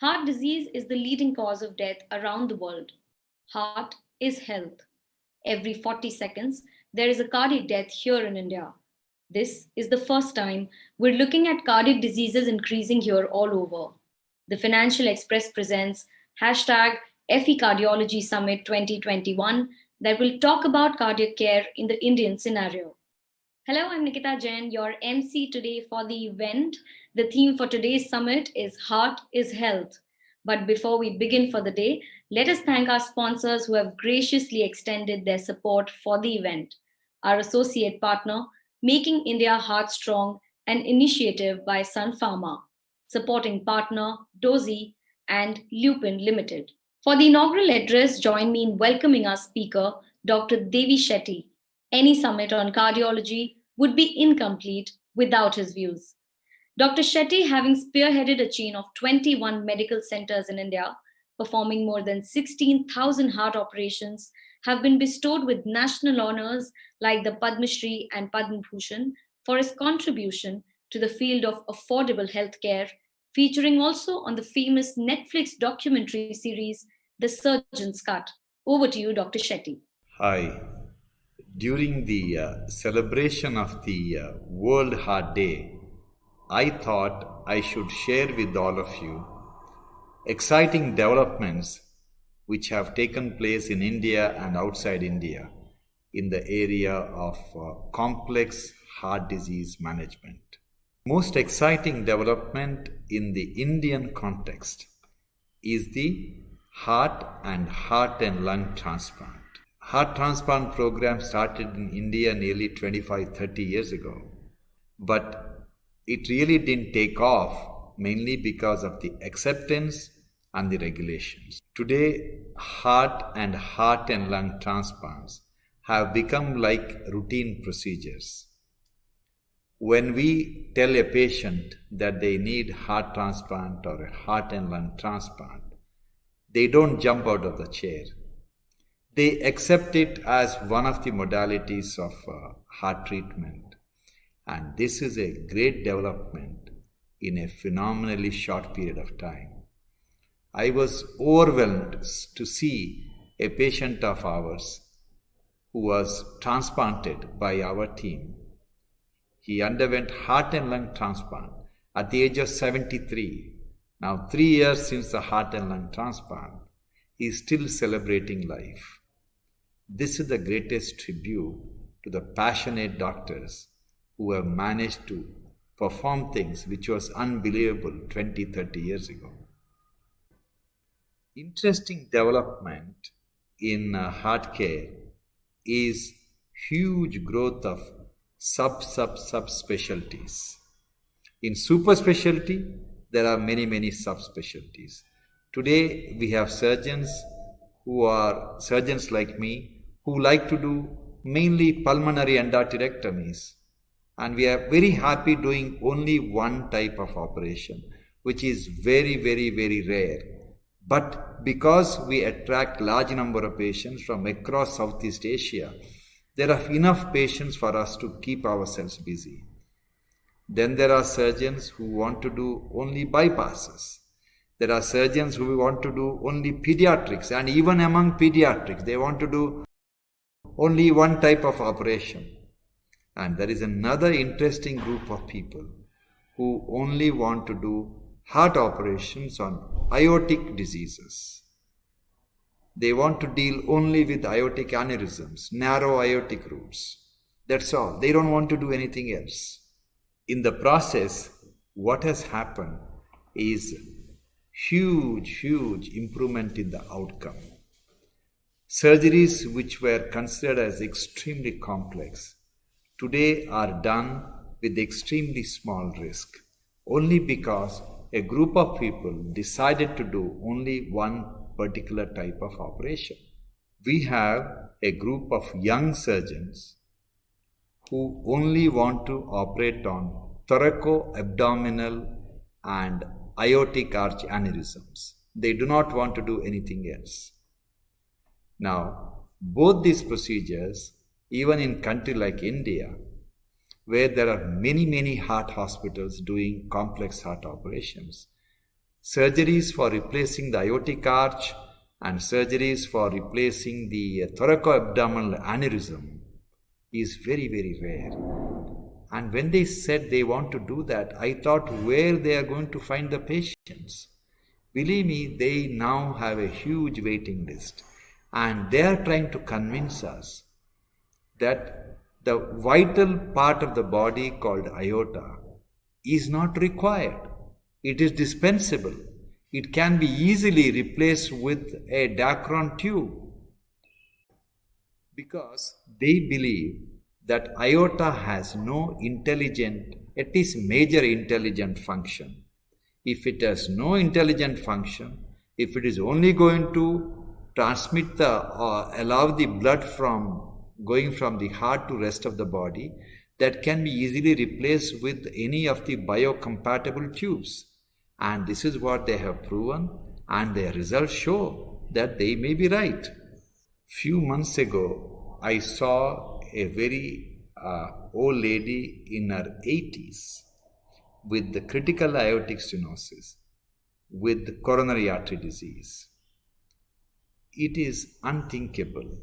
Heart disease is the leading cause of death around the world. Heart is health. Every 40 seconds, there is a cardiac death here in India. This is the first time we're looking at cardiac diseases increasing here all over. The Financial Express presents hashtag FE Cardiology Summit 2021 that will talk about cardiac care in the Indian scenario. Hello, I'm Nikita Jain, your MC today for the event. The theme for today's summit is Heart is Health. But before we begin for the day, let us thank our sponsors who have graciously extended their support for the event. Our associate partner, Making India Heart Strong, an initiative by Sun Pharma. Supporting partner, Dozy and Lupin Limited. For the inaugural address, join me in welcoming our speaker, Dr. Devi Shetty. Any summit on cardiology would be incomplete without his views. Dr. Shetty, having spearheaded a chain of 21 medical centers in India, performing more than 16,000 heart operations, have been bestowed with national honors like the Padma Shri and Padma Bhushan for his contribution to the field of affordable healthcare, featuring also on the famous Netflix documentary series, The Surgeon's Cut. Over to you, Dr. Shetty. Hi. During the celebration of the World Heart Day, I thought I should share with all of you exciting developments which have taken place in India and outside India in the area of complex heart disease management. Most exciting development in the Indian context is the heart and lung transplant. Heart transplant program started in India nearly 25-30 years ago, but it really didn't take off mainly because of the acceptance and the regulations. Today, heart and lung transplants have become like routine procedures. When we tell a patient that they need heart transplant or a heart and lung transplant, they don't jump out of the chair. They accept it as one of the modalities of heart treatment. And this is a great development in a phenomenally short period of time. I was overwhelmed to see a patient of ours who was transplanted by our team. He underwent heart and lung transplant at the age of 73. Now 3 years since the heart and lung transplant, he is still celebrating life. This is the greatest tribute to the passionate doctors who have managed to perform things which was unbelievable 20-30 years ago. Interesting development in heart care is huge growth of subspecialties. In super specialty, there are many subspecialties. Today, we have surgeons who are surgeons like me who like to do mainly pulmonary endarterectomies. And we are very happy doing only one type of operation, which is very rare. But because we attract large number of patients from across Southeast Asia, there are enough patients for us to keep ourselves busy. Then there are surgeons who want to do only bypasses. There are surgeons who want to do only pediatrics, and even among pediatrics, they want to do only one type of operation. And there is another interesting group of people who only want to do heart operations on aortic diseases. They want to deal only with aortic aneurysms, narrow aortic roots. That's all. They don't want to do anything else. In the process, what has happened is huge improvement in the outcome. Surgeries which were considered as extremely complex today are done with extremely small risk, only because a group of people decided to do only one particular type of operation. We have a group of young surgeons who only want to operate on thoracoabdominal and aortic arch aneurysms. They do not want to do anything else. Now, both these procedures, even in country like India, where there are many heart hospitals doing complex heart operations, surgeries for replacing the aortic arch and surgeries for replacing the thoracoabdominal aneurysm is very, very rare. And when they said they want to do that, I thought where they are going to find the patients. Believe me, they now have a huge waiting list, and they are trying to convince us that the vital part of the body called aorta is not required. It is dispensable. It can be easily replaced with a Dacron tube, because they believe that aorta has no intelligent, at least major intelligent function. If it has no intelligent function, if it is only going to transmit allow the blood from going from the heart to rest of the body, that can be easily replaced with any of the biocompatible tubes. And this is what they have proven, and their results show that they may be right. Few months ago, I saw a very old lady in her 80s with the critical aortic stenosis, with coronary artery disease. It is unthinkable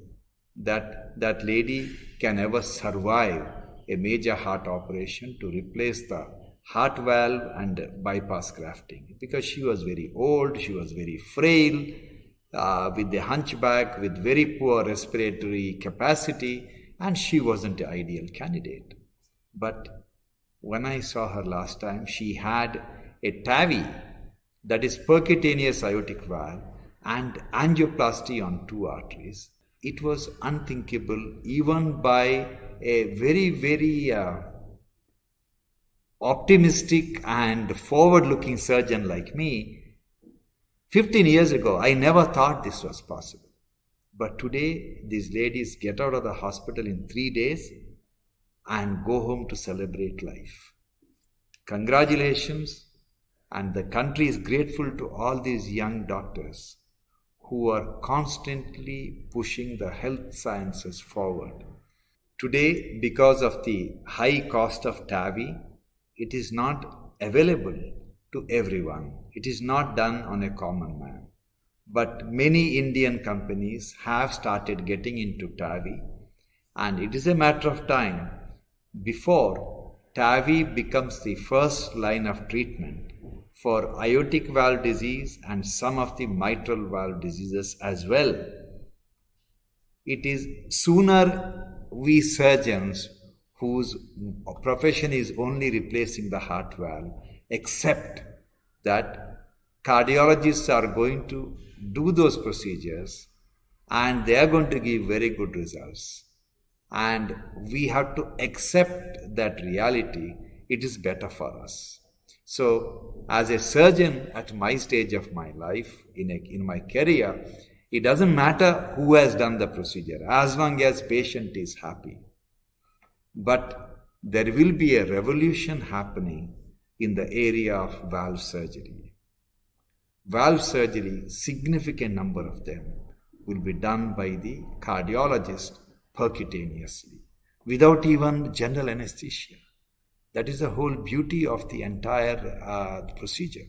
that that lady can ever survive a major heart operation to replace the heart valve and bypass grafting, because she was very old, she was very frail, with a hunchback, with very poor respiratory capacity, and she wasn't the ideal candidate. But when I saw her last time, she had a TAVI, that is percutaneous aortic valve, and angioplasty on 2 arteries. It was unthinkable even by a very, very optimistic and forward-looking surgeon like me. 15 years ago, I never thought this was possible. But today, these ladies get out of the hospital in 3 days and go home to celebrate life. Congratulations, and the country is grateful to all these young doctors who are constantly pushing the health sciences forward. Today, because of the high cost of TAVI, it is not available to everyone. It is not done on a common man. But many Indian companies have started getting into TAVI, and it is a matter of time before TAVI becomes the first line of treatment for aortic valve disease and some of the mitral valve diseases as well. It is sooner we surgeons whose profession is only replacing the heart valve accept that cardiologists are going to do those procedures and they are going to give very good results. And we have to accept that reality. It is better for us. So, as a surgeon at my stage of my life, in my career, it doesn't matter who has done the procedure, as long as patient is happy. But there will be a revolution happening in the area of valve surgery. Valve surgery, significant number of them, will be done by the cardiologist percutaneously, without even general anesthesia. That is the whole beauty of the entire procedure.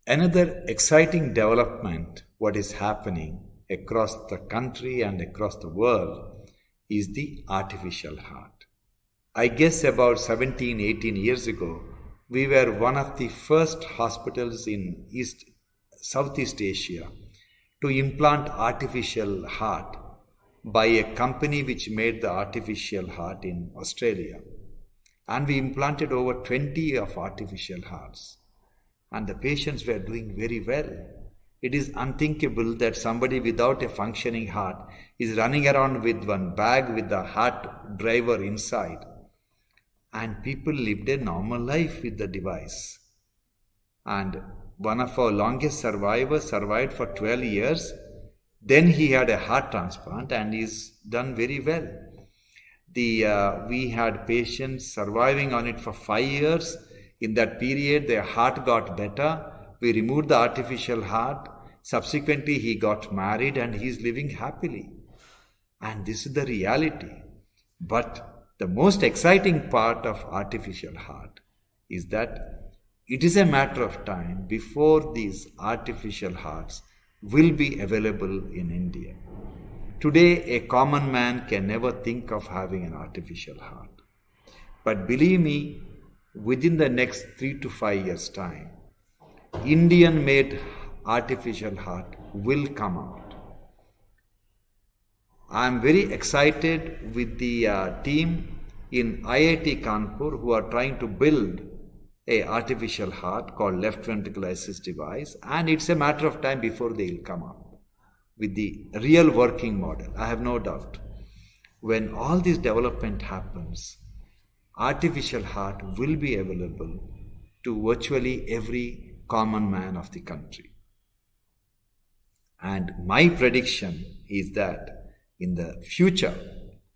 Another exciting development, what is happening across the country and across the world, is the artificial heart. I guess about 17, 18 years ago, we were one of the first hospitals in Southeast Asia to implant artificial heart by a company which made the artificial heart in Australia. And we implanted over 20 of artificial hearts. And the patients were doing very well. It is unthinkable that somebody without a functioning heart is running around with one bag with the heart driver inside. And people lived a normal life with the device. And one of our longest survivors survived for 12 years. Then he had a heart transplant and is done very well. We had patients surviving on it for 5 years. In that period, their heart got better. We removed the artificial heart. Subsequently, he got married and he is living happily. And this is the reality. But the most exciting part of artificial heart is that it is a matter of time before these artificial hearts will be available in India. Today, a common man can never think of having an artificial heart. But believe me, within the next 3 to 5 years' time, Indian made artificial heart will come out. I am very excited with the team in IIT Kanpur who are trying to build a artificial heart called left ventricular assist device, and it's a matter of time before they will come up with the real working model. I have no doubt. When all this development happens, artificial heart will be available to virtually every common man of the country. And my prediction is that in the future,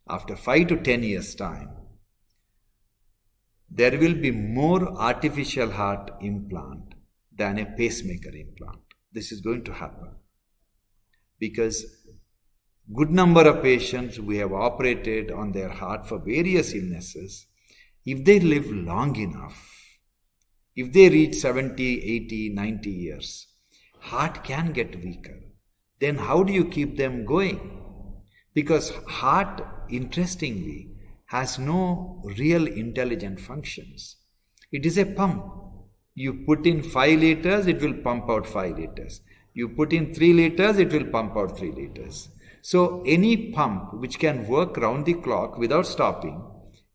after 5 to 10 years' time, there will be more artificial heart implant than a pacemaker implant. This is going to happen because good number of patients we have operated on their heart for various illnesses. If they live long enough, if they reach 70, 80, 90 years, heart can get weaker. Then how do you keep them going? Because heart, interestingly, has no real intelligent functions. It is a pump. You put in 5 liters, it will pump out 5 liters. You put in 3 liters, it will pump out 3 liters. So any pump which can work round the clock without stopping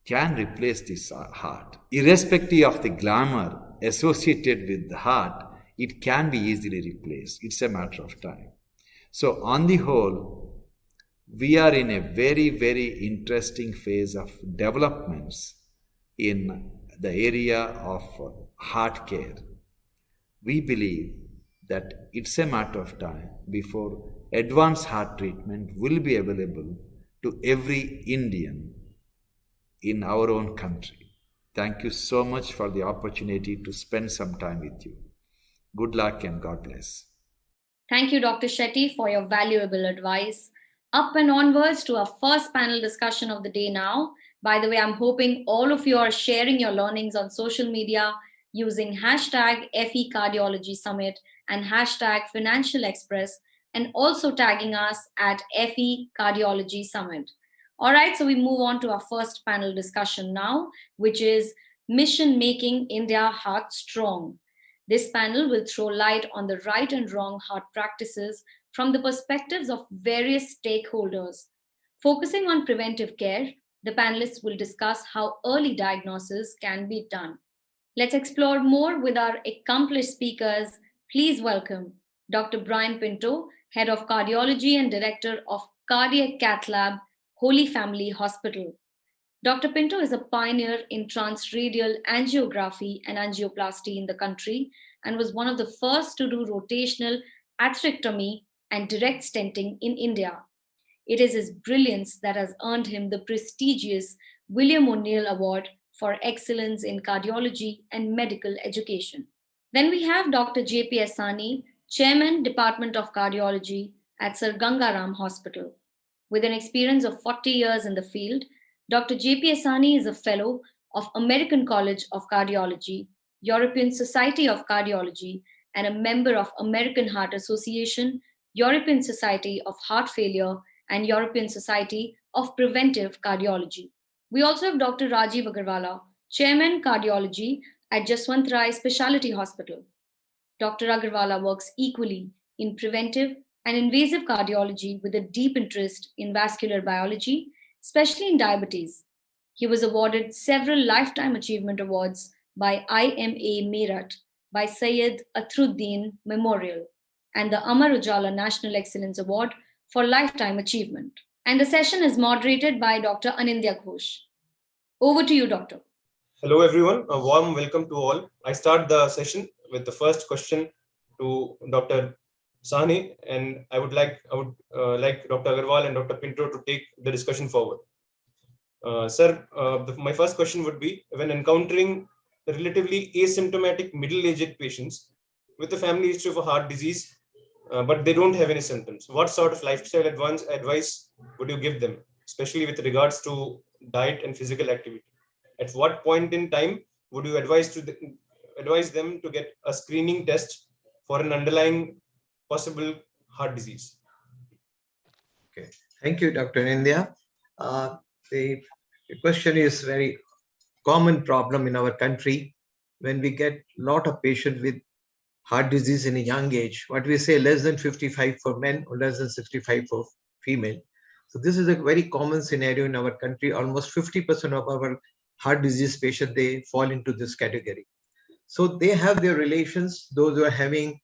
can replace this heart. Irrespective of the glamour associated with the heart, it can be easily replaced. It's a matter of time. So on the whole, we are in a very, very interesting phase of developments in the area of heart care. We believe that it's a matter of time before advanced heart treatment will be available to every Indian in our own country. Thank you so much for the opportunity to spend some time with you. Good luck and God bless. Thank you, Dr. Shetty, for your valuable advice. Up and onwards to our first panel discussion of the day now. By the way, I'm hoping all of you are sharing your learnings on social media using hashtag FE Cardiology Summit and hashtag Financial Express, and also tagging us at FE Cardiology Summit. All right, so we move on to our first panel discussion now, which is Mission Making India Heart Strong. This panel will throw light on the right and wrong heart practices from the perspectives of various stakeholders. Focusing on preventive care, the panelists will discuss how early diagnosis can be done. Let's explore more with our accomplished speakers. Please welcome Dr. Brian Pinto, Head of Cardiology and Director of Cardiac Cath Lab, Holy Family Hospital. Dr. Pinto is a pioneer in transradial angiography and angioplasty in the country and was one of the first to do rotational atherectomy and direct stenting in India. It is his brilliance that has earned him the prestigious William O'Neill Award for Excellence in Cardiology and Medical Education. Then we have Dr. J.P. Asani, Chairman, Department of Cardiology at Sir Gangaram Hospital. With an experience of 40 years in the field, Dr. J.P. Asani is a fellow of American College of Cardiology, European Society of Cardiology, and a member of American Heart Association, European Society of Heart Failure, and European Society of Preventive Cardiology. We also have Dr. Rajiv Agarwala, Chairman Cardiology at Jaswant Rai Specialty Hospital. Dr. Agarwala works equally in preventive and invasive cardiology with a deep interest in vascular biology, especially in diabetes. He was awarded several Lifetime Achievement Awards by IMA Meerut, by Syed Athruddin Memorial, and the Amar Ujala National Excellence Award for Lifetime Achievement. And the session is moderated by Dr. Anindya Ghosh. Over to you, Doctor. Hello, everyone. A warm welcome to all. I start the session with the first question to Dr. Sahni, and I would like Dr. Agarwal and Dr. Pinto to take the discussion forward. Sir, my first question would be, when encountering relatively asymptomatic middle-aged patients with a family history of a heart disease, but they don't have any symptoms, what sort of lifestyle advice would you give them, especially with regards to diet and physical activity? At what point in time would you advise advise them to get a screening test for an underlying possible heart disease? Okay, thank you, Dr. India. The question is very common problem in our country when we get a lot of patients with heart disease in a young age. What we say less than 55 for men or less than 65 for female. So this is a very common scenario in our country. Almost 50% of our heart disease patients, they fall into this category. So they have their relations, those who are having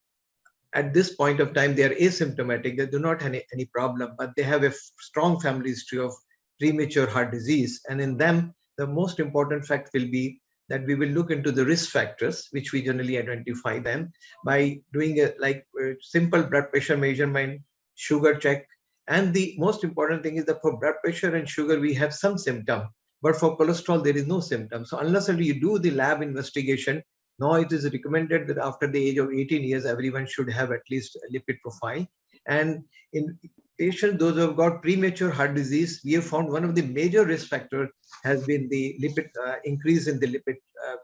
at this point of time, they are asymptomatic, they do not have any problem, but they have a strong family history of premature heart disease. And in them, the most important fact will be that we will look into the risk factors, which we generally identify them by doing a simple blood pressure measurement, sugar check. And the most important thing is that for blood pressure and sugar, we have some symptom, but for cholesterol, there is no symptom. So unless you do the lab investigation, now it is recommended that after the age of 18 years, everyone should have at least a lipid profile. And in patients, those who have got premature heart disease, we have found one of the major risk factors has been the lipid increase in the lipid.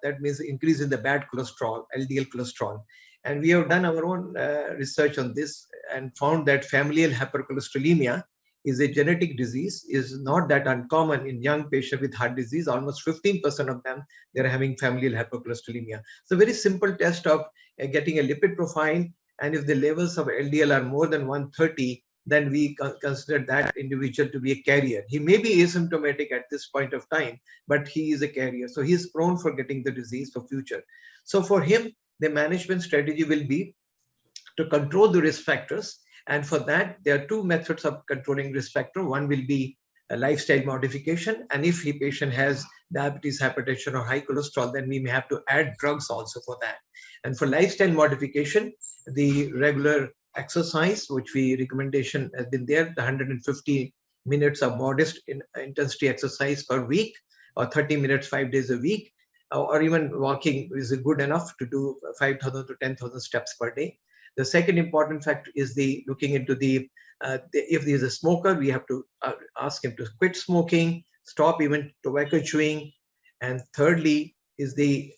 That means increase in the bad cholesterol, LDL cholesterol. And we have done our own research on this and found that familial hypercholesterolemia is a genetic disease, is not that uncommon in young patients with heart disease. Almost 15% of them, they're having familial hypercholesterolemia. So very simple test of getting a lipid profile. And if the levels of LDL are more than 130, then we consider that individual to be a carrier. He may be asymptomatic at this point of time, but he is a carrier. So he is prone for getting the disease for future. So for him, the management strategy will be to control the risk factors. And for that, there are two methods of controlling risk factor. One will be a lifestyle modification. And if the patient has diabetes, hypertension, or high cholesterol, then we may have to add drugs also for that. And for lifestyle modification, the regular exercise, which we recommendation has been there, the 150 minutes of modest intensity exercise per week, or 30 minutes, 5 days a week, or even walking is good enough to do 5,000 to 10,000 steps per day. The second important factor is the looking into if there is a smoker, we have to ask him to quit smoking, stop even tobacco chewing. And thirdly is the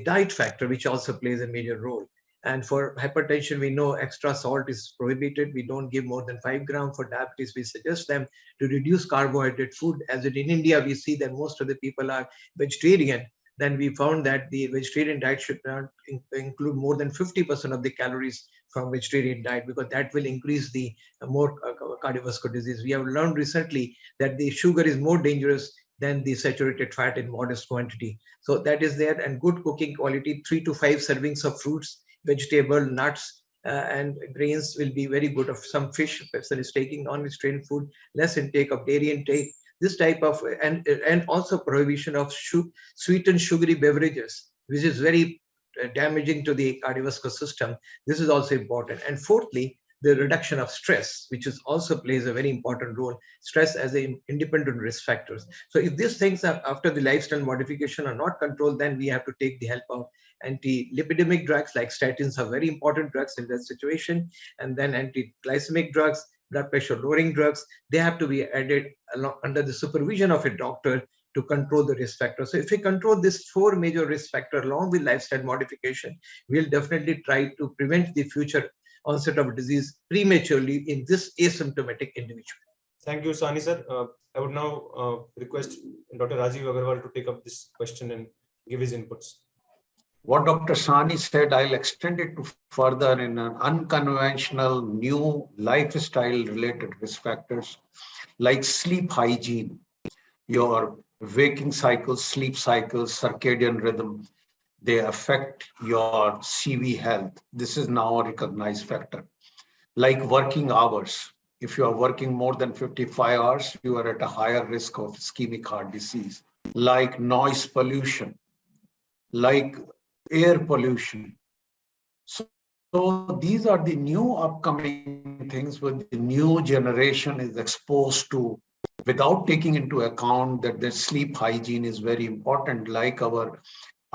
diet factor, which also plays a major role. And for hypertension, we know extra salt is prohibited. We don't give more than 5 grams. For diabetes, we suggest them to reduce carbohydrate food. As in India, we see that most of the people are vegetarian. Then we found that the vegetarian diet should not include more than 50% of the calories from vegetarian diet, because that will increase the more cardiovascular disease. We have learned recently that the sugar is more dangerous than the saturated fat in modest quantity. So that is there. And good cooking quality, 3 to 5 servings of fruits, vegetable, nuts, and grains will be very good. Of some fish, if person is taking non-vegetarian food, less intake of dairy intake. This type of, and also prohibition of sweetened sugary beverages, which is very damaging to the cardiovascular system. This is also important. And fourthly, the reduction of stress, which is also plays a very important role. Stress as an independent risk factors. So if these things are after the lifestyle modification are not controlled, then we have to take the help of anti-lipidemic drugs like statins are very important drugs in that situation. And then anti-glycemic drugs, blood pressure lowering drugs, they have to be added under the supervision of a doctor to control the risk factor. So if we control these 4 major risk factors along with lifestyle modification, we'll definitely try to prevent the future onset of disease prematurely in this asymptomatic individual. Thank you, Sani sir. I would now request Dr. Rajiv Agarwal to take up this question and give his inputs. What Dr. Sani said, I'll extend it to further in an unconventional new lifestyle related risk factors like sleep hygiene, your waking cycles, sleep cycles, circadian rhythm. They affect your CV health. This is now a recognized factor. Like working hours. If you are working more than 55 hours, you are at a higher risk of ischemic heart disease. Like noise pollution, like air pollution. So these are the new upcoming things with the new generation is exposed to, without taking into account that their sleep hygiene is very important, like our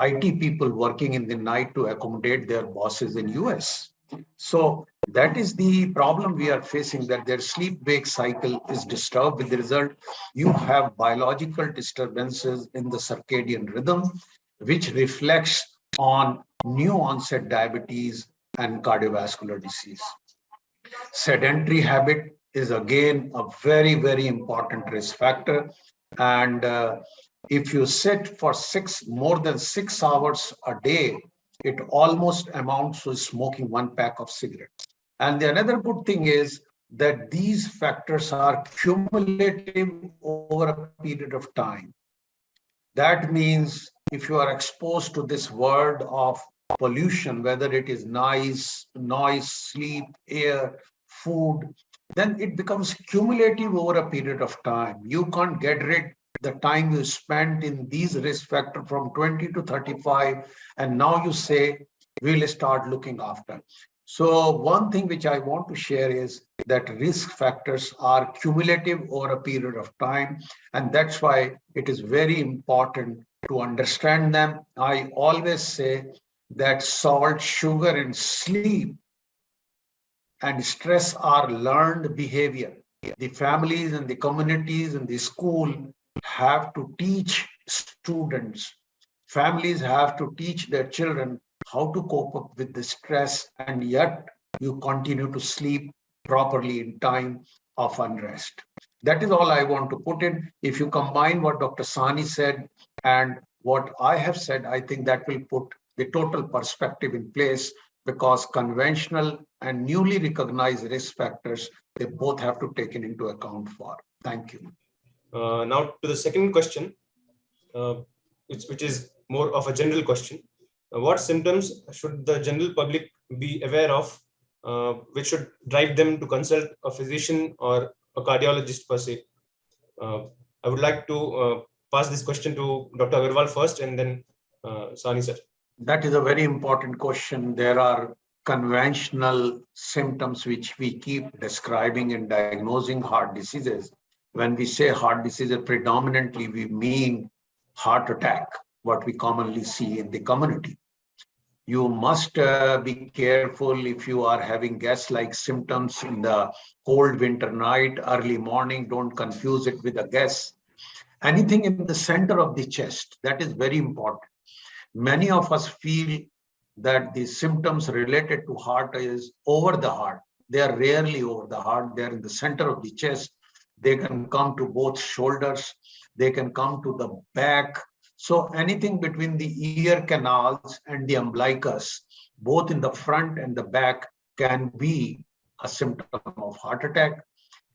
IT people working in the night to accommodate their bosses in US. So that is the problem we are facing, that their sleep-wake cycle is disturbed. With the result, you have biological disturbances in the circadian rhythm, which reflects on new onset diabetes, and cardiovascular disease. Sedentary habit is again a very, very important risk factor. And if you sit for more than 6 hours a day, it almost amounts to smoking 1 pack of cigarettes. And the another good thing is that these factors are cumulative over a period of time. That means if you are exposed to this world of pollution, whether it is noise, sleep, air, food, then it becomes cumulative over a period of time. You can't get rid the time you spent in these risk factors from 20 to 35, and now you say, we'll start looking after. So one thing which I want to share is that risk factors are cumulative over a period of time, and that's why it is very important to understand them. I always say that salt, sugar, and sleep and stress are learned behavior. The families and the communities and the school have to teach students. Families have to teach their children how to cope up with the stress, and yet you continue to sleep properly in time of unrest. That is all I want to put in. If you combine what Dr. Sani said and what I have said, I think that will put the total perspective in place, because conventional and newly recognized risk factors, they both have to take into account for. Thank you. Now to the second question, which is more of a general question. What symptoms should the general public be aware of, which should drive them to consult a physician or a cardiologist per se? I would like to pass this question to Dr. Agarwal first, and then Sani sir. That is a very important question. There are conventional symptoms which we keep describing in diagnosing heart diseases. When we say heart diseases, predominantly we mean heart attack, what we commonly see in the community. You must be careful if you are having gas-like symptoms in the cold winter night, early morning. Don't confuse it with a gas. Anything in the center of the chest, that is very important. Many of us feel that the symptoms related to heart is over the heart. They are rarely over the heart. They are in the center of the chest. They can come to both shoulders. They can come to the back. So anything between the ear canals and the umbilicus, both in the front and the back, can be a symptom of heart attack.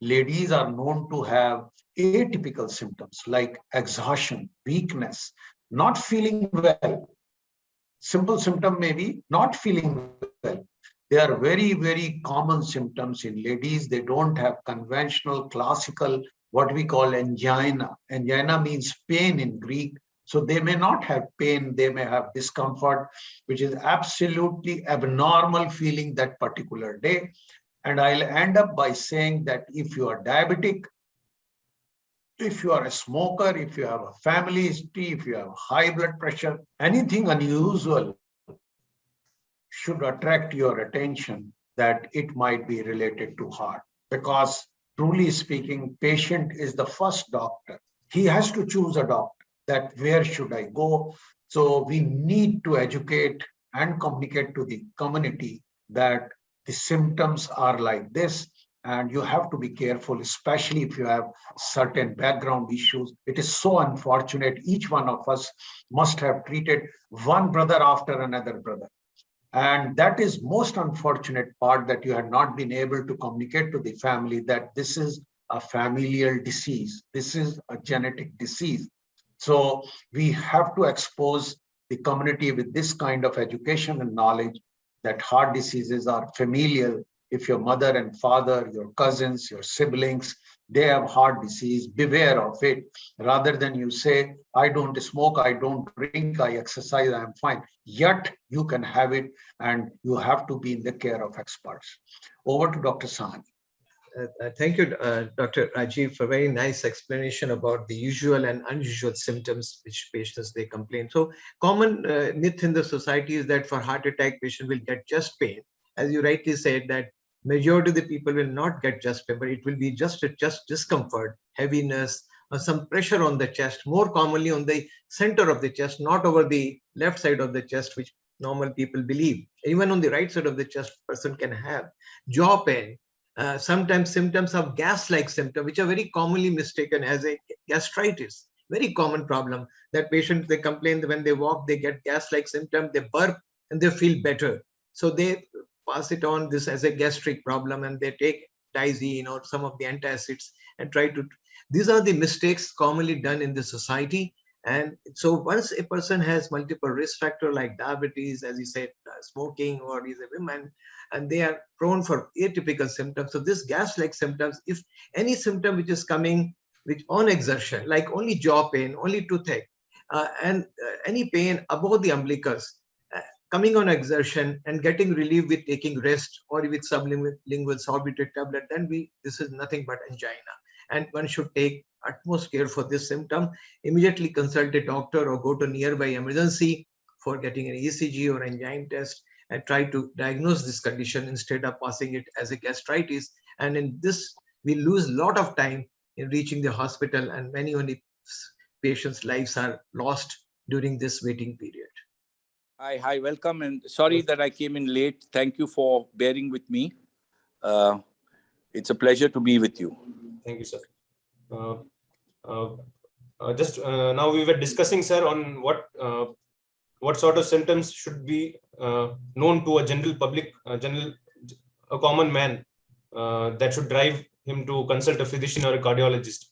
Ladies are known to have atypical symptoms like exhaustion, weakness, not feeling well. Simple symptom may be not feeling well. They are very, very common symptoms in ladies. They don't have conventional, classical, what we call angina. Angina means pain in Greek. So they may not have pain, they may have discomfort, which is absolutely abnormal feeling that particular day. And I'll end up by saying that if you are diabetic, if you are a smoker, if you have a family history, if you have high blood pressure, anything unusual should attract your attention that it might be related to heart. Because truly speaking, patient is the first doctor. He has to choose a doctor, that where should I go? So we need to educate and communicate to the community that the symptoms are like this, and you have to be careful, especially if you have certain background issues. It is so unfortunate. Each one of us must have treated one brother after another brother. And that is most unfortunate part, that you have not been able to communicate to the family that this is a familial disease. This is a genetic disease. So we have to expose the community with this kind of education and knowledge that heart diseases are familial. If your mother and father, your cousins, your siblings, they have heart disease, beware of it. Rather than you say, I don't smoke, I don't drink, I exercise, I am fine. Yet you can have it, and you have to be in the care of experts. Over to Dr. Sani. Thank you, Dr. Rajiv, for a very nice explanation about the usual and unusual symptoms which patients they complain. So common myth in the society is that for heart attack, patient will get chest pain. As you rightly said, that majority of the people will not get chest pain, but it will be just a chest discomfort, heaviness, or some pressure on the chest, more commonly on the center of the chest, not over the left side of the chest, which normal people believe. Even on the right side of the chest, person can have jaw pain. Sometimes symptoms of gas-like symptom, which are very commonly mistaken as a gastritis. Very common problem that patients, they complain that when they walk, they get gas-like symptom, they burp and they feel better. So they pass it on this as a gastric problem and they take Dizine or some of the antacids and try to. These are the mistakes commonly done in the society. And so once a person has multiple risk factor like diabetes, as you said, smoking, or is a woman, and they are prone for atypical symptoms. So this gas-like symptoms, if any symptom which is coming which on exertion, like only jaw pain, only toothache, and any pain above the umbilicus, coming on exertion and getting relief with taking rest or with sublingual sorbitol tablet, then this is nothing but angina. And one should take utmost care for this symptom. Immediately consult a doctor or go to nearby emergency for getting an ECG or angina test and try to diagnose this condition instead of passing it as a gastritis. And in this, we lose a lot of time in reaching the hospital, and many patients' lives are lost during this waiting period. Hi, welcome, and sorry that I came in late. Thank you for bearing with me. It's a pleasure to be with you. Thank you, sir. Now we were discussing, sir, on what sort of symptoms should be known to a general public, a common man, that should drive him to consult a physician or a cardiologist.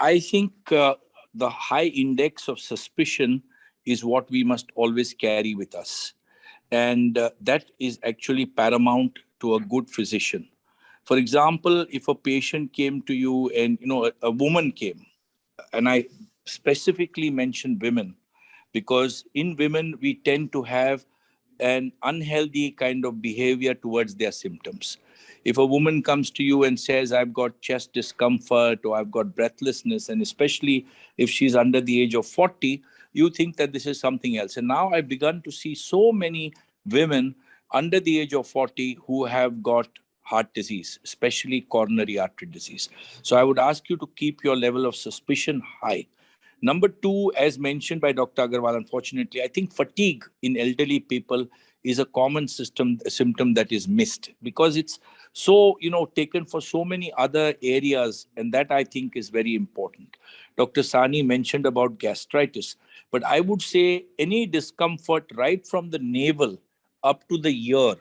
I think the high index of suspicion is what we must always carry with us. And that is actually paramount to a good physician. For example, if a patient came to you and, a woman came, and I specifically mentioned women, because in women, we tend to have an unhealthy kind of behavior towards their symptoms. If a woman comes to you and says, I've got chest discomfort or I've got breathlessness, and especially if she's under the age of 40, you think that this is something else. And now I've begun to see so many women under the age of 40 who have got heart disease, especially coronary artery disease. So I would ask you to keep your level of suspicion high. Number two, as mentioned by Dr. Agarwal, unfortunately, I think fatigue in elderly people is a common symptom that is missed because it's so, taken for so many other areas. And that I think is very important. Dr. Sani mentioned about gastritis, but I would say any discomfort right from the navel up to the ear,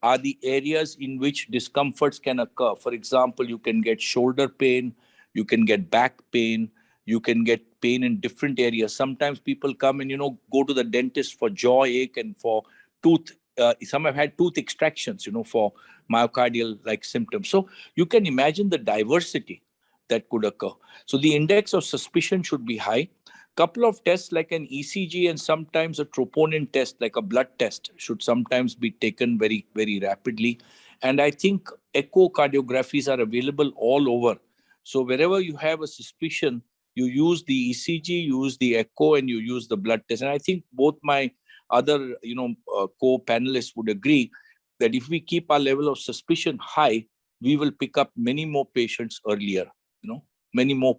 are the areas in which discomforts can occur. For example, you can get shoulder pain, you can get back pain, you can get pain in different areas. Sometimes people come and, go to the dentist for jaw ache and for tooth. Some have had tooth extractions, for myocardial-like symptoms. So you can imagine the diversity that could occur. So the index of suspicion should be high. Couple of tests like an ECG and sometimes a troponin test, like a blood test, should sometimes be taken very, very rapidly. And I think echocardiographies are available all over. So wherever you have a suspicion, you use the ECG, you use the echo, and you use the blood test. And I think both my other, co-panelists would agree that if we keep our level of suspicion high, we will pick up many more patients earlier, many more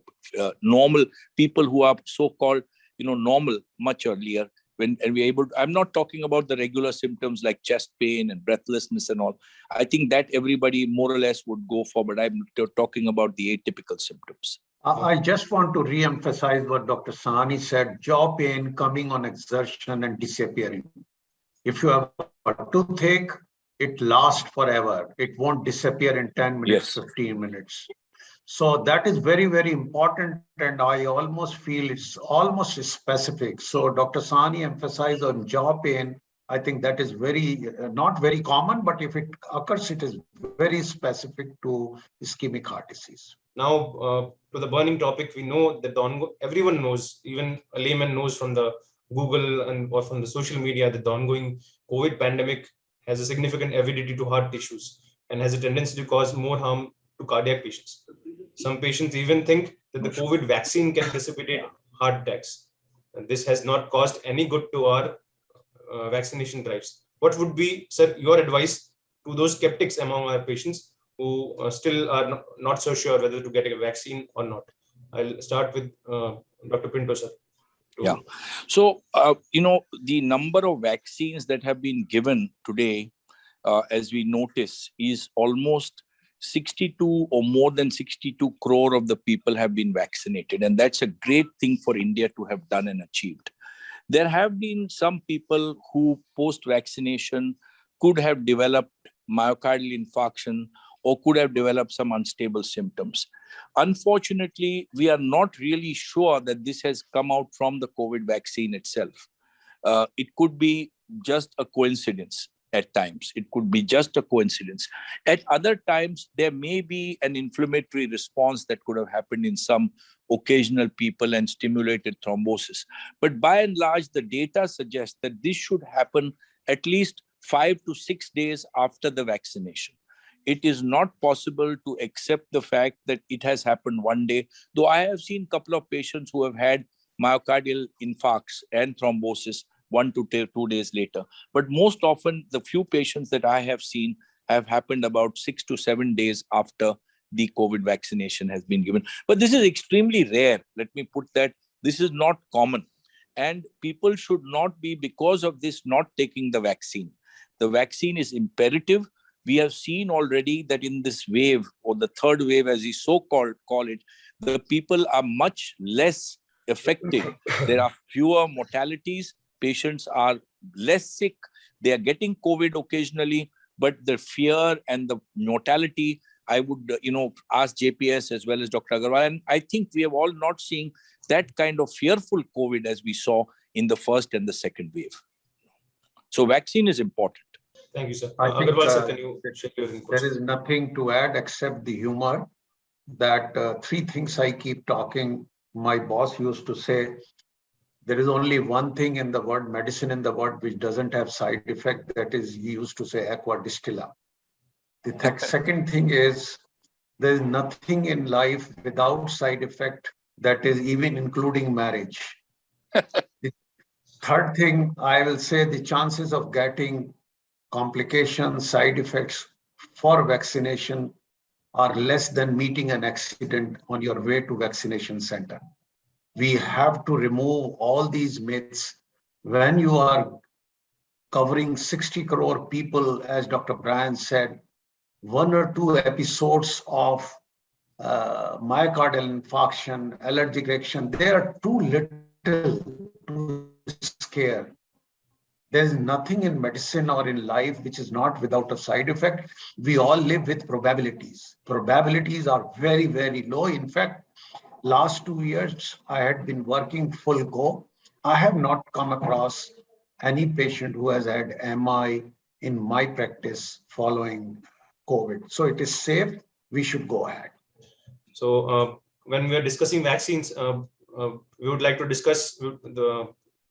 normal people who are so-called, normal much earlier. And we're able to, I'm not talking about the regular symptoms like chest pain and breathlessness and all. I think that everybody more or less would go for, but I'm talking about the atypical symptoms. I just want to re-emphasize what Dr. Sani said, jaw pain coming on exertion and disappearing. If you have a toothache, it lasts forever. It won't disappear in 10 minutes, yes. 15 minutes. So that is very, very important. And I almost feel it's almost specific. So Dr. Sani emphasized on jaw pain. I think that is not very common, but if it occurs, it is very specific to ischemic heart disease. Now, to the burning topic, we know that everyone knows, even a layman knows from the Google or from the social media, that the ongoing COVID pandemic has a significant avidity to heart tissues and has a tendency to cause more harm to cardiac patients. Some patients even think that the COVID vaccine can precipitate heart attacks. And this has not caused any good to our vaccination drives. What would be, sir, your advice to those skeptics among our patients who still are not so sure whether to get a vaccine or not? I'll start with Dr. Pinto, sir. Yeah. So, the number of vaccines that have been given today, as we notice, is almost 62 or more than 62 crore of the people have been vaccinated. And that's a great thing for India to have done and achieved. There have been some people who post-vaccination could have developed myocardial infarction or could have developed some unstable symptoms. Unfortunately, we are not really sure that this has come out from the COVID vaccine itself. It could be just a coincidence at times. It could be just a coincidence. At other times, there may be an inflammatory response that could have happened in some occasional people and stimulated thrombosis. But by and large, the data suggests that this should happen at least 5 to 6 days after the vaccination. It is not possible to accept the fact that it has happened one day, though I have seen a couple of patients who have had myocardial infarcts and thrombosis 1 to 2 days later. But most often, the few patients that I have seen have happened about 6 to 7 days after the COVID vaccination has been given. But this is extremely rare. Let me put that. This is not common. And people should not be, because of this, not taking the vaccine. The vaccine is imperative. We have seen already that in this wave, or the third wave as we call it, the people are much less affected. There are fewer mortalities. Patients are less sick. They are getting COVID occasionally, but the fear and the mortality, I would ask JPS as well as Dr. Agarwal. And I think we have all not seen that kind of fearful COVID as we saw in the first and the second wave. So vaccine is important. Thank you, sir. I think, Agarwal, sir, can you share your inputs? There is nothing to add except the humor that 3 things I keep talking. My boss used to say, there is only one thing in the word medicine in the word which doesn't have side effect. That is, he used to say aqua distilla. The second thing is, there is nothing in life without side effect, that is even including marriage. The third thing I will say, the chances of getting complications, side effects for vaccination are less than meeting an accident on your way to vaccination center. We have to remove all these myths. When you are covering 60 crore people, as Dr. Brian said, 1 or 2 episodes of myocardial infarction, allergic reaction, they are too little to scare. There's nothing in medicine or in life which is not without a side effect. We all live with probabilities. Probabilities are very, very low. In fact, last 2 years, I had been working full go. I have not come across any patient who has had MI in my practice following COVID. So it is safe. We should go ahead. So when we are discussing vaccines, we would like to discuss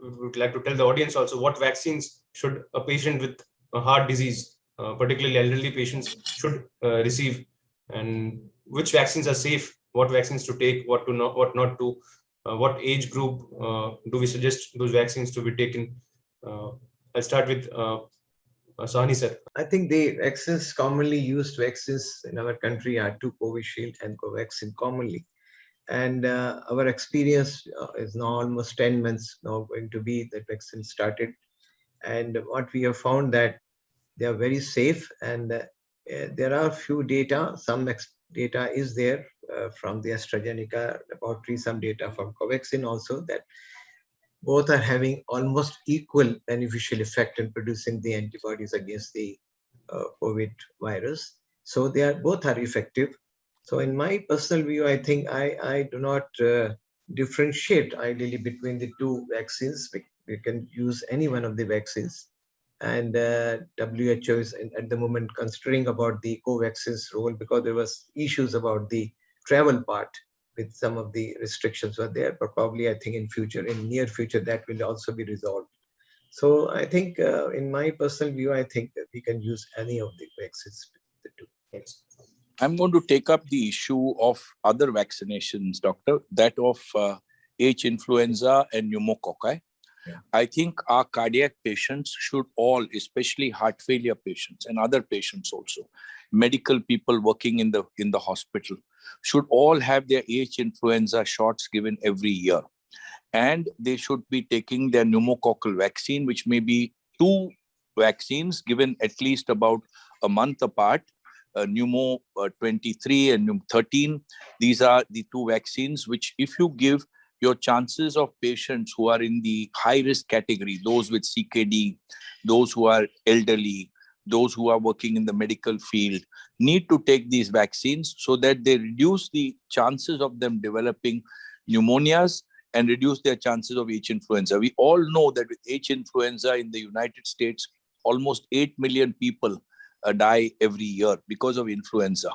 we would like to tell the audience also what vaccines should a patient with a heart disease, particularly elderly patients, should receive, and which vaccines are safe, what vaccines to take, what not to, what age group do we suggest those vaccines to be taken. I'll start with Sahani sir. I think the vaccines, commonly used vaccines in our country are 2 Covishield and Covaxin commonly. And our experience is now almost 10 months now going to be that vaccine started. And what we have found that they are very safe, and there are few data, some data is there from the AstraZeneca laboratory, some data from Covaxin also, that both are having almost equal beneficial effect in producing the antibodies against the COVID virus. So they are both are effective. So in my personal view, I think I do not differentiate ideally between the 2 vaccines. We can use any one of the vaccines. And WHO is at the moment considering about the Covaxin's role, because there was issues about the travel part with some of the restrictions were there, but probably I think in near future, that will also be resolved. So I think in my personal view, I think that we can use any of the vaccines. The 2. Thanks. I'm going to take up the issue of other vaccinations, doctor, that of H influenza and pneumococci. Yeah. I think our cardiac patients should all, especially heart failure patients and other patients also, medical people working in the hospital, should all have their H influenza shots given every year. And they should be taking their pneumococcal vaccine, which may be 2 vaccines given at least about a month apart. Pneumo 23 and Pneumo 13. These are the 2 vaccines which, if you give, your chances of patients who are in the high risk category, those with CKD, those who are elderly, those who are working in the medical field, need to take these vaccines so that they reduce the chances of them developing pneumonias and reduce their chances of H influenza. We all know that with H influenza in the United States, almost 8 million people die every year because of influenza.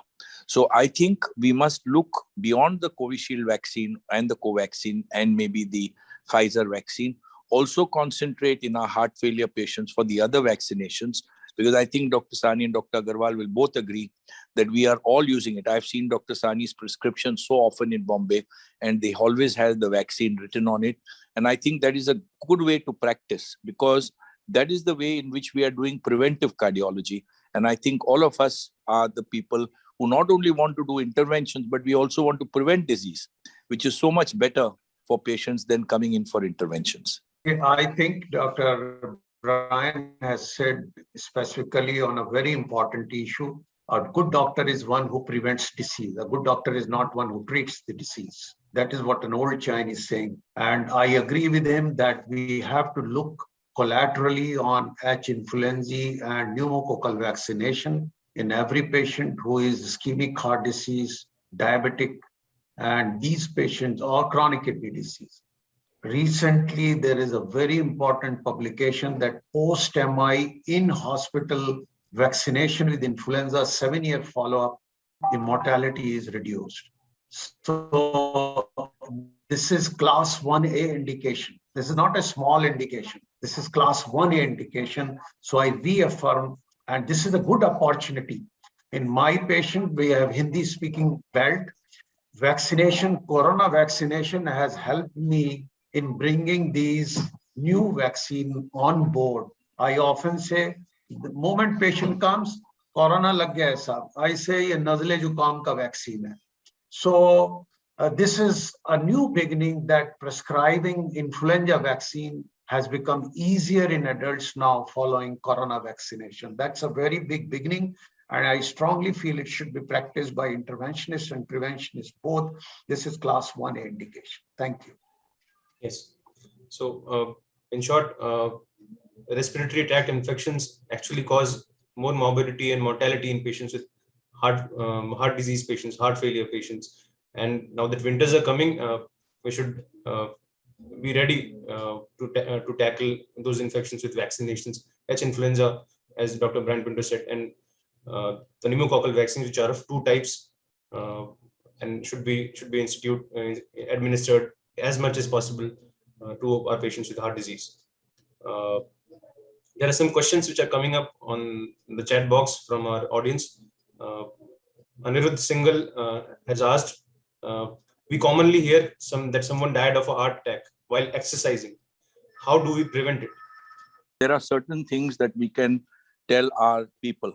So I think we must look beyond the Covishield vaccine and the Covaxin and maybe the Pfizer vaccine, also concentrate in our heart failure patients for the other vaccinations, because I think Dr. Sani and Dr. Agarwal will both agree that we are all using it. I've seen Dr. Sani's prescription so often in Bombay, and they always have the vaccine written on it. And I think that is a good way to practice, because that is the way in which we are doing preventive cardiology. And I think all of us are the people who not only want to do interventions, but we also want to prevent disease, which is so much better for patients than coming in for interventions. I think Dr. Brian has said specifically on a very important issue. A good doctor is one who prevents disease. A good doctor is not one who treats the disease. That is what an old Chinese is saying. And I agree with him that we have to look collaterally on H influenzae and pneumococcal vaccination in every patient who is ischemic heart disease, diabetic, and these patients are chronic kidney disease. Recently, there is a very important publication that post-STEMI in hospital vaccination with influenza 7-year follow-up, the mortality is reduced. So this is class 1A indication. This is not a small indication. This is class 1A indication. So I reaffirm, and this is a good opportunity. In my patient, we have Hindi speaking belt. Vaccination, corona vaccination has helped me in bringing these new vaccine on board. I often say, the moment patient comes, corona lag gaya sahab. I say, ye nazle jukam ka vaccine hai. So this is a new beginning that prescribing influenza vaccine has become easier in adults now following corona vaccination. That's a very big beginning. And I strongly feel it should be practiced by interventionists and preventionists both. This is class 1A indication. Thank you. Yes. So in short, respiratory tract infections actually cause more morbidity and mortality in patients with heart disease patients, heart failure patients. And now that winters are coming, we should be ready to tackle those infections with vaccinations. H influenza, as Dr. Brian Pinto said, and the pneumococcal vaccines, which are of 2 types, and should be administered as much as possible to our patients with heart disease. There are some questions which are coming up on the chat box from our audience. Anirudh Singhal has asked, we commonly hear that someone died of a heart attack while exercising. How do we prevent it? There are certain things that we can tell our people.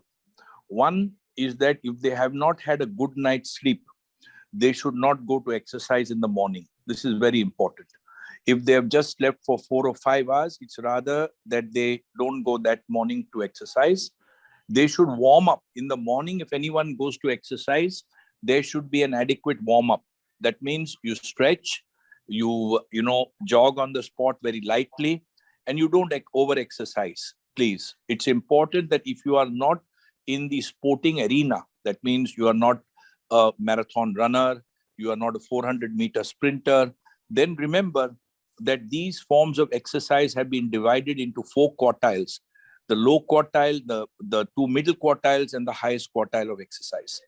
One is that if they have not had a good night's sleep, they should not go to exercise in the morning. This is very important. If they have just slept for 4 or 5 hours, it's rather that they don't go that morning to exercise. They should warm up in the morning. If anyone goes to exercise, there should be an adequate warm up. That means you stretch, you jog on the spot very lightly, and you don't over exercise. Please, it's important that if you are not in the sporting arena, that means you are not a marathon runner, you are not a 400-meter sprinter, then remember that these forms of exercise have been divided into 4 quartiles: the low quartile, the 2 middle quartiles, and the highest quartile of exercise.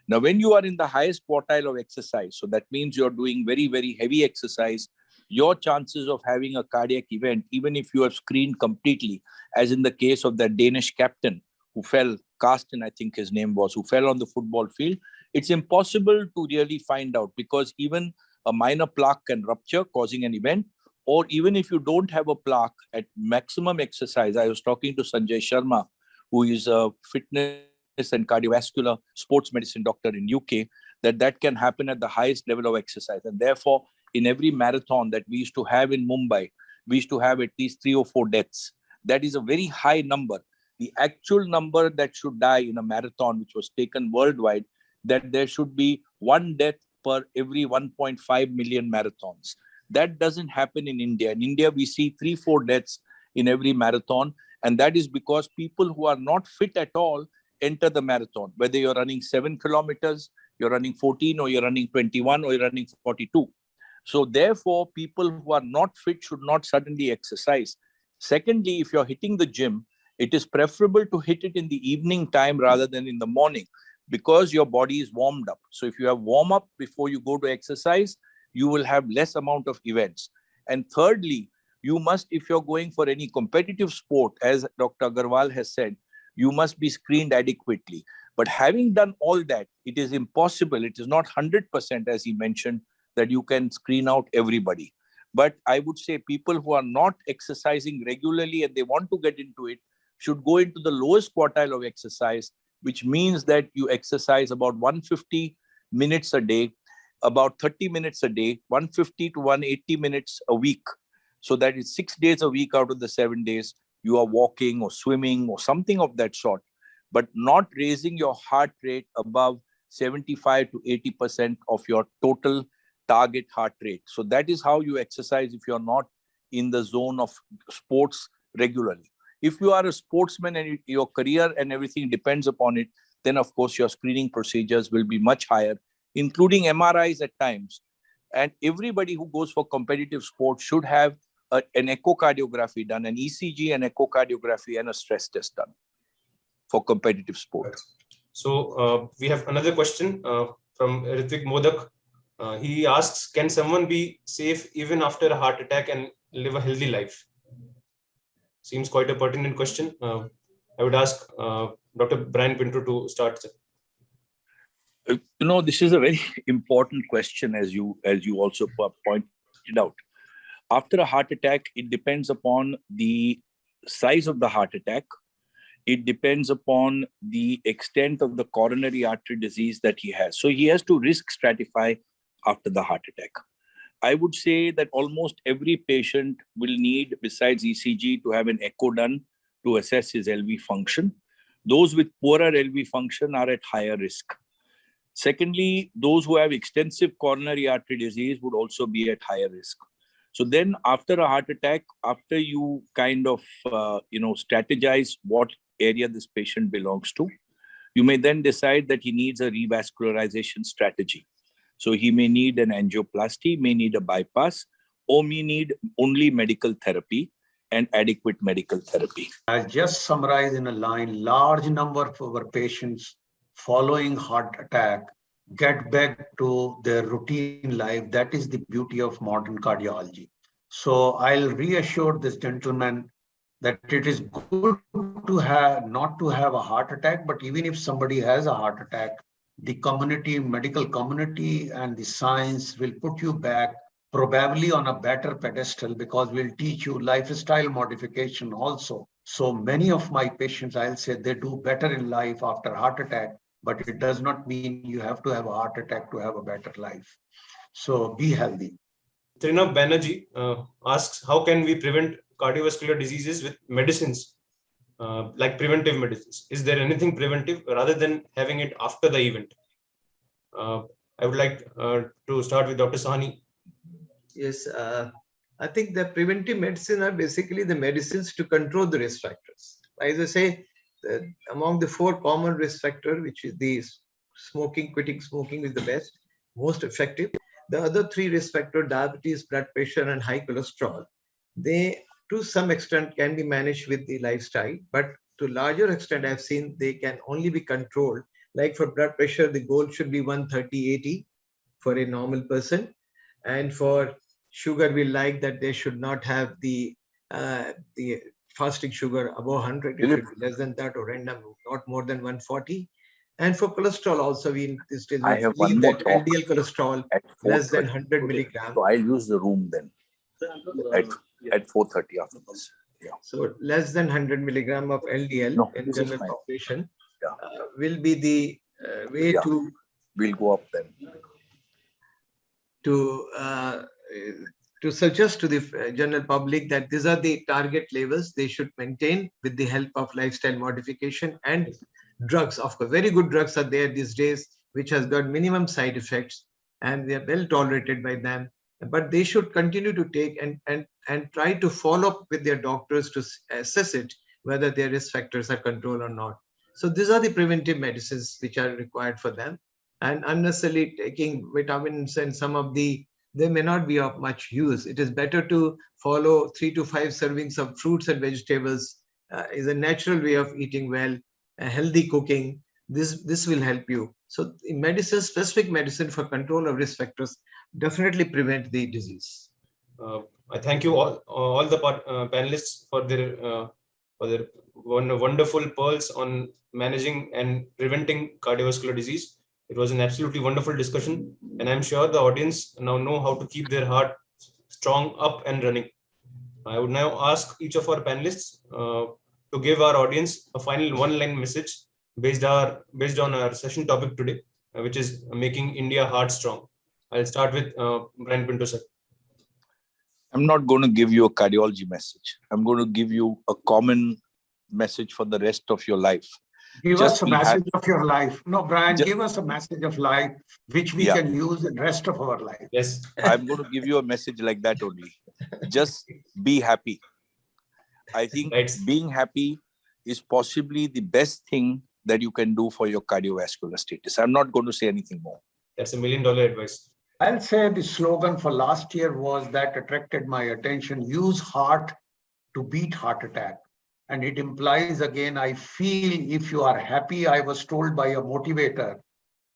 Now, when you are in the highest quartile of exercise, so that means you're doing very, very heavy exercise, your chances of having a cardiac event, even if you have screened completely, as in the case of that Danish captain who fell, Carsten, I think his name was, who fell on the football field, it's impossible to really find out, because even a minor plaque can rupture, causing an event. Or even if you don't have a plaque at maximum exercise, I was talking to Sanjay Sharma, who is a fitness and cardiovascular sports medicine doctor in UK, that can happen at the highest level of exercise. And therefore, in every marathon that we used to have in Mumbai, we used to have at least 3 or 4 deaths. That is a very high number. The actual number that should die in a marathon, which was taken worldwide, that there should be 1 death per every 1.5 million marathons. That doesn't happen in India. In India, we see 3-4 deaths in every marathon. And that is because people who are not fit at all enter the marathon, whether you're running 7 kilometers, you're running 14, or you're running 21, or you're running 42. So therefore, people who are not fit should not suddenly exercise. Secondly, if you're hitting the gym, it is preferable to hit it in the evening time rather than in the morning, because your body is warmed up. So if you have warm up before you go to exercise, you will have less amount of events. And thirdly, you must, if you're going for any competitive sport, as Dr. Agarwal has said, you must be screened adequately. But having done all that, it is impossible. It is not 100%, as he mentioned, that you can screen out everybody. But I would say people who are not exercising regularly and they want to get into it should go into the lowest quartile of exercise, which means that you exercise about 150 minutes a day, about 30 minutes a day, 150 to 180 minutes a week. So that is 6 days a week out of the 7 days, you are walking or swimming or something of that sort, but not raising your heart rate above 75 to 80% of your total target heart rate. So that is how you exercise if you're not in the zone of sports regularly. If you are a sportsman and your career and everything depends upon it, then of course your screening procedures will be much higher, including MRIs at times. And everybody who goes for competitive sports should have an echocardiography done, an ECG, an echocardiography, and a stress test done for competitive sport. So we have another question from Ritvik Modak. He asks, can someone be safe even after a heart attack and live a healthy life? Seems quite a pertinent question. I would ask Dr. Brian Pinto to start. This is a very important question, as you also pointed out. After a heart attack, it depends upon the size of the heart attack. It depends upon the extent of the coronary artery disease that he has. So he has to risk stratify after the heart attack. I would say that almost every patient will need, besides ECG, to have an echo done to assess his LV function. Those with poorer LV function are at higher risk. Secondly, those who have extensive coronary artery disease would also be at higher risk. So then after a heart attack, after you kind of, strategize what area this patient belongs to, you may then decide that he needs a revascularization strategy. So he may need an angioplasty, may need a bypass, or may need only medical therapy and adequate medical therapy. I'll just summarize in a line, large number of our patients following heart attack get back to their routine life. That is the beauty of modern cardiology. So I'll reassure this gentleman that it is good to have, not to have a heart attack, but even if somebody has a heart attack, the community, medical community and the science will put you back probably on a better pedestal, because we'll teach you lifestyle modification also. So many of my patients, I'll say, they do better in life after heart attack, but it does not mean you have to have a heart attack to have a better life. So be healthy. Trinab Banerjee asks, how can we prevent cardiovascular diseases with medicines, like preventive medicines? Is there anything preventive rather than having it after the event? I would like to start with Dr. Sahni. Yes, I think the preventive medicine are basically the medicines to control the risk factors. As I say, among the 4 common risk factors, which is the smoking, quitting smoking is the best, most effective. The other 3 risk factors, diabetes, blood pressure, and high cholesterol, they to some extent can be managed with the lifestyle, but to larger extent, I've seen they can only be controlled. Like for blood pressure, the goal should be 130/80 for a normal person. And for sugar, we like that they should not have the fasting sugar above 100. It should be less than that, or random, not more than 140. And for cholesterol also, we believe that LDL cholesterol less than 100 milligrams. So I'll use the room then at 4:30 after this. Yeah. So less than 100 milligram of LDL in general population will be the way to. We'll go up then. To to suggest to the general public that these are the target levels they should maintain with the help of lifestyle modification and drugs. Of course, very good drugs are there these days, which has got minimum side effects and they are well tolerated by them. But they should continue to take and try to follow up with their doctors to assess it, whether their risk factors are controlled or not. So these are the preventive medicines which are required for them. And unnecessarily taking vitamins and some of they may not be of much use. It is better to follow 3 to 5 servings of fruits and vegetables is a natural way of eating well, healthy cooking. This will help you. So in medicine, specific medicine for control of risk factors definitely prevent the disease. I thank you all the panelists for their wonderful pearls on managing and preventing cardiovascular disease. It was an absolutely wonderful discussion, and I'm sure the audience now know how to keep their heart strong, up and running. I would now ask each of our panelists to give our audience a final one-line message based on our session topic today, which is making India heart strong. I'll start with Brian Pinto, sir. I'm not going to give you a cardiology message. I'm going to give you a common message for the rest of your life. Give us a message of your life. No, Brian, give us a message of life which we can use in the rest of our life. Yes. I'm going to give you a message like that only. Just be happy. I think being happy is possibly the best thing that you can do for your cardiovascular status. I'm not going to say anything more. That's $1 million advice. I'll say the slogan for last year was that attracted my attention: use heart to beat heart attack. And it implies, again, I feel if you are happy, I was told by a motivator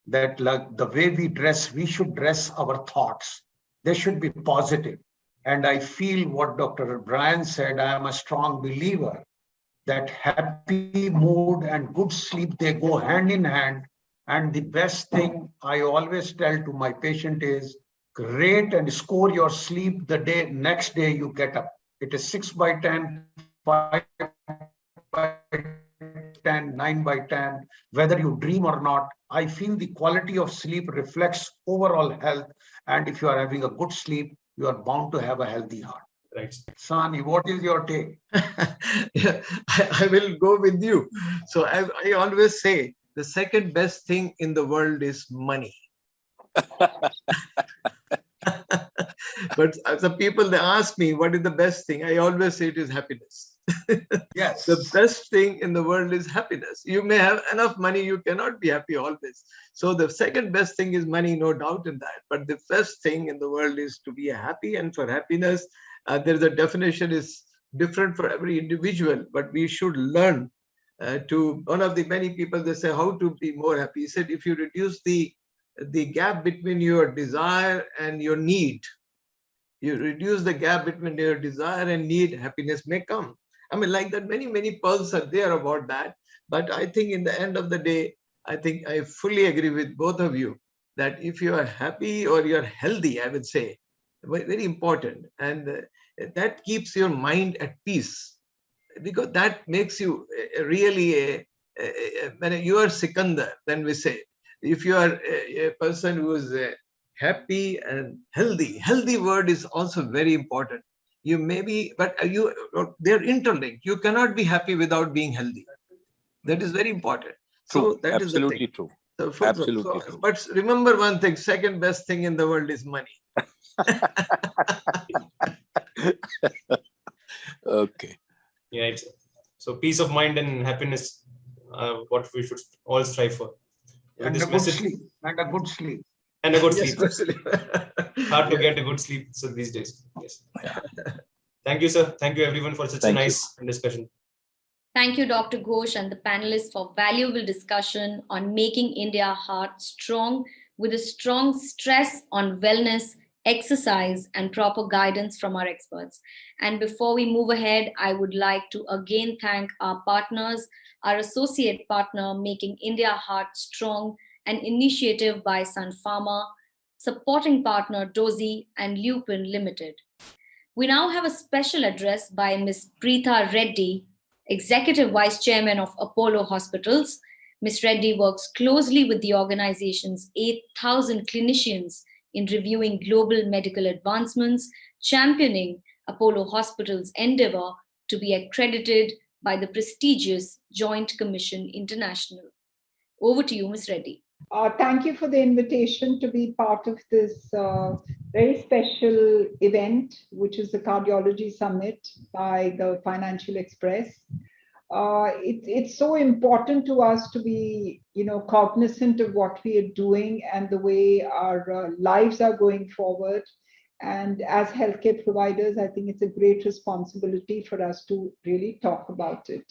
that like the way we dress, we should dress our thoughts. They should be positive. And I feel what Dr. Brian said, I am a strong believer that happy mood and good sleep, they go hand in hand. And the best thing I always tell to my patient is rate and score your sleep the next day you get up. It is 6 by 10, 5 by 10, 9 by 10, whether you dream or not. I feel the quality of sleep reflects overall health. And if you are having a good sleep, you are bound to have a healthy heart. Right. Sani, what is your take? Yeah, I will go with you. So I always say the second best thing in the world is money. But some people, they ask me, what is the best thing? I always say it is happiness. Yes. The best thing in the world is happiness. You may have enough money, you cannot be happy always. So the second best thing is money, no doubt in that. But the first thing in the world is to be happy. And for happiness, there's a definition is different for every individual, but we should learn to, one of the many people, they say how to be more happy. He said, if you reduce the gap between your desire and your need, you reduce the gap between your desire and need, happiness may come. I mean, like that, many pearls are there about that. But I think in the end of the day, I think I fully agree with both of you that if you are happy or you're healthy, I would say, very important. And that keeps your mind at peace, because that makes you really, when you are Sikandar, then we say, if you are a person who is happy and healthy word is also very important. You may be, but they're interlinked. You cannot be happy without being healthy. That is very important. True. So that Absolutely is the thing. true. So, Absolutely true. But remember one thing, second best thing in the world is money. Okay. Yeah. So peace of mind and happiness, what we should all strive for. And a good sleep. And a good sleep. And a good Yes, sleep. Hard to get a good sleep so these days. Yes. Yeah. Thank you, sir. Thank you, everyone, for such a nice discussion. Thank you, Dr. Ghosh and the panelists for valuable discussion on making India heart strong, with a strong stress on wellness, exercise, and proper guidance from our experts. And before we move ahead, I would like to again thank our partners, our associate partner, Making India Heart Strong, an initiative by Sun Pharma, supporting partner Dozy and Lupin Limited. We now have a special address by Ms. Preetha Reddy, Executive Vice Chairman of Apollo Hospitals. Ms. Reddy works closely with the organization's 8,000 clinicians in reviewing global medical advancements, championing Apollo Hospital's endeavor to be accredited by the prestigious Joint Commission International. Over to you, Ms. Reddy. Thank you for the invitation to be part of this very special event, which is the Cardiology Summit by the Financial Express. It's so important to us to be, cognizant of what we are doing and the way our lives are going forward. And as healthcare providers, I think it's a great responsibility for us to really talk about it.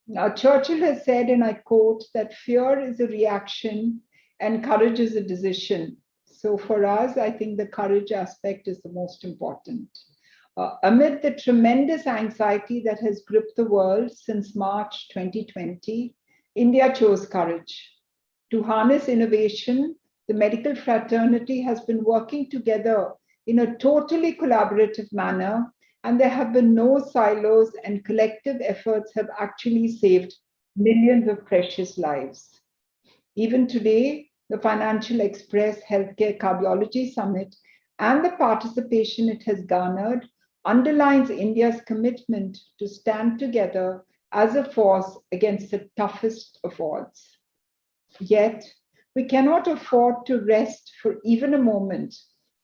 Now, Churchill has said, and I quote, that fear is a reaction and courage is a decision. So for us, I think the courage aspect is the most important. Amid the tremendous anxiety that has gripped the world since March 2020, India chose courage. To harness innovation, the medical fraternity has been working together in a totally collaborative manner, and there have been no silos, and collective efforts have actually saved millions of precious lives. Even today, the Financial Express Healthcare Cardiology Summit and the participation it has garnered underlines India's commitment to stand together as a force against the toughest of odds. Yet, we cannot afford to rest for even a moment.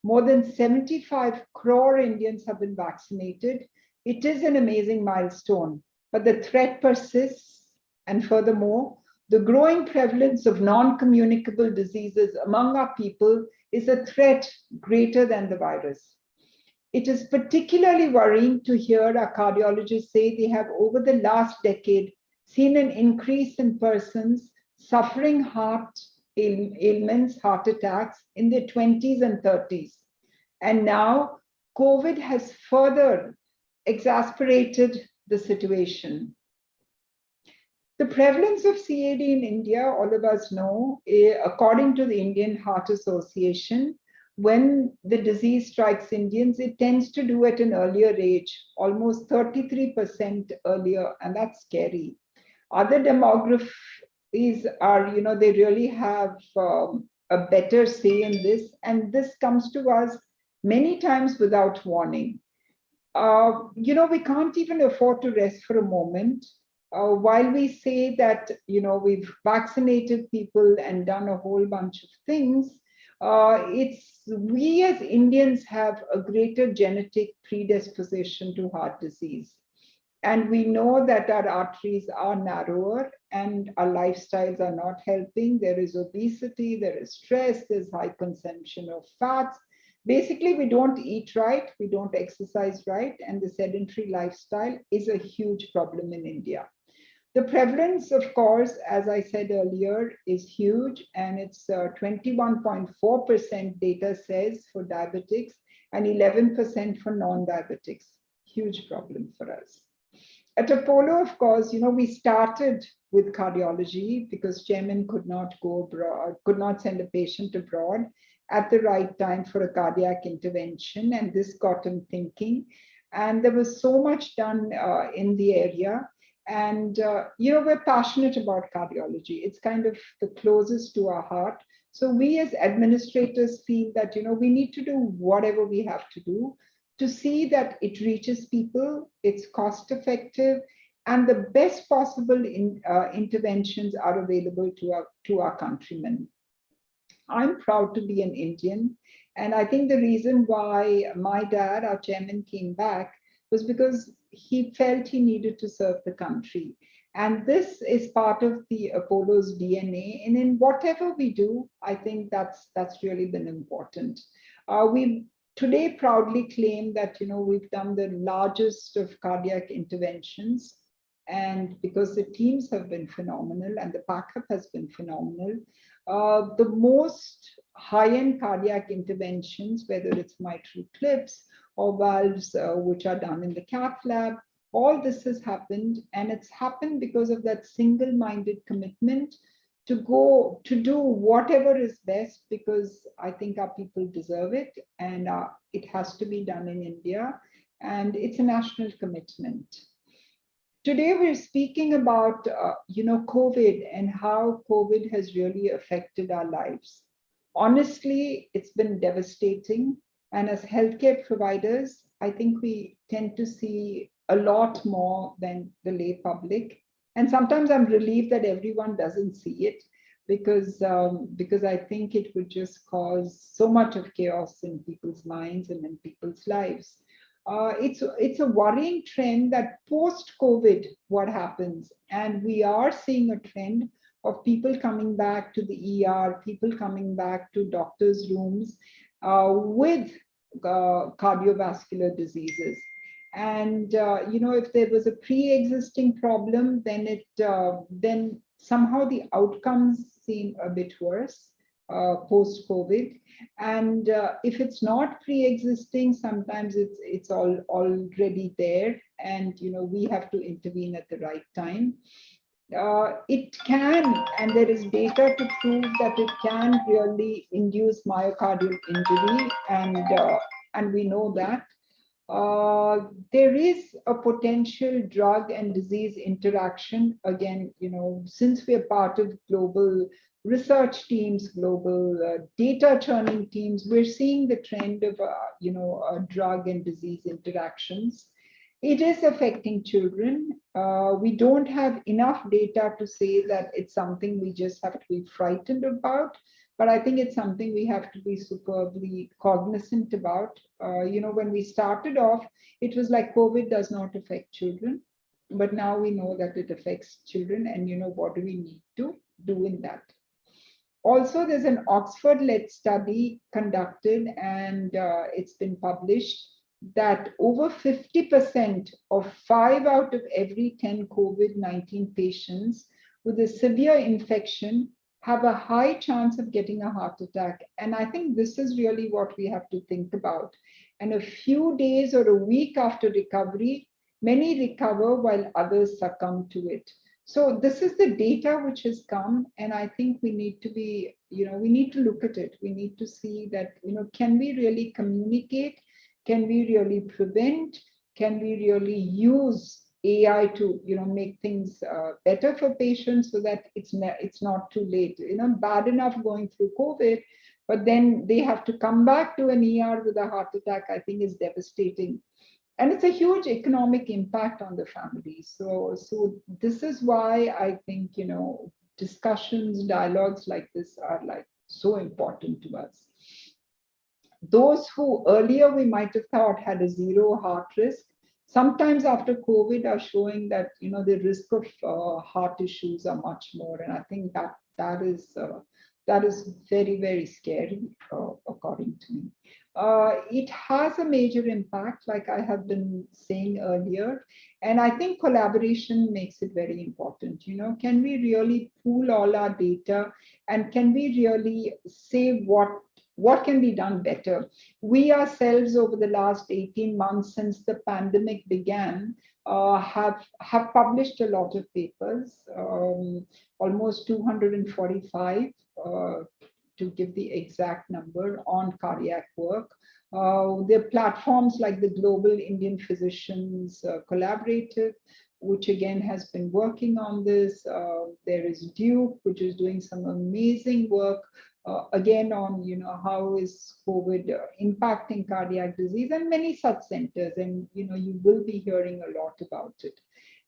More than 75 crore Indians have been vaccinated. It is an amazing milestone, but the threat persists. And furthermore, the growing prevalence of non-communicable diseases among our people is a threat greater than the virus. It is particularly worrying to hear our cardiologists say they have, over the last decade, seen an increase in persons suffering heart ailments, heart attacks in their 20s and 30s. And now COVID has further exacerbated the situation. The prevalence of CAD in India, all of us know, according to the Indian Heart Association, when the disease strikes Indians, it tends to do at an earlier age, almost 33% earlier, and that's scary. Other demographies are, they really have a better say in this, and this comes to us many times without warning. We can't even afford to rest for a moment. While we say that, we've vaccinated people and done a whole bunch of things, we as Indians have a greater genetic predisposition to heart disease. And we know that our arteries are narrower and our lifestyles are not helping. There is obesity, there is stress, there's high consumption of fats. Basically, we don't eat right, we don't exercise right, and the sedentary lifestyle is a huge problem in India. The prevalence, of course, as I said earlier, is huge, and it's 21.4% data says for diabetics and 11% for non-diabetics. Huge problem for us. At Apollo, of course, we started with cardiology because chairman could not go abroad, could not send a patient abroad at the right time for a cardiac intervention, and this got him thinking. And there was so much done in the area. And, we're passionate about cardiology. It's kind of the closest to our heart. So we as administrators feel that, we need to do whatever we have to do to see that it reaches people, it's cost effective, and the best possible interventions are available to our countrymen. I'm proud to be an Indian. And I think the reason why my dad, our chairman, came back was because he felt he needed to serve the country. And this is part of the Apollo's DNA. And in whatever we do, I think that's really been important. We today proudly claim that, we've done the largest of cardiac interventions. And because the teams have been phenomenal and the backup has been phenomenal, the most high-end cardiac interventions, whether it's mitral clips or valves which are done in the cath lab, all this has happened, and it's happened because of that single-minded commitment to do whatever is best, because I think our people deserve it, and it has to be done in India, and it's a national commitment. Today, we're speaking about, COVID and how COVID has really affected our lives. honestly, it's been devastating. And as healthcare providers, I think we tend to see a lot more than the lay public. And sometimes I'm relieved that everyone doesn't see it, because I think it would just cause so much of chaos in people's minds and in people's lives. It's a worrying trend that post-COVID, what happens, and we are seeing a trend of people coming back to the ER, people coming back to doctors' rooms with cardiovascular diseases. And if there was a pre-existing problem, then somehow the outcomes seem a bit worse post-COVID. And if it's not pre-existing, sometimes it's already there, and we have to intervene at the right time. It can, and there is data to prove that it can really induce myocardial injury, and we know that. There is a potential drug and disease interaction. Again, since we are part of global research teams, global data churning teams, we're seeing the trend of, drug and disease interactions. It is affecting children. We don't have enough data to say that it's something we just have to be frightened about, but I think it's something we have to be superbly cognizant about. When we started off, it was like COVID does not affect children, but now we know that it affects children, and what do we need to do in that? Also, there's an Oxford-led study conducted, and it's been published, that over 50% of 5 out of every 10 COVID-19 patients with a severe infection have a high chance of getting a heart attack. And I think this is really what we have to think about. And a few days or a week after recovery, many recover while others succumb to it. So this is the data which has come, and I think we need to be, we need to look at it. We need to see that, can we really communicate? Can we really prevent? Can we really use AI to, make things better for patients so that it's not too late? Bad enough going through COVID, but then they have to come back to an ER with a heart attack, I think is devastating. And it's a huge economic impact on the families. So this is why I think, discussions, dialogues like this are like so important to us. Those who earlier we might have thought had a zero heart risk, sometimes after COVID are showing that, the risk of heart issues are much more. And I think that is very, very scary, according to me. It has a major impact, like I have been saying earlier. And I think collaboration makes it very important. Can we really pool all our data, and can we really say what can be done better? We ourselves, over the last 18 months since the pandemic began, have published a lot of papers, almost 245, to give the exact number, on cardiac work. There are platforms like the Global Indian Physicians Collaborative, which again has been working on this. There is Duke, which is doing some amazing work, again on, how is COVID impacting cardiac disease, and many such centers. And, you will be hearing a lot about it.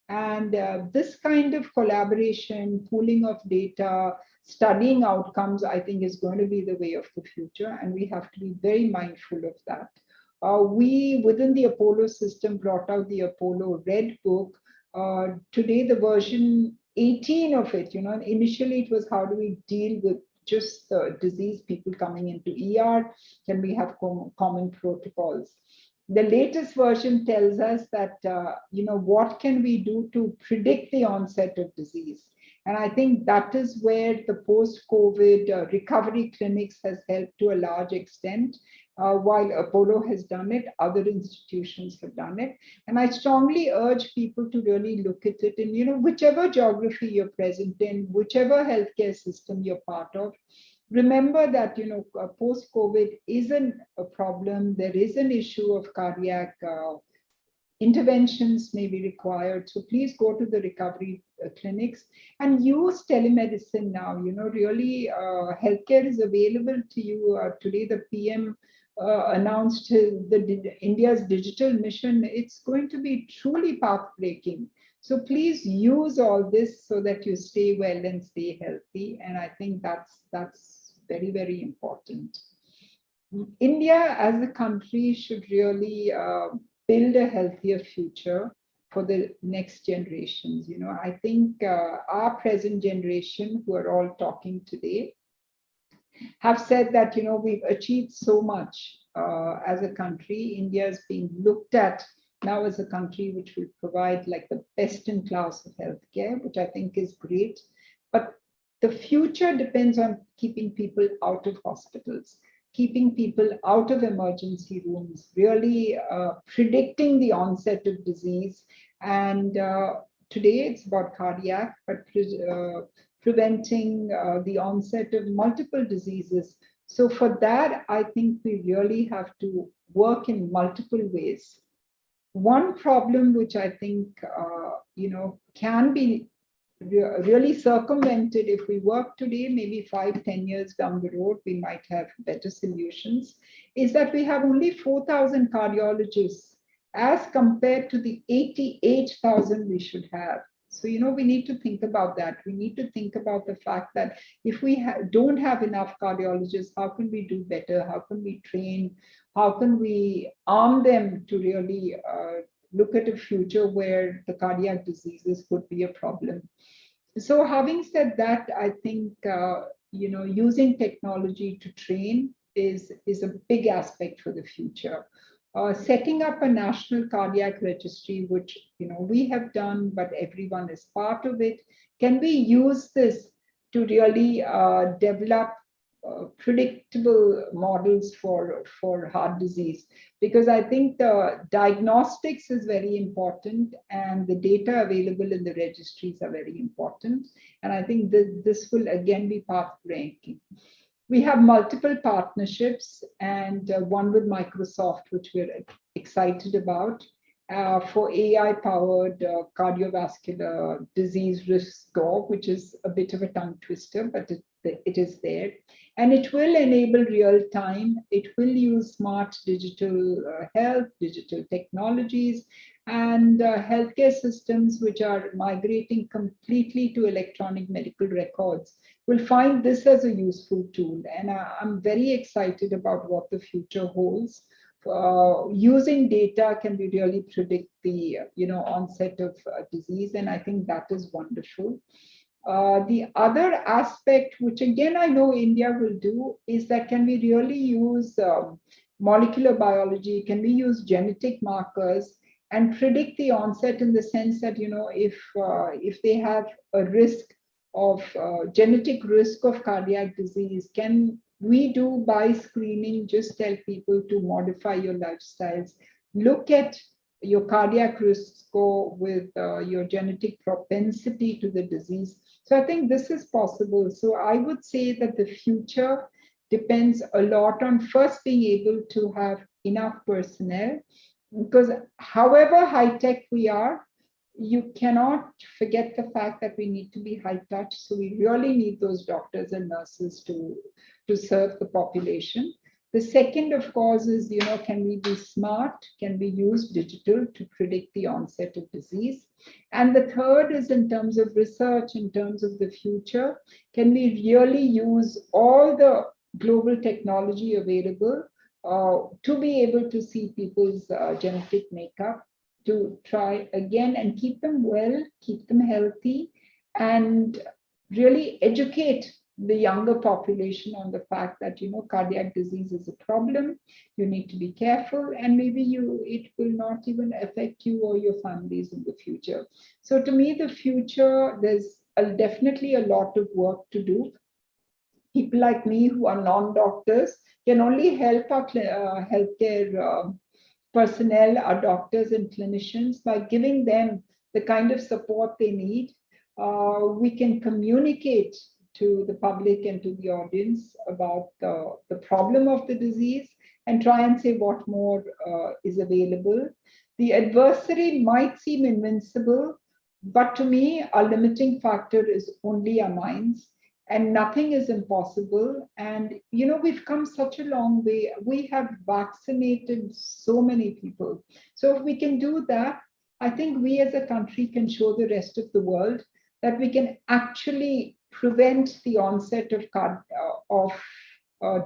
And this kind of collaboration, pooling of data, studying outcomes, I think is going to be the way of the future. And we have to be very mindful of that. We, within the Apollo system, brought out the Apollo Red Book. Today, the version 18 of it, initially it was how do we deal with just the disease, people coming into ER, can we have common protocols? The latest version tells us that, what can we do to predict the onset of disease? And I think that is where the post-COVID recovery clinics has helped to a large extent. While Apollo has done it, other institutions have done it. And I strongly urge people to really look at it in, whichever geography you're present in, whichever healthcare system you're part of. Remember that, post-COVID isn't a problem. There is an issue of cardiac interventions may be required. So please go to the recovery clinics and use telemedicine now. Really, healthcare is available to you. Today, the PM announced India's digital mission. It's going to be truly path-breaking. So please use all this so that you stay well and stay healthy. And I think that's very, very important. India as a country should really build a healthier future for the next generations. I think our present generation, who are all talking today, have said that, we've achieved so much as a country. India is being looked at now as a country which will provide like the best in class of healthcare, which I think is great. But the future depends on keeping people out of hospitals, keeping people out of emergency rooms, really predicting the onset of disease. And today it's about cardiac, but preventing the onset of multiple diseases. So for that, I think we really have to work in multiple ways. One problem which I think, can be really circumvented if we work today, maybe 5-10 years down the road, we might have better solutions, is that we have only 4,000 cardiologists as compared to the 88,000 we should have. So, we need to think about that. We need to think about the fact that if we don't have enough cardiologists, how can we do better? How can we train? How can we arm them to really look at a future where the cardiac diseases could be a problem? So having said that, I think, using technology to train is a big aspect for the future. Setting up a national cardiac registry, which we have done, but everyone is part of it. Can we use this to really develop predictable models for heart disease? Because I think the diagnostics is very important and the data available in the registries are very important. And I think this will again be path-breaking. We have multiple partnerships, and one with Microsoft, which we're excited about, for AI-powered cardiovascular disease risk score, which is a bit of a tongue twister, but it is there. And it will enable real time. It will use smart digital health, digital technologies, and healthcare systems which are migrating completely to electronic medical records will find this as a useful tool. And I'm very excited about what the future holds. Using data can we really predict the onset of disease, and I think that is wonderful. The other aspect, which again I know India will do, is that can we really use molecular biology? Can we use genetic markers and predict the onset in the sense that if they have a risk of genetic risk of cardiac disease, can we do by screening just tell people to modify your lifestyles, look at your cardiac risk score with your genetic propensity to the disease. So I think this is possible. So I would say that the future depends a lot on first being able to have enough personnel, because however high tech we are, you cannot forget the fact that we need to be high touch. So we really need those doctors and nurses to serve the population. The second, of course, is, can we be smart? Can we use digital to predict the onset of disease? And the third is in terms of research, in terms of the future, can we really use all the global technology available to be able to see people's genetic makeup, to try again and keep them well, keep them healthy, and really educate the younger population on the fact that cardiac disease is a problem. You need to be careful, and maybe it will not even affect you or your families in the future. So to me, the future, there's definitely a lot of work to do. People like me who are non-doctors can only help our healthcare personnel, our doctors and clinicians, by giving them the kind of support they need. We can communicate to the public and to the audience about the problem of the disease and try and say what more is available. The adversary might seem invincible, but to me, our limiting factor is only our minds, and nothing is impossible. And, we've come such a long way. We have vaccinated so many people. So if we can do that, I think we as a country can show the rest of the world that we can actually prevent the onset of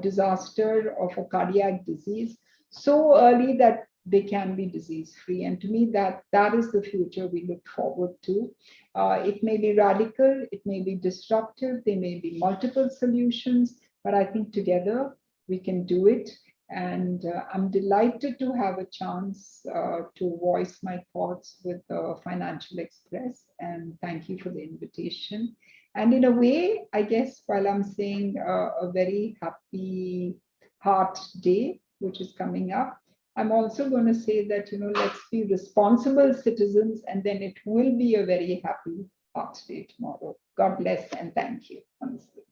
disaster, of a cardiac disease so early that they can be disease free. And to me, that is the future we look forward to. It may be radical, it may be disruptive, there may be multiple solutions, but I think together we can do it. And I'm delighted to have a chance to voice my thoughts with Financial Express. And thank you for the invitation. And in a way, I guess, while I'm saying a very happy Heart Day, which is coming up, I'm also going to say that, let's be responsible citizens, and then it will be a very happy Heart Day tomorrow. God bless and thank you. Honestly.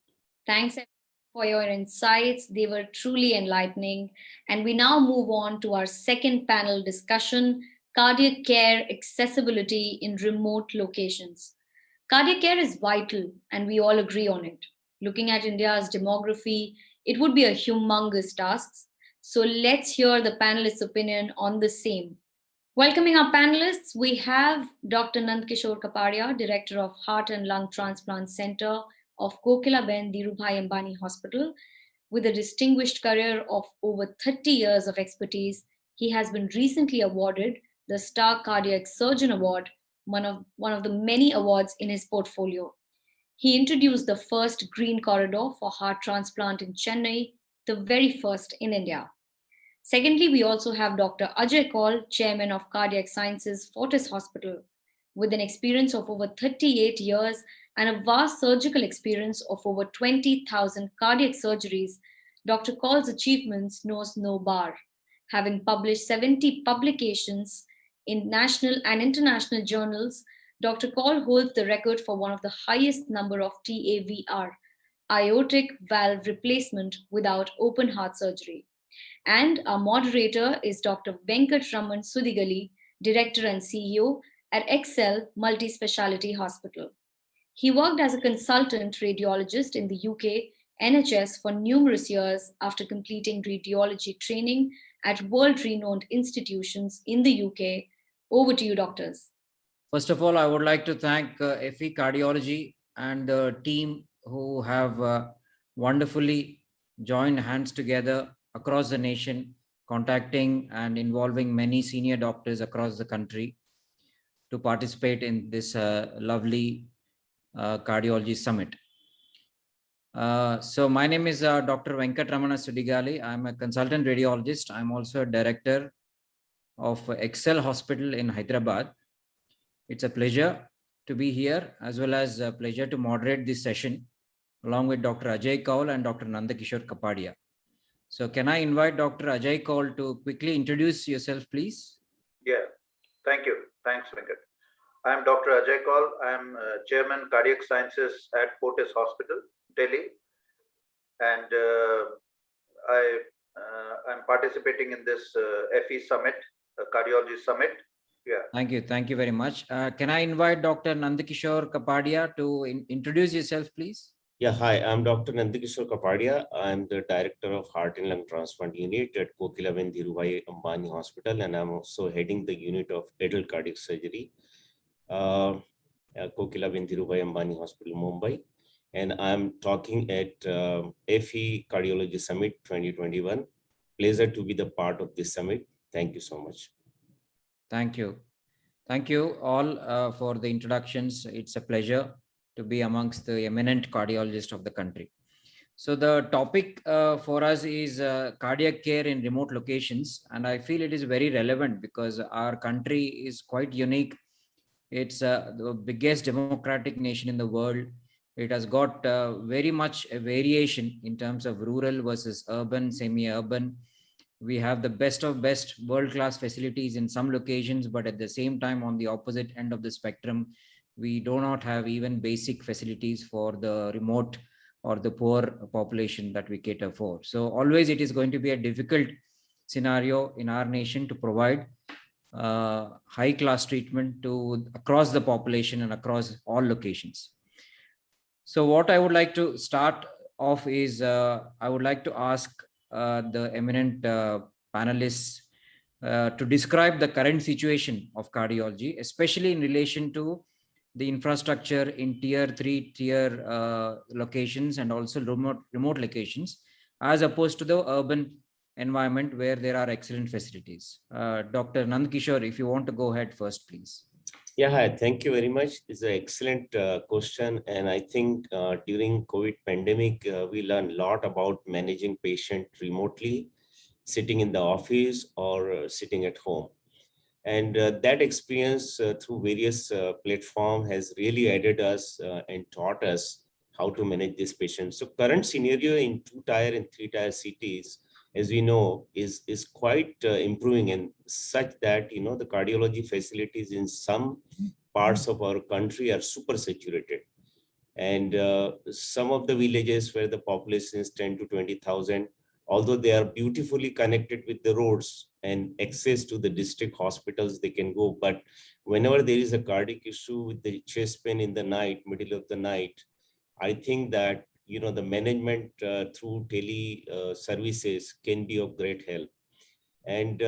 Thanks for your insights. They were truly enlightening. And we now move on to our second panel discussion, cardiac care accessibility in remote locations. Cardiac care is vital, and we all agree on it. Looking at India's demography, it would be a humongous task. So let's hear the panelists' opinion on the same. Welcoming our panelists, we have Dr. Nandkishore Kapadia, Director of Heart and Lung Transplant Center of Kokilaben Dhirubhai Ambani Hospital. With a distinguished career of over 30 years of expertise, he has been recently awarded the Star Cardiac Surgeon Award, one of the many awards in his portfolio. He introduced the first green corridor for heart transplant in Chennai, the very first in India. Secondly, we also have Dr. Ajay Kaul, Chairman of Cardiac Sciences, Fortis Hospital. With an experience of over 38 years and a vast surgical experience of over 20,000 cardiac surgeries, Dr. Kaul's achievements knows no bar. Having published 70 publications in national and international journals, Dr. Kaul holds the record for one of the highest number of TAVR, aortic valve replacement without open heart surgery. And our moderator is Dr. Venkatraman Sudigali, Director and CEO at Excel Multi-Speciality Hospital. He worked as a consultant radiologist in the UK NHS for numerous years after completing radiology training at world-renowned institutions in the UK. Over to you, doctors. First of all, I would like to thank FE Cardiology and the team who have wonderfully joined hands together across the nation, contacting and involving many senior doctors across the country to participate in this lovely cardiology summit. So my name is Dr. Venkatramana Sudigali. I'm a consultant radiologist. I'm also a director of Excel Hospital in Hyderabad. It's a pleasure to be here, as well as a pleasure to moderate this session along with Dr. Ajay Kaul and Dr. Nandakishore Kapadia. So can I invite Dr. Ajay Kaul to quickly introduce yourself, please? Yeah, thank you. Thanks, Venkat. I'm Dr. Ajay Kaul. I'm Chairman Cardiac Sciences at Fortis Hospital, Delhi. And I'm participating in this FE Summit, Cardiology Summit. Yeah. Thank you. Thank you very much. Can I invite Dr. Nandakishore Kapadia to introduce yourself, please? Yeah, hi, I'm Dr. Nandakishore Kapadia. I'm the Director of Heart and Lung Transplant Unit at Kokilaben Dhirubhai Ambani Hospital, and I'm also heading the unit of adult cardiac surgery, Kokilaben Dhirubhai Ambani Hospital, Mumbai. And I'm talking at FE Cardiology Summit 2021. Pleasure to be the part of this summit. Thank you so much. Thank you. Thank you all for the introductions. It's a pleasure to be amongst the eminent cardiologists of the country. So the topic for us is cardiac care in remote locations. And I feel it is very relevant because our country is quite unique. It's the biggest democratic nation in the world. It has got very much a variation in terms of rural versus urban, semi-urban. We have the best of best world-class facilities in some locations, but at the same time, on the opposite end of the spectrum, we do not have even basic facilities for the remote or the poor population that we cater for. So always it is going to be a difficult scenario in our nation to provide high class treatment to across the population and across all locations. So what I would like to start off is I would like to ask the eminent panelists to describe the current situation of cardiology, especially in relation to the infrastructure in tier 3 tier locations and also remote locations, as opposed to the urban environment where there are excellent facilities. Dr. Nandkishore, if you want to go ahead first, please. Yeah, hi, thank you very much. It's an excellent question. And I think during COVID pandemic, we learned a lot about managing patient remotely, sitting in the office or sitting at home. And that experience through various platforms has really aided us and taught us how to manage this patient. So current scenario in 2-tier and 3-tier cities, as we know, is quite improving, and such that, you know, the cardiology facilities in some parts of our country are super saturated. And some of the villages where the population is 10 to 20,000, although they are beautifully connected with the roads and access to the district hospitals, they can go. But whenever there is a cardiac issue with the chest pain in the night, middle of the night, I think that, you know, the management through tele services can be of great help. And,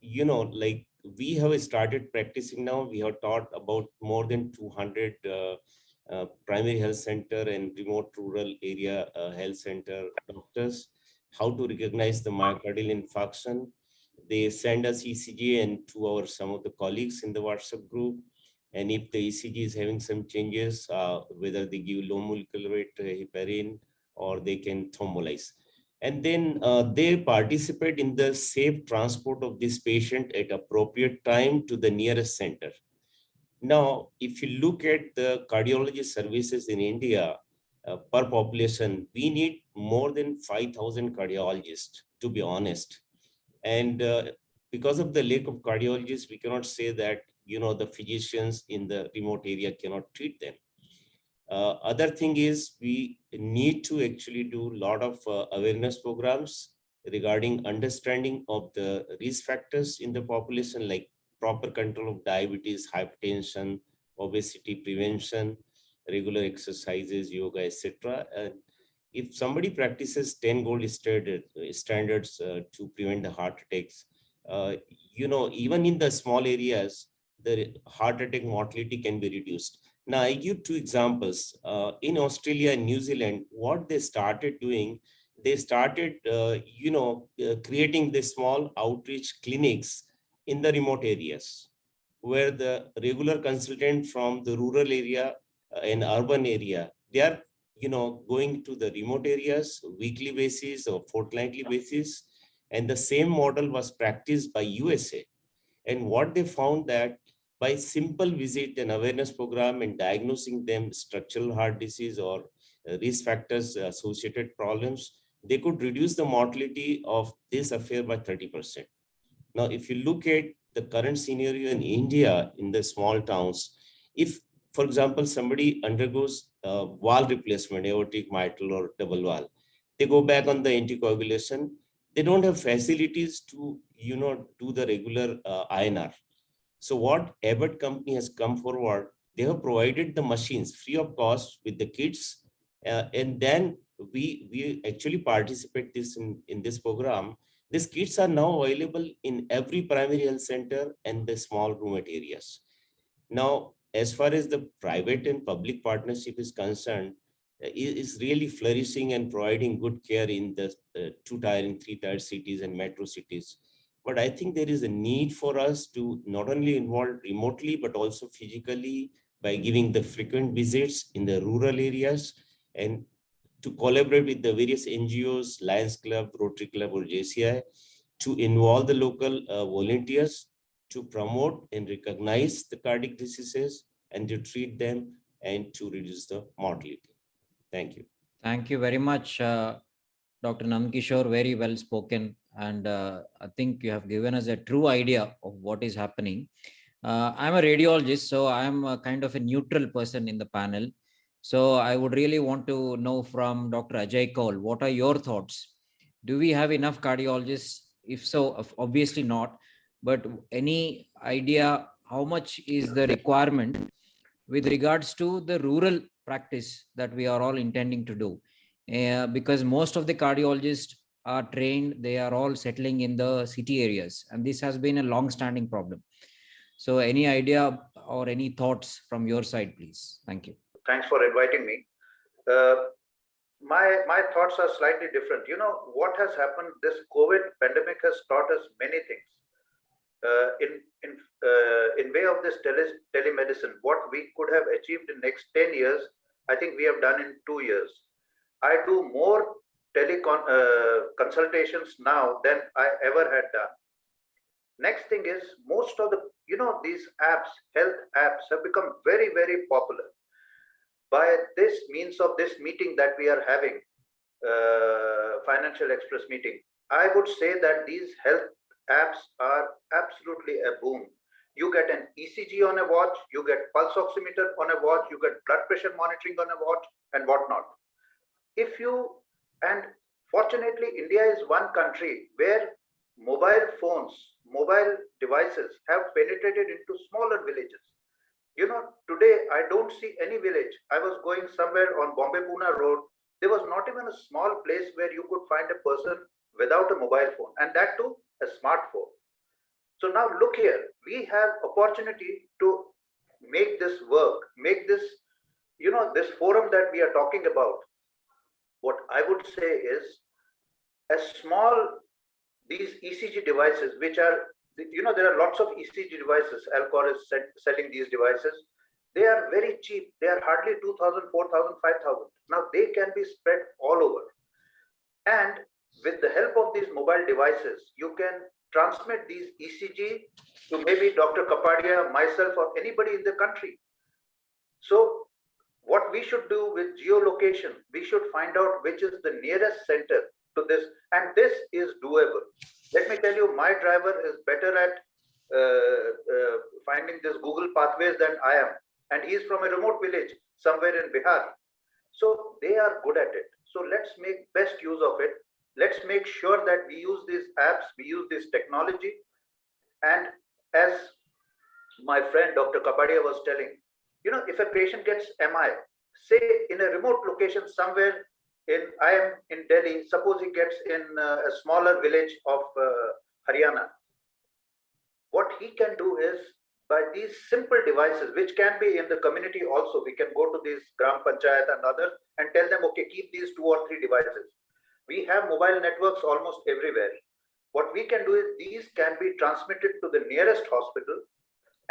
you know, like we have started practicing now, we have taught about more than 200 primary health center and remote rural area health center doctors how to recognize the myocardial infarction. They send us ECG and to our some of the colleagues in the WhatsApp group. And if the ECG is having some changes, whether they give low molecular weight heparin or they can thrombolyze. And then they participate in the safe transport of this patient at appropriate time to the nearest center. Now, if you look at the cardiology services in India per population, we need more than 5,000 cardiologists, to be honest. And because of the lack of cardiologists, we cannot say that, you know, the physicians in the remote area cannot treat them. Other thing is we need to actually do a lot of awareness programs regarding understanding of the risk factors in the population, like proper control of diabetes, hypertension, obesity prevention, regular exercises, yoga, etc. And if somebody practices 10 gold standards to prevent the heart attacks, you know, even in the small areas, the heart attack mortality can be reduced. Now, I give 2 examples. In Australia and New Zealand, what they started doing, they started, creating the small outreach clinics in the remote areas, where the regular consultant from the rural area and urban area, they are, you know, going to the remote areas weekly basis or fortnightly basis. And the same model was practiced by USA. And what they found that by simple visit and awareness program and diagnosing them structural heart disease or risk factors associated problems, they could reduce the mortality of this affair by 30%. Now, if you look at the current scenario in India, in the small towns, if, for example, somebody undergoes valve replacement, aortic, mitral, or double valve, they go back on the anticoagulation. They don't have facilities to, you know, do the regular INR. So what Abbott company has come forward, they have provided the machines free of cost with the kits. And then we actually participate in this program. These kits are now available in every primary health center and the small remote areas. Now, as far as the private and public partnership is concerned, is really flourishing and providing good care in the 2-tier and 3-tier cities and metro cities. But I think there is a need for us to not only involve remotely, but also physically by giving the frequent visits in the rural areas and to collaborate with the various NGOs, Lions Club, Rotary Club, or JCI to involve the local volunteers to promote and recognize the cardiac diseases and to treat them and to reduce the mortality. Thank you. Thank you very much, Dr. Nandkishore. Very well spoken. And I think you have given us a true idea of what is happening. I'm a radiologist, so I'm a kind of a neutral person in the panel. So I would really want to know from Dr. Ajay Kaul, what are your thoughts? Do we have enough cardiologists? If so, obviously not. but any idea how much is the requirement with regards to the rural practice that we are all intending to do? Because most of the cardiologists are trained, they are all settling in the city areas, and this has been a long-standing problem. So any idea or any thoughts from your side, please? Thank you. Thanks for inviting me. My thoughts are slightly different. You know what has happened? This COVID pandemic has taught us many things. In way of this telemedicine, what we could have achieved in next 10 years, I think we have done in 2 years. I do more consultations now than I ever had done. Next thing is, most of the, these apps, health apps, have become very, very popular. By this means of this meeting that we are having, Financial Express meeting, I would say that these health apps are absolutely a boom. You get an ECG on a watch, you get pulse oximeter on a watch, you get blood pressure monitoring on a watch, and whatnot. And fortunately, India is one country where mobile phones, mobile devices have penetrated into smaller villages. Today I don't see any village. I was going somewhere on Bombay-Pune road. There was not even a small place where you could find a person without a mobile phone, and that too a smartphone. So now look here, we have opportunity to make this work, make this, this forum that we are talking about. What I would say is, these ECG devices, which are, there are lots of ECG devices. Alcor is selling these devices. They are very cheap. They are hardly 2,000, 4,000, 5,000. Now they can be spread all over. And with the help of these mobile devices, you can transmit these ECG to maybe Dr. Kapadia, myself, or anybody in the country. So what we should do with geolocation, we should find out which is the nearest center to this, and this is doable. Let me tell you, my driver is better at finding this Google pathways than I am, and he is from a remote village somewhere in Bihar. So they are good at it. So let's make best use of it. Let's make sure that we use these apps, we use this technology. And as my friend Dr. Kapadia was telling, if a patient gets MI, say in a remote location somewhere I am in Delhi, suppose he gets in a smaller village of Haryana. What he can do is, by these simple devices, which can be in the community also, we can go to these Gram Panchayat and others and tell them, okay, keep these 2 or 3 devices. We have mobile networks almost everywhere. What we can do is, these can be transmitted to the nearest hospital,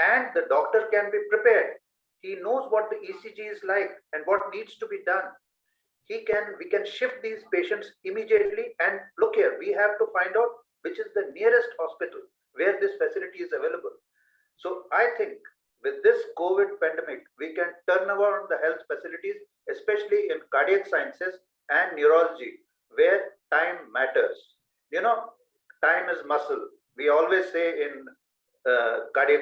and the doctor can be prepared. He knows what the ECG is like and what needs to be done. We can shift these patients immediately, and look here, we have to find out which is the nearest hospital where this facility is available. So I think with this COVID pandemic, we can turn around the health facilities, especially in cardiac sciences and neurology, where time matters. Time is muscle. We always say in cardiac,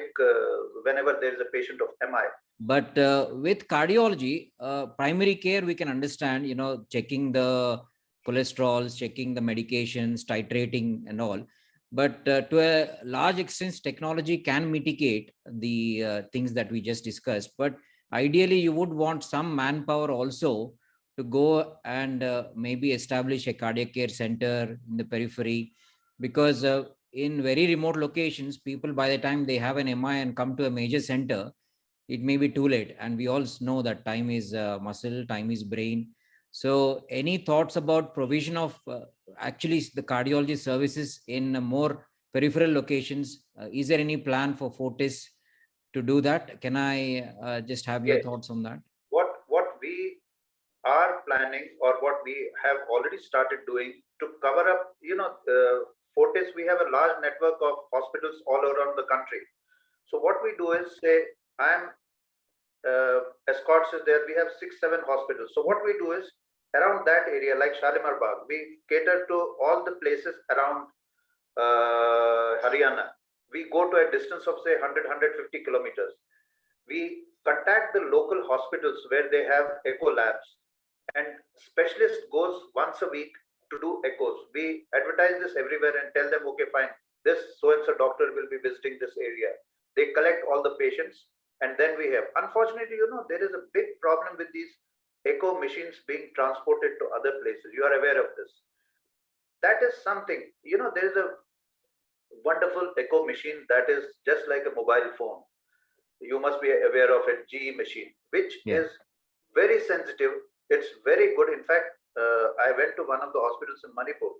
whenever there is a patient of MI. But with cardiology, primary care, we can understand, checking the cholesterol, checking the medications, titrating and all. But to a large extent, technology can mitigate the things that we just discussed. But ideally, you would want some manpower also to go and maybe establish a cardiac care center in the periphery, because in very remote locations, people, by the time they have an MI and come to a major center, it may be too late. And we all know that time is muscle, time is brain. So any thoughts about provision of actually the cardiology services in more peripheral locations? Is there any plan for Fortis to do that? Can I just have your thoughts on that? What we are planning, or what we have already started doing to cover up, Fortis, we have a large network of hospitals all around the country. So what we do is, say, Escorts is there, we have 6-7 hospitals. So what we do is, around that area, like Shalimar Bagh, we cater to all the places around Haryana. We go to a distance of, say, 100-150 kilometers. We contact the local hospitals where they have echo labs, and specialist goes once a week to do echoes. We advertise this everywhere and tell them, okay, fine, this so-and-so doctor will be visiting this area. They collect all the patients, and then we have, unfortunately, there is a big problem with these echo machines being transported to other places. You are aware of this. That is something, there is a wonderful echo machine that is just like a mobile phone. You must be aware of a GE machine, which is very sensitive. It's very good. In fact, I went to one of the hospitals in Manipur,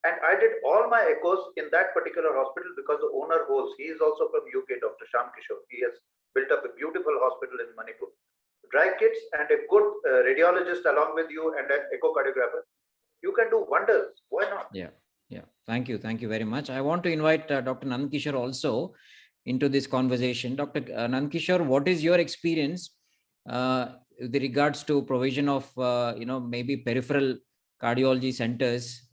and I did all my echoes in that particular hospital because the owner holds, he is also from UK, Dr. Sham Kishore. He has built up a beautiful hospital in Manipur. Dry kits and a good radiologist along with you and an echocardiographer, you can do wonders. Why not? Yeah. Thank you very much. I want to invite Dr. Nandkishore also into this conversation. Dr. Nandkishore, what is your experience with regards to provision of maybe peripheral cardiology centers,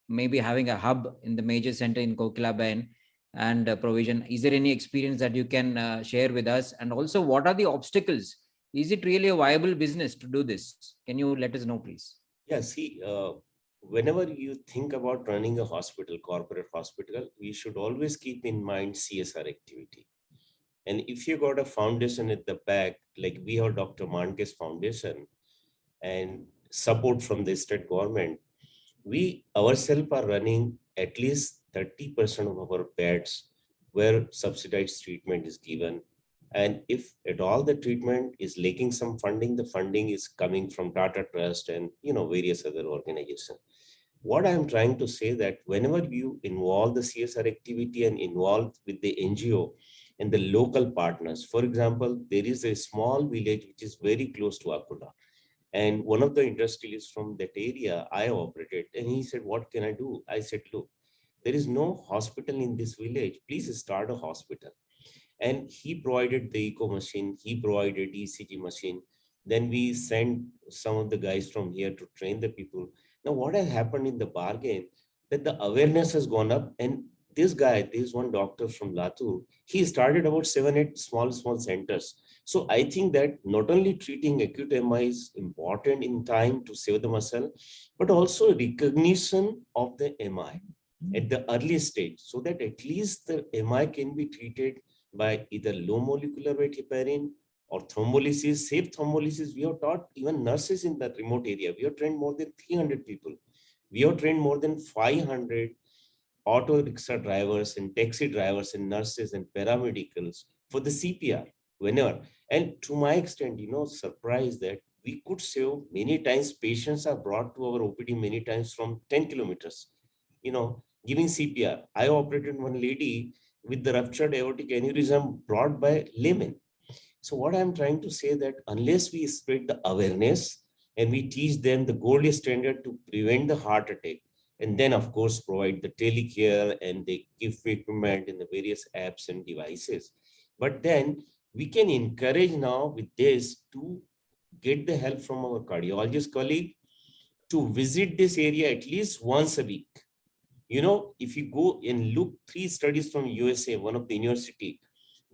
maybe having a hub in the major center in Kokilaben and provision? Is there any experience that you can share with us? And also, what are the obstacles? Is it really a viable business to do this? Can you let us know, please? Yeah, see, whenever you think about running a hospital, corporate hospital, we should always keep in mind CSR activity. And if you got a foundation at the back, like we have Dr. Manke's foundation and support from the state government, we ourselves are running at least 30% of our beds where subsidized treatment is given. And if at all the treatment is lacking some funding, the funding is coming from Tata Trust and various other organizations. What I'm trying to say that whenever you involve the CSR activity and involve with the NGO and the local partners, for example, there is a small village which is very close to Akula. And one of the industrialists from that area I operated, and he said, what can I do? I said, look, there is no hospital in this village. Please start a hospital. And he provided the echo machine, he provided ECG machine. Then we sent some of the guys from here to train the people. Now, what has happened in the bargain, that the awareness has gone up, and this one doctor from Latur, he started about 7-8 small centers. So I think that not only treating acute MI is important in time to save the muscle, but also recognition of the MI at the early stage, so that at least the MI can be treated by either low molecular weight heparin or thrombolysis. Safe thrombolysis, we have taught even nurses in that remote area. We have trained more than 300 people. We have trained more than 500 auto rickshaw drivers and taxi drivers and nurses and paramedicals for the CPR whenever. And to my extent, surprised that we could save many times. Patients are brought to our OPD many times from 10 kilometers, giving CPR. I operated one lady with the ruptured aortic aneurysm brought by laymen. So what I'm trying to say that unless we spread the awareness and we teach them the gold standard to prevent the heart attack, and then of course provide the telecare and they give equipment in the various apps and devices. But then we can encourage now with this to get the help from our cardiologist colleague to visit this area at least once a week. If you go and look, 3 studies from USA, one of the university,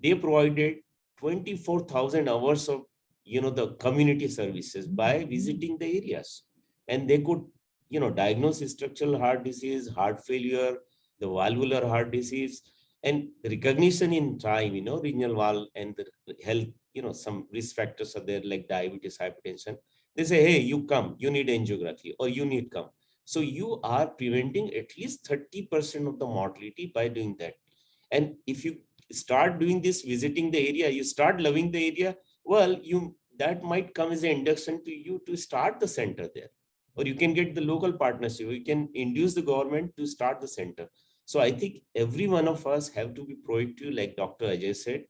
they provided 24,000 hours of, the community services by visiting the areas. And they could, diagnose structural heart disease, heart failure, the valvular heart disease, and recognition in time, renal valve and the health, some risk factors are there like diabetes, hypertension. They say, hey, you come, you need angiography or you need come. So you are preventing at least 30% of the mortality by doing that. And if you start doing this, visiting the area, you start loving the area, well, that might come as an induction to you to start the center there. Or you can get the local partnership. You can induce the government to start the center. So I think every one of us have to be proactive, like Dr. Ajay said,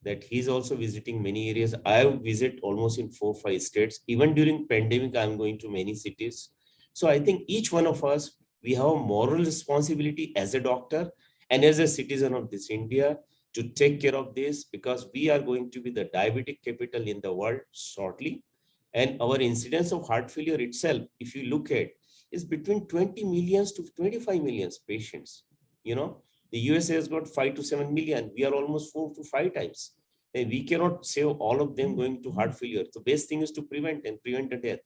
that he's also visiting many areas. I visit almost in 4-5 states. Even during pandemic, I'm going to many cities. So I think each one of us, we have a moral responsibility as a doctor and as a citizen of this India to take care of this, because we are going to be the diabetic capital in the world shortly. And our incidence of heart failure itself, if you look at, is between 20 million to 25 million patients. The USA has got 5 to 7 million. We are almost 4 to 5 times. And we cannot save all of them going to heart failure. The best thing is to prevent the death.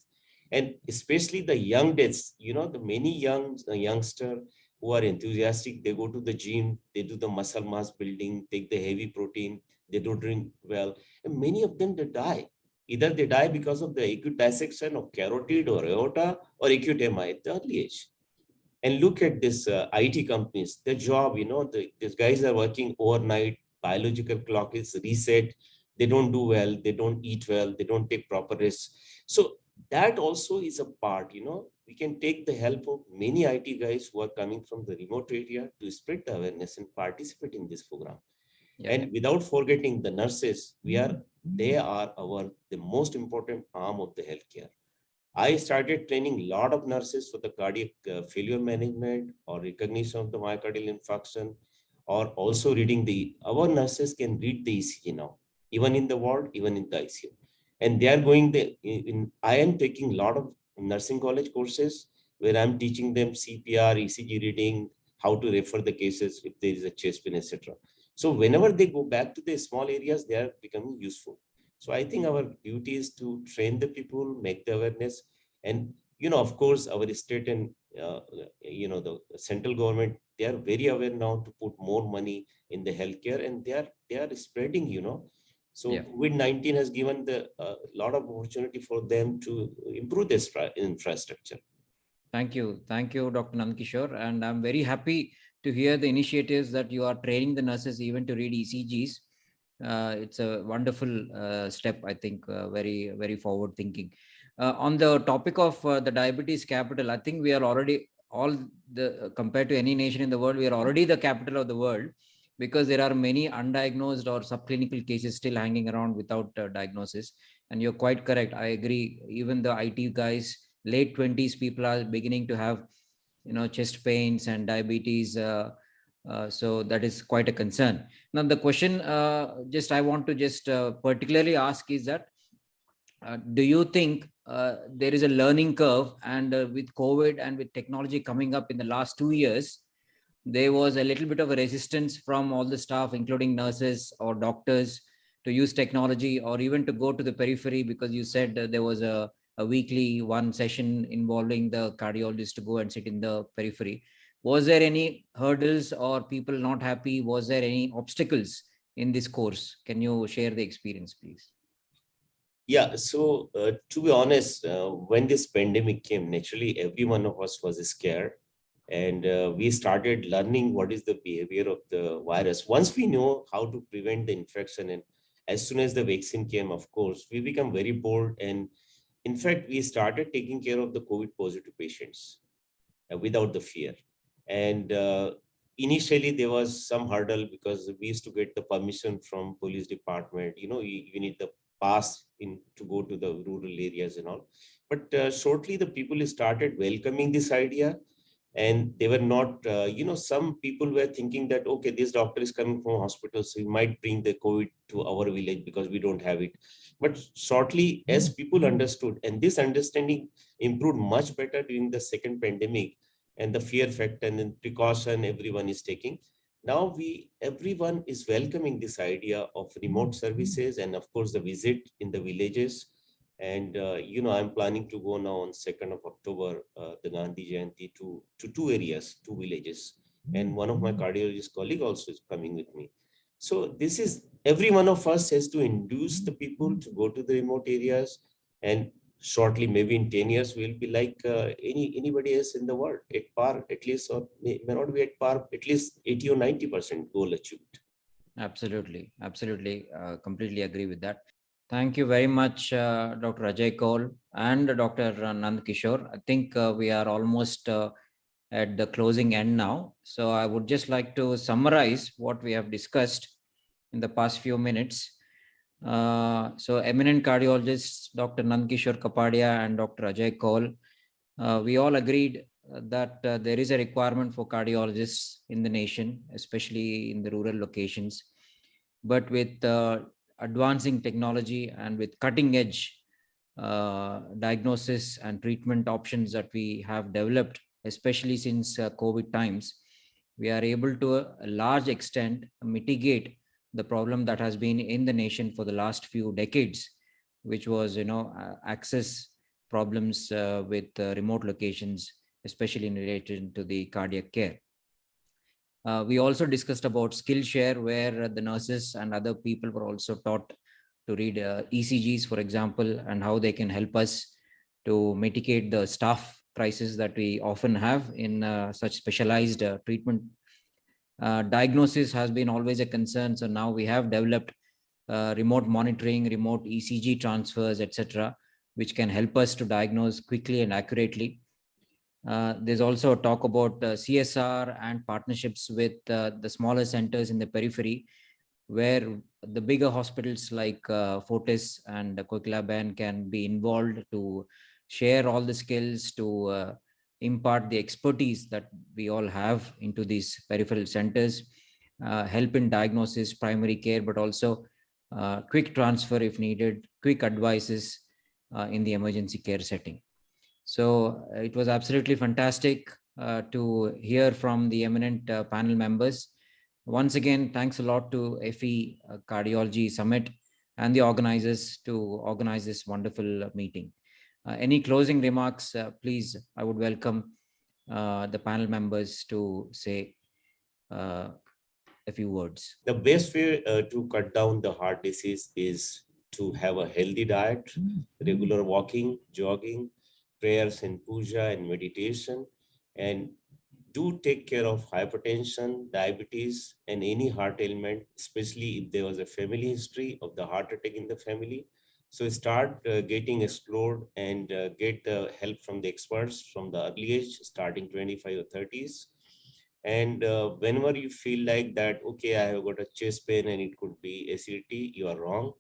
And especially the young deaths, the many youngster, who are enthusiastic, they go to the gym, they do the muscle mass building, take the heavy protein, they don't drink well. And many of them, they die. Either they die because of the acute dissection of carotid or aorta or acute MI at the early age. And look at this IT companies, their job, these guys are working overnight, biological clock is reset, they don't do well, they don't eat well, they don't take proper rest. So that also is a part, we can take the help of many IT guys who are coming from the remote area to spread the awareness and participate in this program. Yeah. And without forgetting the nurses, they are the most important arm of the healthcare. I started training a lot of nurses for the cardiac failure management or recognition of the myocardial infarction, or also reading our nurses can read the ECG now, even in the ward, even in the ICU. And they are going I am taking a lot of nursing college courses where I'm teaching them CPR, ECG reading, how to refer the cases if there is a chest pain, etc. So whenever they go back to the small areas, they are becoming useful. So I think our duty is to train the people, make the awareness, and of course, our state and the central government, they are very aware now to put more money in the healthcare, and they are spreading. So yeah. COVID-19 has given the lot of opportunity for them to improve this infrastructure. Thank you, Dr. Nandkishore, and I'm very happy to hear the initiatives that you are training the nurses even to read ECGs. It's a wonderful step, I think, very, very forward thinking. On the topic of the diabetes capital, I think we are already compared to any nation in the world, we are already the capital of the world, because there are many undiagnosed or subclinical cases still hanging around without diagnosis. And you're quite correct. I agree. Even the IT guys, late 20s people are beginning to have, chest pains and diabetes. So that is quite a concern. Now, the question I want to particularly ask is that, do you think there is a learning curve, and with COVID and with technology coming up in the last 2 years, there was a little bit of a resistance from all the staff, including nurses or doctors, to use technology or even to go to the periphery, because you said there was a weekly one session involving the cardiologist to go and sit in the periphery. Was there any hurdles or people not happy? Was there any obstacles in this course? Can you share the experience, please? Yeah, so to be honest, when this pandemic came, naturally, every one of us was scared. And we started learning what is the behavior of the virus. Once we know how to prevent the infection, and as soon as the vaccine came, of course, we become very bold. And in fact, we started taking care of the COVID positive patients without the fear. And initially, there was some hurdle because we used to get the permission from police department. You need the pass to go to the rural areas and all. But shortly, the people started welcoming this idea. And they were not, some people were thinking that, okay, this doctor is coming from hospital, so he might bring the COVID to our village because we don't have it. But shortly, as people understood, and this understanding improved much better during the second pandemic, and the fear factor and the precaution everyone is taking. Now everyone is welcoming this idea of remote services, and of course the visit in the villages. And I'm planning to go now on 2nd of October, the Gandhi Jayanti, to two areas, two villages, and one of my cardiologist colleague also is coming with me. So this is, every one of us has to induce the people to go to the remote areas, and shortly, maybe in 10 years, we'll be like anybody else in the world, at par at least, or may not be at par, at least 80 or 90% goal achieved. Absolutely, completely agree with that. Thank you very much, Dr. Ajay Kaul and Dr. Nandkishore. I think we are almost at the closing end now. So I would just like to summarize what we have discussed in the past few minutes. So eminent cardiologists, Dr. Nandkishore Kapadia and Dr. Ajay Kaul, we all agreed that there is a requirement for cardiologists in the nation, especially in the rural locations. But with advancing technology and with cutting edge diagnosis and treatment options that we have developed, especially since COVID times, we are able to a large extent mitigate the problem that has been in the nation for the last few decades, which was, access problems with remote locations, especially in relation to the cardiac care. We also discussed about Skillshare, where the nurses and other people were also taught to read ECGs, for example, and how they can help us to mitigate the staff crisis that we often have in such specialized treatment. Diagnosis has been always a concern. So now we have developed remote monitoring, remote ECG transfers, etc., which can help us to diagnose quickly and accurately. There's also a talk about CSR and partnerships with the smaller centers in the periphery, where the bigger hospitals like Fortis and Koiklaben can be involved to share all the skills, to impart the expertise that we all have into these peripheral centers, help in diagnosis, primary care, but also quick transfer if needed, quick advices in the emergency care setting. So it was absolutely fantastic to hear from the eminent panel members. Once again, thanks a lot to FE Cardiology Summit and the organizers to organize this wonderful meeting. Any closing remarks, please? I would welcome the panel members to say a few words. The best way to cut down the heart disease is to have a healthy diet, regular walking, jogging, prayers and puja and meditation, and do take care of hypertension, diabetes, and any heart ailment, especially if there was a family history of the heart attack in the family. So start getting explored and get the help from the experts from the early age, starting 25 or 30s. And whenever you feel like that, okay, I have got a chest pain and it could be acidity, you are wrong.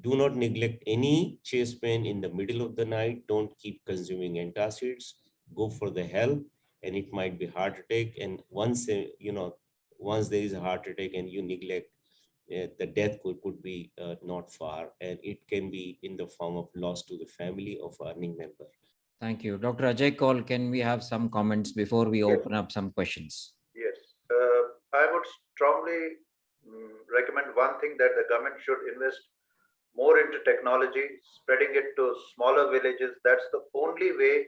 Do not neglect any chest pain in the middle of the night. Don't keep consuming antacids. Go for the help, and it might be heart attack. And once once there is a heart attack and you neglect, the death could be not far, and it can be in the form of loss to the family of earning member. Thank you. Dr. Ajay Kaul, can we have some comments before we open up some questions? Yes. I would strongly recommend one thing, that the government should invest more into technology, spreading it to smaller villages. That's the only way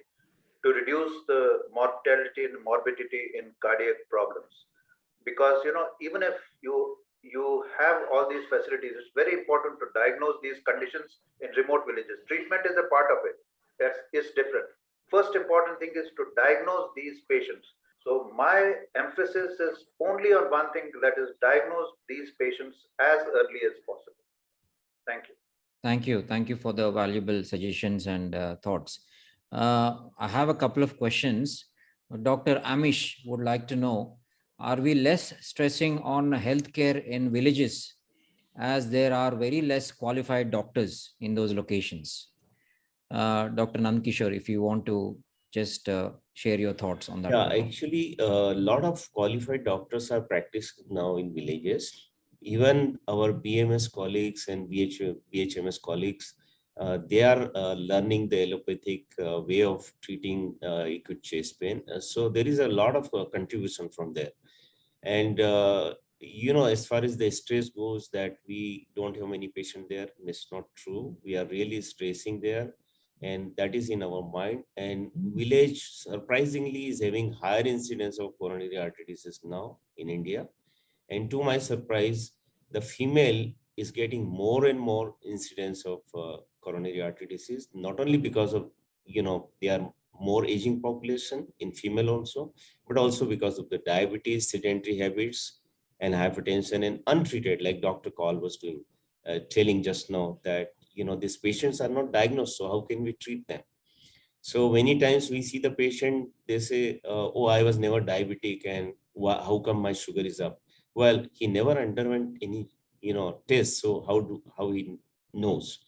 to reduce the mortality and morbidity in cardiac problems. Because even if you have all these facilities, it's very important to diagnose these conditions in remote villages. Treatment is a part of it. It's different. First important thing is to diagnose these patients. So my emphasis is only on one thing, that is diagnose these patients as early as possible. Thank you. Thank you. Thank you for the valuable suggestions and thoughts. I have a couple of questions. Dr. Amish would like to know, are we less stressing on healthcare in villages as there are very less qualified doctors in those locations? Dr. Nandkishore, if you want to just share your thoughts on that. Yeah, actually, a lot of qualified doctors are practiced now in villages. Even our BMS colleagues and BHMS colleagues, they are learning the allopathic way of treating acute chest pain. So there is a lot of contribution from there. And, as far as the stress goes, that we don't have many patients there, it's not true. We are really stressing there, and that is in our mind. And village, surprisingly, is having higher incidence of coronary artery disease now in India. And to my surprise, the female is getting more and more incidence of coronary artery disease, not only because of, they are more aging population in female also, but also because of the diabetes, sedentary habits, and hypertension, and untreated, like Dr. Kaul was telling just now, that, these patients are not diagnosed. So how can we treat them? So many times we see the patient, they say, oh, I was never diabetic, and how come my sugar is up? Well, he never underwent any, test. So how he knows?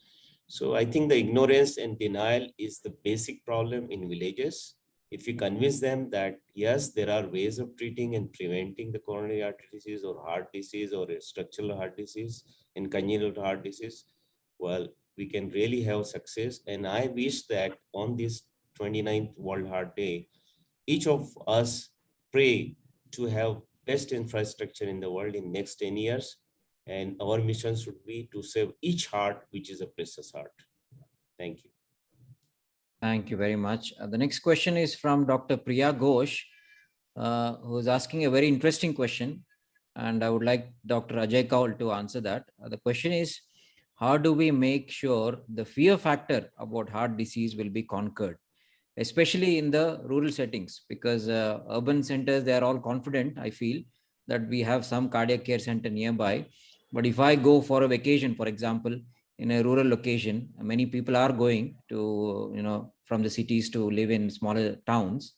So I think the ignorance and denial is the basic problem in villages. If you convince them that, yes, there are ways of treating and preventing the coronary artery disease or heart disease or structural heart disease and congenital heart disease, well, we can really have success. And I wish that on this 29th World Heart Day, each of us pray to have best infrastructure in the world in next 10 years. And our mission should be to save each heart, which is a precious heart. Thank you. Thank you very much. The next question is from Dr. Priya Ghosh. who is asking a very interesting question, and I would like Dr. Ajay Kaul to answer that. The question is, how do we make sure the fear factor about heart disease will be conquered, especially in the rural settings? Because urban centers, they are all confident, I feel, that we have some cardiac care center nearby. But if I go for a vacation, for example, in a rural location, many people are going to, from the cities to live in smaller towns.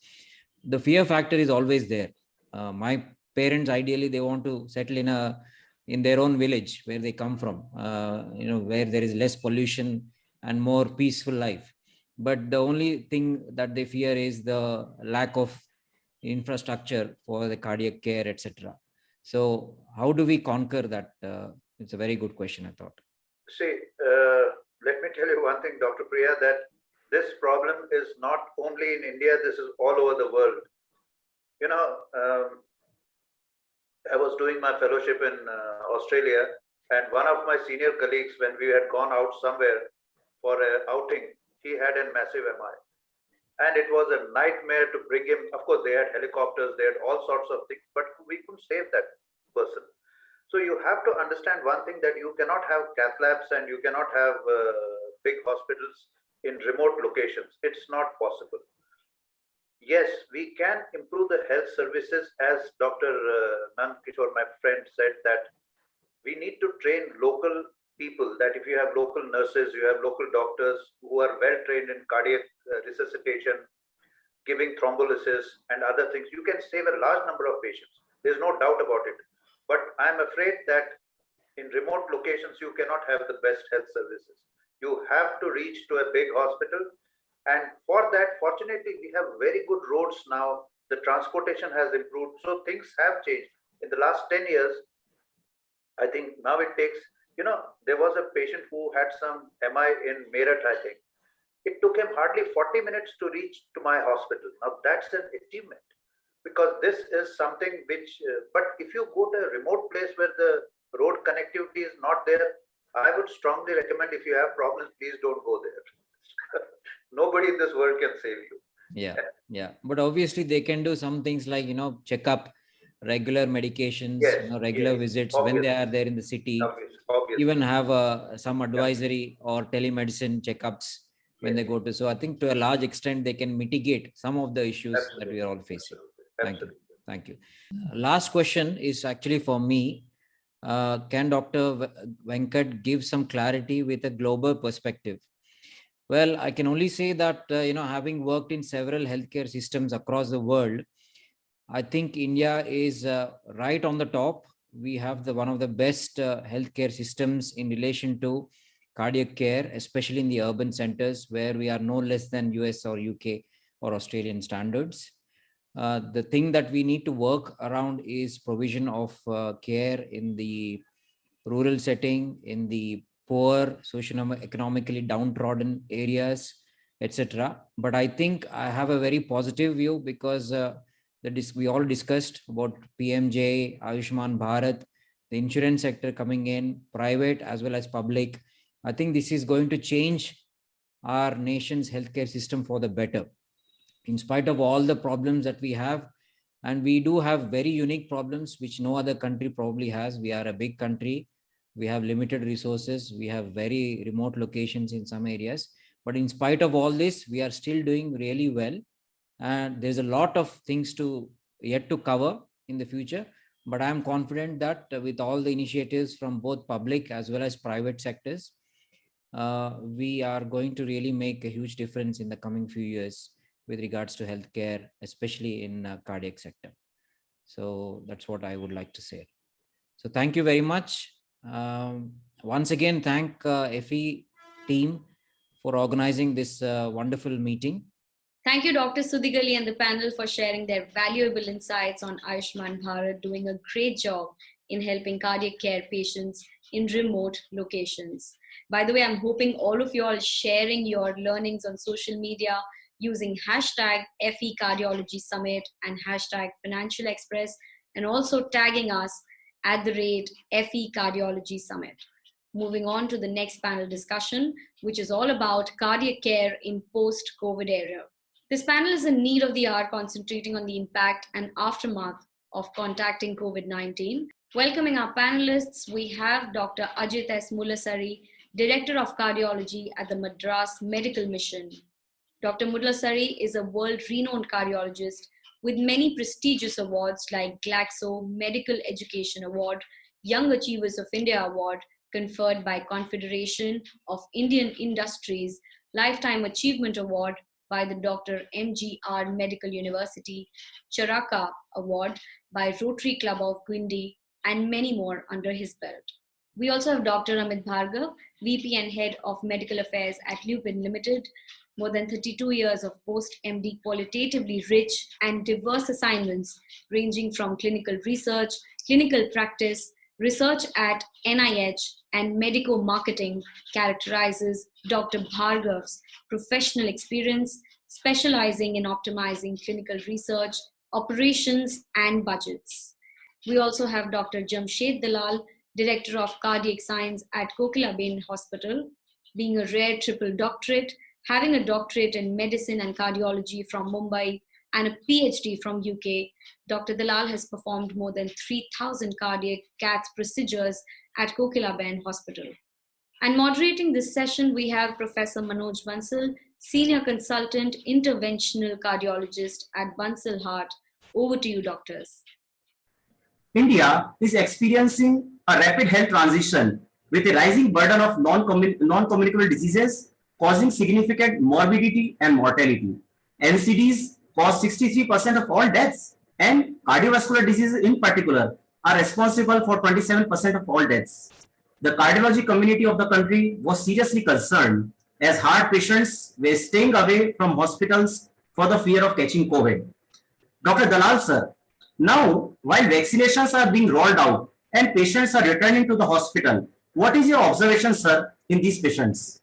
The fear factor is always there. My parents, ideally, they want to settle in their own village where they come from, where there is less pollution and more peaceful life. But the only thing that they fear is the lack of infrastructure for the cardiac care, etc. So how do we conquer that? It's a very good question, I thought. See, let me tell you one thing, Dr. Priya, that this problem is not only in India, this is all over the world. I was doing my fellowship in Australia, and one of my senior colleagues, when we had gone out somewhere for an outing, he had a massive MI. And it was a nightmare to bring him. Of course, they had helicopters, they had all sorts of things, but we couldn't save that person. So you have to understand one thing, that you cannot have cath labs and you cannot have big hospitals in remote locations. It's not possible. Yes, we can improve the health services, as Dr. Nand Kishore, my friend, said, that we need to train local people, that if you have local nurses, you have local doctors who are well trained in cardiac resuscitation, giving thrombolysis and other things, you can save a large number of patients. There's no doubt about it. But I'm afraid that in remote locations, you cannot have the best health services. You have to reach to a big hospital. And for that, fortunately, we have very good roads now. The transportation has improved. So things have changed. In the last 10 years, I think now it takes, there was a patient who had some MI in Meerut, I think. It took him hardly 40 minutes to reach to my hospital. Now that's an achievement, because this is something which, but if you go to a remote place where the road connectivity is not there, I would strongly recommend, if you have problems, please don't go there. Nobody in this world can save you. Yeah. But obviously they can do some things like, check up, regular medications, regular visits when they are there in the city. Obviously. Even have some advisory or telemedicine checkups when they go to. So I think to a large extent, they can mitigate some of the issues that we are all facing. Thank you. Last question is actually for me. Can Dr. Venkat give some clarity with a global perspective? Well, I can only say that, having worked in several healthcare systems across the world, I think India is right on the top. We have one of the best healthcare systems in relation to cardiac care, especially in the urban centers, where we are no less than US or UK or Australian standards. The thing that we need to work around is provision of care in the rural setting, in the poor, socio-economically downtrodden areas, etc. But I think I have a very positive view, because we all discussed about PMJ, Ayushman Bharat, the insurance sector coming in, private as well as public. I think this is going to change our nation's healthcare system for the better. In spite of all the problems that we have, and we do have very unique problems which no other country probably has. We are a big country. We have limited resources. We have very remote locations in some areas. But in spite of all this, we are still doing really well. And there's a lot of things yet to cover in the future. But I'm confident that with all the initiatives from both public as well as private sectors, we are going to really make a huge difference in the coming few years with regards to healthcare, especially in cardiac sector. So that's what I would like to say. So thank you very much. Once again, thank FE team for organizing this wonderful meeting. Thank you, Dr. Sudigali and the panel, for sharing their valuable insights on Ayushman Bharat, doing a great job in helping cardiac care patients in remote locations. By the way, I'm hoping all of you all sharing your learnings on social media using hashtag FE Cardiology Summit and hashtag Financial Express, and also tagging us at the rate FE Cardiology Summit. Moving on to the next panel discussion, which is all about cardiac care in post-COVID era. This panel is in need of the hour, concentrating on the impact and aftermath of contacting COVID-19. Welcoming our panelists, we have Dr. Ajit S. Mulasari, Director of Cardiology at the Madras Medical Mission. Dr. Mulasari is a world-renowned cardiologist with many prestigious awards like Glaxo Medical Education Award, Young Achievers of India Award, conferred by Confederation of Indian Industries, Lifetime Achievement Award by the Dr. MGR Medical University, Charaka Award by Rotary Club of Guindy, and many more under his belt. We also have Dr. Amit Bhargav, VP and Head of Medical Affairs at Lupin Limited, more than 32 years of post-MD qualitatively rich and diverse assignments ranging from clinical research, clinical practice, research at NIH, and medical marketing characterizes Dr. Bhargav's professional experience, specializing in optimizing clinical research, operations, and budgets. We also have Dr. Jamshed Dalal, Director of Cardiac Science at Kokilaben Hospital, being a rare triple doctorate, having a doctorate in medicine and cardiology from Mumbai and a PhD from UK. Dr. Dalal has performed more than 3,000 cardiac cath procedures at Kokilaben Hospital. And moderating this session, we have Professor Manoj Bansal, Senior Consultant Interventional Cardiologist at Bansal Heart. Over to you, doctors. India is experiencing a rapid health transition with a rising burden of non-communicable diseases causing significant morbidity and mortality. NCDs cause 63% of all deaths, and cardiovascular diseases in particular are responsible for 27% of all deaths. The cardiology community of the country was seriously concerned as heart patients were staying away from hospitals for the fear of catching COVID. Dr. Dalal sir, now while vaccinations are being rolled out and patients are returning to the hospital, what is your observation, sir, in these patients?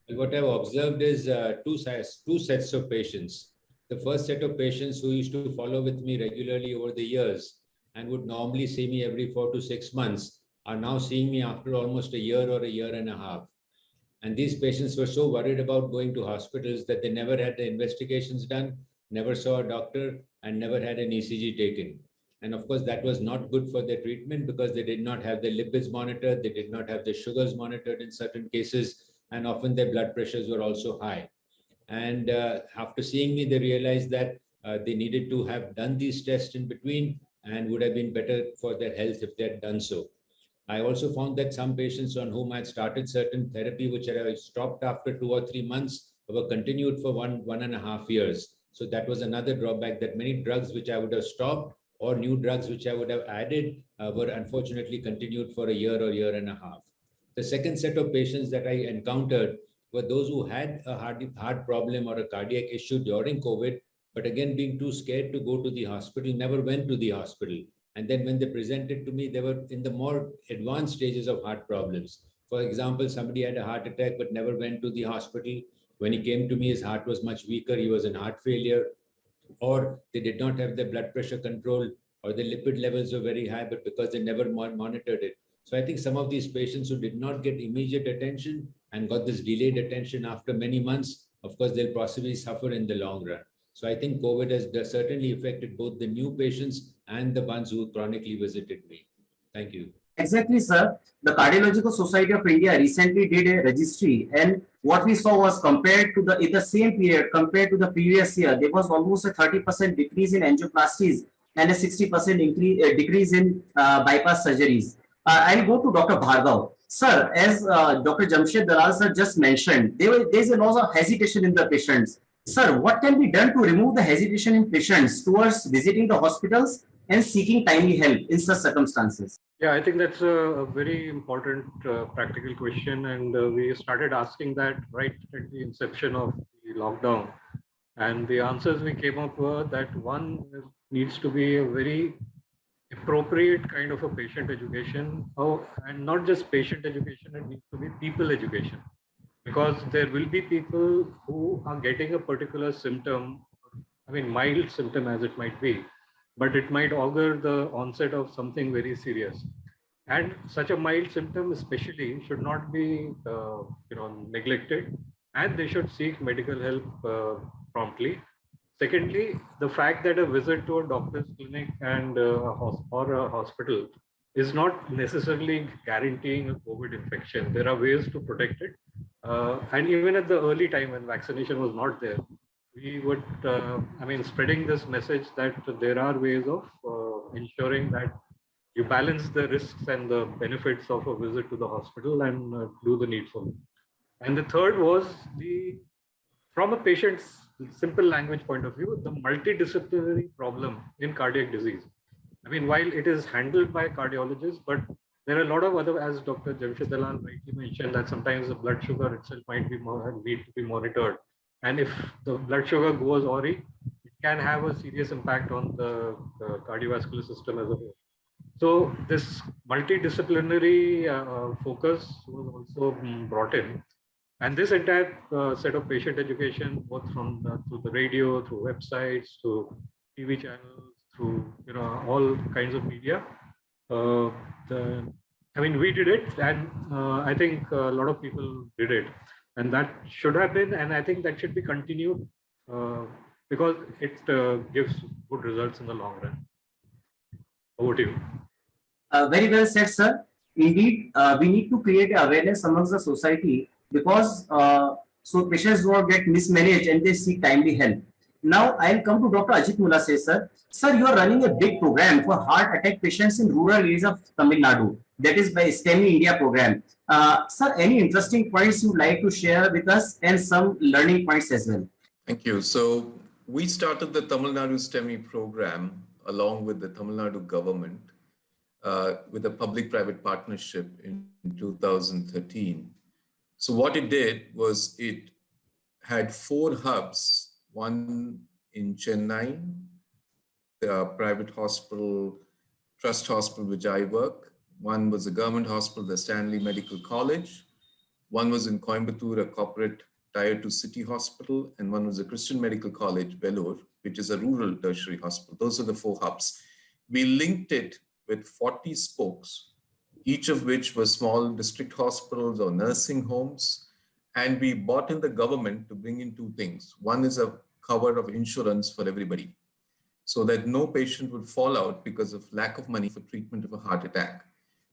What I've observed is two sets of patients. The first set of patients who used to follow with me regularly over the years and would normally see me every 4 to 6 months are now seeing me after almost a year or a year and a half. And these patients were so worried about going to hospitals that they never had the investigations done, never saw a doctor, and never had an ECG taken. And of course, that was not good for their treatment because they did not have their lipids monitored, they did not have their sugars monitored in certain cases, and often their blood pressures were also high. And after seeing me, they realized that they needed to have done these tests in between and would have been better for their health if they had done so. I also found that some patients on whom I had started certain therapy, which I stopped after 2 or 3 months, were continued for 1.5 years. So that was another drawback, that many drugs which I would have stopped or new drugs which I would have added were unfortunately continued for a year or year and a half. The second set of patients that I encountered were those who had a heart problem or a cardiac issue during COVID, but again, being too scared to go to the hospital, never went to the hospital. And then when they presented to me, they were in the more advanced stages of heart problems. For example, somebody had a heart attack, but never went to the hospital. When he came to me, his heart was much weaker. He was in heart failure, or they did not have their blood pressure controlled, or the lipid levels were very high, but because they never monitored it. So I think some of these patients who did not get immediate attention and got this delayed attention after many months, of course, they'll possibly suffer in the long run. So I think COVID has certainly affected both the new patients and the ones who chronically visited me. Thank you. Exactly, sir. The Cardiological Society of India recently did a registry, and what we saw was compared to in the same period, compared to the previous year, there was almost a 30% decrease in angioplasties and a 60% decrease in bypass surgeries. I'll go to Dr. Bhargav. Sir, as Dr. Jamshed Dalal sir just mentioned, there's a lot of hesitation in the patients. Sir, what can be done to remove the hesitation in patients towards visiting the hospitals and seeking timely help in such circumstances? Yeah, I think that's a very important practical question. And we started asking that right at the inception of the lockdown. And the answers we came up were that one needs to be a very appropriate kind of a patient education, and not just patient education, it needs to be people education. Because there will be people who are getting a particular symptom, I mean, mild symptom as it might be, but it might augur the onset of something very serious. And such a mild symptom especially should not be neglected, and they should seek medical help promptly. Secondly, the fact that a visit to a doctor's clinic and or a hospital is not necessarily guaranteeing a COVID infection. There are ways to protect it. And even at the early time when vaccination was not there, we would, spreading this message that there are ways of ensuring that you balance the risks and the benefits of a visit to the hospital and do the needful. And the third was from a patient's simple language point of view, the multidisciplinary problem in cardiac disease. I mean, while it is handled by cardiologists, but there are a lot of other, as Dr. Jamshed Dalal rightly mentioned, that sometimes the blood sugar itself might need to be monitored. And if the blood sugar goes awry, it can have a serious impact on the cardiovascular system as a whole. So this multidisciplinary focus was also brought in. And this entire set of patient education, both from through the radio, through websites, through TV channels, through all kinds of media. We did it, and I think a lot of people did it, and that should have been, and I think that should be continued because it gives good results in the long run. Over to you. Very well said, sir. Indeed, we need to create awareness amongst the society because so patients don't get mismanaged and they seek timely help. Now I'll come to Dr. Ajit Mulase, sir. Sir, you are running a big program for heart attack patients in rural areas of Tamil Nadu. That is by STEMI India program. Sir, any interesting points you'd like to share with us and some learning points as well? Thank you. So we started the Tamil Nadu STEMI program along with the Tamil Nadu government with a public-private partnership in 2013. So what it did was it had 4 hubs, one in Chennai, the private hospital, trust hospital which I work. One was a government hospital, the Stanley Medical College. One was in Coimbatore, a corporate tier 2 city hospital. And one was a Christian Medical College, Vellore, which is a rural tertiary hospital. Those are the 4 hubs. We linked it with 40 spokes, each of which were small district hospitals or nursing homes. And we bought in the government to bring in 2 things. One is a cover of insurance for everybody, so that no patient would fall out because of lack of money for treatment of a heart attack.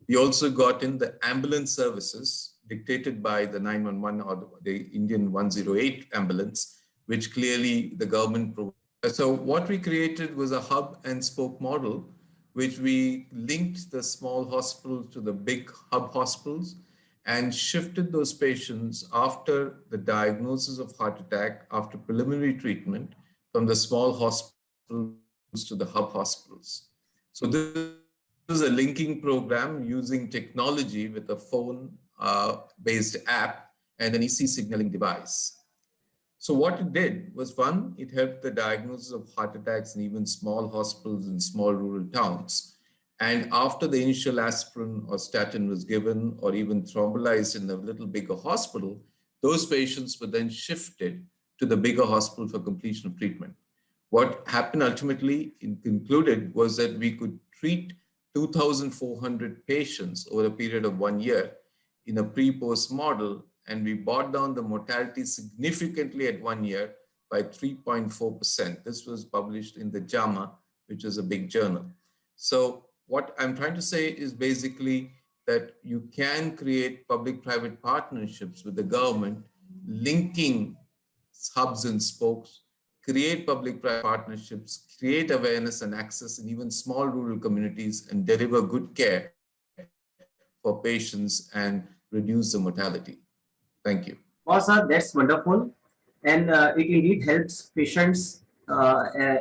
We also got in the ambulance services dictated by the 911 or the Indian 108 ambulance, which clearly the government provided. So what we created was a hub and spoke model, which we linked the small hospitals to the big hub hospitals and shifted those patients after the diagnosis of heart attack, after preliminary treatment, from the small hospitals to the hub hospitals. So this is a linking program using technology with a phone-based app and an EC signaling device. So what it did was, one, it helped the diagnosis of heart attacks in even small hospitals in small rural towns. And after the initial aspirin or statin was given, or even thrombolized in a little bigger hospital, those patients were then shifted to the bigger hospital for completion of treatment. What happened ultimately, concluded, was that we could treat 2,400 patients over a period of 1 year in a pre-post model, and we brought down the mortality significantly at 1 year by 3.4%. This was published in the JAMA, which is a big journal. So what I'm trying to say is basically that you can create public-private partnerships with the government, linking hubs and spokes, create public-private partnerships, create awareness and access in even small rural communities, and deliver good care for patients and reduce the mortality. Thank you. Oh, sir, that's wonderful. And it indeed helps patients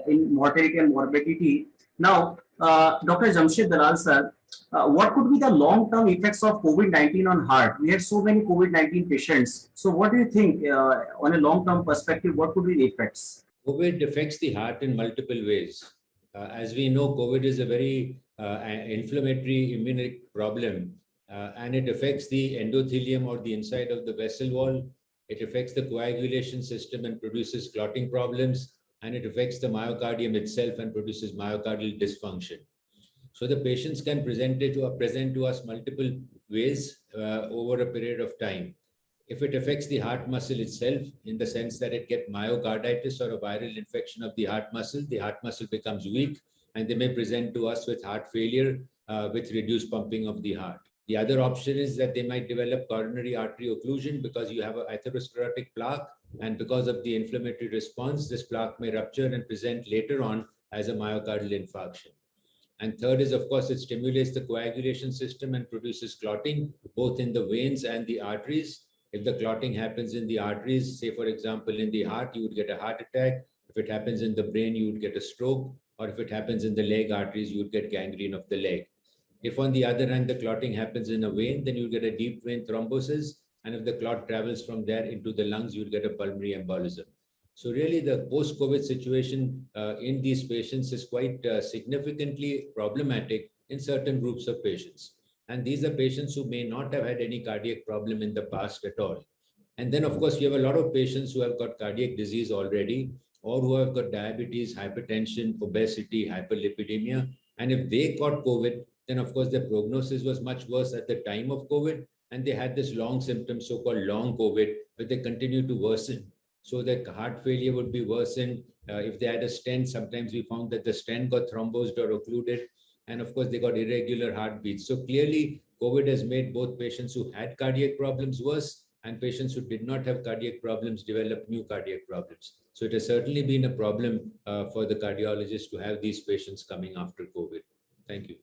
in mortality and morbidity. Now, Dr. Jamshed Dalal, sir, what could be the long-term effects of COVID-19 on heart? We had so many COVID-19 patients. So what do you think on a long-term perspective, what could be the effects? COVID affects the heart in multiple ways. As we know, COVID is a very inflammatory immunic problem, and it affects the endothelium or the inside of the vessel wall. It affects the coagulation system and produces clotting problems, and it affects the myocardium itself and produces myocardial dysfunction. So the patients can present to us multiple ways over a period of time. If it affects the heart muscle itself, in the sense that it gets myocarditis or a viral infection of the heart muscle becomes weak, and they may present to us with heart failure with reduced pumping of the heart. The other option is that they might develop coronary artery occlusion because you have an atherosclerotic plaque, and because of the inflammatory response, this plaque may rupture and present later on as a myocardial infarction. And third is, of course, it stimulates the coagulation system and produces clotting, both in the veins and the arteries. If the clotting happens in the arteries, say, for example, in the heart, you would get a heart attack. If it happens in the brain, you would get a stroke. Or if it happens in the leg arteries, you would get gangrene of the leg. If, on the other hand, the clotting happens in a vein, then you get a deep vein thrombosis. And if the clot travels from there into the lungs, you get a pulmonary embolism. So really, the post-COVID situation in these patients is quite significantly problematic in certain groups of patients. And these are patients who may not have had any cardiac problem in the past at all. And then, of course, you have a lot of patients who have got cardiac disease already, or who have got diabetes, hypertension, obesity, hyperlipidemia. And if they got COVID, then of course their prognosis was much worse at the time of COVID, and they had this long symptom, so-called long COVID, but they continue to worsen. So that heart failure would be worsened. If they had a stent, sometimes we found that the stent got thrombosed or occluded. And of course, they got irregular heartbeats. So clearly, COVID has made both patients who had cardiac problems worse, and patients who did not have cardiac problems develop new cardiac problems. So it has certainly been a problem for the cardiologists to have these patients coming after COVID. Thank you.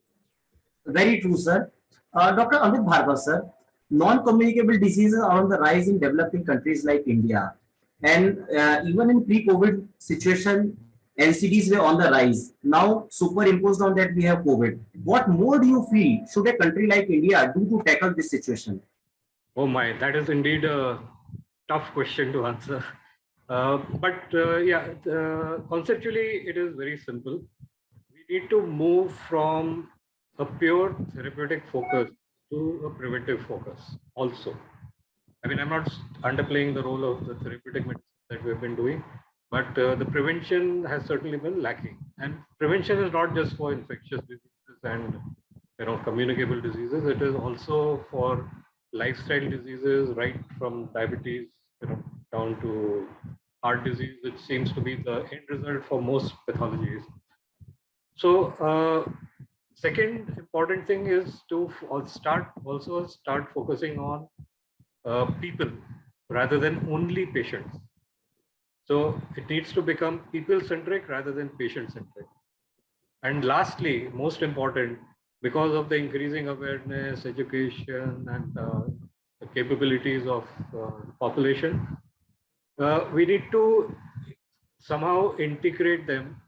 Very true, sir. Dr. Amit Bhargava, sir, non-communicable diseases are on the rise in developing countries like India. And even in pre-COVID situation, NCDs were on the rise. Now, superimposed on that, we have COVID. What more do you feel should a country like India do to tackle this situation? Oh my, that is indeed a tough question to answer. Conceptually, it is very simple. We need to move from a pure therapeutic focus to a preventive focus also. I mean, I'm not underplaying the role of the therapeutic medicine that we've been doing, but the prevention has certainly been lacking. And prevention is not just for infectious diseases and communicable diseases. It is also for lifestyle diseases, right from diabetes down to heart disease, which seems to be the end result for most pathologies. So second important thing is to start focusing on people rather than only patients. So it needs to become people-centric rather than patient-centric. And lastly, most important, because of the increasing awareness, education, and the capabilities of population, we need to somehow integrate them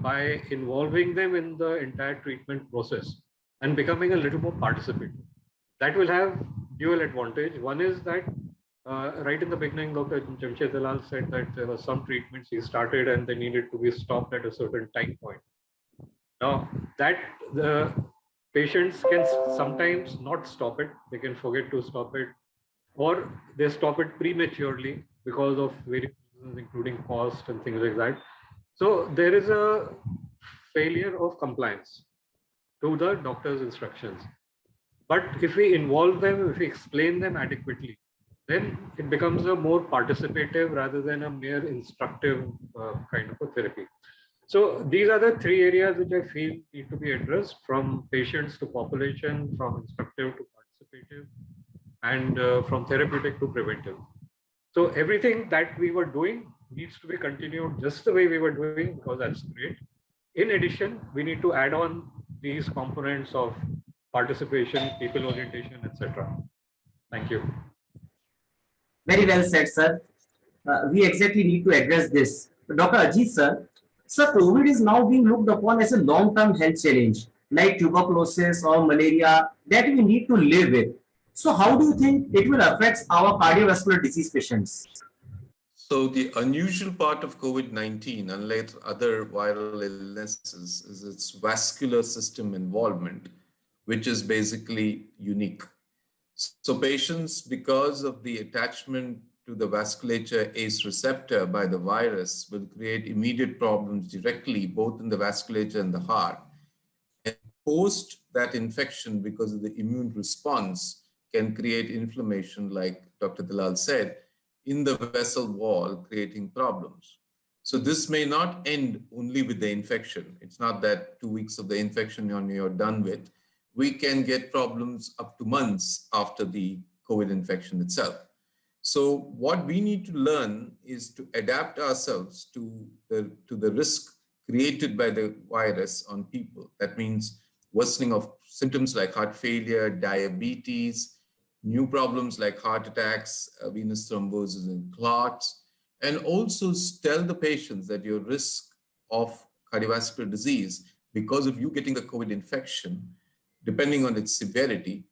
by involving them in the entire treatment process and becoming a little more participatory. That will have dual advantage. One is that right in the beginning, Dr. Jamshed Dalal said that there were some treatments he started and they needed to be stopped at a certain time point. Now, that the patients can sometimes not stop it. They can forget to stop it, or they stop it prematurely because of various reasons, including cost and things like that. So there is a failure of compliance to the doctor's instructions. But if we involve them, if we explain them adequately, then it becomes a more participative rather than a mere instructive kind of a therapy. So these are the three areas which I feel need to be addressed, from patients to population, from instructive to participative, and from therapeutic to preventive. So everything that we were doing needs to be continued just the way we were doing, because that's great. In addition, we need to add on these components of participation, people orientation, etc. Thank you. Very well said, sir. We exactly need to address this. Dr. Ajit, sir, COVID is now being looked upon as a long-term health challenge, like tuberculosis or malaria, that we need to live with. So how do you think it will affect our cardiovascular disease patients? So the unusual part of COVID-19, unlike other viral illnesses, is its vascular system involvement, which is basically unique. So patients, because of the attachment to the vasculature ACE receptor by the virus, will create immediate problems directly, both in the vasculature and the heart. And post that infection, because of the immune response, can create inflammation, like Dr. Dalal said, in the vessel wall, creating problems. So this may not end only with the infection. It's not that 2 weeks of the infection and you're done with. We can get problems up to months after the COVID infection itself. So what we need to learn is to adapt ourselves to the risk created by the virus on people. That means worsening of symptoms like heart failure, diabetes, new problems like heart attacks, venous thrombosis and clots, and also tell the patients that your risk of cardiovascular disease because of you getting the COVID infection, depending on its severity,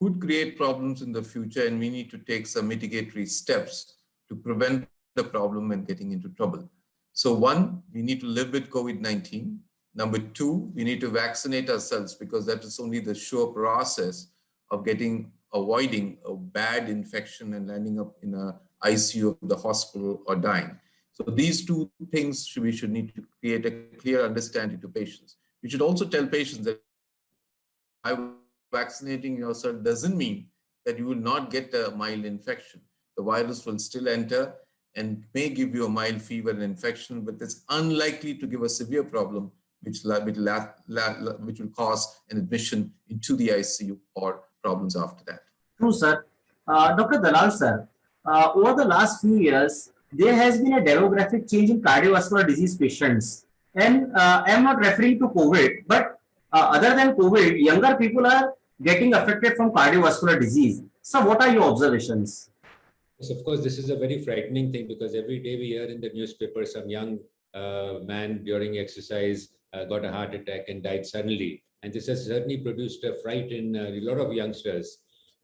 could create problems in the future, and we need to take some mitigatory steps to prevent the problem and getting into trouble. So one, we need to live with COVID-19. Number two, we need to vaccinate ourselves because that is only the sure process of avoiding a bad infection and landing up in a ICU of the hospital or dying. So these two things we should need to create a clear understanding to patients. We should also tell patients that vaccinating yourself doesn't mean that you will not get a mild infection. The virus will still enter and may give you a mild fever and infection, but it's unlikely to give a severe problem, which will cause an admission into the ICU or problems after that. True, sir. Dr. Dalal, sir, over the last few years, there has been a demographic change in cardiovascular disease patients. And I am not referring to COVID, but other than COVID, younger people are getting affected from cardiovascular disease. So what are your observations? Yes, of course, this is a very frightening thing because every day we hear in the newspaper some young man during exercise got a heart attack and died suddenly. And this has certainly produced a fright in a lot of youngsters.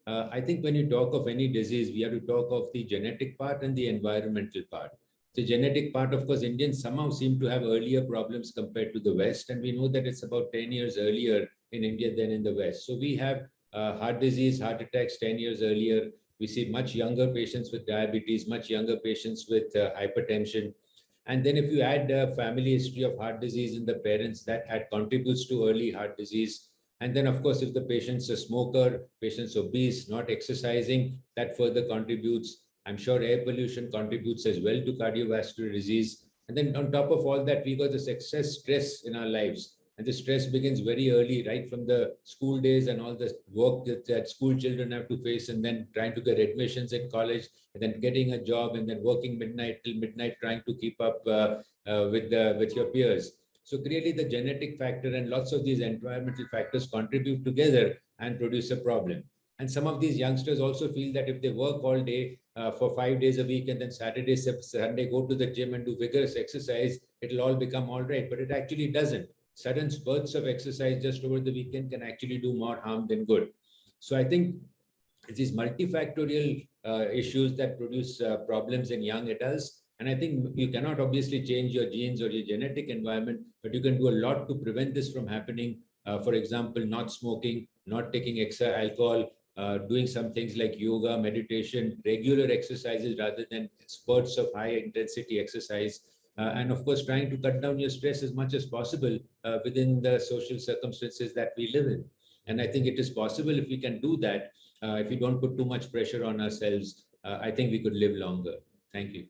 I think when you talk of any disease, we have to talk of the genetic part and the environmental part. The genetic part, of course, Indians somehow seem to have earlier problems compared to the West. And we know that it's about 10 years earlier in India than in the West. So we have heart disease, heart attacks 10 years earlier. We see much younger patients with diabetes, much younger patients with hypertension. And then if you add a family history of heart disease in the parents, that contributes to early heart disease. And then, of course, if the patient's a smoker, patient's obese, not exercising, that further contributes. I'm sure air pollution contributes as well to cardiovascular disease. And then on top of all that, we got this excess stress in our lives. And the stress begins very early, right from the school days and all the work that school children have to face, and then trying to get admissions in college, and then getting a job, and then working midnight till midnight, trying to keep up with your peers. So clearly the genetic factor and lots of these environmental factors contribute together and produce a problem. And some of these youngsters also feel that if they work all day for 5 days a week and then Saturday, Sunday, go to the gym and do vigorous exercise, it'll all become all right. But it actually doesn't. Sudden spurts of exercise just over the weekend can actually do more harm than good. So I think it's these multifactorial issues that produce problems in young adults. And I think you cannot obviously change your genes or your genetic environment, but you can do a lot to prevent this from happening. For example, not smoking, not taking extra alcohol, doing some things like yoga, meditation, regular exercises rather than spurts of high intensity exercise. And of course, trying to cut down your stress as much as possible within the social circumstances that we live in. And I think it is possible if we can do that, if we don't put too much pressure on ourselves, I think we could live longer. Thank you.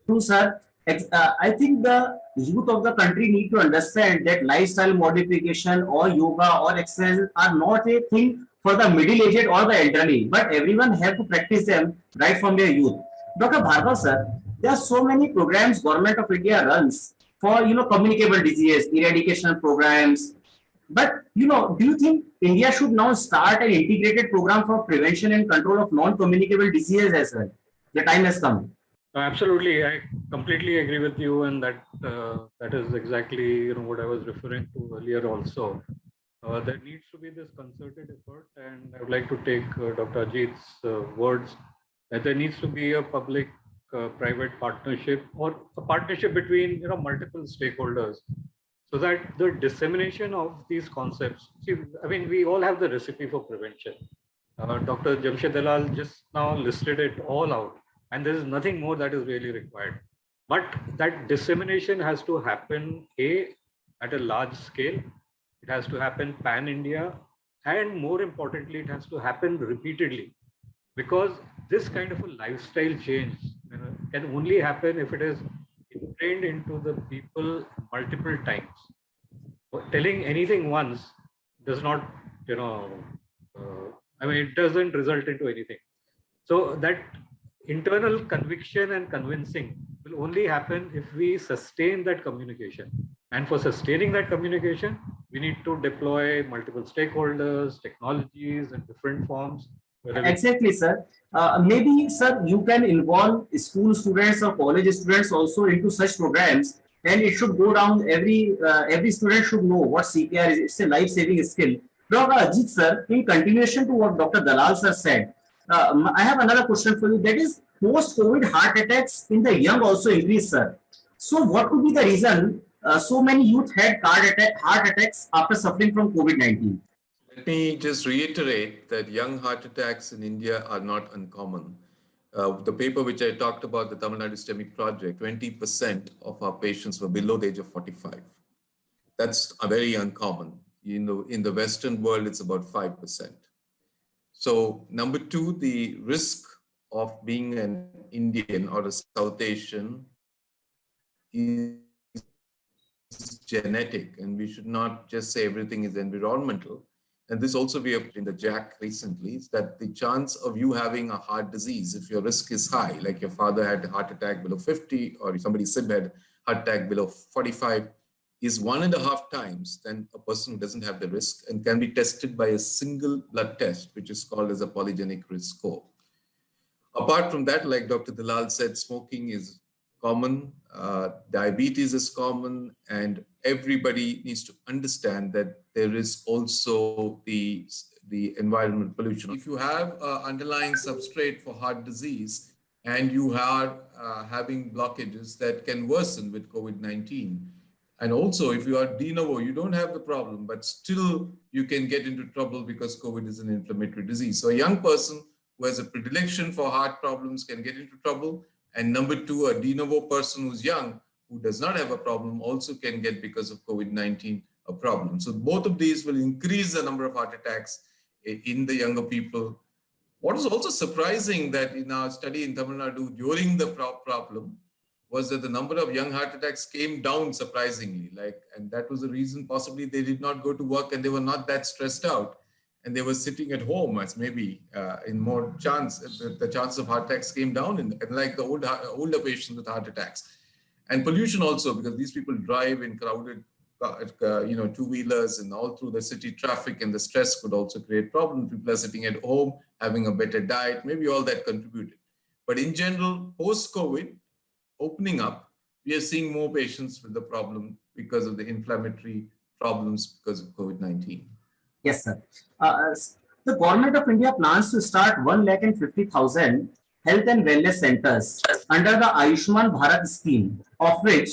True, sir. I think the youth of the country need to understand that lifestyle modification or yoga or exercise are not a thing for the middle-aged or the elderly, but everyone have to practice them right from their youth. Dr. Bhargav, sir, there are so many programs Government of India runs for, communicable diseases, eradication programs. But, do you think India should now start an integrated program for prevention and control of non-communicable diseases as well? The time has come. Absolutely, I completely agree with you, and that is exactly what I was referring to earlier. Also, there needs to be this concerted effort, and I would like to take Dr. Ajit's words that there needs to be a public-private partnership or a partnership between multiple stakeholders, so that the dissemination of these concepts. See, I mean, we all have the recipe for prevention. Dr. Jamshed Dalal just now listed it all out. And there is nothing more that is really required. But that dissemination has to happen, at a large scale. It has to happen pan-India. And more importantly, it has to happen repeatedly, because this kind of a lifestyle change can only happen if it is ingrained into the people multiple times. Telling anything once does not, it doesn't result into anything. So that internal conviction and convincing will only happen if we sustain that communication. And for sustaining that communication, we need to deploy multiple stakeholders, technologies in different forms. Exactly, sir. Maybe, sir, you can involve school students or college students also into such programs, and it should go down. Every student should know what CPR is. It's a life-saving skill. Dr. Ajit, sir, in continuation to what Dr. Dalal sir said, I have another question for you. That is, post-COVID heart attacks in the young also increase, sir. So, what could be the reason so many youth had heart attacks after suffering from COVID-19? Let me just reiterate that young heart attacks in India are not uncommon. The paper which I talked about, the Tamil Nadu STEMI project, 20% of our patients were below the age of 45. That's very uncommon. In the Western world, it's about 5%. So number two, the risk of being an Indian or a South Asian is genetic, and we should not just say everything is environmental. And this also we have in the JAC recently, is that the chance of you having a heart disease, if your risk is high, like your father had a heart attack below 50, or if somebody had heart attack below 45, is 1.5 times than a person who doesn't have the risk, and can be tested by a single blood test, which is called as a polygenic risk score. Apart from that, like Dr. Dalal said, smoking is common, diabetes is common, and everybody needs to understand that there is also the environment pollution. If you have underlying substrate for heart disease and you are having blockages that can worsen with COVID-19, and also if you are de novo, you don't have the problem, but still you can get into trouble because COVID is an inflammatory disease. So a young person who has a predilection for heart problems can get into trouble. And number two, a de novo person who's young, who does not have a problem, also can get, because of COVID-19, a problem. So both of these will increase the number of heart attacks in the younger people. What is also surprising that in our study in Tamil Nadu during the problem was that the number of young heart attacks came down surprisingly. And that was the reason possibly they did not go to work and they were not that stressed out. And they were sitting at home, as maybe in more chance, the chance of heart attacks came down, and like the older patients with heart attacks. And pollution also, because these people drive in crowded, two-wheelers and all through the city traffic, and the stress could also create problems. People are sitting at home, having a better diet, maybe all that contributed. But in general, post-COVID, opening up, we are seeing more patients with the problem because of the inflammatory problems because of COVID-19. Yes, sir. The government of India plans to start 150,000 health and wellness centers under the Ayushman Bharat scheme, of which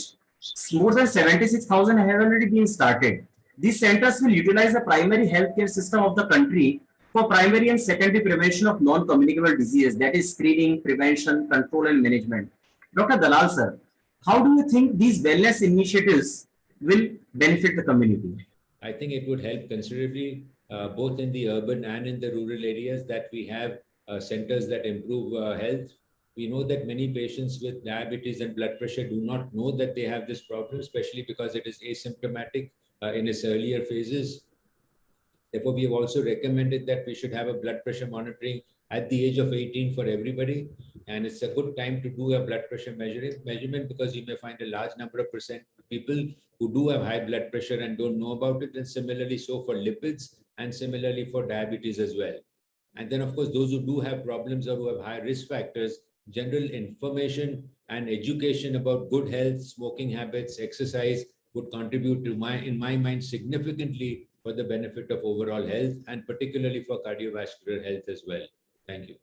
more than 76,000 have already been started. These centers will utilize the primary healthcare system of the country for primary and secondary prevention of non-communicable diseases, that is screening, prevention, control, and management. Dr. Dalal, sir, how do you think these wellness initiatives will benefit the community? I think it would help considerably, both in the urban and in the rural areas, that we have centers that improve health. We know that many patients with diabetes and blood pressure do not know that they have this problem, especially because it is asymptomatic in its earlier phases. Therefore, we have also recommended that we should have a blood pressure monitoring at the age of 18 for everybody. And it's a good time to do a blood pressure measurement, because you may find a large number of people who do have high blood pressure and don't know about it. And similarly, so for lipids, and similarly for diabetes as well. And then, of course, those who do have problems or who have high risk factors, general information and education about good health, smoking habits, exercise would contribute to in my mind, significantly for the benefit of overall health, and particularly for cardiovascular health as well. Thank you.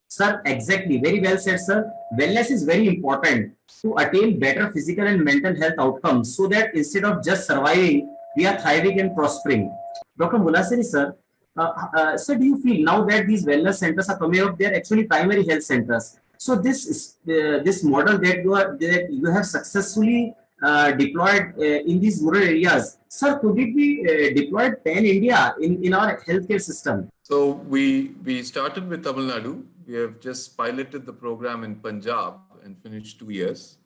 Sir, exactly. Very well said, sir. Wellness is very important to attain better physical and mental health outcomes, so that instead of just surviving, we are thriving and prospering. Dr. Mulasiri, sir, so do you feel now that these wellness centers are coming up, they are actually primary health centers? So this model that you have successfully deployed in these rural areas. Sir, could it be deployed pan-India in our healthcare system? So we started with Tamil Nadu. We have just piloted the program in Punjab and finished 2 years.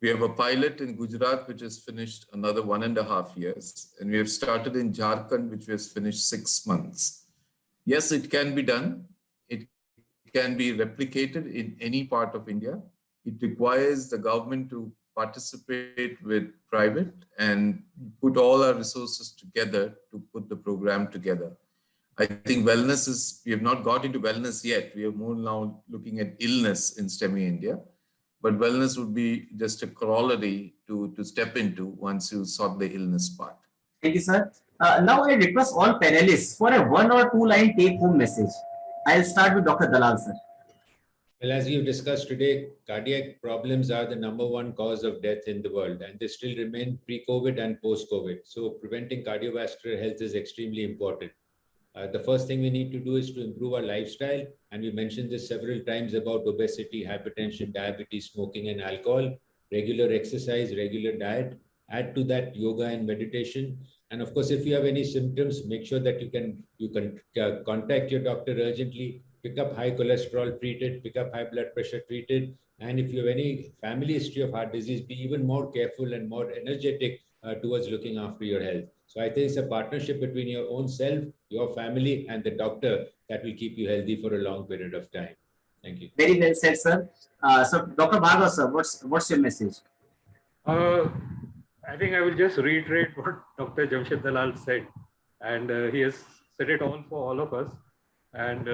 We have a pilot in Gujarat, which has finished another 1.5 years. And we have started in Jharkhand, which has finished 6 months. Yes, it can be done. It can be replicated in any part of India. It requires the government to participate with private and put all our resources together to put the program together. I think wellness is, we have not got into wellness yet. We are more now looking at illness in STEMI India. But wellness would be just a corollary to step into once you sort the illness part. Thank you, sir. Now I request all panelists for a 1 or 2 line take-home message. I'll start with Dr. Dalal, sir. Well, as we've discussed today, cardiac problems are the #1 cause of death in the world, and they still remain pre-COVID and post-COVID. So preventing cardiovascular health is extremely important. The first thing we need to do is to improve our lifestyle. And we mentioned this several times about obesity, hypertension, diabetes, smoking, and alcohol, regular exercise, regular diet. Add to that yoga and meditation. And of course, if you have any symptoms, make sure that you can contact your doctor urgently, pick up high cholesterol, treat it, pick up high blood pressure, treat it. And if you have any family history of heart disease, be even more careful and more energetic towards looking after your health. So I think it's a partnership between your own self, your family, and the doctor that will keep you healthy for a long period of time. Thank you. Very well said, sir. So, Dr. Bhargav, sir, what's your message? I think I will just reiterate what Dr. Jamshed Dalal said, and he has said it all for all of us. And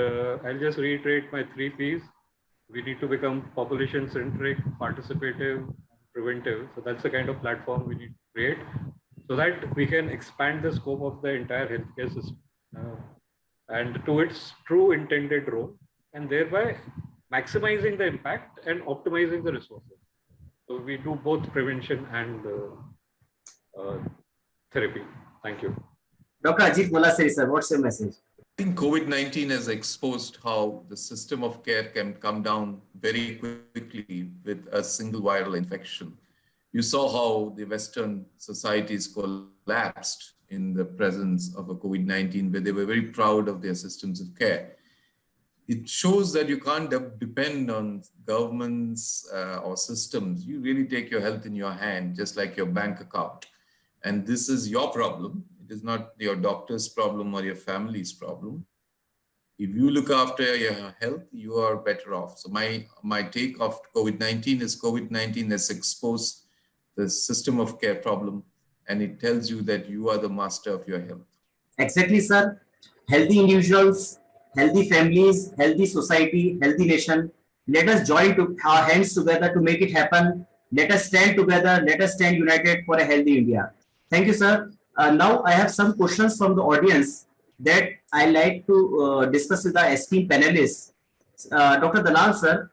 I'll just reiterate my 3 P's. We need to become population-centric, participative, preventive. So that's the kind of platform we need to create, so that we can expand the scope of the entire healthcare system and to its true intended role, and thereby maximizing the impact and optimizing the resources. So we do both prevention and therapy. Thank you. Dr. Ajit Molasari, sir, what's your message? I think COVID-19 has exposed how the system of care can come down very quickly with a single viral infection. You saw how the Western societies collapsed in the presence of a COVID-19, where they were very proud of their systems of care. It shows that you can't depend on governments or systems. You really take your health in your hand, just like your bank account. And this is your problem. It is not your doctor's problem or your family's problem. If you look after your health, you are better off. So my take of COVID-19 is COVID-19 has exposed the system of care problem, and it tells you that you are the master of your health. Exactly, sir. Healthy individuals, healthy families, healthy society, healthy nation. Let us join our hands together to make it happen. Let us stand together. Let us stand united for a healthy India. Thank you, sir. Now I have some questions from the audience that I like to discuss with our esteemed panelists. Dr. Dalal, sir,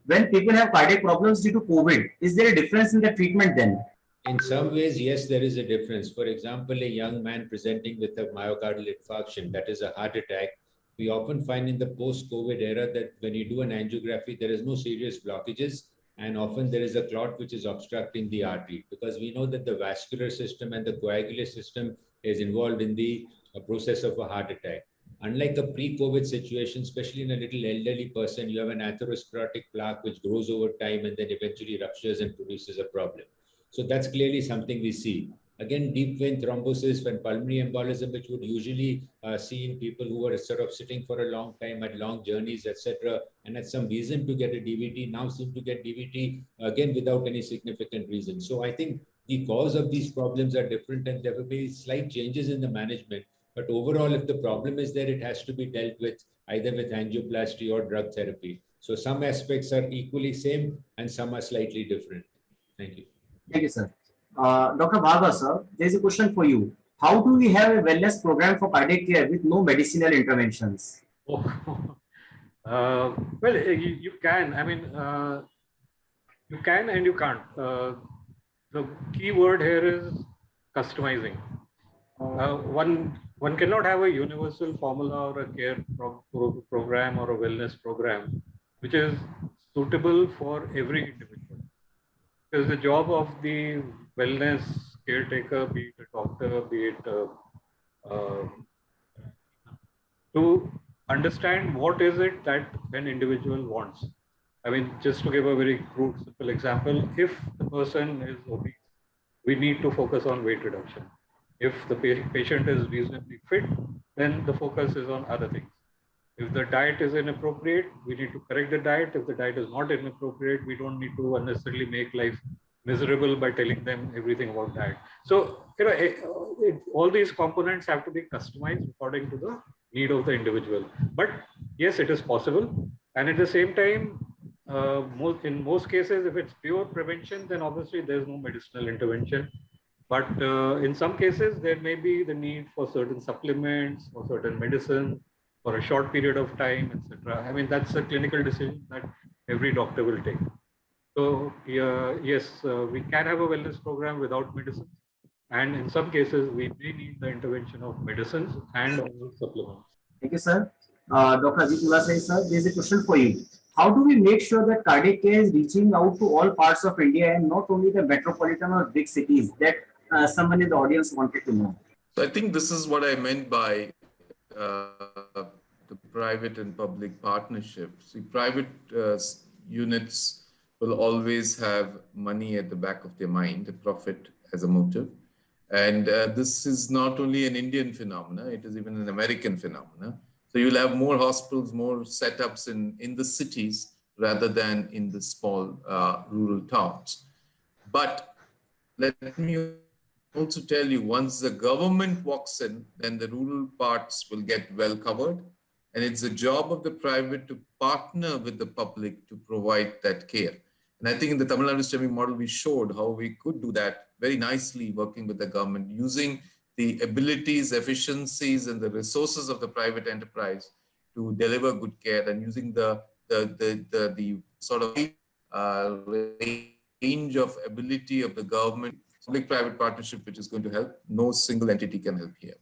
when people have cardiac problems due to COVID, is there a difference in the treatment then? In some ways, yes, there is a difference. For example, a young man presenting with a myocardial infarction, that is a heart attack, we often find in the post-COVID era that when you do an angiography, there is no serious blockages, and often there is a clot which is obstructing the artery, because we know that the vascular system and the coagular system is involved in the process of a heart attack. Unlike a pre-COVID situation, especially in a little elderly person, you have an atherosclerotic plaque which grows over time and then eventually ruptures and produces a problem. So that's clearly something we see. Again, deep vein thrombosis and pulmonary embolism, which would usually see in people who are sort of sitting for a long time at long journeys, etc., and had some reason to get a DVT, now seem to get DVT again without any significant reason. So I think the cause of these problems are different, and there will be slight changes in the management. But overall, if the problem is there, it has to be dealt with either with angioplasty or drug therapy. So some aspects are equally same and some are slightly different. Thank you. Thank you, sir. Dr. Bhargav, sir, there is a question for you. How do we have a wellness program for cardiac care with no medicinal interventions? Well, you can. I mean, you can and you can't. The key word here is customizing. One cannot have a universal formula or a care program or a wellness program which is suitable for every individual. Because the job of the wellness caretaker, be it a doctor, be it to understand what is it that an individual wants. I mean, just to give a very crude, simple example, if the person is obese, we need to focus on weight reduction. If the patient is reasonably fit, then the focus is on other things. If the diet is inappropriate, we need to correct the diet. If the diet is not inappropriate, we don't need to unnecessarily make life miserable by telling them everything about diet. So, all these components have to be customized according to the need of the individual. But yes, it is possible. And at the same time, in most cases, if it's pure prevention, then obviously there's no medicinal intervention. But in some cases, there may be the need for certain supplements or certain medicine for a short period of time, etc. I mean, that's a clinical decision that every doctor will take. So yes, we can have a wellness program without medicines. And in some cases, we may need the intervention of medicines and supplements. Thank you, sir. Dr. Ajit Ulasai, sir, there is a question for you. How do we make sure that cardiac care is reaching out to all parts of India and not only the metropolitan or big cities that someone in the audience wanted to know? So I think this is what I meant by the private and public partnership. See, private units will always have money at the back of their mind, profit as a motive. And this is not only an Indian phenomenon, it is even an American phenomenon. So you'll have more hospitals, more setups in the cities rather than in the small rural towns. But let me also tell you, once the government walks in, then the rural parts will get well covered. And it's the job of the private to partner with the public to provide that care. And I think in the Tamil Nadu STEMI model, we showed how we could do that very nicely working with the government, using the abilities, efficiencies, and the resources of the private enterprise to deliver good care, and using the sort of range of ability of the government, public-private partnership, which is going to help. No single entity can help here.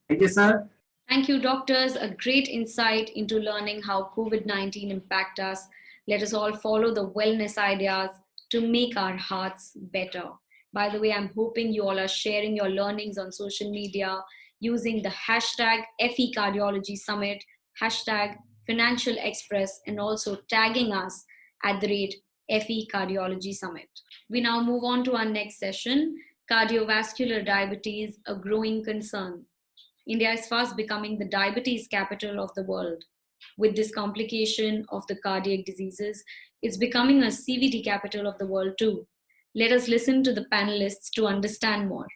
Thank you, sir. Thank you, doctors. A great insight into learning how COVID-19 impact us. Let us all follow the wellness ideas to make our hearts better. By the way, I'm hoping you all are sharing your learnings on social media using the hashtag FE Cardiology Summit, hashtag Financial Express, and also tagging us at the rate FE Cardiology Summit. We now move on to our next session, cardiovascular diabetes, a growing concern. India is fast becoming the diabetes capital of the world. With this complication of the cardiac diseases, it's becoming a CVD capital of the world too. Let us listen to the panelists to understand more.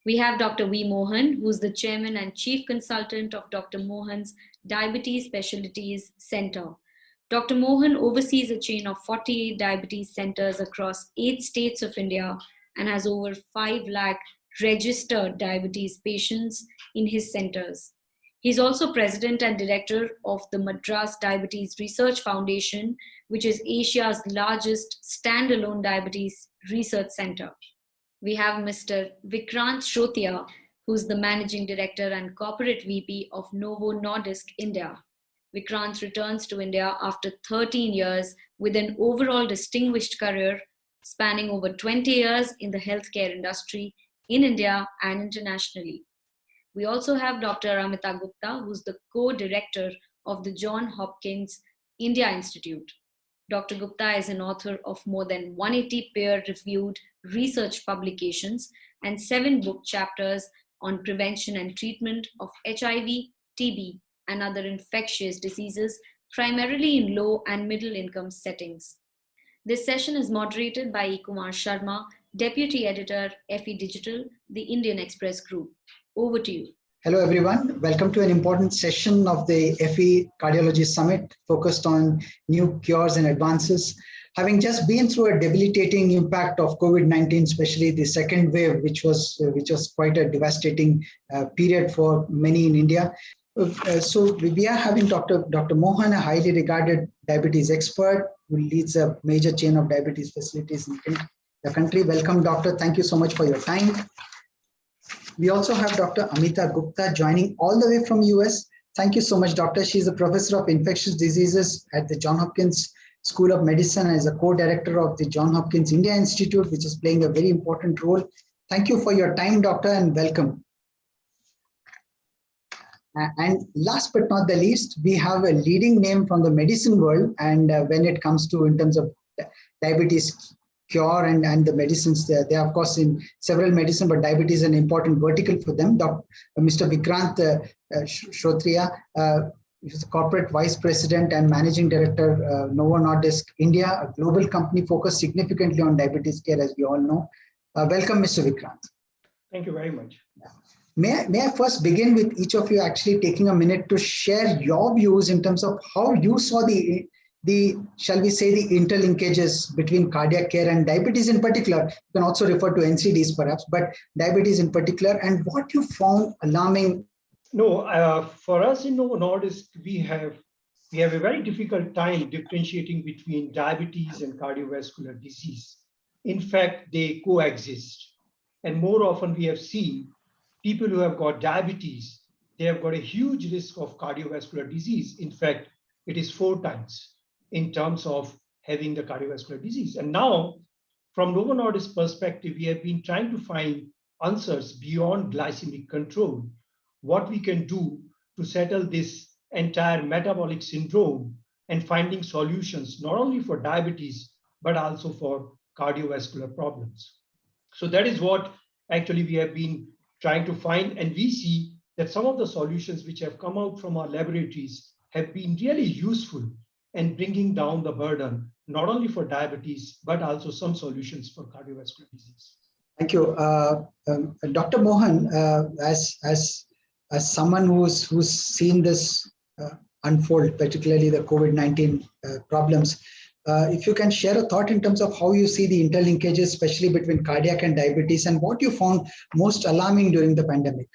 We have Dr. V. Mohan, who's the chairman and chief consultant of Dr. Mohan's Diabetes Specialties Center. Dr. Mohan oversees a chain of 48 diabetes centers across 8 states of India and has over 5 lakh registered diabetes patients in his centers. He's also president and director of the Madras Diabetes Research Foundation, which is Asia's largest standalone diabetes research center. We have Mr. Vikrant Shrotia, who's the managing director and corporate VP of Novo Nordisk India. Vikrant returns to India after 13 years with an overall distinguished career spanning over 20 years in the healthcare industry in India and internationally. We also have Dr. Amita Gupta, who's the co-director of the Johns Hopkins India Institute. Dr. Gupta is an author of more than 180 peer-reviewed research publications and 7 book chapters on prevention and treatment of HIV, TB, and other infectious diseases, primarily in low and middle income settings. This session is moderated by E. Kumar Sharma, Deputy Editor, FE Digital, the Indian Express Group. Over to you. Hello, everyone. Welcome to an important session of the FE Cardiology Summit focused on new cures and advances. Having just been through a debilitating impact of COVID-19, especially the second wave, which was quite a devastating period for many in India. So we are having Dr. Mohan, a highly regarded diabetes expert who leads a major chain of diabetes facilities in the country. Welcome, doctor. Thank you so much for your time. We also have Dr. Amita Gupta joining all the way from US. Thank you so much, doctor. She's a professor of infectious diseases at the Johns Hopkins School of Medicine, as a co-director of the Johns Hopkins India Institute, which is playing a very important role. Thank you for your time, doctor, and welcome. And last but not the least, we have a leading name from the medicine world, and when it comes to in terms of diabetes cure and the medicines, they are of course in several medicine, but diabetes is an important vertical for them. Mr. Vikrant Shrotriya, is Corporate Vice President and Managing Director, Novo Nordisk India, a global company focused significantly on diabetes care, as we all know. Welcome, Mr. Vikrant. Thank you very much. May I first begin with each of you actually taking a minute to share your views in terms of how you saw the shall we say, the interlinkages between cardiac care and diabetes in particular. You can also refer to NCDs perhaps, but diabetes in particular, and what you found alarming. No, for us in Novo Nordisk, we have a very difficult time differentiating between diabetes and cardiovascular disease. In fact, they coexist. And more often we have seen people who have got diabetes, they have got a huge risk of cardiovascular disease. In fact, it is 4 times in terms of having the cardiovascular disease. And now, from Novo Nordisk perspective, we have been trying to find answers beyond glycemic control, what we can do to settle this entire metabolic syndrome and finding solutions, not only for diabetes, but also for cardiovascular problems. So that is what actually we have been trying to find. And we see that some of the solutions which have come out from our laboratories have been really useful in bringing down the burden, not only for diabetes, but also some solutions for cardiovascular disease. Thank you. Dr. Mohan, as someone who's seen this unfold, particularly the COVID-19 problems, if you can share a thought in terms of how you see the interlinkages, especially between cardiac and diabetes, and what you found most alarming during the pandemic.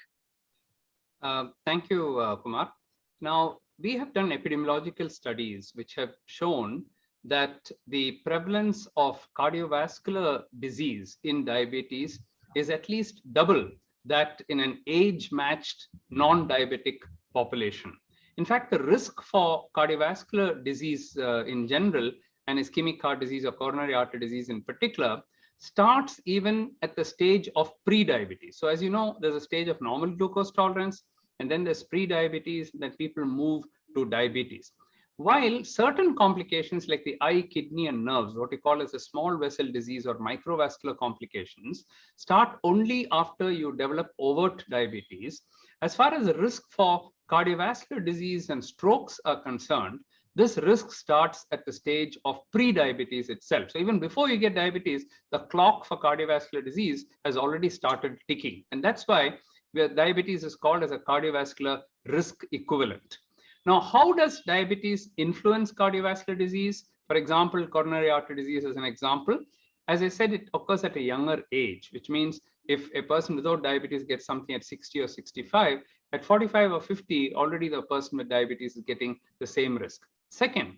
Thank you, Kumar. Now, we have done epidemiological studies which have shown that the prevalence of cardiovascular disease in diabetes is at least double that in an age-matched non-diabetic population. In fact, the risk for cardiovascular disease in general and ischemic heart disease or coronary artery disease in particular starts even at the stage of pre-diabetes. So as you know, there's a stage of normal glucose tolerance, and then there's pre-diabetes, then people move to diabetes. While certain complications like the eye, kidney, and nerves, what we call as a small vessel disease or microvascular complications, start only after you develop overt diabetes. As far as the risk for cardiovascular disease and strokes are concerned, this risk starts at the stage of pre-diabetes itself. So even before you get diabetes, the clock for cardiovascular disease has already started ticking. And that's why diabetes is called as a cardiovascular risk equivalent. Now, how does diabetes influence cardiovascular disease? For example, coronary artery disease as an example. As I said, it occurs at a younger age, which means if a person without diabetes gets something at 60 or 65, at 45 or 50, already the person with diabetes is getting the same risk. Second,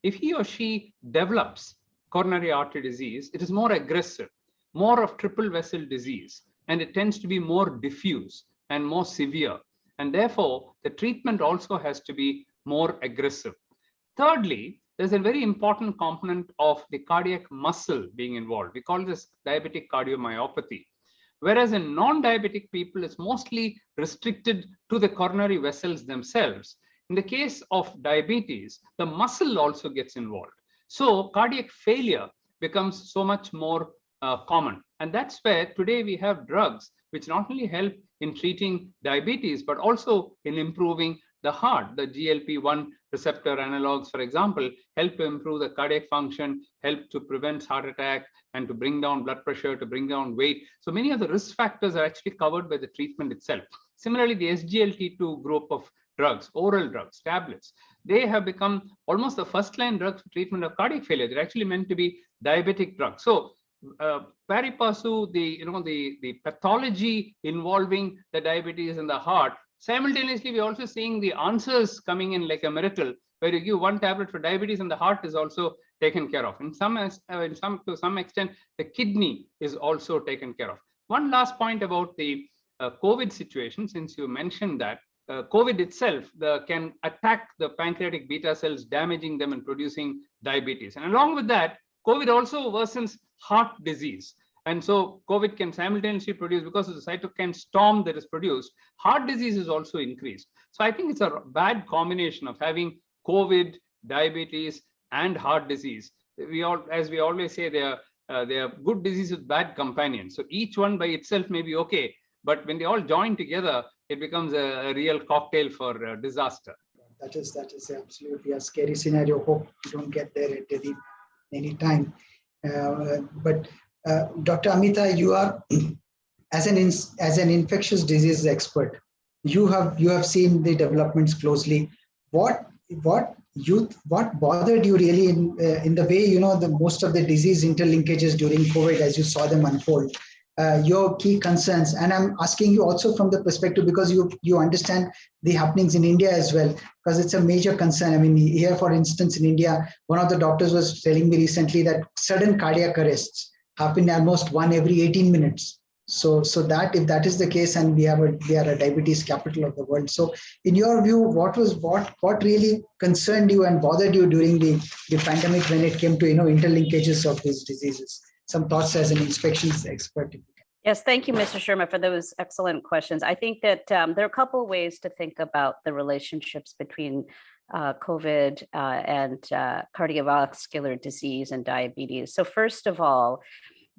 if he or she develops coronary artery disease, it is more aggressive, more of triple vessel disease, and it tends to be more diffuse and more severe. And therefore, the treatment also has to be more aggressive. Thirdly, there's a very important component of the cardiac muscle being involved. We call this diabetic cardiomyopathy. Whereas in non-diabetic people, it's mostly restricted to the coronary vessels themselves. In the case of diabetes, the muscle also gets involved. So cardiac failure becomes so much more common. And that's where today we have drugs which not only help in treating diabetes, but also in improving the heart. The GLP-1 receptor analogs, for example, help to improve the cardiac function, help to prevent heart attack, and to bring down blood pressure, to bring down weight. So many of the risk factors are actually covered by the treatment itself. Similarly, the SGLT2 group of drugs, oral drugs, tablets, they have become almost the first-line drugs for treatment of cardiac failure. They're actually meant to be diabetic drugs. So pari passu, the pathology involving the diabetes and the heart, simultaneously, we're also seeing the answers coming in like a miracle, where you give one tablet for diabetes and the heart is also taken care of. To some extent, the kidney is also taken care of. One last point about the COVID situation, since you mentioned that, COVID itself can attack the pancreatic beta cells, damaging them and producing diabetes. And along with that, COVID also worsens heart disease. And so COVID can simultaneously produce, because of the cytokine storm that is produced, heart disease is also increased. So I think it's a bad combination of having COVID, diabetes, and heart disease. As we always say, they are good disease with bad companions. So each one by itself may be okay, but when they all join together, it becomes a real cocktail for disaster. That is absolutely a scary scenario. Hope we don't get there at any time. But Dr. Amita, you are as an infectious disease expert. You have seen the developments closely. What bothered you really in the way, the most of the disease interlinkages during COVID as you saw them unfold? Your key concerns, and I'm asking you also from the perspective because you understand the happenings in India as well, because it's a major concern. I mean, here, for instance, in India, one of the doctors was telling me recently that sudden cardiac arrests happen almost one every 18 minutes. So that if that is the case, and we are a diabetes capital of the world. So in your view, what really concerned you and bothered you during the pandemic when it came to interlinkages of these diseases? Some thoughts as an infections expert. Yes, thank you, Mr. Sharma, for those excellent questions. I think that there are a couple of ways to think about the relationships between COVID and cardiovascular disease and diabetes. So first of all,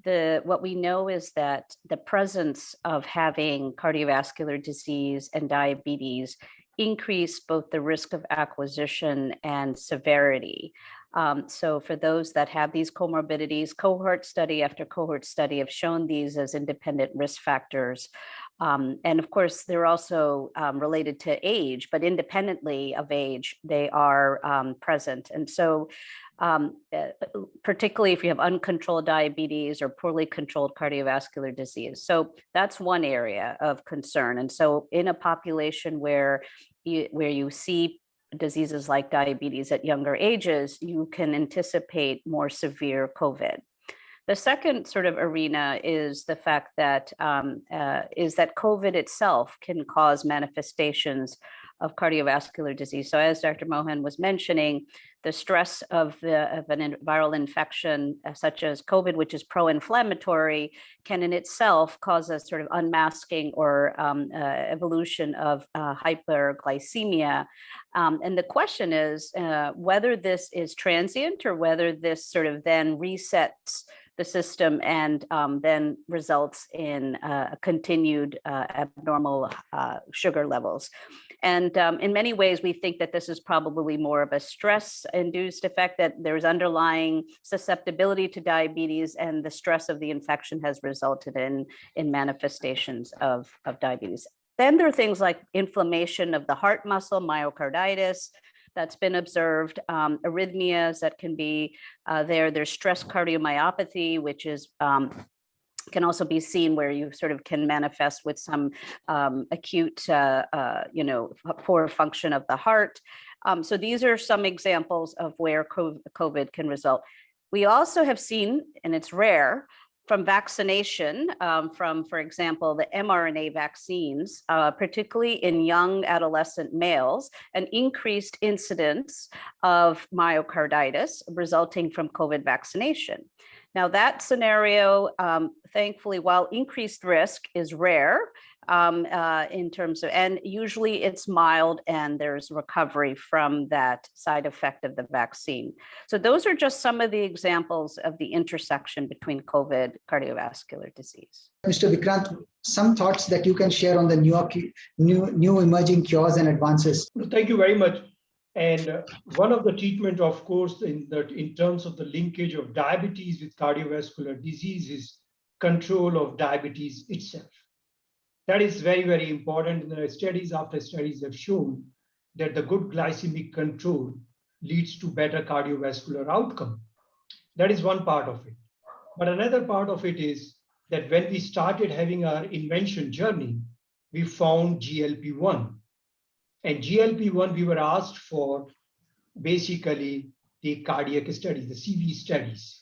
what we know is that the presence of having cardiovascular disease and diabetes increase both the risk of acquisition and severity. So for those that have these comorbidities, cohort study after cohort study have shown these as independent risk factors. And of course, they're also related to age, but independently of age, they are present. And so particularly if you have uncontrolled diabetes or poorly controlled cardiovascular disease. So that's one area of concern. And so in a population where you see diseases like diabetes at younger ages, you can anticipate more severe COVID. The second sort of arena is the fact that COVID itself can cause manifestations of cardiovascular disease. So as Dr. Mohan was mentioning, the stress of an viral infection such as COVID, which is pro-inflammatory, can in itself cause a sort of unmasking or evolution of hyperglycemia. And the question is whether this is transient or whether this sort of then resets the system and then results in continued abnormal sugar levels. And in many ways, we think that this is probably more of a stress-induced effect, that there's underlying susceptibility to diabetes, and the stress of the infection has resulted in manifestations of diabetes. Then there are things like inflammation of the heart muscle, myocarditis, that's been observed, arrhythmias that can be there. There's stress cardiomyopathy, which is can also be seen where you sort of can manifest with some acute, poor function of the heart. So these are some examples of where COVID can result. We also have seen, and it's rare, from vaccination, for example, the mRNA vaccines, particularly in young adolescent males, an increased incidence of myocarditis resulting from COVID vaccination. Now that scenario, thankfully, while increased risk is rare in terms of, and usually it's mild and there's recovery from that side effect of the vaccine. So those are just some of the examples of the intersection between COVID cardiovascular disease. Mr. Vikrant, some thoughts that you can share on the new emerging cures and advances. Thank you very much. And one of the treatment, of course, in terms of the linkage of diabetes with cardiovascular disease is control of diabetes itself. That is very, very important. And studies after studies have shown that the good glycemic control leads to better cardiovascular outcome. That is one part of it. But another part of it is that when we started having our invention journey, we found GLP-1. And GLP-1, we were asked for basically the cardiac studies, the CV studies.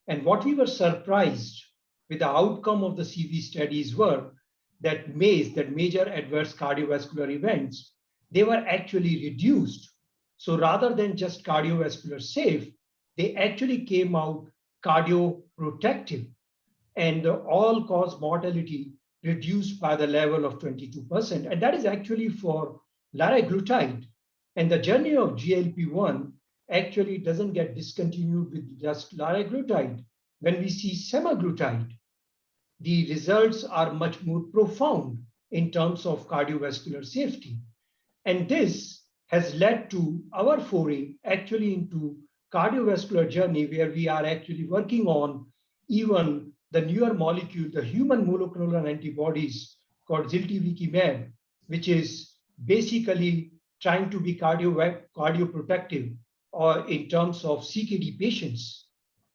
And what we were surprised with the outcome of the CV studies were that MACE, that major adverse cardiovascular events, they were actually reduced. So rather than just cardiovascular safe, they actually came out cardioprotective, and the all-cause mortality reduced by the level of 22%. And that is actually for liraglutide. And the journey of GLP-1 actually doesn't get discontinued with just liraglutide. When we see semaglutide, the results are much more profound in terms of cardiovascular safety. And this has led to our foray actually into cardiovascular journey, where we are actually working on even the newer molecule, the human monoclonal antibodies called ziltivekimab, which is basically trying to be cardioprotective or in terms of CKD patients,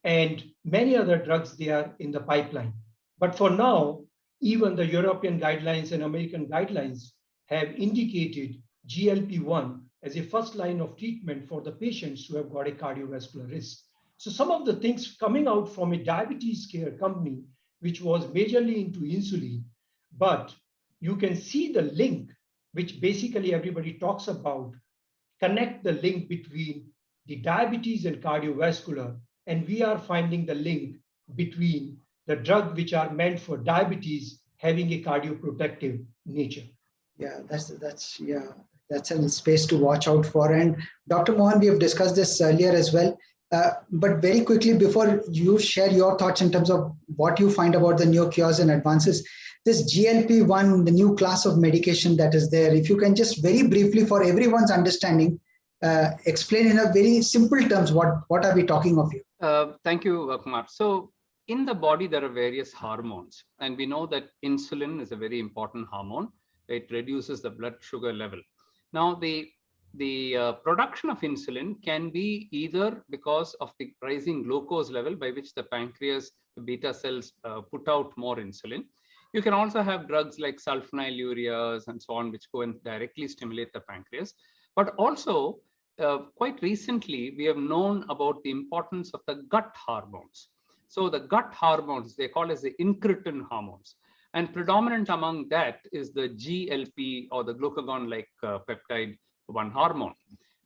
and many other drugs they are in the pipeline. But for now, even the European guidelines and American guidelines have indicated GLP-1 as a first line of treatment for the patients who have got a cardiovascular risk. So some of the things coming out from a diabetes care company, which was majorly into insulin, but you can see the link, which basically everybody talks about, connect the link between the diabetes and cardiovascular, and we are finding the link between the drug which are meant for diabetes having a cardioprotective nature. Yeah, that's a space to watch out for. And Dr. Mohan, we have discussed this earlier as well. But very quickly, before you share your thoughts in terms of what you find about the new cures and advances, this GLP-1, the new class of medication that is there, if you can just very briefly, for everyone's understanding, explain in a very simple terms, what are we talking of here? Thank you, Kumar. So in the body, there are various hormones, and we know that insulin is a very important hormone. It reduces the blood sugar level. Now, the production of insulin can be either because of the rising glucose level, by which the pancreas beta cells put out more insulin. You can also have drugs like sulfonylureas and so on, which go and directly stimulate the pancreas. But also, quite recently, we have known about the importance of the gut hormones. So the gut hormones, they call as the incretin hormones. And predominant among that is the GLP, or the glucagon-like peptide 1 hormone.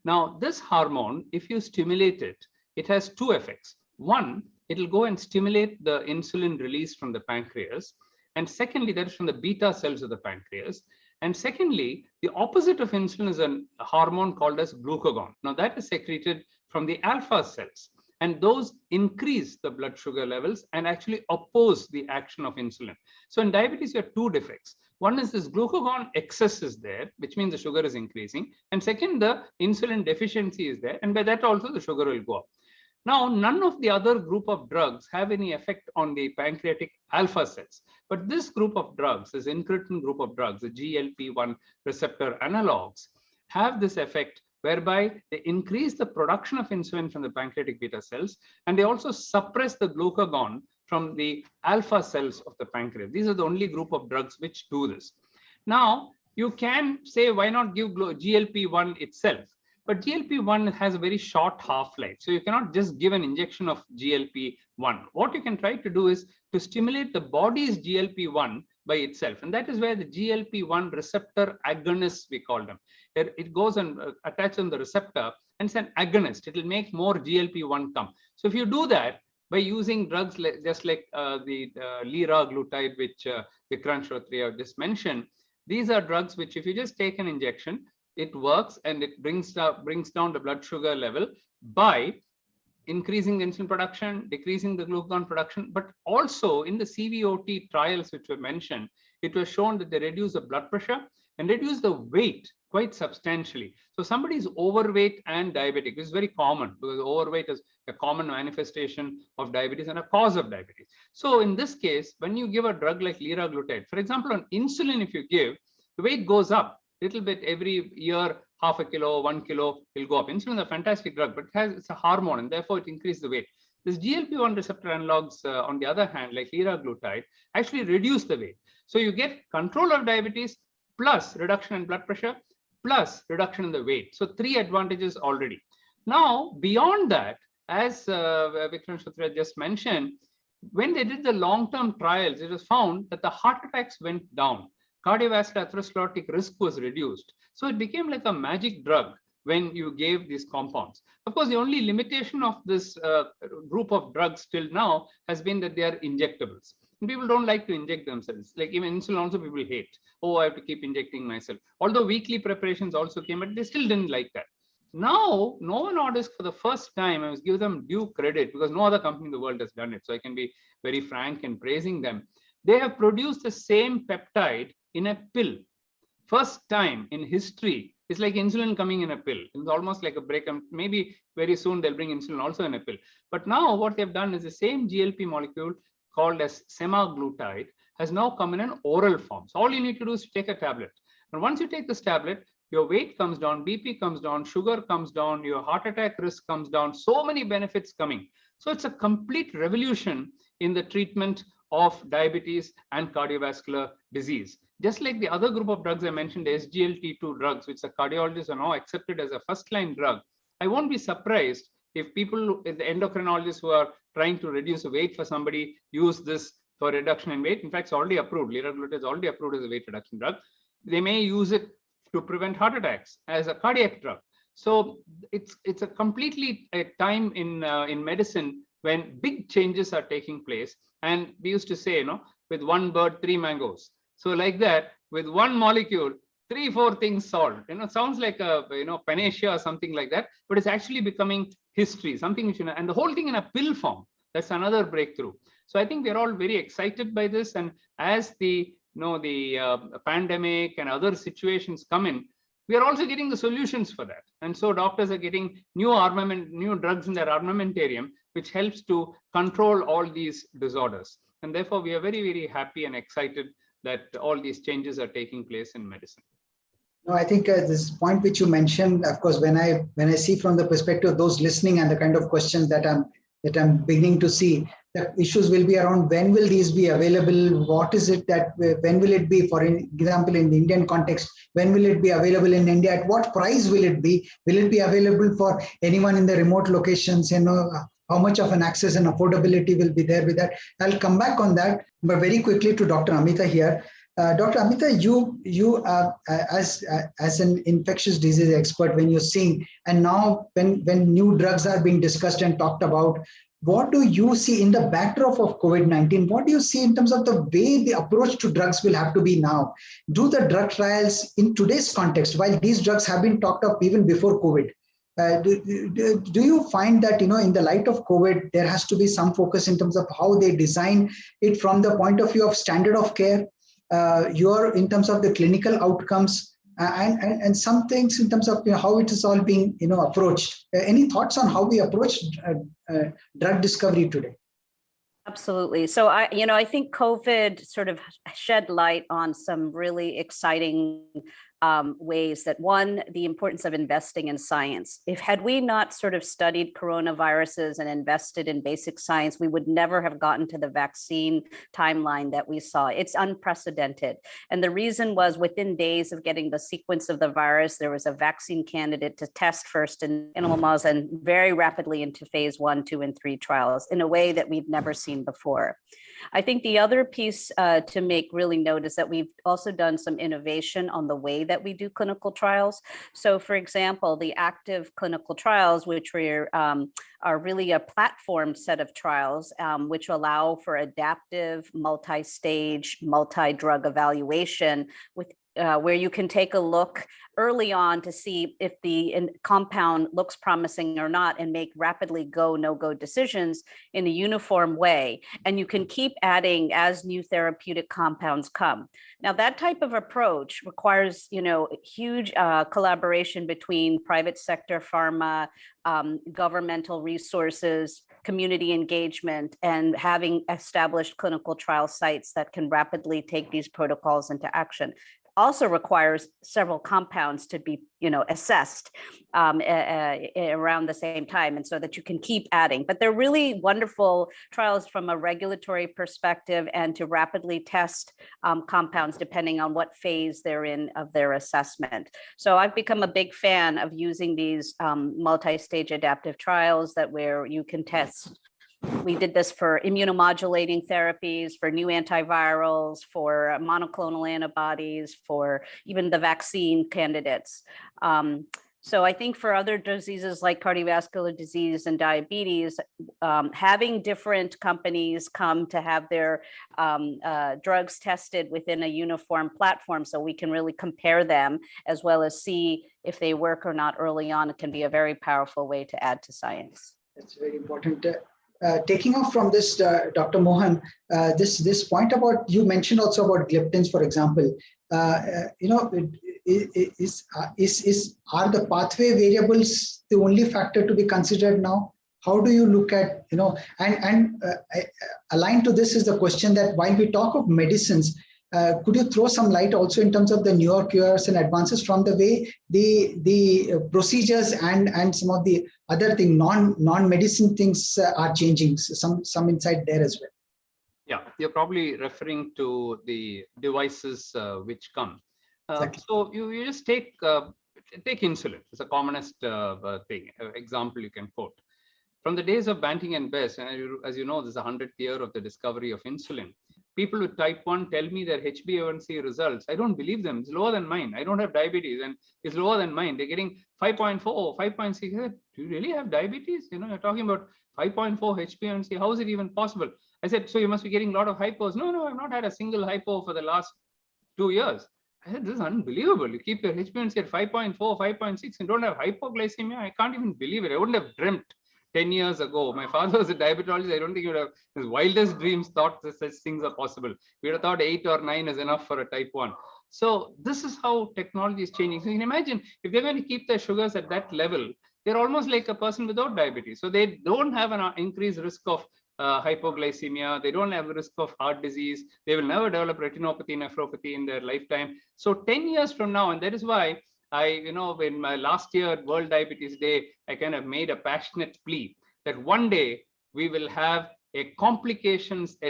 Now, this hormone, if you stimulate it, it has two effects. One, it will go and stimulate the insulin release from the pancreas. And secondly, that is from the beta cells of the pancreas. And secondly, the opposite of insulin is a hormone called as glucagon. Now, that is secreted from the alpha cells. And those increase the blood sugar levels and actually oppose the action of insulin. So in diabetes, you have two defects. One is this glucagon excess is there, which means the sugar is increasing. And second, the insulin deficiency is there. And by that also, the sugar will go up. Now, none of the other group of drugs have any effect on the pancreatic alpha cells. But this group of drugs, this incretin group of drugs, the GLP-1 receptor analogs, have this effect whereby they increase the production of insulin from the pancreatic beta cells, and they also suppress the glucagon from the alpha cells of the pancreas. These are the only group of drugs which do this. Now, you can say, why not give GLP-1 itself? But GLP-1 has a very short half-life. So you cannot just give an injection of GLP-1. What you can try to do is to stimulate the body's GLP-1 by itself. And that is where the GLP-1 receptor agonists, we call them. It goes and attaches on the receptor, and it's an agonist. It will make more GLP-1 come. So if you do that by using drugs just like the liraglutide, which Vikrant Shrotria just mentioned, these are drugs which, if you just take an injection, it works and it brings down the blood sugar level by increasing the insulin production, decreasing the glucagon production, but also in the CVOT trials which were mentioned, it was shown that they reduce the blood pressure and reduce the weight quite substantially. So somebody is overweight and diabetic. This is very common because overweight is a common manifestation of diabetes and a cause of diabetes. So in this case, when you give a drug like liraglutide, for example, on insulin, if you give, the weight goes up a little bit every year. Half a kilo, 1 kilo will go up. Insulin is a fantastic drug, but it's a hormone, and therefore it increases the weight. This GLP-1 receptor analogs, on the other hand, like liraglutide, actually reduce the weight. So you get control of diabetes plus reduction in blood pressure plus reduction in the weight. So 3 advantages already. Now, beyond that, as Vikrant Shrotria just mentioned, when they did the long-term trials, it was found that the heart attacks went down. Cardiovascular atherosclerotic risk was reduced. So it became like a magic drug when you gave these compounds. Of course, the only limitation of this group of drugs till now has been that they are injectables. And people don't like to inject themselves. Like even insulin also people hate. Oh, I have to keep injecting myself. Although weekly preparations also came, but they still didn't like that. Now, Novo Nordisk, for the first time, I must give them due credit because no other company in the world has done it. So I can be very frank in praising them. They have produced the same peptide in a pill. First time in history. It's like insulin coming in a pill. It's almost like a break. Maybe very soon they'll bring insulin also in a pill. But now what they've done is the same GLP molecule called as semaglutide has now come in an oral form. So all you need to do is take a tablet. And once you take this tablet, your weight comes down, BP comes down, sugar comes down, your heart attack risk comes down, so many benefits coming. So it's a complete revolution in the treatment of diabetes and cardiovascular disease. Just like the other group of drugs I mentioned, SGLT2 drugs, which the cardiologists are now accepted as a first-line drug, I won't be surprised if people, the endocrinologists who are trying to reduce weight for somebody, use this for reduction in weight. In fact, it's already approved. Liraglutide is already approved as a weight reduction drug. They may use it to prevent heart attacks as a cardiac drug. So it's a completely a time in medicine when big changes are taking place. And we used to say, with one bird, 3 mangoes. So like that, with one molecule, 3-4 things solved. It sounds like a panacea or something like that, but it's actually becoming history, something which, and the whole thing in a pill form. That's another breakthrough. So I think we're all very excited by this. And as the pandemic and other situations come in, we are also getting the solutions for that. And so doctors are getting new drugs in their armamentarium, which helps to control all these disorders. And therefore, we are very, very happy and excited that all these changes are taking place in medicine. No, I think this point which you mentioned, of course, when I see from the perspective of those listening and the kind of questions that I'm beginning to see, the issues will be around when will these be available? What is it that, when will it be, for example, in the Indian context, when will it be available in India? At what price will it be? Will it be available for anyone in the remote locations? How much of an access and affordability will be there with that? I'll come back on that, but very quickly to Dr. Amita here. Dr. Amita, you as an infectious disease expert, when you're seeing, and now when new drugs are being discussed and talked about, what do you see in the backdrop of COVID-19? What do you see in terms of the way the approach to drugs will have to be now? Do the drug trials in today's context, while these drugs have been talked of even before COVID, do you find that, in the light of COVID, there has to be some focus in terms of how they design it from the point of view of standard of care, in terms of the clinical outcomes, and some things in terms of how it is all being approached? Any thoughts on how we approach drug discovery today? Absolutely. So I think COVID sort of shed light on some really exciting ways that, one, the importance of investing in science. Had we not sort of studied coronaviruses and invested in basic science, we would never have gotten to the vaccine timeline that we saw. It's unprecedented. And the reason was, within days of getting the sequence of the virus, there was a vaccine candidate to test first in animal models and very rapidly into phase 1, 2, and 3 trials in a way that we've never seen before. I think the other piece to make really note is that we've also done some innovation on the way that we do clinical trials. So, for example, the active clinical trials, which are really a platform set of trials, which allow for adaptive, multi-stage, multi-drug evaluation where you can take a look early on to see if the compound looks promising or not and make rapidly go, no-go decisions in a uniform way. And you can keep adding as new therapeutic compounds come. Now, that type of approach requires, huge collaboration between private sector pharma, governmental resources, community engagement, and having established clinical trial sites that can rapidly take these protocols into action. Also requires several compounds to be, assessed around the same time, and so that you can keep adding. But they're really wonderful trials from a regulatory perspective and to rapidly test compounds depending on what phase they're in of their assessment. So I've become a big fan of using these multi-stage adaptive trials where you can test We did this for immunomodulating therapies, for new antivirals, for monoclonal antibodies, for even the vaccine candidates. So I think for other diseases like cardiovascular disease and diabetes, having different companies come to have their drugs tested within a uniform platform so we can really compare them as well as see if they work or not early on, it can be a very powerful way to add to science. That's very important. Taking off from this, Dr. Mohan, this point about, you mentioned also about gliptins, for example. Are the pathway variables the only factor to be considered now? How do you look at, aligned to this is the question that while we talk of medicines, could you throw some light also in terms of the newer cures and advances from the way the procedures and some of the other thing non-medicine things are changing? So some insight there as well. Yeah, you're probably referring to the devices which come. Exactly. So you just take insulin. It's the commonest thing. Example you can quote. From the days of Banting and Best, and as you know, this is the 100th year of the discovery of insulin. People with type 1 tell me their HbA1c results. I don't believe them. It's lower than mine. I don't have diabetes and it's lower than mine. They're getting 5.4, 5.6. Do you really have diabetes? You're talking about 5.4 HbA1c. How is it even possible? I said, so you must be getting a lot of hypos. No, I've not had a single hypo for the last 2 years. I said, this is unbelievable. You keep your HbA1c at 5.4, 5.6 and don't have hypoglycemia. I can't even believe it. I wouldn't have dreamt 10 years ago. My father was a diabetologist. I don't think he would have, his wildest dreams thought that such things are possible. We would have thought 8 or 9 is enough for a type 1. So this is how technology is changing. So you can imagine if they're going to keep their sugars at that level, they're almost like a person without diabetes. So they don't have an increased risk of hypoglycemia. They don't have a risk of heart disease. They will never develop retinopathy, nephropathy in their lifetime. So 10 years from now, and that is why in my last year World Diabetes Day, I kind of made a passionate plea that one day we will have a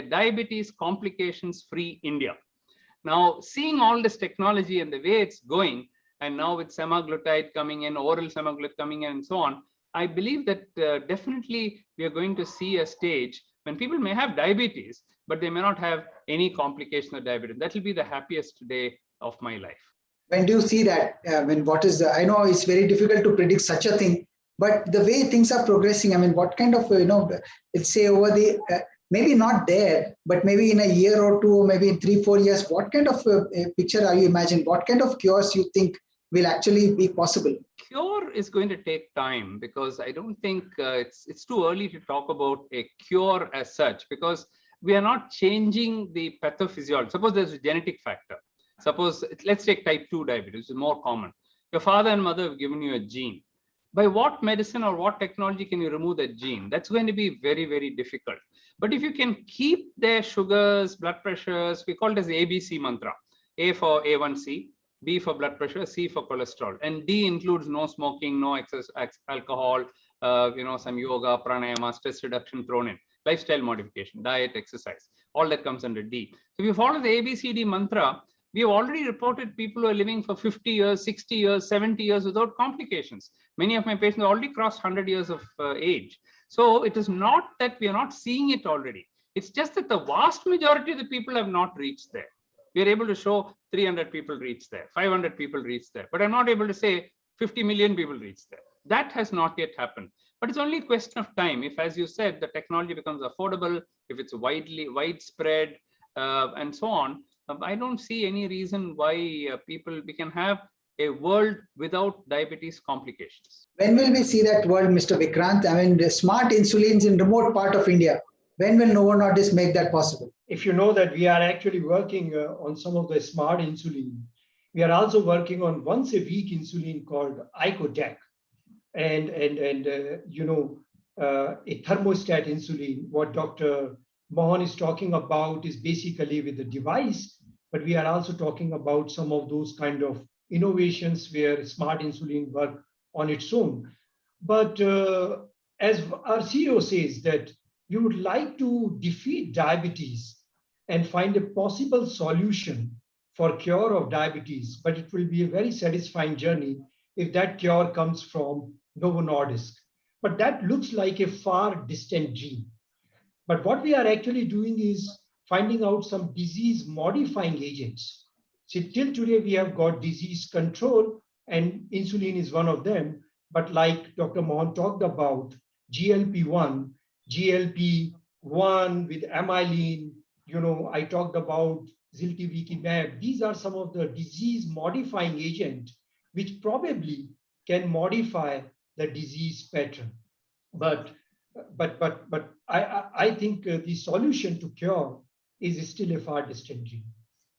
diabetes complications-free India. Now, seeing all this technology and the way it's going, and now with semaglutide coming in, oral semaglutide coming in, and so on, I believe that definitely we are going to see a stage when people may have diabetes, but they may not have any complication of diabetes. That will be the happiest day of my life. When do you see that? I know it's very difficult to predict such a thing, but the way things are progressing, what kind of, let's say over the, maybe not there, but maybe in a year or two, or maybe in 3-4 years, what kind of picture are you imagining? What kind of cures you think will actually be possible? Cure is going to take time because I don't think it's too early to talk about a cure as such, because we are not changing the pathophysiology. Suppose there's a genetic factor. Suppose, let's take type 2 diabetes, which is more common. Your father and mother have given you a gene. By what medicine or what technology can you remove that gene? That's going to be very, very difficult. But if you can keep their sugars, blood pressures, we call it as ABC mantra. A for A1C, B for blood pressure, C for cholesterol. And D includes no smoking, no excess alcohol, some yoga, pranayama, stress reduction thrown in. Lifestyle modification, diet, exercise, all that comes under D. So if you follow the ABCD mantra, we have already reported people who are living for 50 years, 60 years, 70 years without complications. Many of my patients already crossed 100 years of age. So it is not that we are not seeing it already. It's just that the vast majority of the people have not reached there. We are able to show 300 people reach there, 500 people reach there, but I'm not able to say 50 million people reach there. That has not yet happened. But it's only a question of time. If, as you said, the technology becomes affordable, if it's widespread, and so on, I don't see any reason why we can have a world without diabetes complications. When will we see that world, Mr. Vikrant? The smart insulins in remote part of India. When will Novo Nordisk make that possible? If you know that we are actually working on some of the smart insulin, we are also working on once a week insulin called Icotec. And a thermostat insulin, what Dr. Mohan is talking about is basically with the device, but we are also talking about some of those kind of innovations where smart insulin work on its own. But as our CEO says that you would like to defeat diabetes and find a possible solution for cure of diabetes, but it will be a very satisfying journey if that cure comes from Novo Nordisk. But that looks like a far distant dream. But what we are actually doing is finding out some disease modifying agents. See, till today, we have got disease control, and insulin is one of them. But like Dr. Mohan talked about, GLP-1, GLP-1 with amylin, I talked about ziltivekimab. These are some of the disease modifying agents which probably can modify the disease pattern. But I think the solution to cure is still a far distant dream.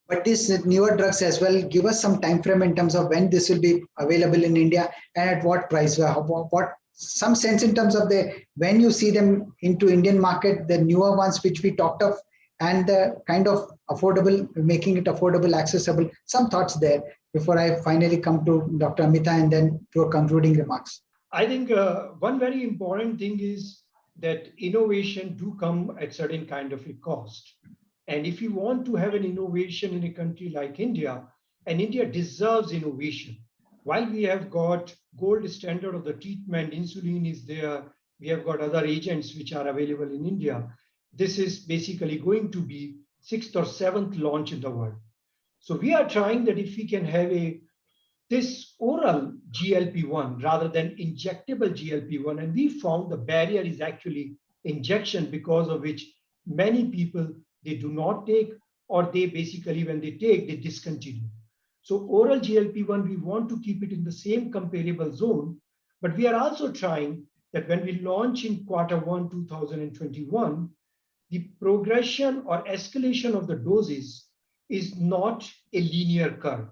But these newer drugs as well, give us some time frame in terms of when this will be available in India and at what price. What some sense in terms of when you see them into Indian market, the newer ones which we talked of, and the kind of affordable, making it affordable, accessible. Some thoughts there before I finally come to Dr. Amita and then to a concluding remarks. I think one very important thing is that innovation do come at certain kind of a cost. And if you want to have an innovation in a country like India, and India deserves innovation, while we have got gold standard of the treatment, insulin is there, we have got other agents which are available in India. This is basically going to be 6th or 7th launch in the world. So we are trying that if we can have this oral GLP-1 rather than injectable GLP-1, and we found the barrier is actually injection, because of which many people, they do not take, or they basically, when they take, they discontinue. So oral GLP-1, we want to keep it in the same comparable zone, but we are also trying that when we launch in Q1 2021, the progression or escalation of the doses is not a linear curve.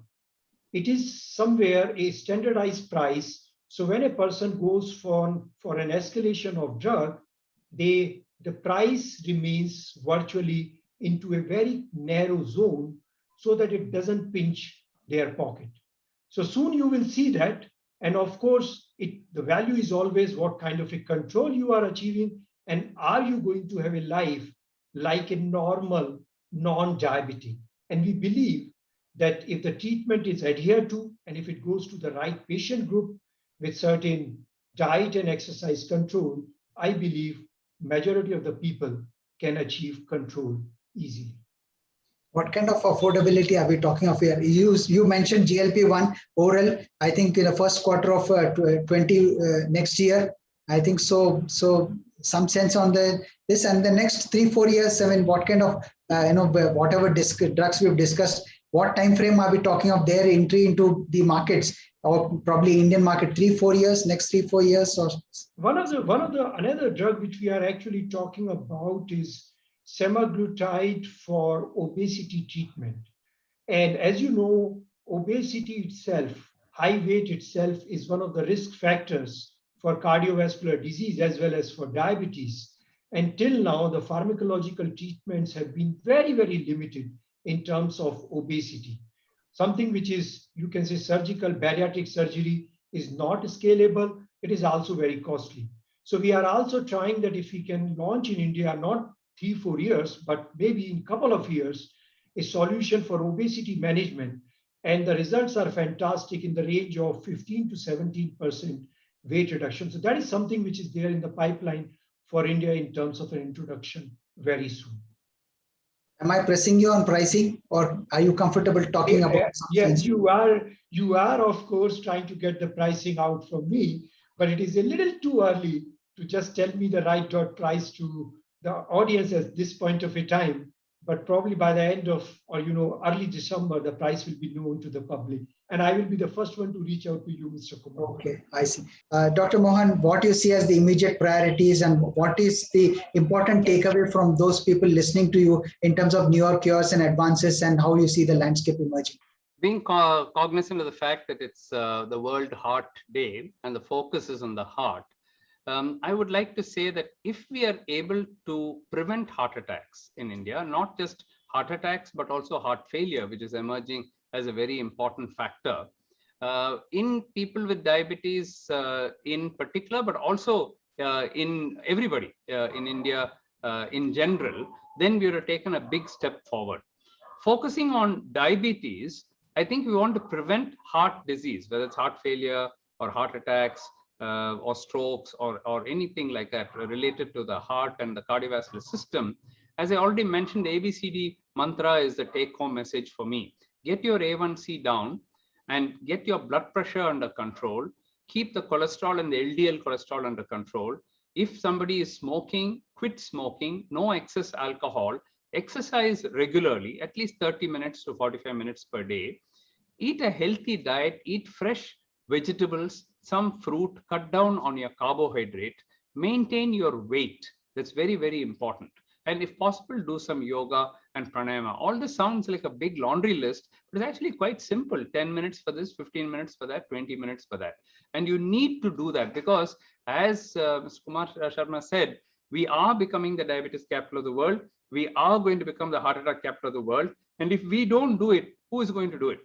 It is somewhere a standardized price. So when a person goes for an escalation of drug, the price remains virtually into a very narrow zone so that it doesn't pinch their pocket. So soon you will see that. And of course, the value is always what kind of a control you are achieving, and are you going to have a life like a normal non-diabetic? And we believe that if the treatment is adhered to, and if it goes to the right patient group with certain diet and exercise control, I believe majority of the people can achieve control easily. What kind of affordability are we talking of here? You mentioned GLP-1 oral, I think in the first quarter of 20 next year, I think so. So some sense on this, and the next 3-4 years, I mean, what kind of, whatever drugs we've discussed, what time frame are we talking of their entry into the markets, or probably Indian market, 3-4 years, next 3-4 years? Or another drug which we are actually talking about is semaglutide for obesity treatment. And as you know, obesity itself, high weight itself, is one of the risk factors for cardiovascular disease as well as for diabetes. And till now, the pharmacological treatments have been very, very limited in terms of obesity. Something which is, you can say, surgical bariatric surgery is not scalable. It is also very costly. So we are also trying that if we can launch in India, not 3-4 years, but maybe in a couple of years, a solution for obesity management. And the results are fantastic, in the range of 15 to 17% weight reduction. So that is something which is there in the pipeline for India in terms of an introduction very soon. Am I pressing you on pricing, or are you comfortable talking about something? Yes, you are of course trying to get the pricing out from me, but it is a little too early to just tell me the right price to the audience at this point of a time. But probably by the end of, early December, the price will be known to the public. And I will be the first one to reach out to you, Mr. Kumar. Okay, I see. Dr. Mohan, what you see as the immediate priorities, and what is the important takeaway from those people listening to you in terms of newer cures and advances, and how you see the landscape emerging? Being cognizant of the fact that it's the World Heart Day and the focus is on the heart, I would like to say that if we are able to prevent heart attacks in India, not just heart attacks, but also heart failure, which is emerging as a very important factor in people with diabetes in particular, but also in everybody in India in general, then we would have taken a big step forward. Focusing on diabetes, I think we want to prevent heart disease, whether it's heart failure or heart attacks, or strokes or anything like that related to the heart and the cardiovascular system, as I already mentioned, the ABCD mantra is the take-home message for me. Get your A1C down and get your blood pressure under control. Keep the cholesterol and the LDL cholesterol under control. If somebody is smoking, quit smoking, no excess alcohol, exercise regularly, at least 30 minutes to 45 minutes per day. Eat a healthy diet, eat fresh vegetables, some fruit, cut down on your carbohydrate, maintain your weight. That's very, very important. And if possible, do some yoga and pranayama. All this sounds like a big laundry list, but it's actually quite simple. 10 minutes for this, 15 minutes for that, 20 minutes for that. And you need to do that because as Mr. Kumar Sharma said, we are becoming the diabetes capital of the world. We are going to become the heart attack capital of the world. And if we don't do it, who is going to do it?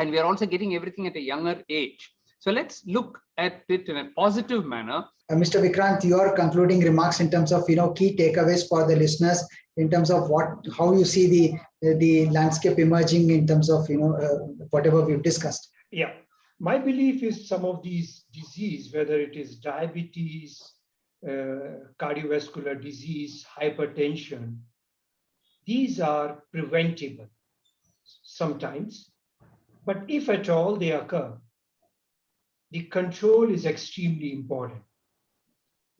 And we are also getting everything at a younger age. So let's look at it in a positive manner. Mr. Vikrant, your concluding remarks in terms of key takeaways for the listeners in terms of how you see the landscape emerging in terms of whatever we've discussed. Yeah, my belief is some of these disease, whether it is diabetes, cardiovascular disease, hypertension, these are preventable sometimes, but if at all they occur, the control is extremely important.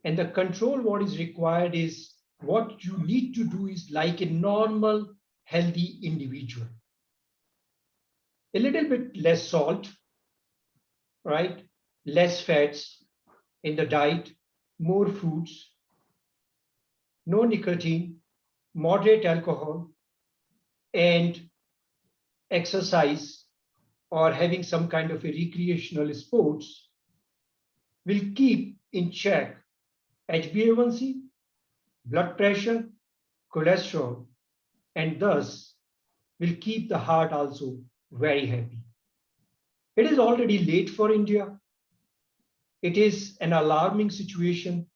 And the control, what is required is what you need to do is like a normal, healthy individual. A little bit less salt, right? Less fats in the diet, more fruits, no nicotine, moderate alcohol, and exercise or having some kind of a recreational sports will keep in check HbA1c, blood pressure, cholesterol, and thus will keep the heart also very happy. It is already late for India. It is an alarming situation.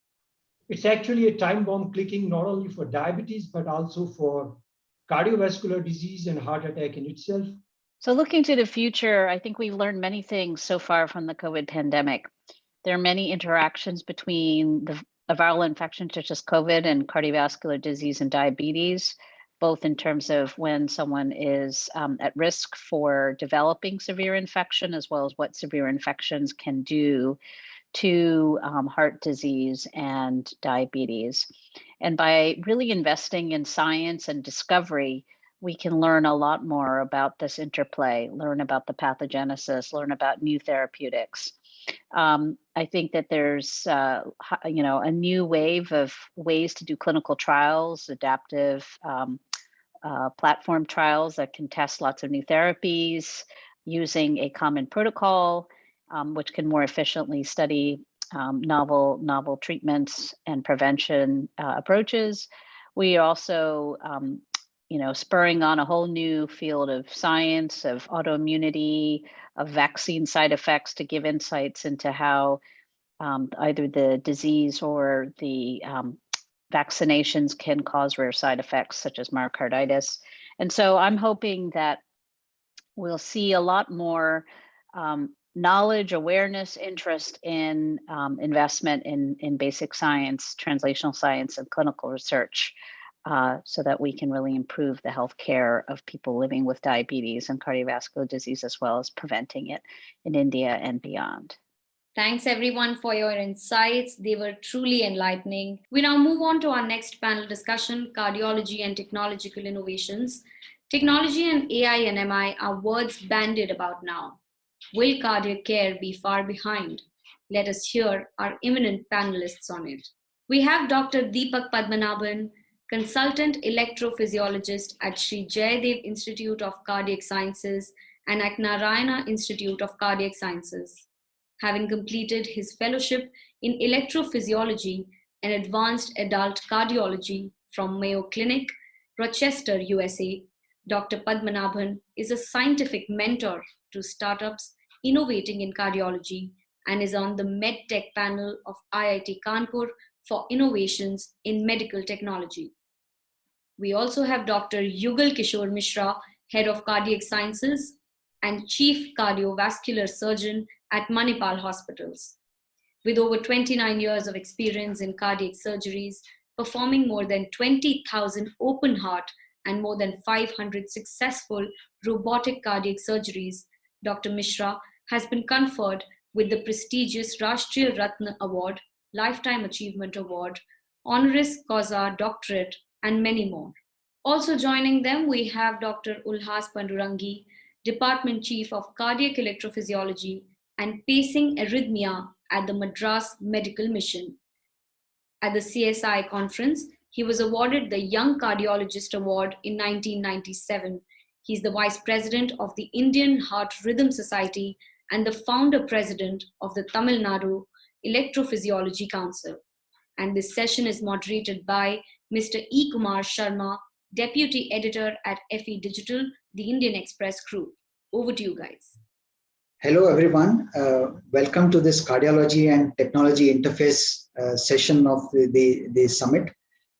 It's actually a time bomb clicking not only for diabetes, but also for cardiovascular disease and heart attack in itself. So looking to the future, I think we've learned many things so far from the COVID pandemic. There are many interactions between a viral infection such as COVID and cardiovascular disease and diabetes, both in terms of when someone is at risk for developing severe infection, as well as what severe infections can do to heart disease and diabetes. And by really investing in science and discovery, we can learn a lot more about this interplay, learn about the pathogenesis, learn about new therapeutics. I think that there's a new wave of ways to do clinical trials, adaptive platform trials that can test lots of new therapies using a common protocol, which can more efficiently study novel treatments and prevention approaches. We also spurring on a whole new field of science, of autoimmunity, of vaccine side effects to give insights into how either the disease or the vaccinations can cause rare side effects such as myocarditis. And so I'm hoping that we'll see a lot more knowledge, awareness, interest in investment in basic science, translational science, and clinical research. So that we can really improve the health care of people living with diabetes and cardiovascular disease, as well as preventing it in India and beyond. Thanks everyone for your insights. They were truly enlightening. We now move on to our next panel discussion, cardiology and technological innovations. Technology and AI and MI are words bandied about now. Will cardiac care be far behind? Let us hear our eminent panelists on it. We have Dr. Deepak Padmanabhan, consultant electrophysiologist at Sri Jayadev Institute of Cardiac Sciences and at Narayana Institute of Cardiac Sciences. Having completed his fellowship in electrophysiology and advanced adult cardiology from Mayo Clinic, Rochester, USA, Dr. Padmanabhan is a scientific mentor to startups innovating in cardiology and is on the MedTech panel of IIT Kanpur for innovations in medical technology. We also have Dr. Yugal Kishore Mishra, Head of Cardiac Sciences and Chief Cardiovascular Surgeon at Manipal Hospitals. With over 29 years of experience in cardiac surgeries, performing more than 20,000 open heart and more than 500 successful robotic cardiac surgeries, Dr. Mishra has been conferred with the prestigious Rashtriya Ratna Award, Lifetime Achievement Award, Honoris Causa Doctorate, and many more. Also joining them, we have Dr. Ulhas Pandurangi, Department Chief of Cardiac Electrophysiology and Pacing Arrhythmia at the Madras Medical Mission. At the CSI conference, he was awarded the Young Cardiologist Award in 1997. He's the Vice President of the Indian Heart Rhythm Society and the Founder President of the Tamil Nadu Electrophysiology Council. And this session is moderated by Mr. E. Kumar Sharma, Deputy Editor at FE Digital, the Indian Express Group. Over to you guys. Hello, everyone. Welcome to this Cardiology and Technology Interface session of the summit.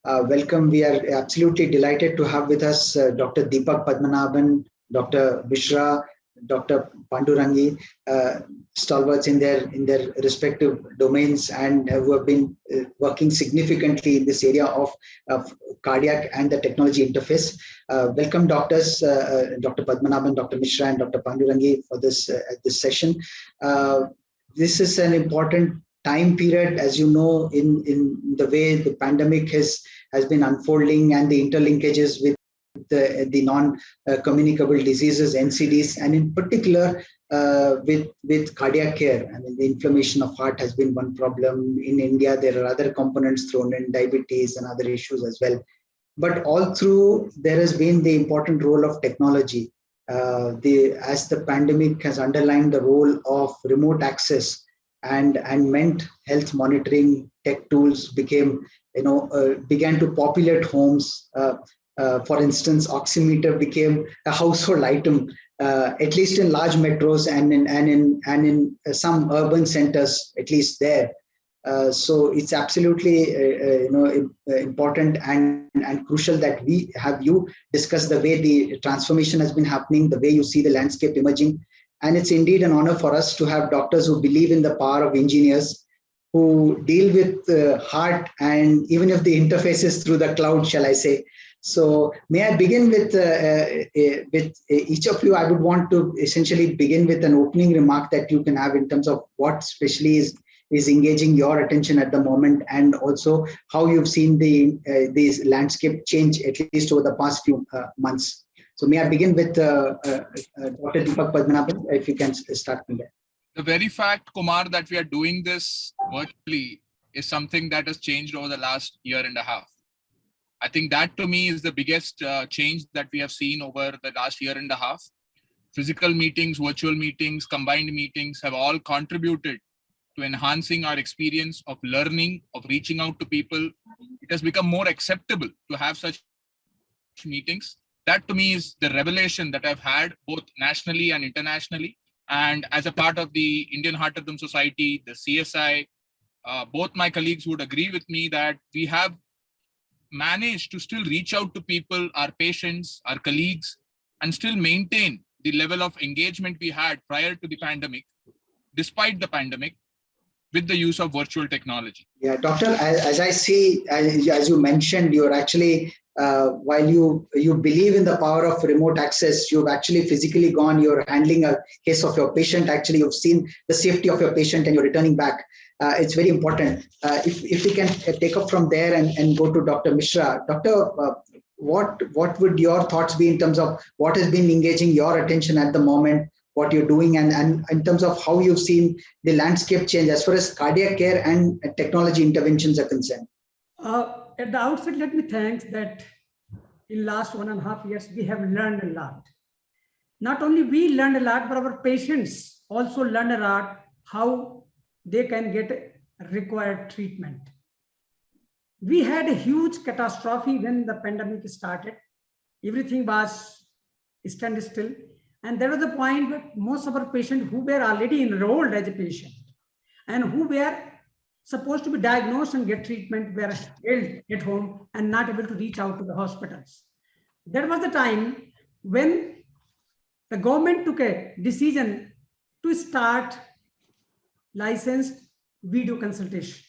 Welcome. We are absolutely delighted to have with us Dr. Deepak Padmanabhan, Dr. Mishra, Dr. Pandurangi, stalwarts in their respective domains and who have been working significantly in this area of cardiac and the technology interface. Welcome, doctors, Dr. Padmanabhan, Dr. Mishra, and Dr. Pandurangi for this session. This is an important time period, as you know, in the way the pandemic has been unfolding and the interlinkages with the non-communicable diseases, NCDs, and in particular with cardiac care. I mean, the inflammation of heart has been one problem. In India, there are other components thrown in, diabetes and other issues as well. But all through, there has been the important role of technology. As the pandemic has underlined the role of remote access and meant health monitoring tech tools began to populate homes. For instance, oximeter became a household item, at least in large metros and in some urban centers, at least there. So it's absolutely important and crucial that we have you discuss the way the transformation has been happening, the way you see the landscape emerging. And it's indeed an honor for us to have doctors who believe in the power of engineers, who deal with heart, and even if the interface is through the cloud, shall I say. So may I begin with each of you? I would want to essentially begin with an opening remark that you can have in terms of what especially is engaging your attention at the moment, and also how you've seen this landscape change, at least over the past few months. So may I begin with Dr. Deepak Padmanabhan, if you can start from there. The very fact, Kumar, that we are doing this virtually is something that has changed over the last year and a half. I think that to me is the biggest change that we have seen over the last year and a half. Physical meetings, virtual meetings, combined meetings have all contributed to enhancing our experience of learning, of reaching out to people. It has become more acceptable to have such meetings. That to me is the revelation that I've had both nationally and internationally. And as a part of the Indian Heart Rhythm Society, the CSI, both my colleagues would agree with me that we have managed to still reach out to people, our patients, our colleagues, and still maintain the level of engagement we had prior to the pandemic, despite the pandemic, with the use of virtual technology. Yeah, doctor, as I see, as you mentioned, you're actually, while you believe in the power of remote access, you've actually physically gone, you're handling a case of your patient, actually you've seen the safety of your patient and you're returning back. It's very important. If we can take up from there and go to Dr. Mishra. Doctor, what would your thoughts be in terms of what has been engaging your attention at the moment, what you're doing, and in terms of how you've seen the landscape change as far as cardiac care and technology interventions are concerned? At the outset, let me thank that in last 1.5 years, we have learned a lot. Not only we learned a lot, but our patients also learned a lot how they can get required treatment. We had a huge catastrophe when the pandemic started. Everything was standstill. And there was a point where most of our patients who were already enrolled as a patient and who were supposed to be diagnosed and get treatment were held at home and not able to reach out to the hospitals. That was the time when the government took a decision to start licensed video consultation.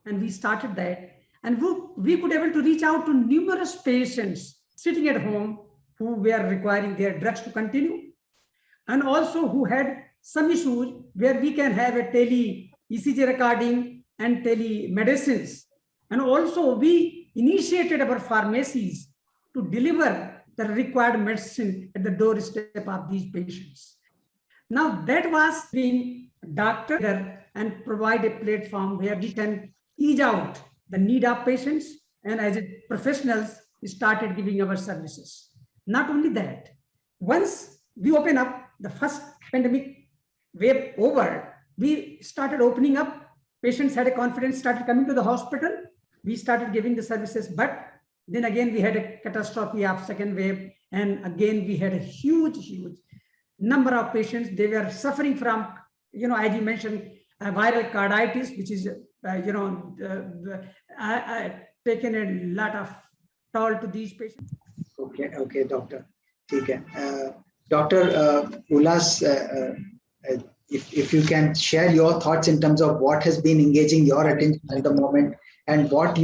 And we started that. And we could able to reach out to numerous patients sitting at home who were requiring their drugs to continue, and also who had some issues where we can have a tele ECG recording and telemedicines. And also we initiated our pharmacies to deliver the required medicine at the doorstep of these patients. Now that was being doctor and provide a platform where we can ease out the need of patients, and as a professionals we started giving our services. Not only that, once we open up the first pandemic wave over, we started opening up. Patients had a confidence, started coming to the hospital. We started giving the services, but then again we had a catastrophe of second wave, and again we had a huge number of patients. They were suffering from, as you mentioned, viral carditis, which is taken a lot of toll to these patients. Okay, doctor. Okay. Dr. Ulas, if you can share your thoughts in terms of what has been engaging your attention at the moment, and how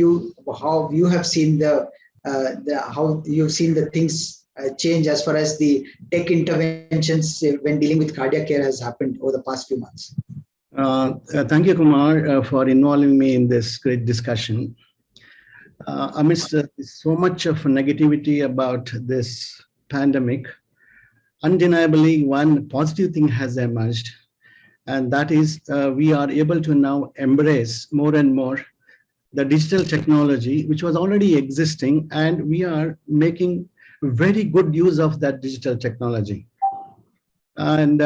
you have seen how you've seen the things change as far as the tech interventions when dealing with cardiac care has happened over the past few months. Thank you, Kumar, for involving me in this great discussion. Amidst so much of negativity about this pandemic, undeniably one positive thing has emerged, and that is we are able to now embrace more and more the digital technology, which was already existing, and we are making very good use of that digital technology. And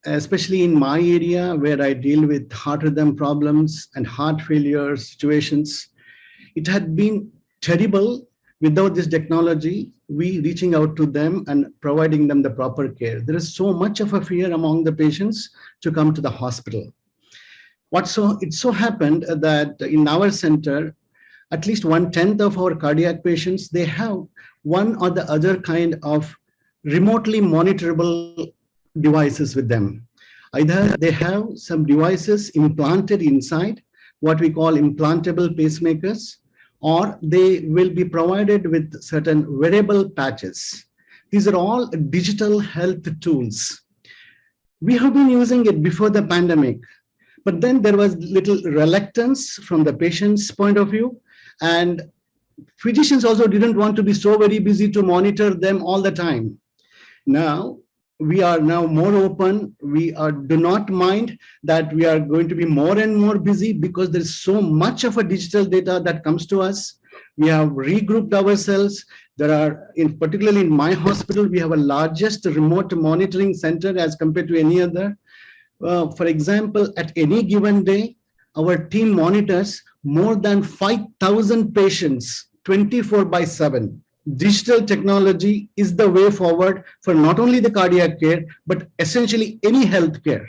especially in my area where I deal with heart rhythm problems and heart failure situations, it had been terrible without this technology, we reaching out to them and providing them the proper care. There is so much of a fear among the patients to come to the hospital. It so happened that in our center, at least 1/10 of our cardiac patients, they have one or the other kind of remotely monitorable devices with them. Either they have some devices implanted inside, what we call implantable pacemakers, or they will be provided with certain wearable patches. These are all digital health tools. We have been using it before the pandemic, but then there was little reluctance from the patient's point of view, and physicians also didn't want to be so very busy to monitor them all the time. Now, we are now more open. We do not mind that we are going to be more and more busy because there's so much of a digital data that comes to us. We have regrouped ourselves. There are, particularly in my hospital, we have a largest remote monitoring center as compared to any other. For example, at any given day, our team monitors more than 5,000 patients 24/7. Digital technology is the way forward for not only the cardiac care, but essentially any health care.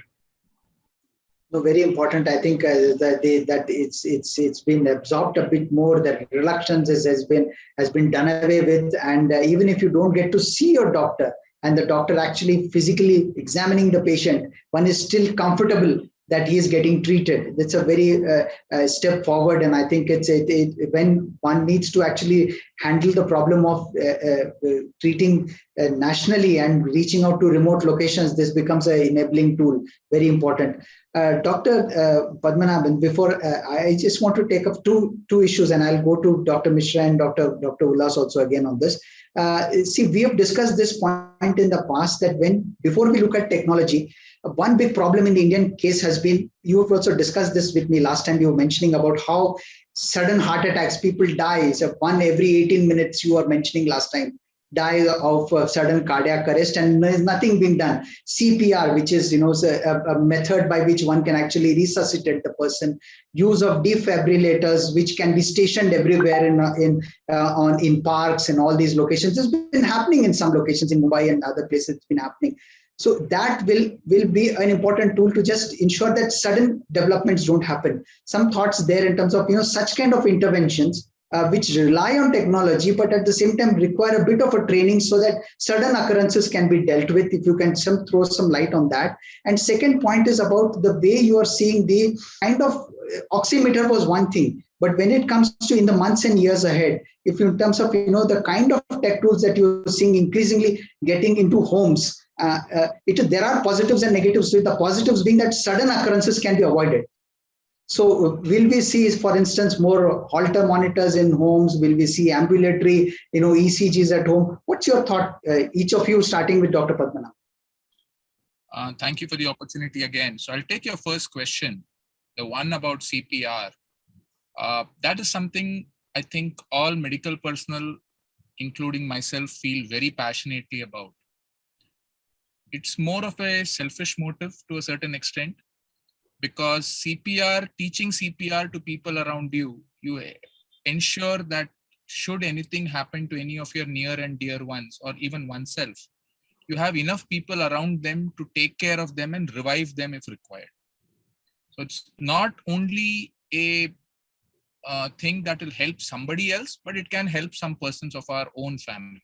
No, very important. I think that it's been absorbed a bit more. That reluctance has been done away with, and even if you don't get to see your doctor, and the doctor actually physically examining the patient, one is still comfortable that he is getting treated. That's a very step forward, and I think when one needs to actually handle the problem of treating nationally and reaching out to remote locations, this becomes an enabling tool. Very important. Dr. Padmanabhan, before I just want to take up two issues, and I'll go to Dr. Mishra and Dr. Ulas also again on this. See, we have discussed this point in the past that before we look at technology, one big problem in the Indian case has been, you have also discussed this with me last time, you were mentioning about how sudden heart attacks, people die. So one every 18 minutes, you were mentioning last time, die of sudden cardiac arrest, and there is nothing being done. CPR, which is a method by which one can actually resuscitate the person. Use of defibrillators, which can be stationed everywhere in parks and all these locations. It's been happening in some locations in Mumbai and other places. It's been happening. So that will be an important tool to just ensure that sudden developments don't happen. Some thoughts there in terms of such kind of interventions which rely on technology, but at the same time require a bit of a training so that sudden occurrences can be dealt with. If you can throw some light on that. And second point is about the way you are seeing the kind of oximeter was one thing, but when it comes to in the months and years ahead, if in terms of the kind of tech tools that you're seeing increasingly getting into homes, there are positives and negatives. With the positives being that sudden occurrences can be avoided. So will we see, for instance, more Holter monitors in homes? Will we see ambulatory, ECGs at home? What's your thought, each of you, starting with Dr. Padmanabhan? Thank you for the opportunity again. So I'll take your first question, the one about CPR. That is something I think all medical personnel, including myself, feel very passionately about. It's more of a selfish motive to a certain extent, because CPR, teaching CPR to people around you, you ensure that should anything happen to any of your near and dear ones, or even oneself, you have enough people around them to take care of them and revive them if required. So it's not only a thing that will help somebody else, but it can help some persons of our own family.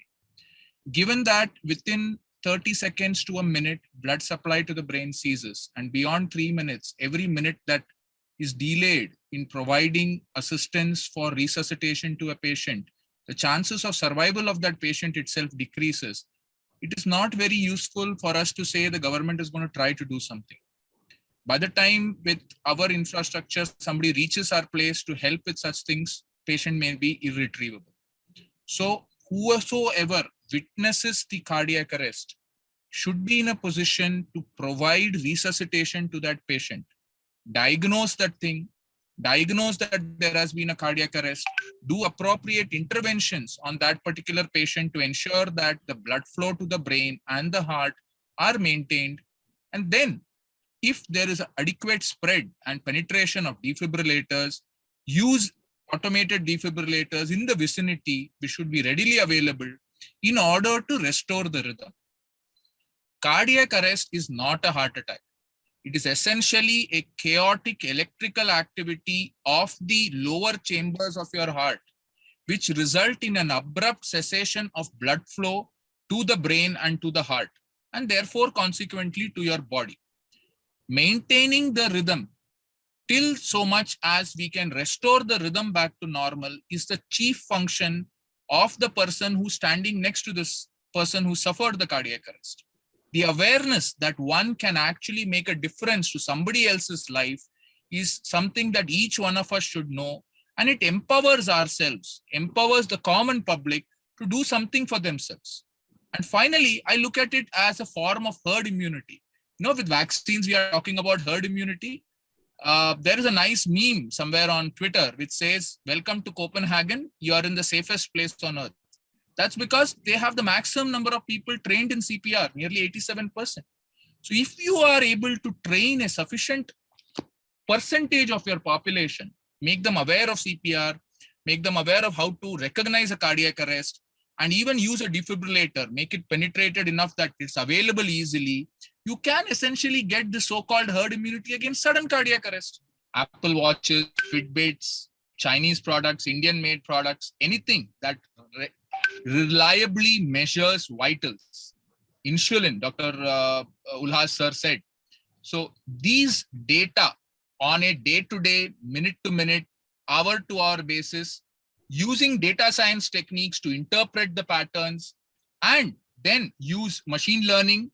Given that within 30 seconds to a minute, blood supply to the brain ceases, and beyond 3 minutes, every minute that is delayed in providing assistance for resuscitation to a patient, the chances of survival of that patient itself decreases. It is not very useful for us to say the government is going to try to do something. By the time with our infrastructure, somebody reaches our place to help with such things, patient may be irretrievable. So whosoever witnesses the cardiac arrest should be in a position to provide resuscitation to that patient, diagnose that thing, diagnose that there has been a cardiac arrest, do appropriate interventions on that particular patient to ensure that the blood flow to the brain and the heart are maintained. And then if there is adequate spread and penetration of defibrillators, use automated defibrillators in the vicinity, which should be readily available in order to restore the rhythm. Cardiac arrest is not a heart attack. It is essentially a chaotic electrical activity of the lower chambers of your heart, which result in an abrupt cessation of blood flow to the brain and to the heart, and therefore consequently to your body. Maintaining the rhythm till so much as we can restore the rhythm back to normal is the chief function of the person who's standing next to this person who suffered the cardiac arrest. The awareness that one can actually make a difference to somebody else's life is something that each one of us should know, and it empowers ourselves, empowers the common public to do something for themselves. And finally, I look at it as a form of herd immunity. With vaccines, we are talking about herd immunity. There is a nice meme somewhere on Twitter which says, "Welcome to Copenhagen. You are in the safest place on earth." That's because they have the maximum number of people trained in CPR, nearly 87%. So if you are able to train a sufficient percentage of your population, make them aware of CPR, make them aware of how to recognize a cardiac arrest, and even use a defibrillator, make it penetrated enough that it's available easily, you can essentially get the so-called herd immunity against sudden cardiac arrest. Apple Watches, Fitbits, Chinese products, Indian-made products, anything that reliably measures vitals. Insulin, Dr. Ulhas sir said. So these data on a day-to-day, minute-to-minute, hour-to-hour basis, using data science techniques to interpret the patterns, and then use machine learning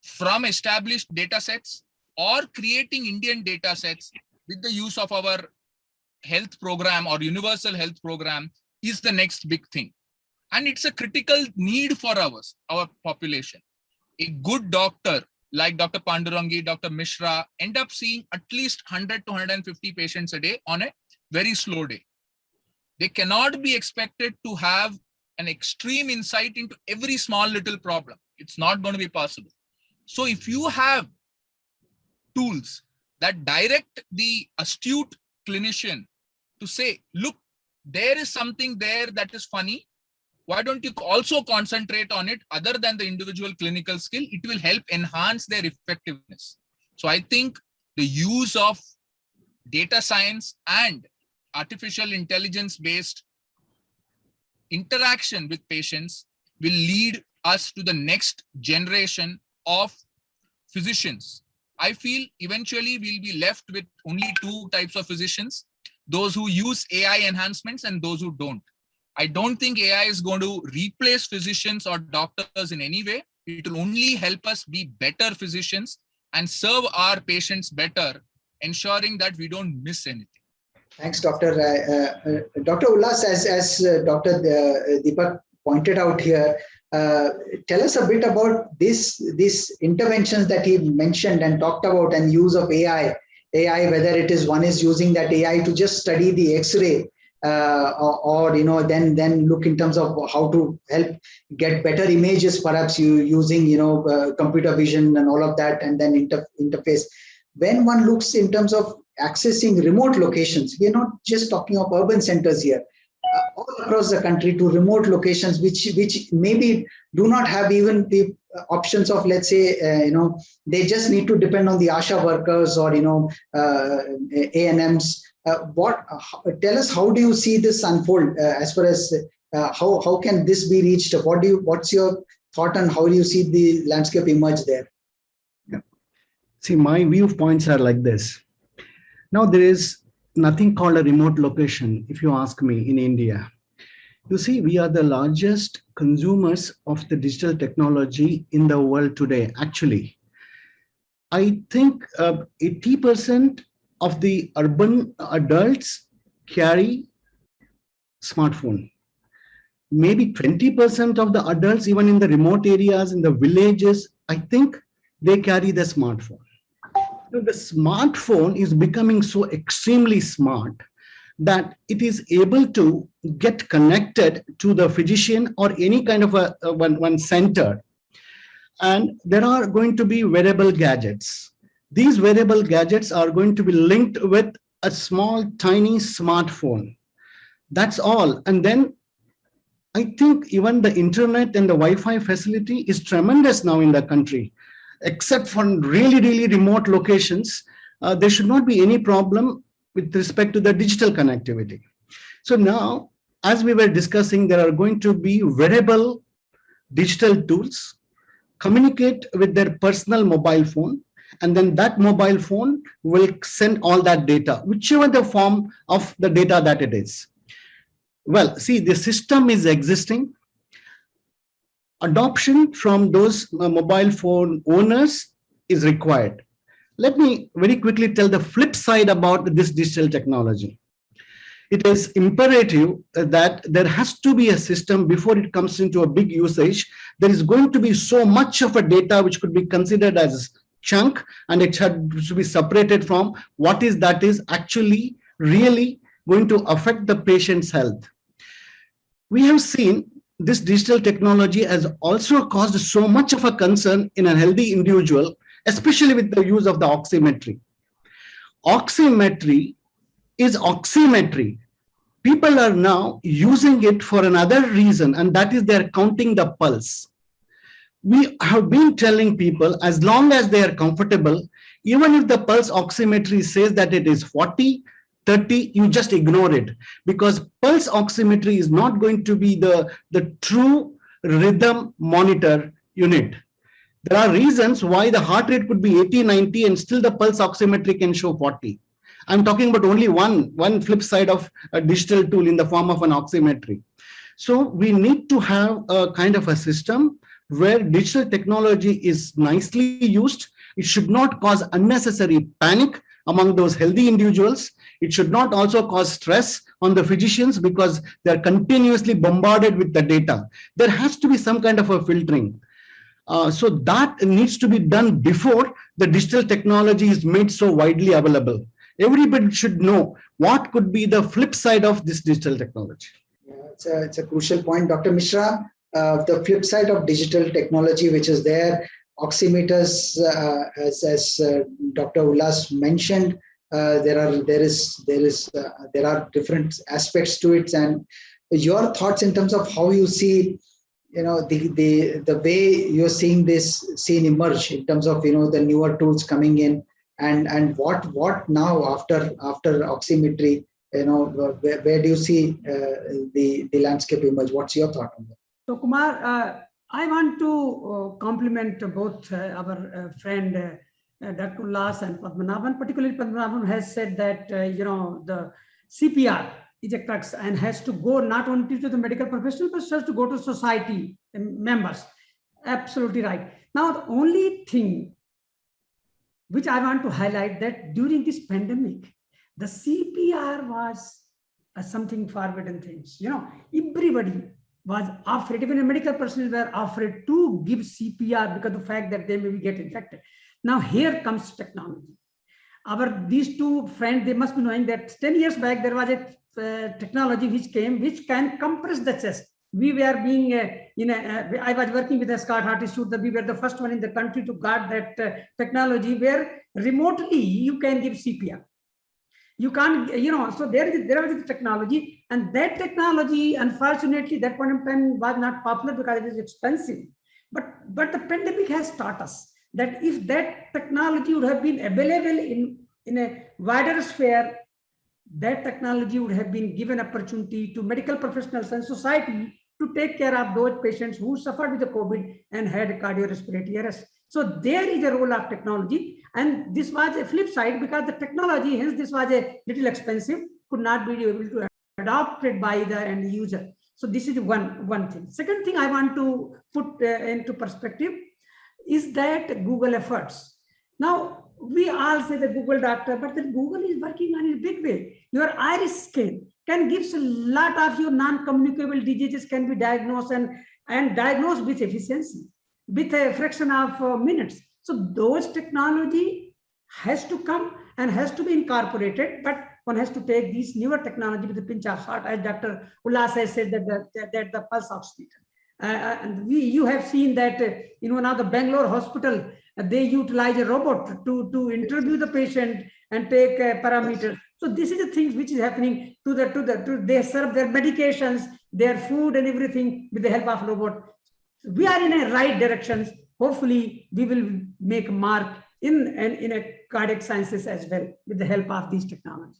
from established data sets or creating Indian data sets with the use of our health program or universal health program is the next big thing. And it's a critical need for our population. A good doctor like Dr. Pandurangi, Dr. Mishra end up seeing at least 100 to 150 patients a day on a very slow day. They cannot be expected to have an extreme insight into every small little problem. It's not going to be possible. So if you have tools that direct the astute clinician to say, look, there is something there that is funny, why don't you also concentrate on it other than the individual clinical skill? It will help enhance their effectiveness. So I think the use of data science and artificial intelligence based interaction with patients will lead us to the next generation of physicians. I feel eventually we'll be left with only two types of physicians, those who use AI enhancements and those who don't. I don't think AI is going to replace physicians or doctors in any way. It will only help us be better physicians and serve our patients better, ensuring that we don't miss anything. Thanks, Dr. Dr. Ullas, as Dr. Deepak pointed out here, tell us a bit about these interventions that he mentioned and talked about, and use of AI, whether it is one is using that AI to just study the X-ray, or then look in terms of how to help get better images, perhaps you using computer vision and all of that, and then interface. When one looks in terms of accessing remote locations, we are not just talking of urban centers here, all across the country to remote locations which maybe do not have even the options of, let's say, they just need to depend on the ASHA workers or ANMs. Tell us, how do you see this unfold as far as how can this be reached? What's your thought on how do you see the landscape emerge there? Yeah. See, my viewpoints are like this. Now, there is nothing called a remote location, if you ask me, in India. You see, we are the largest consumers of the digital technology in the world today. Actually, I think 80% of the urban adults carry smartphone. Maybe 20% of the adults, even in the remote areas, in the villages, I think they carry the smartphone. The smartphone is becoming so extremely smart that it is able to get connected to the physician or any kind of one center. And there are going to be wearable gadgets. These wearable gadgets are going to be linked with a small, tiny smartphone. That's all. And then I think even the internet and the Wi-Fi facility is tremendous now in the country. Except for really, really remote locations, there should not be any problem with respect to the digital connectivity. So now, as we were discussing, there are going to be wearable digital tools, communicate with their personal mobile phone, and then that mobile phone will send all that data, whichever the form of the data that it is. Well, see, the system is existing. Adoption from those mobile phone owners is required. Let me very quickly tell the flip side about this digital technology. It is imperative that there has to be a system before it comes into a big usage. There is going to be so much of a data which could be considered as chunk, and it should be separated from what is that is actually really going to affect the patient's health. We have seen this digital technology has also caused so much of a concern in a healthy individual, especially with the use of the oximetry. Oximetry is oximetry. People are now using it for another reason, and that is they're counting the pulse. We have been telling people, as long as they are comfortable, even if the pulse oximetry says that it is 40, 30, you just ignore it, because pulse oximetry is not going to be the true rhythm monitor unit. There are reasons why the heart rate could be 80, 90, and still the pulse oximetry can show 40. I'm talking about only one flip side of a digital tool in the form of an oximetry. So we need to have a kind of a system where digital technology is nicely used. It should not cause unnecessary panic among those healthy individuals. It should not also cause stress on the physicians because they're continuously bombarded with the data. There has to be some kind of a filtering. So that needs to be done before the digital technology is made so widely available. Everybody should know what could be the flip side of this digital technology. Yeah, it's a crucial point, Dr. Mishra. The flip side of digital technology, which is there, oximeters, as Dr. Ullas mentioned, there are different aspects to it, and your thoughts in terms of how you see, the way you're seeing this scene emerge in terms of the newer tools coming in, and what now after oximetry, where do you see the landscape emerge? What's your thought on that? So Kumar, I want to compliment both our friend Dr. Ullas and Padmanabhan. Particularly Padmanabhan has said that the CPR is a crux and has to go not only to the medical professional but has to go to society members. Absolutely right. Now the only thing which I want to highlight that during this pandemic, the CPR was something forbidden things. Everybody was afraid, even the medical personnel were afraid to give CPR because of the fact that they may get infected. Now here comes technology. These two friends, they must be knowing that 10 years back, there was a technology which came, which can compress the chest. We were being, I was working with a Scott Heart Institute, that we were the first one in the country to guard that technology where remotely you can give CPR. You can't, so there was a technology, and that technology, unfortunately, that point in time was not popular because it is expensive. But the pandemic has taught us that if that technology would have been available in a wider sphere, that technology would have been given opportunity to medical professionals and society to take care of those patients who suffered with the COVID and had cardiorespiratory arrest. So there is a role of technology, and this was a flip side because the technology, hence this was a little expensive, could not be able to adopt it by the end user. So this is one thing. Second thing I want to put into perspective is that Google efforts. Now, we all say the Google doctor, but the Google is working on a big way. Your iris scan can give a lot of your non-communicable diseases can be diagnosed and diagnosed with efficiency, with a fraction of minutes. So those technology has to come and has to be incorporated, but one has to take these newer technology with a pinch of salt, as Dr. Ullas has said that the pulse oximeter. And you have seen that in one of the Bangalore hospital, they utilize a robot to interview the patient and take parameters. So this is the things which is happening they serve their medications, their food and everything with the help of robot. We are in a right directions. Hopefully we will make a mark in a cardiac sciences as well with the help of these technologies.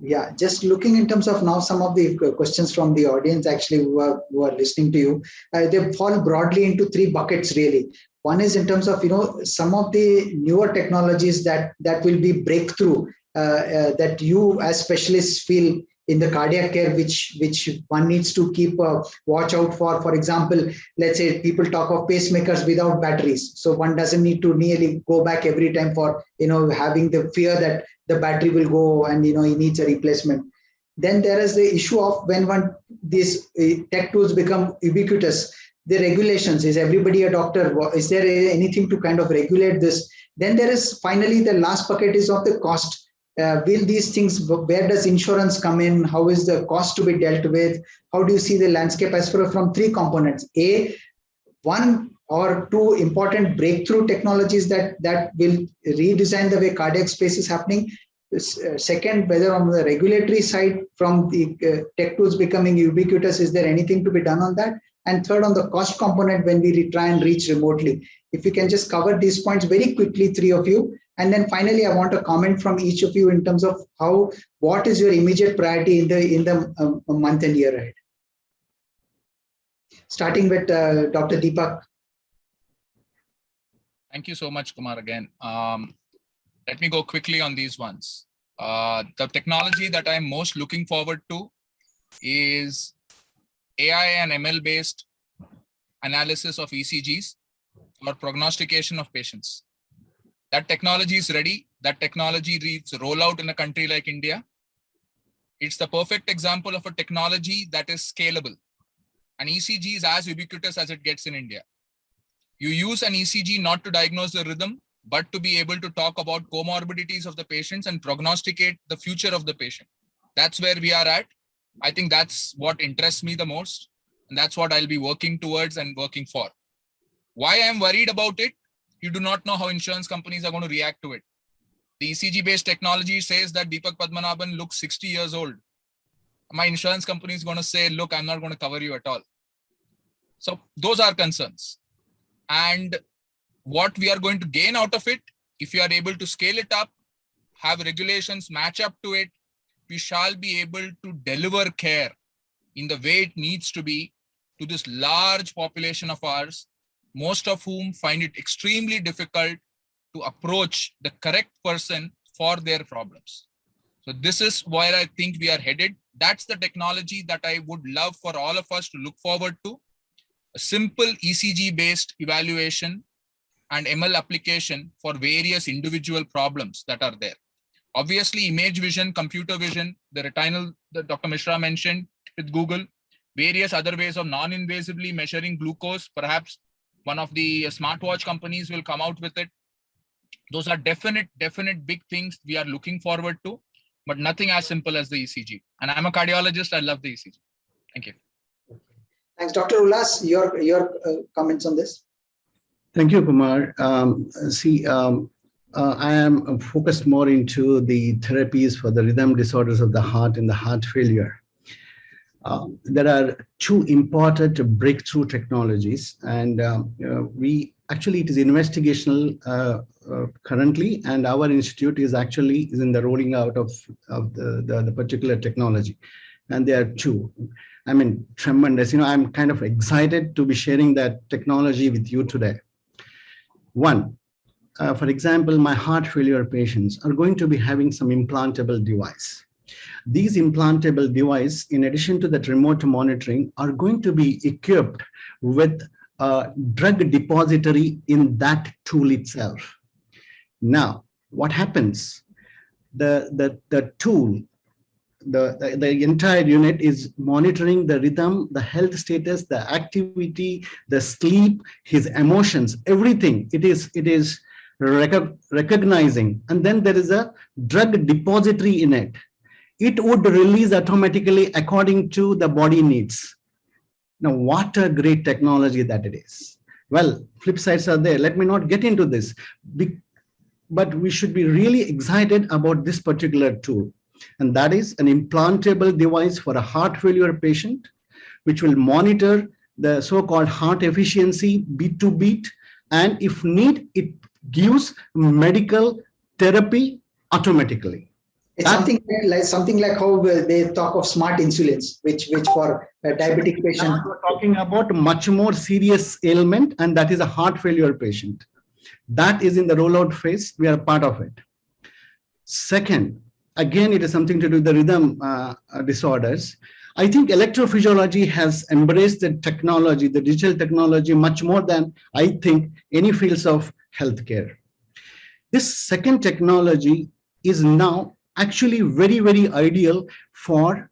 Yeah, just looking in terms of now some of the questions from the audience actually who are listening to you, they fall broadly into three buckets really. One is in terms of some of the newer technologies that will be breakthrough that you as specialists feel in the cardiac care which one needs to keep watch out for. For example, let's say people talk of pacemakers without batteries, so one doesn't need to nearly go back every time for having the fear that the battery will go and he needs a replacement. Then there is the issue of when these tech tools become ubiquitous, the regulations. Is everybody a doctor? Is there anything to kind of regulate this? Then there is finally the last bucket is of the cost. Will these things, where does insurance come in? How is the cost to be dealt with? How do you see the landscape as from three components? One or two important breakthrough technologies that will redesign the way cardiac space is happening. Second, whether on the regulatory side from the tech tools becoming ubiquitous, is there anything to be done on that? And third, on the cost component when we try and reach remotely. If you can just cover these points very quickly, three of you. And then finally, I want a comment from each of you in terms of what is your immediate priority in the month and year ahead. Starting with Dr. Deepak. Thank you so much, Kumar, again. Let me go quickly on these ones. The technology that I'm most looking forward to is AI and ML-based analysis of ECGs or prognostication of patients. That technology is ready. That technology needs rollout in a country like India. It's the perfect example of a technology that is scalable. An ECG is as ubiquitous as it gets in India. You use an ECG not to diagnose the rhythm, but to be able to talk about comorbidities of the patients and prognosticate the future of the patient. That's where we are at. I think that's what interests me the most. And that's what I'll be working towards and working for. Why I'm worried about it? You do not know how insurance companies are going to react to it. The ECG-based technology says that Deepak Padmanabhan looks 60 years old. My insurance company is going to say, look, I'm not going to cover you at all. So those are concerns. And what we are going to gain out of it, if you are able to scale it up, have regulations match up to it, we shall be able to deliver care in the way it needs to be to this large population of ours, most of whom find it extremely difficult to approach the correct person for their problems. So this is where I think we are headed. That's the technology that I would love for all of us to look forward to. A simple ECG-based evaluation and ML application for various individual problems that are there. Obviously, image vision, computer vision, the retinal that Dr. Mishra mentioned with Google, various other ways of non-invasively measuring glucose. Perhaps one of the smartwatch companies will come out with it. Those are definite big things we are looking forward to, but nothing as simple as the ECG. And I'm a cardiologist, I love the ECG. Thank you. Thanks. Dr. Ullas, your comments on this? Thank you, Kumar. I am focused more into the therapies for the rhythm disorders of the heart and the heart failure. There are two important breakthrough technologies, and it is investigational currently, and our institute is in the rolling out of the particular technology. And there are two. I mean, tremendous. I'm kind of excited to be sharing that technology with you today. One, for example, my heart failure patients are going to be having some implantable device. These implantable device, in addition to that remote monitoring, are going to be equipped with a drug depository in that tool itself. Now, what happens? The tool, the entire unit is monitoring the rhythm, the health status, the activity, the sleep, his emotions, everything. It is recognizing, and then there is a drug depository in it. It would release automatically according to the body needs. Now, what a great technology that it is. Well, flip sides are there. Let me not get into this, but we should be really excited about this particular tool. And that is an implantable device for a heart failure patient, which will monitor the so-called heart efficiency beat to beat. And if need, it gives medical therapy automatically. It's something like how they talk of smart insulins, which for a diabetic patient. Now we're talking about much more serious ailment, and that is a heart failure patient. That is in the rollout phase. We are part of it. Second, again, it is something to do with the rhythm disorders. I think electrophysiology has embraced the technology, the digital technology, much more than I think any fields of healthcare. This second technology is now actually very, very ideal for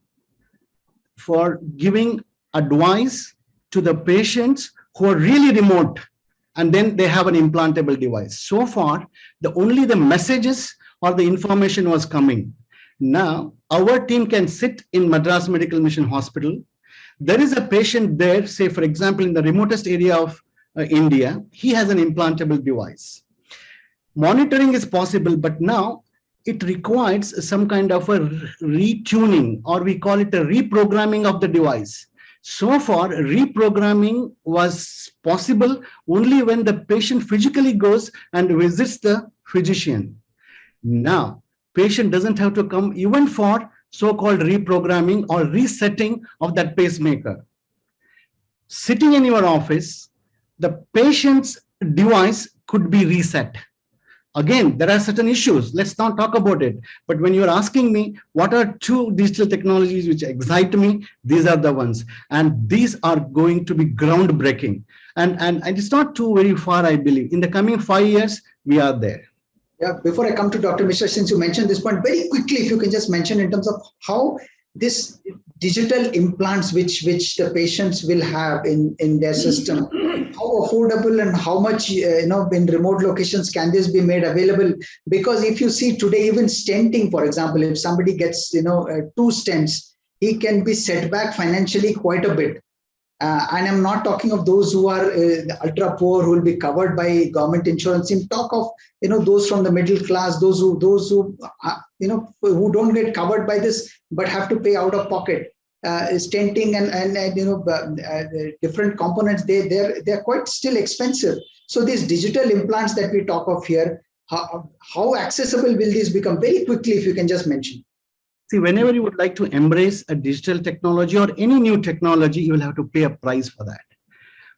giving advice to the patients who are really remote, and then they have an implantable device. So far, only the messages or the information was coming. Now, our team can sit in Madras Medical Mission Hospital. There is a patient there, say, for example, in the remotest area of India, he has an implantable device. Monitoring is possible, but now it requires some kind of a retuning, or we call it a reprogramming of the device. So far, reprogramming was possible only when the patient physically goes and visits the physician. Now, patient doesn't have to come even for so-called reprogramming or resetting of that pacemaker. Sitting in your office, the patient's device could be reset. Again, there are certain issues. Let's not talk about it. But when you're asking me, what are two digital technologies which excite me? These are the ones. And these are going to be groundbreaking. And it's not too very far, I believe. In the coming 5 years, we are there. Yeah, before I come to Dr. Mishra, since you mentioned this point, very quickly, if you can just mention in terms of how this digital implants which the patients will have in their system, how affordable and how much in remote locations can this be made available? Because if you see today, even stenting, for example, if somebody gets 2 stents, he can be set back financially quite a bit. And I'm not talking of those who are ultra poor, who will be covered by government insurance. I'm talk of those from the middle class, those who who don't get covered by this but have to pay out of pocket. Stenting and different components, they're quite still expensive. So these digital implants that we talk of here, how accessible will these become? Very quickly, if you can just mention. See, whenever you would like to embrace a digital technology or any new technology, you will have to pay a price for that.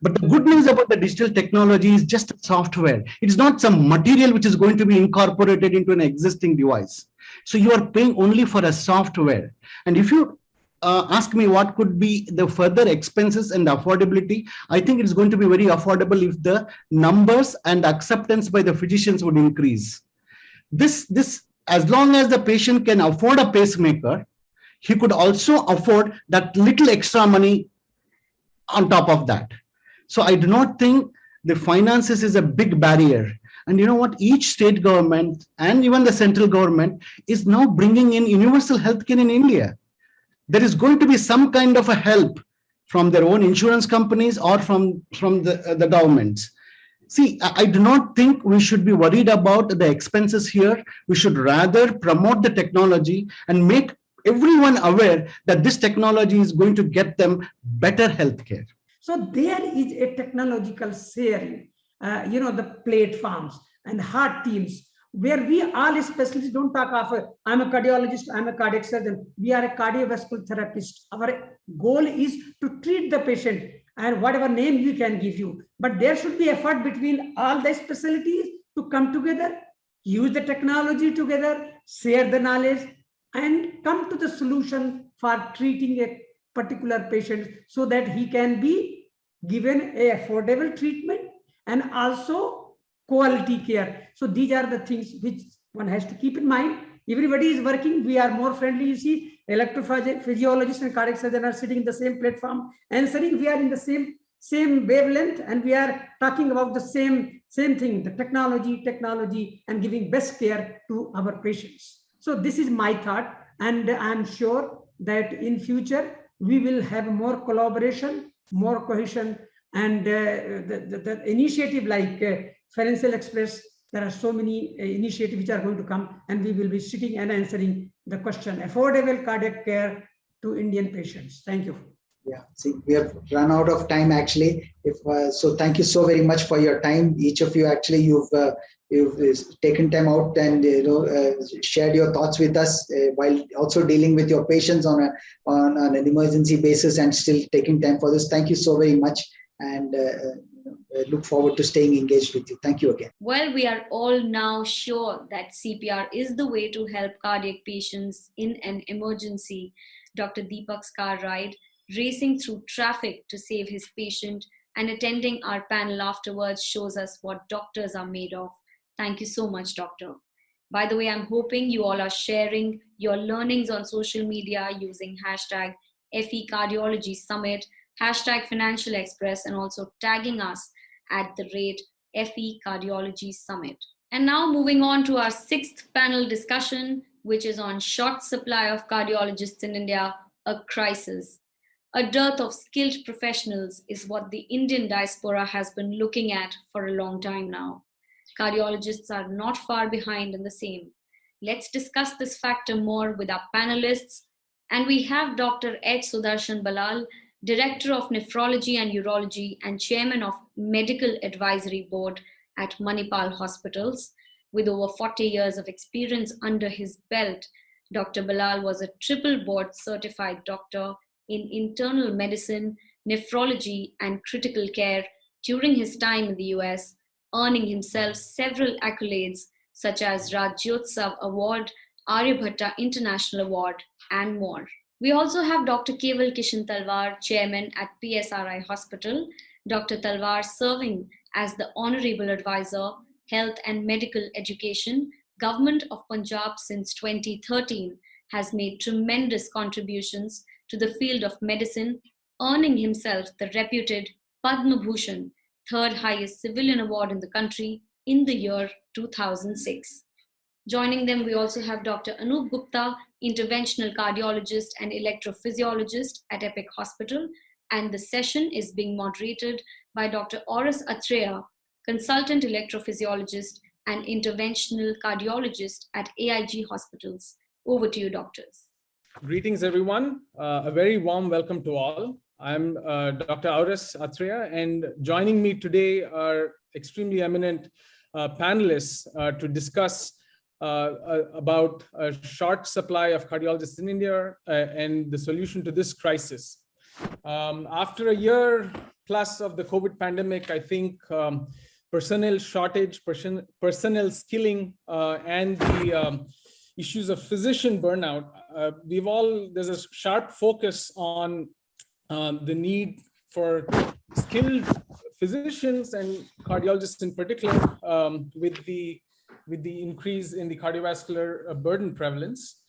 But the good news about the digital technology is just software. It's not some material which is going to be incorporated into an existing device. So you are paying only for a software. And if you ask me what could be the further expenses and affordability, I think it's going to be very affordable if the numbers and acceptance by the physicians would increase. This as long as the patient can afford a pacemaker, he could also afford that little extra money on top of that. So I do not think the finances is a big barrier. And you know what? Each state government and even the central government is now bringing in universal healthcare in India. There is going to be some kind of a help from their own insurance companies or from the governments. See, I do not think we should be worried about the expenses here. We should rather promote the technology and make everyone aware that this technology is going to get them better healthcare. So there is a technological sharing, the platforms and heart teams where we all specialists don't talk of, I'm a cardiologist, I'm a cardiac surgeon. We are a cardiovascular therapist. Our goal is to treat the patient and whatever name we can give you. But there should be effort between all the specialties to come together, use the technology together, share the knowledge, and come to the solution for treating a particular patient so that he can be given a affordable treatment and also quality care. So these are the things which one has to keep in mind. Everybody is working. We are more friendly. You see, electrophysiologists and cardiac surgeons are sitting in the same platform, answering. We are in the same wavelength, and we are talking about the same thing, the technology, and giving best care to our patients. So this is my thought, and I'm sure that in future we will have more collaboration, more cohesion, and the initiative like Financial Express. There are so many initiatives which are going to come, and we will be sitting and answering the question, affordable cardiac care to Indian patients. Thank you. Yeah, see, we have run out of time actually. So thank you so very much for your time. Each of you actually, you've taken time out and shared your thoughts with us while also dealing with your patients on an emergency basis and still taking time for this. Thank you so very much, and look forward to staying engaged with you. Thank you again. Well, we are all now sure that CPR is the way to help cardiac patients in an emergency. Dr. Deepak's car ride, racing through traffic to save his patient, and attending our panel afterwards shows us what doctors are made of. Thank you so much, doctor. By the way, I'm hoping you all are sharing your learnings on social media using hashtag FE Cardiology Summit, hashtag Financial Express, and also tagging us at the rate FE Cardiology Summit. And now moving on to our sixth panel discussion, which is on short supply of cardiologists in India, a crisis. A dearth of skilled professionals is what the Indian diaspora has been looking at for a long time now. Cardiologists are not far behind in the same. Let's discuss this factor more with our panelists. And we have Dr. H. Sudarshan Balal, Director of Nephrology and Urology and Chairman of Medical Advisory Board at Manipal Hospitals. With over 40 years of experience under his belt, Dr. Balal was a triple board certified doctor in internal medicine, nephrology, and critical care during his time in the US, earning himself several accolades such as Rajyotsav Award, Aryabhatta International Award, and more. We also have Dr. Keval Kishan Talwar, Chairman at PSRI Hospital. Dr. Talwar serving as the Honorable Advisor, Health and Medical Education, Government of Punjab since 2013, has made tremendous contributions to the field of medicine, earning himself the reputed Padma Bhushan, third highest civilian award in the country, in the year 2006. Joining them, we also have Dr. Anup Gupta, interventional cardiologist and electrophysiologist at Epic Hospital, and the session is being moderated by Dr. Oris Atreya, consultant electrophysiologist and interventional cardiologist at AIG Hospitals. Over to you, doctors. Greetings, everyone. A very warm welcome to all. I'm Dr. Oris Atreya, and joining me today are extremely eminent panelists to discuss about a short supply of cardiologists in India and the solution to this crisis. After a year plus of the COVID pandemic, I think personnel shortage, personnel skilling, and the issues of physician burnout, there's a sharp focus on the need for skilled physicians and cardiologists in particular, with the increase in the cardiovascular burden prevalence.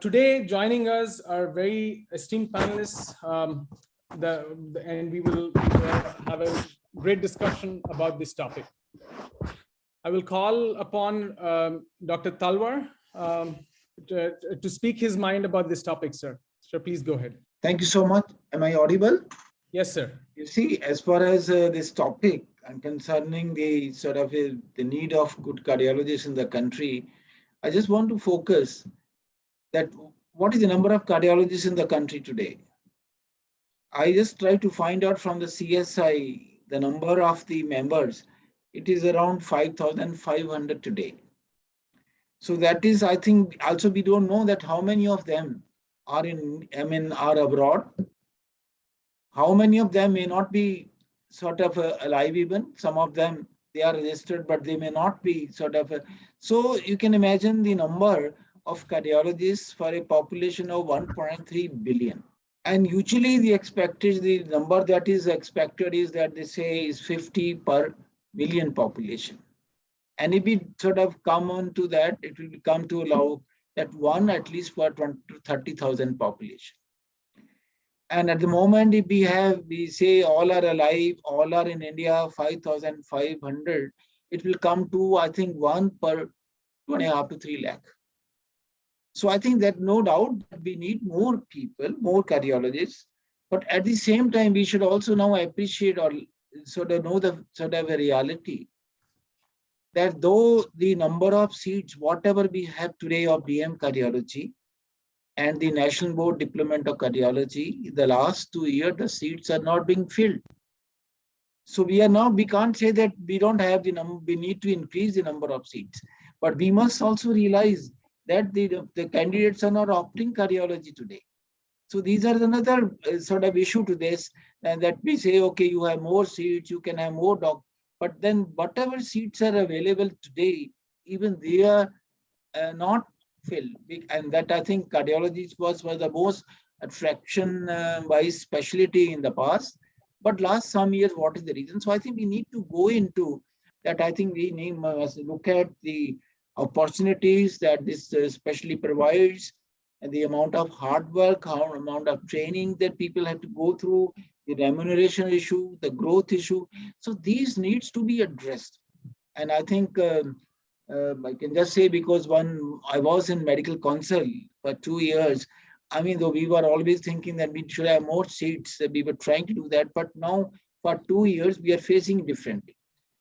Today, joining us are very esteemed panelists, and we will have a great discussion about this topic. I will call upon Dr. Talwar to speak his mind about this topic, sir. Sir, please go ahead. Thank you so much. Am I audible? Yes, sir. You see, as far as this topic and concerning the sort of the need of good cardiologists in the country, I just want to focus that what is the number of cardiologists in the country today? I just try to find out from the CSI, the number of the members. It is around 5,500 today. So that is, I think, also we don't know that how many of them are are abroad. How many of them may not be sort of alive even. Some of them, they are registered, but they may not be sort of. So you can imagine the number of cardiologists for a population of 1.3 billion. And usually the number that is expected is that they say is 50 per million population. And if we sort of come on to that, it will come to allow that one at least for 20 to 30,000 population. And at the moment, if we say all are alive, all are in India, 5,500, it will come to, I think, 1 per 2.5 to 3 lakh. So I think that no doubt that we need more people, more cardiologists, but at the same time, we should also now appreciate or sort of know the sort of a reality that though the number of seats, whatever we have today of DM cardiology and the National Board Deployment of Cardiology, the last 2 years, the seats are not being filled. So we can't say that we don't have the number, we need to increase the number of seats, but we must also realize that the candidates are not opting cardiology today. So these are another sort of issue to this, and that we say, okay, you have more seats, you can have more doctors, but then whatever seats are available today, even they are not filled. And that I think cardiology was the most attraction-wise specialty in the past. But last some years, what is the reason? So I think we need to go into that. I think we need to look at the opportunities that this specialty provides, and the amount of hard work, amount of training that people have to go through, the remuneration issue, the growth issue. So these needs to be addressed. And I think I can just say, because I was in medical council for 2 years, I mean, though we were always thinking that we should have more seats, we were trying to do that, but now for 2 years, we are facing differently.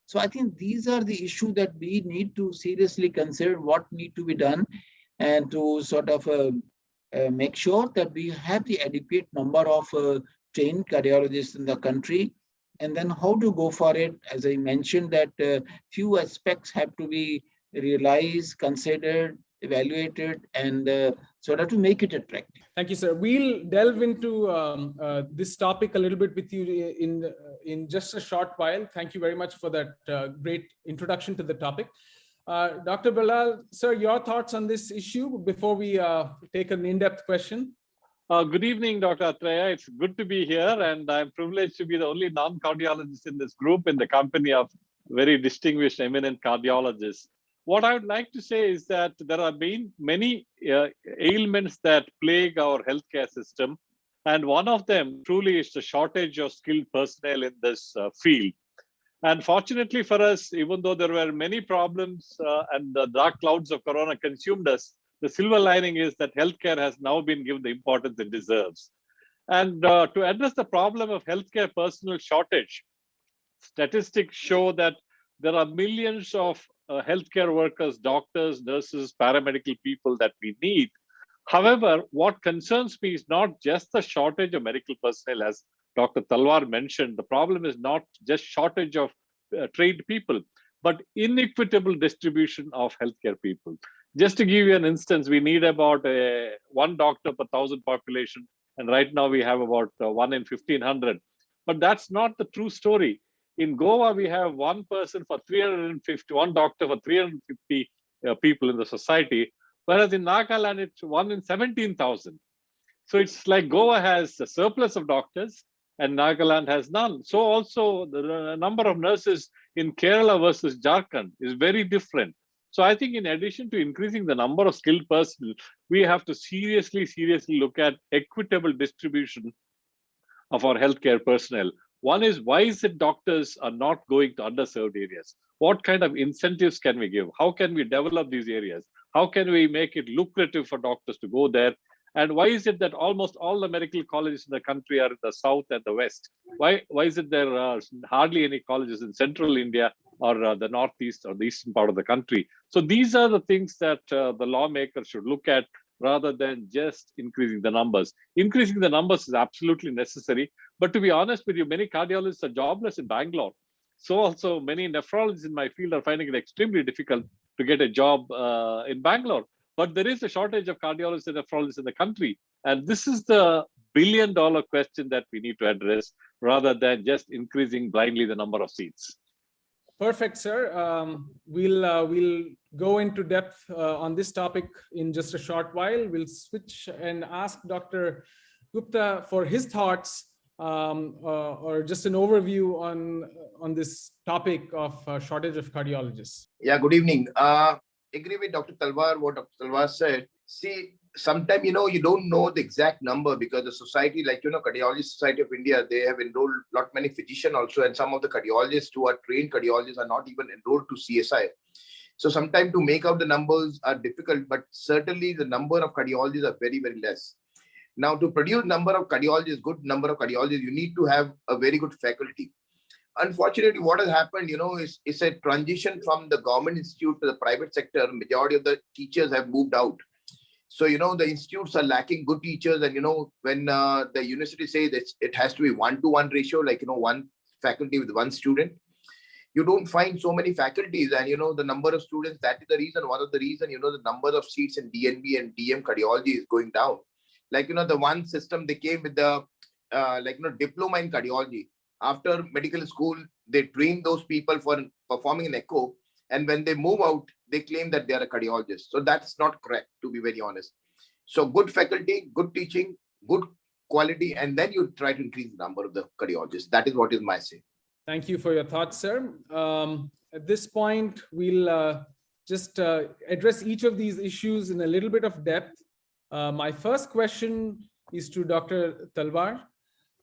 So I think these are the issues that we need to seriously consider what need to be done, and to sort of make sure that we have the adequate number of trained cardiologists in the country, and then how to go for it. As I mentioned, that few aspects have to be realized, considered, evaluated, and sort of to make it attractive. Thank you, sir. We'll delve into this topic a little bit with you in just a short while. Thank you very much for that great introduction to the topic. Dr. Bilal, sir, your thoughts on this issue before we take an in-depth question? Good evening, Dr. Atreya. It's good to be here, and I'm privileged to be the only non-cardiologist in this group in the company of very distinguished, eminent cardiologists. What I would like to say is that there have been many ailments that plague our healthcare system, and one of them truly is the shortage of skilled personnel in this field. And fortunately for us, even though there were many problems and the dark clouds of corona consumed us, the silver lining is that healthcare has now been given the importance it deserves. And to address the problem of healthcare personnel shortage, statistics show that there are millions of healthcare workers, doctors, nurses, paramedical people that we need. However, what concerns me is not just the shortage of medical personnel, as Dr. Talwar mentioned. The problem is not just shortage of trained people, but inequitable distribution of healthcare people. Just to give you an instance, we need about one doctor per 1,000 population, and right now we have about 1 in 1,500. But that's not the true story. In Goa, we have one person for 350, one doctor for 350 people in the society, whereas in Nagaland, it's 1 in 17,000. So it's like Goa has a surplus of doctors and Nagaland has none. So also the number of nurses in Kerala versus Jharkhand is very different. So I think in addition to increasing the number of skilled personnel, we have to seriously look at equitable distribution of our healthcare personnel. One is, why is it doctors are not going to underserved areas? What kind of incentives can we give? How can we develop these areas? How can we make it lucrative for doctors to go there? And why is it that almost all the medical colleges in the country are in the south and the west? Why is it there are hardly any colleges in central India or the northeast or the eastern part of the country? So these are the things that the lawmakers should look at rather than just increasing the numbers. Increasing the numbers is absolutely necessary. But to be honest with you, many cardiologists are jobless in Bangalore. So also many nephrologists in my field are finding it extremely difficult to get a job in Bangalore. But there is a shortage of cardiologists and nephrologists in the country. And this is the billion-dollar question that we need to address rather than just increasing blindly the number of seats. Perfect, sir. We'll go into depth on this topic in just a short while. We'll switch and ask Dr. Gupta for his thoughts or just an overview on this topic of shortage of cardiologists. Yeah, good evening. Agree with Dr. Talwar, what Dr. Talwar said. See, sometimes, you don't know the exact number because the society, like, Cardiology Society of India, they have enrolled many physicians also, and some of the cardiologists who are trained cardiologists are not even enrolled to CSI. So sometimes to make out the numbers are difficult, but certainly the number of cardiologists are very, very less. Now, to produce number of cardiologists, good number of cardiologists, you need to have a very good faculty. Unfortunately, what has happened, is a transition from the government institute to the private sector. Majority of the teachers have moved out. So, the institutes are lacking good teachers. And, when the university says that it has to be 1-to-1 ratio, like, one faculty with one student, you don't find so many faculties. And, the number of students, that is the reason, one of the reasons, the number of seats in DNB and DM cardiology is going down. Like, the one system, they came with the, diploma in cardiology. After medical school, they train those people for performing an echo. And when they move out, they claim that they are a cardiologist. So that's not correct, to be very honest. So good faculty, good teaching, good quality, and then you try to increase the number of the cardiologists. That is what is my say. Thank you for your thoughts, sir. At this point, we'll just address each of these issues in a little bit of depth. My first question is to Dr. Talwar.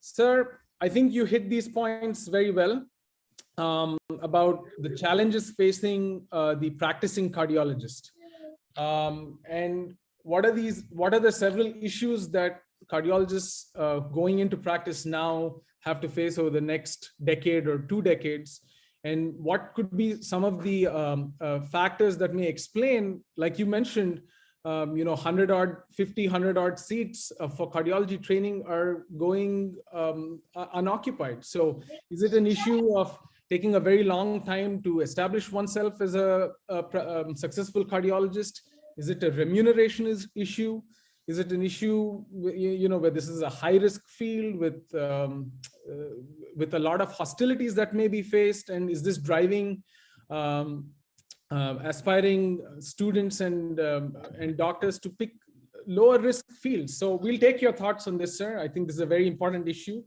Sir, I think you hit these points very well about the challenges facing the practicing cardiologist. And what are the several issues that cardiologists going into practice now have to face over the next decade or 2 decades? And what could be some of the factors that may explain, like you mentioned, 100 odd seats for cardiology training are going unoccupied. So is it an issue of taking a very long time to establish oneself as a successful cardiologist? Is it a remuneration issue? Is it an issue, where this is a high-risk field with a lot of hostilities that may be faced? And is this driving aspiring students and doctors to pick lower risk fields? So we'll take your thoughts on this, sir. I think this is a very important issue.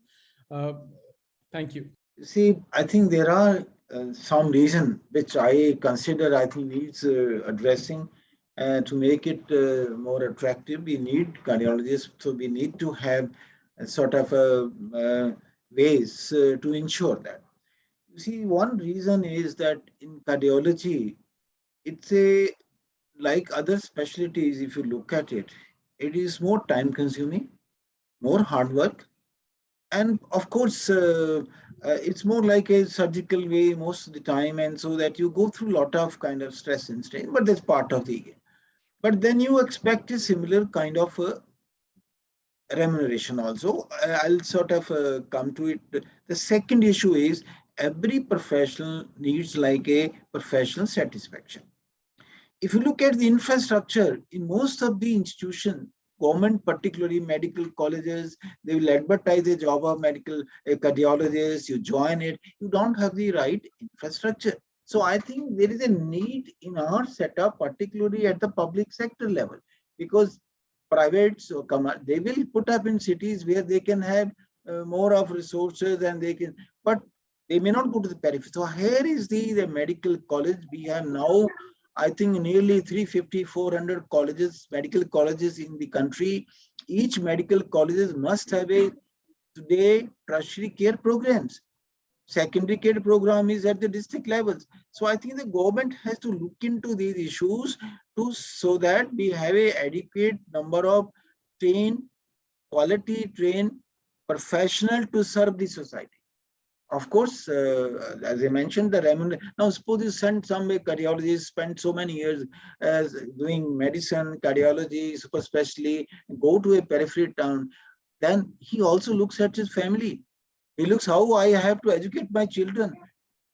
Thank you. See, I think there are some reason which I consider needs addressing to make it more attractive. We need cardiologists, so we need to have a sort of ways to ensure that. You see, one reason is that in cardiology, it's like other specialties, if you look at it, it is more time consuming, more hard work. And of course, it's more like a surgical way most of the time. And so that you go through a lot of kind of stress and strain, but that's part of the game. But then you expect a similar kind of remuneration also. I'll sort of come to it. The second issue is, every professional needs like a professional satisfaction. If you look at the infrastructure in most of the institutions, government, particularly medical colleges, they will advertise a job of a cardiologist, you join it, you don't have the right infrastructure. So I think there is a need in our setup, particularly at the public sector level, because privates or they will put up in cities where they can have more of resources and they can, but they may not go to the periphery. So here is the medical college. We have now, I think, nearly 350, 400 colleges, medical colleges in the country. Each medical colleges must have a today tertiary care programs. Secondary care program is at the district levels. So I think the government has to look into these issues so that we have a adequate number of quality trained professional to serve the society. Of course, as I mentioned, the remuneration. Now, suppose you send some cardiologist, spend so many years as doing medicine, cardiology, super specialty, go to a periphery town, then he also looks at his family. He looks how I have to educate my children.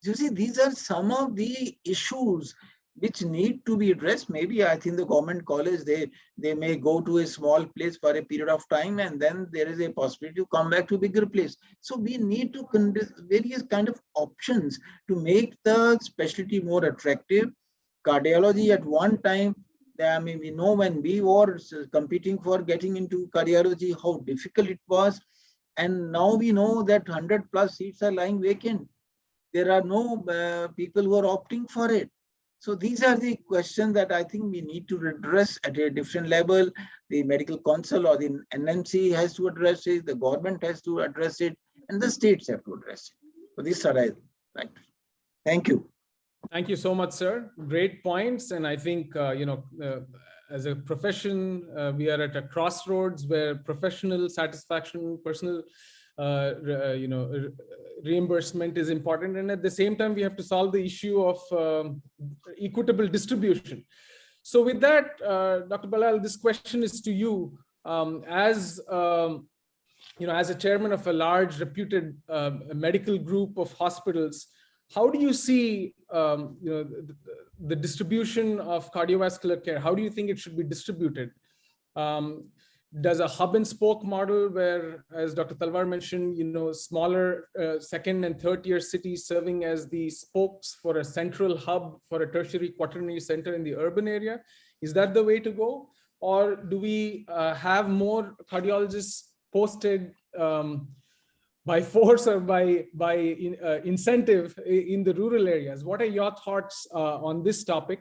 You see, these are some of the issues which need to be addressed. Maybe I think the government college, they may go to a small place for a period of time and then there is a possibility to come back to a bigger place. So we need to conduct various kind of options to make the specialty more attractive. Cardiology at one time, I mean, we know when we were competing for getting into cardiology, how difficult it was. And now we know that 100+ seats are lying vacant. There are no people who are opting for it. So these are the questions that I think we need to address at a different level. The medical council or the NMC has to address it, the government has to address it, and the states have to address it. So these are right. Thank you. Thank you so much, sir. Great points. And I think, as a profession, we are at a crossroads where professional satisfaction, personal reimbursement is important. And at the same time, we have to solve the issue of equitable distribution. So with that, Dr. Balal, this question is to you. As a chairman of a large reputed medical group of hospitals, how do you see the distribution of cardiovascular care? How do you think it should be distributed? Does a hub and spoke model where, as Dr. Talwar mentioned, smaller second and third tier cities serving as the spokes for a central hub for a tertiary quaternary center in the urban area, is that the way to go? Or do we have more cardiologists posted by force or by incentive in the rural areas? What are your thoughts on this topic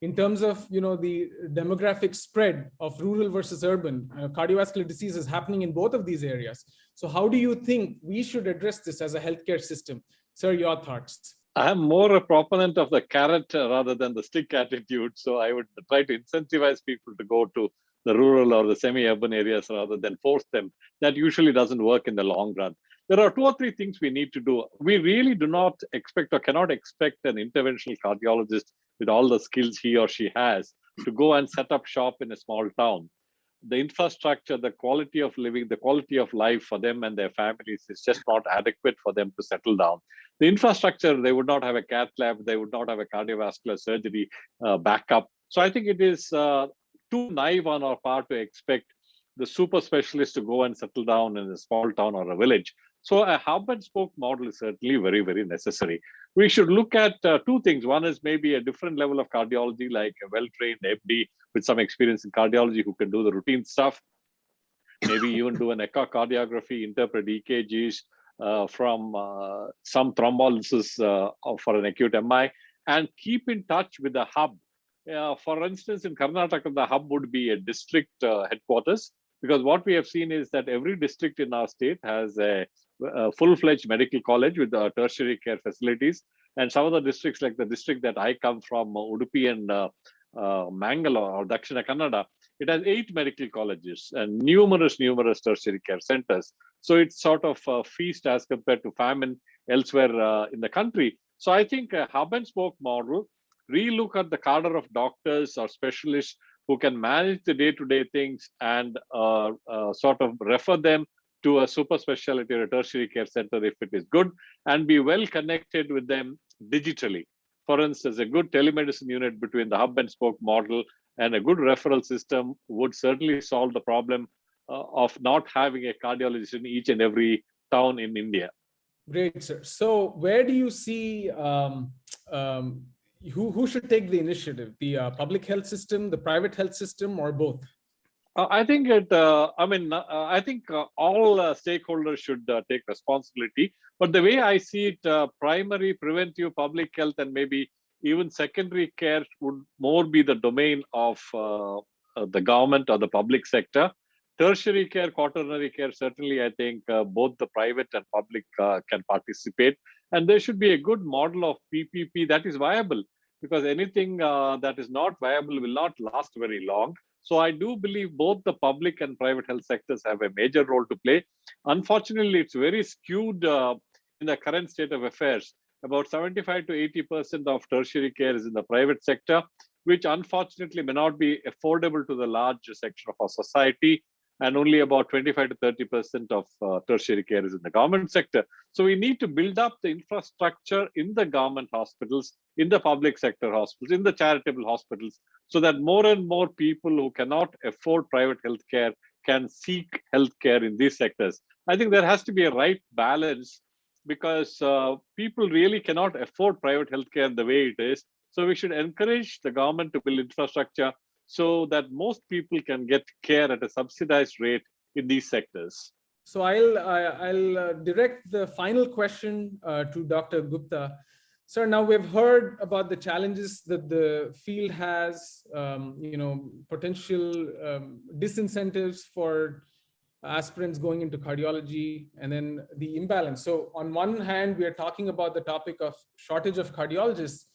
in terms of the demographic spread of rural versus urban? Cardiovascular disease is happening in both of these areas. So how do you think we should address this as a healthcare system? Sir, your thoughts. I'm more a proponent of the carrot rather than the stick attitude. So I would try to incentivize people to go to the rural or the semi-urban areas rather than force them. That usually doesn't work in the long run. There are 2 or 3 things we need to do. We really do not expect or cannot expect an interventional cardiologist with all the skills he or she has to go and set up shop in a small town. The infrastructure, the quality of living, the quality of life for them and their families is just not adequate for them to settle down. The infrastructure, they would not have a cath lab, they would not have a cardiovascular surgery backup. So I think it is too naive on our part to expect the super specialist to go and settle down in a small town or a village. So a hub and spoke model is certainly very, very necessary. We should look at 2 things. One is maybe a different level of cardiology, like a well-trained MD with some experience in cardiology who can do the routine stuff. Maybe even do an echocardiography, interpret EKGs from some thrombolysis for an acute MI, and keep in touch with the hub. For instance, in Karnataka, the hub would be a district headquarters, because what we have seen is that every district in our state has a full-fledged medical college with tertiary care facilities. And some of the districts, like the district that I come from, Udupi and Mangalore or Dakshina Kannada, it has 8 medical colleges and numerous tertiary care centers. So it's sort of a feast as compared to famine elsewhere in the country. So I think a hub and spoke model, relook at the cadre of doctors or specialists who can manage the day-to-day things and sort of refer them to a super specialty or a tertiary care center if it is good, and be well connected with them digitally. For instance, a good telemedicine unit between the hub and spoke model and a good referral system would certainly solve the problem of not having a cardiologist in each and every town in India. Great, sir. So where do you see who should take the initiative? The public health system, the private health system, or both? I think I think all stakeholders should take responsibility. But the way I see it, primary, preventive, public health, and maybe even secondary care would more be the domain of the government or the public sector. Tertiary care, quaternary care, certainly I think both the private and public can participate. And there should be a good model of PPP that is viable, because anything that is not viable will not last very long. So I do believe both the public and private health sectors have a major role to play. Unfortunately, it's very skewed in the current state of affairs. About 75 to 80% of tertiary care is in the private sector, which unfortunately may not be affordable to the large section of our society. And only about 25 to 30% of tertiary care is in the government sector. So we need to build up the infrastructure in the government hospitals, in the public sector hospitals, in the charitable hospitals, so that more and more people who cannot afford private healthcare can seek healthcare in these sectors. I think there has to be a right balance, because people really cannot afford private healthcare the way it is. So we should encourage the government to build infrastructure so that most people can get care at a subsidized rate in these sectors. So I'll direct the final question to Dr. Gupta. Sir, now we've heard about the challenges that the field has, potential disincentives for aspirants going into cardiology, and then the imbalance. So on one hand, we are talking about the topic of shortage of cardiologists.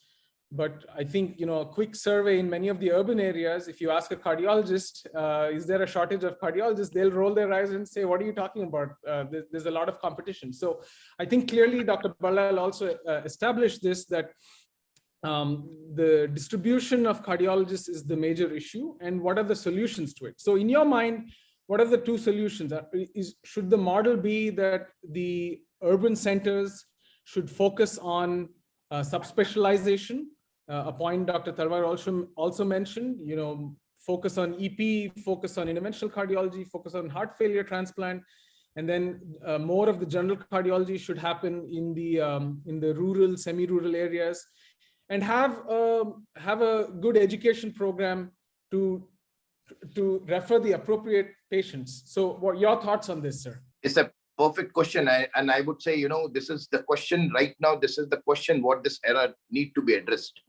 But I think, a quick survey in many of the urban areas, if you ask a cardiologist, is there a shortage of cardiologists? They'll roll their eyes and say, what are you talking about? There's a lot of competition. So I think clearly Dr. Ballal also established this, that the distribution of cardiologists is the major issue. And what are the solutions to it? So in your mind, what are the two solutions? Should the model be that the urban centers should focus on subspecialization? A point Dr. Talwar also mentioned, focus on EP, focus on interventional cardiology, focus on heart failure transplant, and then more of the general cardiology should happen in the rural, semi-rural areas, and have a good education program to refer the appropriate patients. So, what are your thoughts on this, sir? It's a perfect question, and I would say, this is the question right now. This is the question what this era need to be addressed.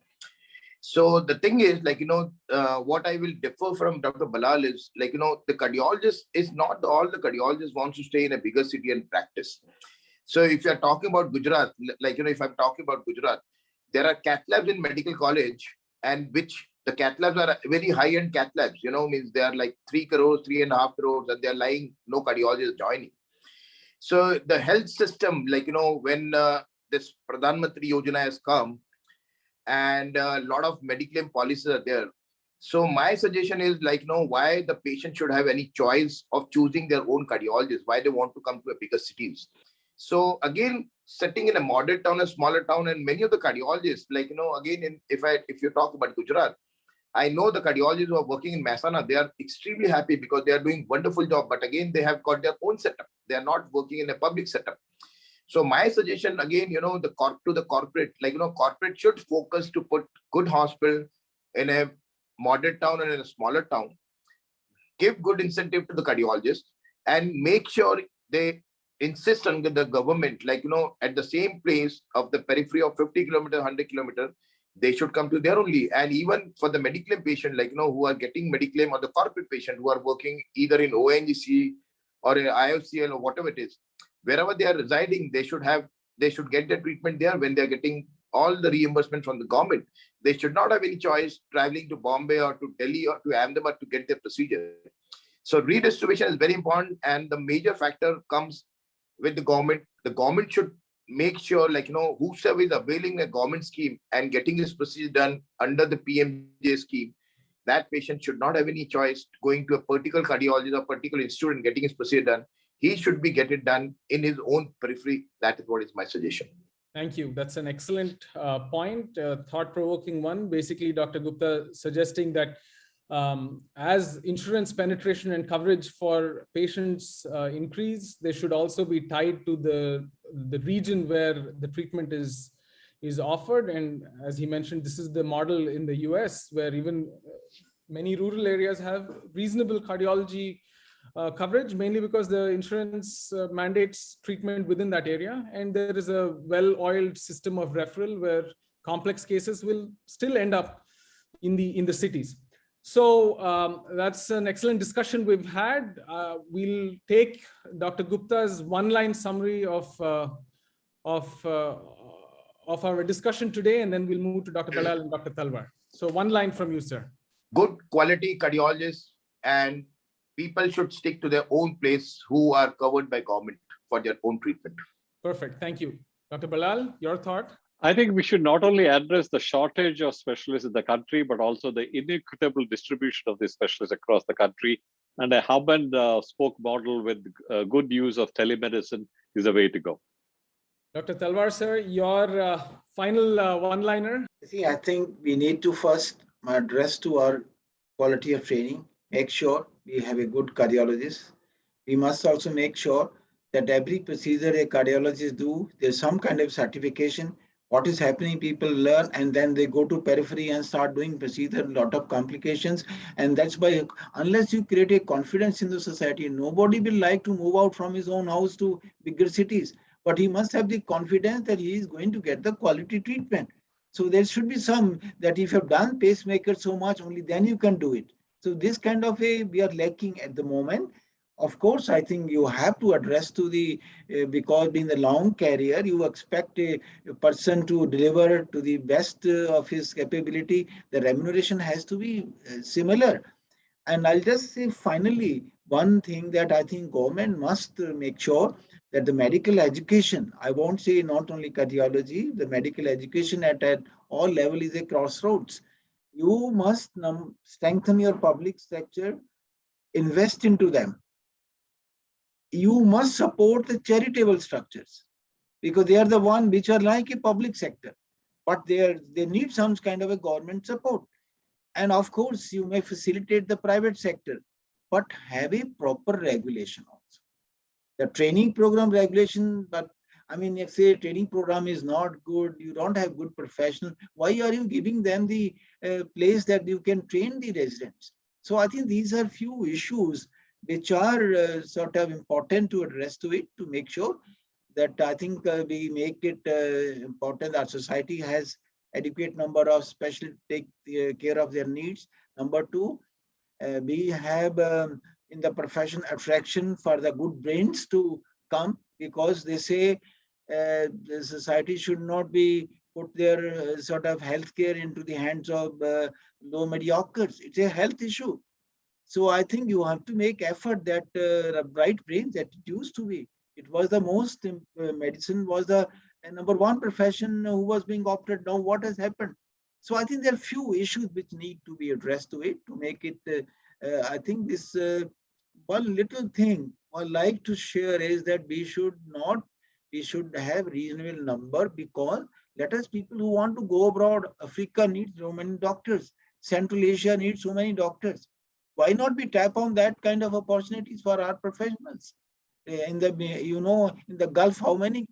So the thing is, what I will differ from Dr. Ballal is, the cardiologist is not all the cardiologists wants to stay in a bigger city and practice. So if you're talking about Gujarat, if I'm talking about Gujarat, there are cath labs in medical college, and which the cath labs are very high-end cath labs, means they are like 3 crores, 3.5 crores, and they're lying, no cardiologist joining. So the health system, when this Pradhan Mantri Yojana has come, and a lot of Mediclaim policies are there. So my suggestion is, why the patient should have any choice of choosing their own cardiologist, why they want to come to a bigger cities. So again, setting in a moderate town, a smaller town, and many of the cardiologists, again, if you talk about Gujarat, I know the cardiologists who are working in Mehsana, they are extremely happy because they are doing wonderful job. But again, they have got their own setup. They are not working in a public setup. So my suggestion again, to the corporate, corporate should focus to put good hospital in a moderate town and in a smaller town, give good incentive to the cardiologist, and make sure they insist on the government, at the same place of the periphery of 50 kilometers, 100 kilometers, they should come to there only. And even for the Mediclaim patient, who are getting Mediclaim, or the corporate patient who are working either in ONGC or IOCL or whatever it is, wherever they are residing, they should get the treatment there when they're getting all the reimbursement from the government. They should not have any choice traveling to Bombay or to Delhi or to Ahmedabad to get their procedure. So redistribution is very important, and the major factor comes with the government. The government should make sure, whosoever is availing a government scheme and getting his procedure done under the PMJ scheme, that patient should not have any choice going to a particular cardiologist or particular institute and getting his procedure done. he should be get it done in his own periphery. That is what is my suggestion. Thank you. That's an excellent point, thought-provoking one. Basically, Dr. Gupta suggesting that as insurance penetration and coverage for patients increase, they should also be tied to the region where the treatment is offered. And as he mentioned, this is the model in the US, where even many rural areas have reasonable cardiology coverage, mainly because the insurance mandates treatment within that area. And there is a well-oiled system of referral where complex cases will still end up in the cities. So that's an excellent discussion we've had. We'll take Dr. Gupta's one-line summary of our discussion today, and then we'll move to Dr. Balal and Dr. Talwar. So one line from you, sir. Good quality cardiologists, and people should stick to their own place who are covered by government for their own treatment. Perfect. Thank you. Dr. Balal, your thought? I think we should not only address the shortage of specialists in the country, but also the inequitable distribution of these specialists across the country. And a hub and spoke model with good use of telemedicine is the way to go. Dr. Talwar, sir, your final one-liner? See, I think we need to first address to our quality of training, make sure we have a good cardiologist. We must also make sure that every procedure a cardiologist do, there's some kind of certification. What is happening, people learn, and then they go to periphery and start doing procedure, a lot of complications. And that's why, unless you create a confidence in the society, nobody will like to move out from his own house to bigger cities. But he must have the confidence that he is going to get the quality treatment. So there should be some that if you've done pacemaker so much, only then you can do it. So this kind of we are lacking at the moment. Of course, I think you have to address to the, because being the long career, you expect a person to deliver to the best of his capability. The remuneration has to be similar. And I'll just say finally, one thing that I think government must make sure that the medical education, I won't say not only cardiology, the medical education at all level is a crossroads. You must strengthen your public sector, invest into them. You must support the charitable structures because they are the one which are like a public sector, but they need some kind of a government support. And of course, you may facilitate the private sector, but have a proper regulation also. The training program regulation, but I mean, if say training program is not good, you don't have good professionals, why are you giving them the place that you can train the residents? So I think these are few issues which are sort of important to address to it, to make sure that I think we make it important that society has adequate number of specialists take care of their needs. Number two, we have in the profession attraction for the good brains to come, because they say the society should not be put their sort of healthcare into the hands of low mediocres. It's a health issue. So I think you have to make effort that bright brains that it used to be. It was the most, medicine was the number one profession who was being opted. Now what has happened? So I think there are few issues which need to be addressed to it to make it, I think this one little thing I like to share is that we should have reasonable number, because let us people who want to go abroad, Africa needs so many doctors, Central Asia needs so many doctors. Why not we tap on that kind of opportunities for our professionals? In the, in the Gulf, how many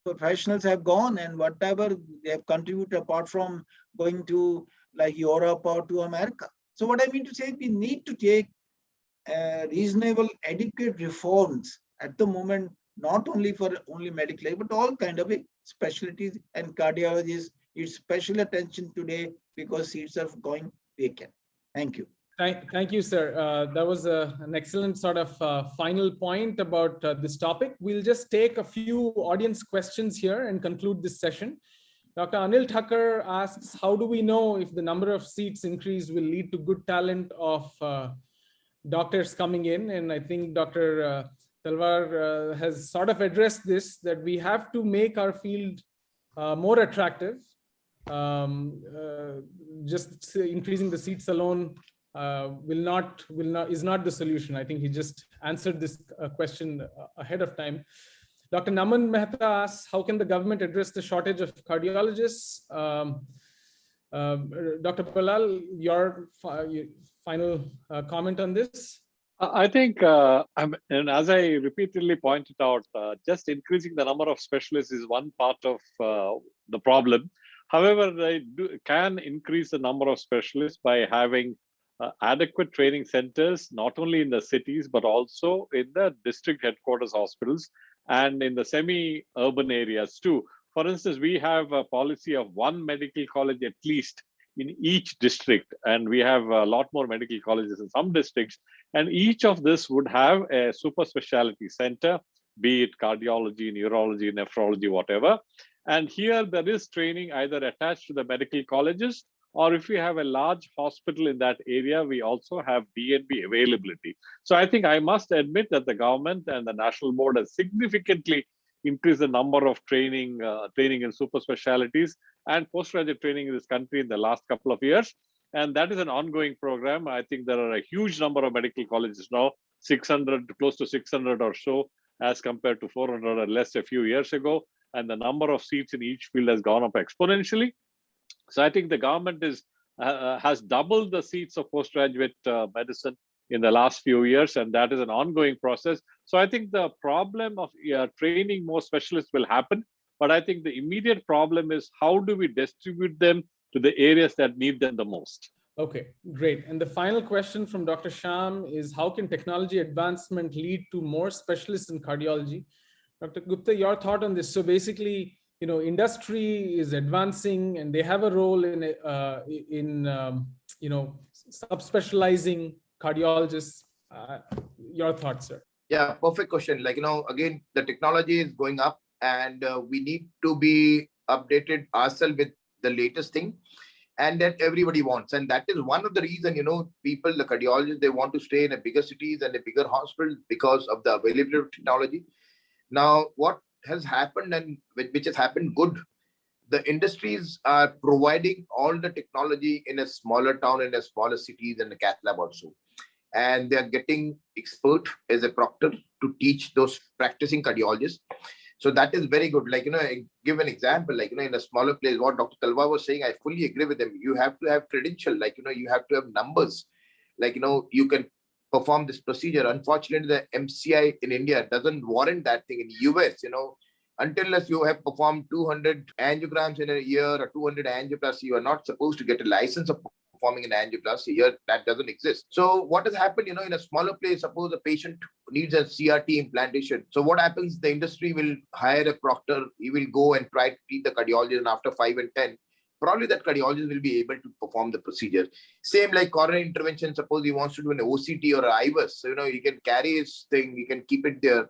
professionals have gone and whatever they have contributed apart from going to like Europe or to America. So what I mean to say, we need to take reasonable, adequate reforms at the moment, not only for only medical, but all kind of specialties, and cardiologists need special attention today because seats are going vacant. Thank you. Thank you, sir. That was an excellent sort of final point about this topic. We'll just take a few audience questions here and conclude this session. Dr. Anil Thakkar asks, how do we know if the number of seats increase will lead to good talent of doctors coming in? And I think Dr. Talwar has sort of addressed this, that we have to make our field more attractive. Just increasing the seats alone is not the solution. I think he just answered this question ahead of time. Dr. Naman Mehta asks, how can the government address the shortage of cardiologists? Dr. Palal, your final comment on this? I think, and as I repeatedly pointed out, just increasing the number of specialists is one part of the problem. However, they can increase the number of specialists by having adequate training centers, not only in the cities, but also in the district headquarters hospitals and in the semi-urban areas too. For instance, we have a policy of one medical college at least in each district, and we have a lot more medical colleges in some districts, and each of this would have a super specialty center, be it cardiology, neurology, nephrology, whatever. And here there is training either attached to the medical colleges, or if we have a large hospital in that area, we also have D&B availability. So I think I must admit that the government and the national board has significantly increased the number of training in super specialties and postgraduate training in this country in the last couple of years. And that is an ongoing program. I think there are a huge number of medical colleges now, 600, close to 600 or so, as compared to 400 or less a few years ago. And the number of seats in each field has gone up exponentially. So I think the government has doubled the seats of postgraduate medicine in the last few years, and that is an ongoing process. So I think the problem of training more specialists will happen, but I think the immediate problem is how do we distribute them to the areas that need them the most? Okay, great. And the final question from Dr. Sham is, how can technology advancement lead to more specialists in cardiology? Dr. Gupta, your thought on this. So basically, industry is advancing and they have a role in subspecializing cardiologists. Your thoughts, sir? Yeah, perfect question. Again, the technology is going up and we need to be updated ourselves with the latest thing, and that everybody wants. And that is one of the reasons, people, the cardiologists, they want to stay in a bigger cities and a bigger hospital because of the availability of technology. Now, what has happened, and which has happened good, the industries are providing all the technology in a smaller town, in a smaller cities, and a cath lab also. And they are getting expert as a proctor to teach those practicing cardiologists. So that is very good. I give an example, in a smaller place, what Dr. Talwar was saying, I fully agree with him. You have to have credential, you have to have numbers, you can perform this procedure. Unfortunately, the MCI in India doesn't warrant that thing. In US, until you have performed 200 angiograms in a year or 200 angioplasty, you are not supposed to get a license of performing an angioplasty. Here, that doesn't exist. So what has happened, in a smaller place, suppose a patient needs a CRT implantation. So what happens, the industry will hire a proctor. He will go and try to treat the cardiologist, and after 5 and 10, probably that cardiologist will be able to perform the procedure. Same like coronary intervention. Suppose he wants to do an OCT or an IVUS. So, he can carry his thing, he can keep it there,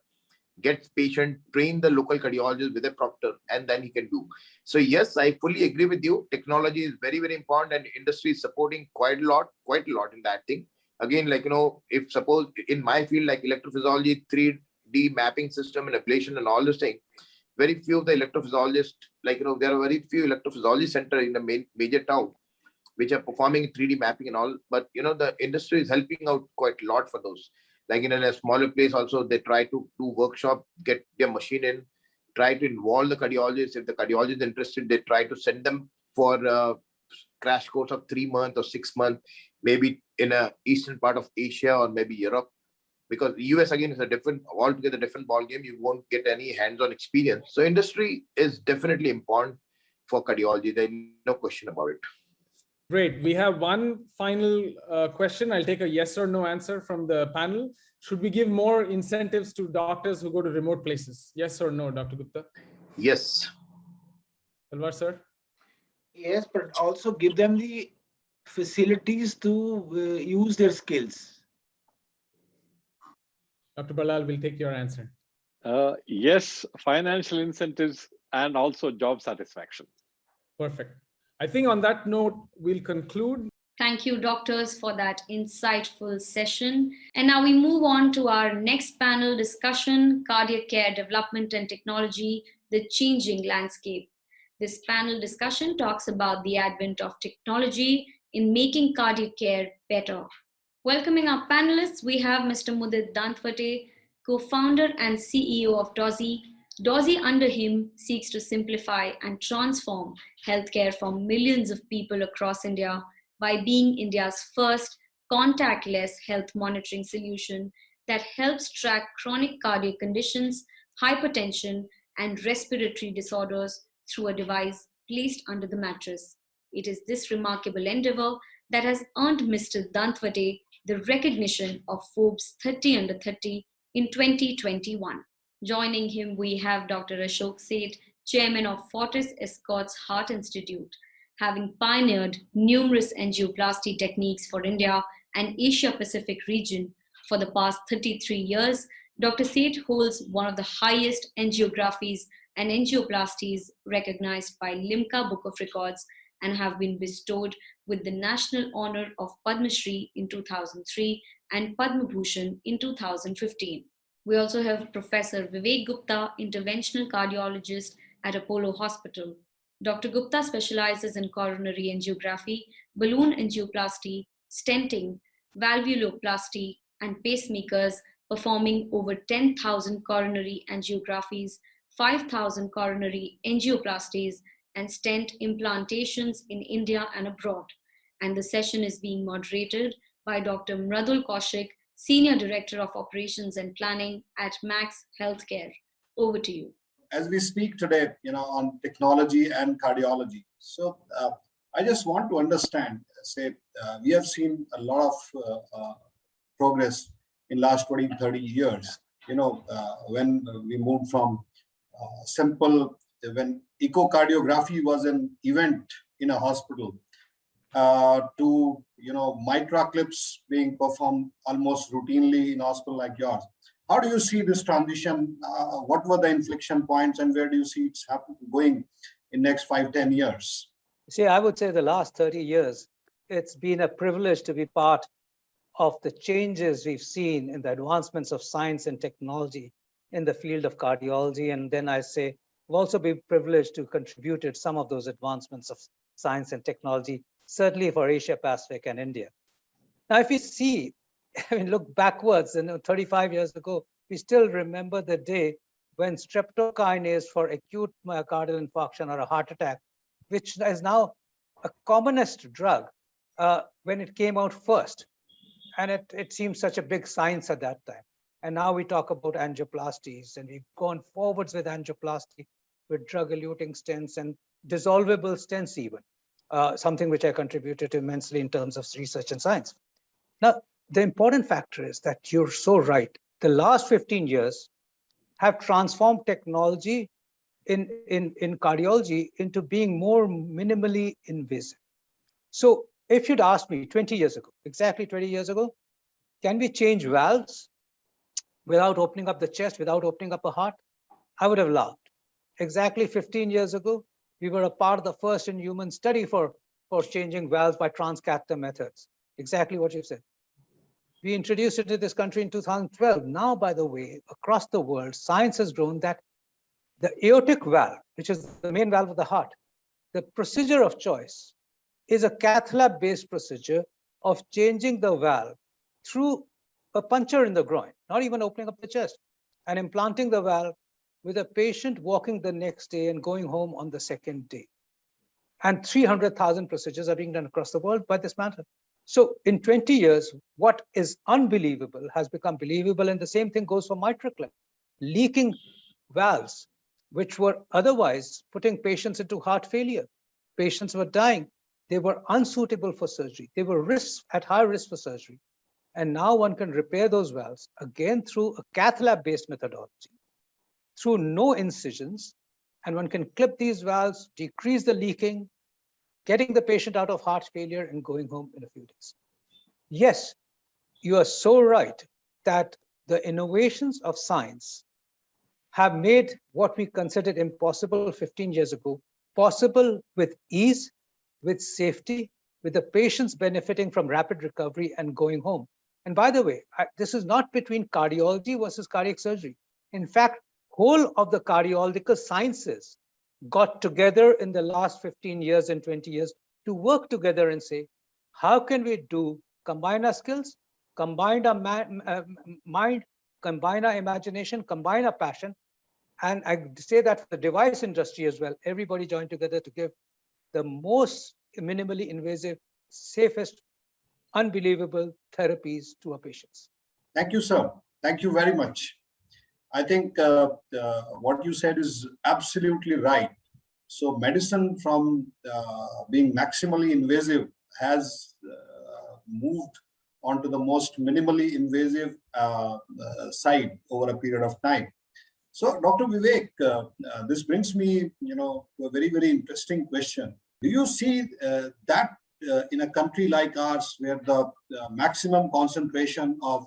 get patient, train the local cardiologist with a proctor, and then he can do. So yes, I fully agree with you. Technology is very, very important, and industry is supporting quite a lot in that thing. Again, if suppose in my field, like electrophysiology, 3D mapping system and ablation and all this thing, very few of the electrophysiologists, there are very few electrophysiology centers in the major town which are performing 3D mapping and all. But, the industry is helping out quite a lot for those. In a smaller place also, they try to do workshop, get their machine in, try to involve the cardiologist. If the cardiologist is interested, they try to send them for a crash course of 3 months or 6 months, maybe in a eastern part of Asia or maybe Europe. Because the US, again, is altogether different ball game. You won't get any hands-on experience. So industry is definitely important for cardiology. There's no question about it. Great. We have one final question. I'll take a yes or no answer from the panel. Should we give more incentives to doctors who go to remote places? Yes or no, Dr. Gupta? Yes. Talwar, sir? Yes, but also give them the facilities to use their skills. Dr. Balal will take your answer. Yes, financial incentives and also job satisfaction. Perfect. I think on that note, we'll conclude. Thank you, doctors, for that insightful session. And now we move on to our next panel discussion, Cardiac Care Development and Technology, the Changing Landscape. This panel discussion talks about the advent of technology in making cardiac care better. Welcoming our panelists, we have Mr. Mudit Dantwate, co-founder and CEO of DOSI. DOSI under him seeks to simplify and transform healthcare for millions of people across India by being India's first contactless health monitoring solution that helps track chronic cardiac conditions, hypertension, and respiratory disorders through a device placed under the mattress. It is this remarkable endeavor that has earned Mr. Dantwate the recognition of Forbes 30 Under 30 in 2021. Joining him, we have Dr. Ashok Seth, chairman of Fortis Escorts Heart Institute. Having pioneered numerous angioplasty techniques for India and Asia Pacific region for the past 33 years, Dr. Seth holds one of the highest angiographies and angioplasties recognized by Limca Book of Records and have been bestowed with the national honor of Padma Shri in 2003 and Padma Bhushan in 2015. We also have Professor Vivek Gupta, interventional cardiologist at Apollo Hospital. Dr. Gupta specializes in coronary angiography, balloon angioplasty, stenting, valvuloplasty, and pacemakers, performing over 10,000 coronary angiographies, 5,000 coronary angioplasties, and stent implantations in India and abroad. And the session is being moderated by Dr. Mradul Kaushik, Senior Director of Operations and Planning at Max Healthcare. Over to you. As we speak today, on technology and cardiology. So I just want to understand, we have seen a lot of progress in last 20, 30 years. When we moved from simple, when echocardiography was an event in a hospital, to micro clips being performed almost routinely in a hospital like yours. How do you see this transition? What were the inflection points, and where do you see it's going in next 5-10 years? See, I would say the last 30 years, it's been a privilege to be part of the changes we've seen in the advancements of science and technology in the field of cardiology. And then I say, we've also been privileged to contribute to some of those advancements of science and technology, certainly for Asia Pacific and India. Now, if we see, look backwards, 35 years ago, we still remember the day when streptokinase for acute myocardial infarction or a heart attack, which is now a commonest drug, when it came out first. And it seemed such a big science at that time. And now we talk about angioplasties, and we've gone forwards with angioplasty, with drug-eluting stents and dissolvable stents even, something which I contributed immensely in terms of research and science. Now, the important factor is that you're so right. The last 15 years have transformed technology in cardiology into being more minimally invasive. So if you'd asked me 20 years ago, exactly 20 years ago, can we change valves without opening up the chest, without opening up a heart? I would have laughed. Exactly 15 years ago, we were a part of the first in human study for changing valves by transcatheter methods. Exactly what you said. We introduced it to this country in 2012. Now, by the way, across the world, science has grown that the aortic valve, which is the main valve of the heart, the procedure of choice is a cath lab-based procedure of changing the valve through a puncture in the groin, not even opening up the chest, and implanting the valve with a patient walking the next day and going home on the second day. And 300,000 procedures are being done across the world by this method. So in 20 years, what is unbelievable has become believable, and the same thing goes for MitraClip. Leaking valves, which were otherwise putting patients into heart failure. Patients were dying. They were unsuitable for surgery. They were at high risk for surgery. And now one can repair those valves, again, through a cath lab-based methodology, through no incisions, and one can clip these valves, decrease the leaking, getting the patient out of heart failure and going home in a few days. Yes, you are so right that the innovations of science have made what we considered impossible 15 years ago possible with ease, with safety, with the patients benefiting from rapid recovery and going home. And by the way, this is not between cardiology versus cardiac surgery. In fact, whole of the cardiological sciences got together in the last 15 years and 20 years to work together and say, How can we combine our skills, combine our mind, combine our imagination, combine our passion? And I say that for the device industry as well, everybody joined together to give the most minimally invasive, safest, unbelievable therapies to our patients. Thank you, sir. Thank you very much. I think what you said is absolutely right. So medicine from being maximally invasive has moved onto the most minimally invasive side over a period of time. So, Dr. Vivek, this brings me, to a very, very interesting question. Do you see that in a country like ours, where the maximum concentration of,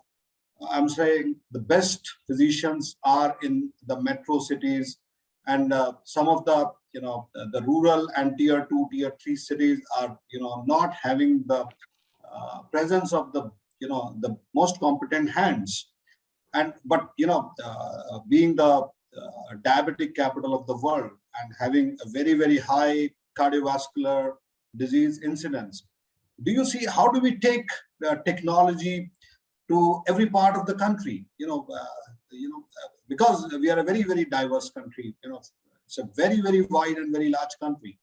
I'm saying, the best physicians are in the metro cities, and some of the, the rural and tier 2, tier 3 cities are, not having the presence of the, the most competent hands. But being the diabetic capital of the world and having a very, very high cardiovascular disease incidence, do you see how do we take technology to every part of the country? Because we are a very, very diverse country. It's a very, very wide and very large country.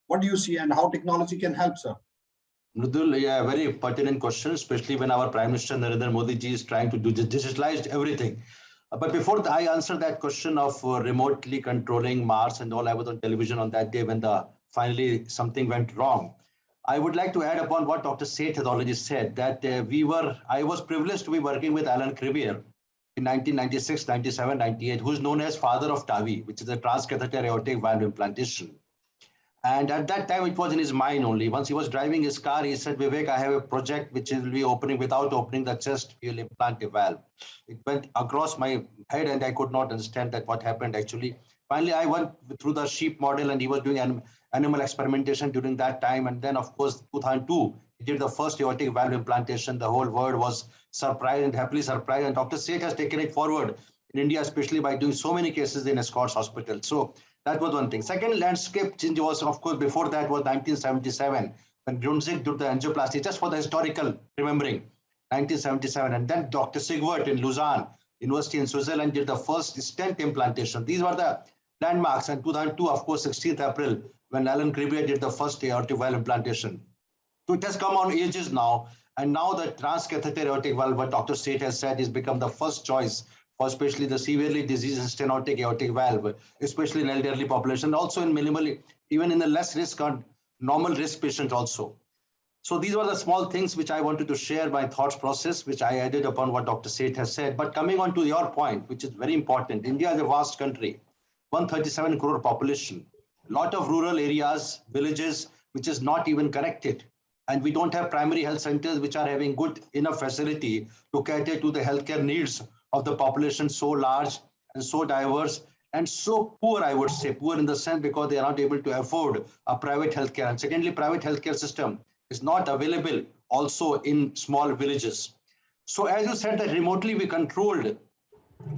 What do you see, and how technology can help, sir? Mridul, yeah, very pertinent question, especially when our Prime Minister Narendra Modi ji is trying to digitalize everything. But before I answer that question of remotely controlling Mars and all, I was on television on that day when finally something went wrong. I would like to add upon what Dr. Seth has already said, that I was privileged to be working with Alan Crevier in 1996, 97, 98, who is known as father of TAVI, which is a transcatheter aortic valve implantation. And at that time, it was in his mind only. Once he was driving his car, he said, Vivek, I have a project which will be opening without opening the chest, we will implant a valve. It went across my head and I could not understand that what happened actually. Finally, I went through the sheep model, and he was doing animal experimentation during that time. And then, of course, 2002, he did the first aortic valve implantation. The whole world was surprised and happily surprised. And Dr. Seth has taken it forward in India, especially by doing so many cases in Escorts Hospital. So that was one thing. Second landscape change was, of course, before that was 1977, when Grundzig did the angioplasty, just for the historical remembering, 1977. And then Dr. Sigwart in Lausanne, University in Switzerland, did the first stent implantation. These were the landmarks. And 2002, of course, 16th April, when Alan Crevier did the first aortic valve implantation. So it has come on ages now. And now the transcatheter aortic valve, what Dr. Seth has said, has become the first choice for especially the severely diseased stenotic aortic valve, especially in elderly population, also in minimally, even in the less risk or normal risk patient also. So these were the small things which I wanted to share my thoughts process, which I added upon what Dr. Seth has said. But coming on to your point, which is very important, India is a vast country, 137 crore population, a lot of rural areas, villages, which is not even connected. And we don't have primary health centers which are having good enough facility to cater to the healthcare needs of the population, so large and so diverse and so poor, I would say, poor in the sense because they are not able to afford a private healthcare. And secondly, private healthcare system is not available also in small villages. So as you said that remotely we controlled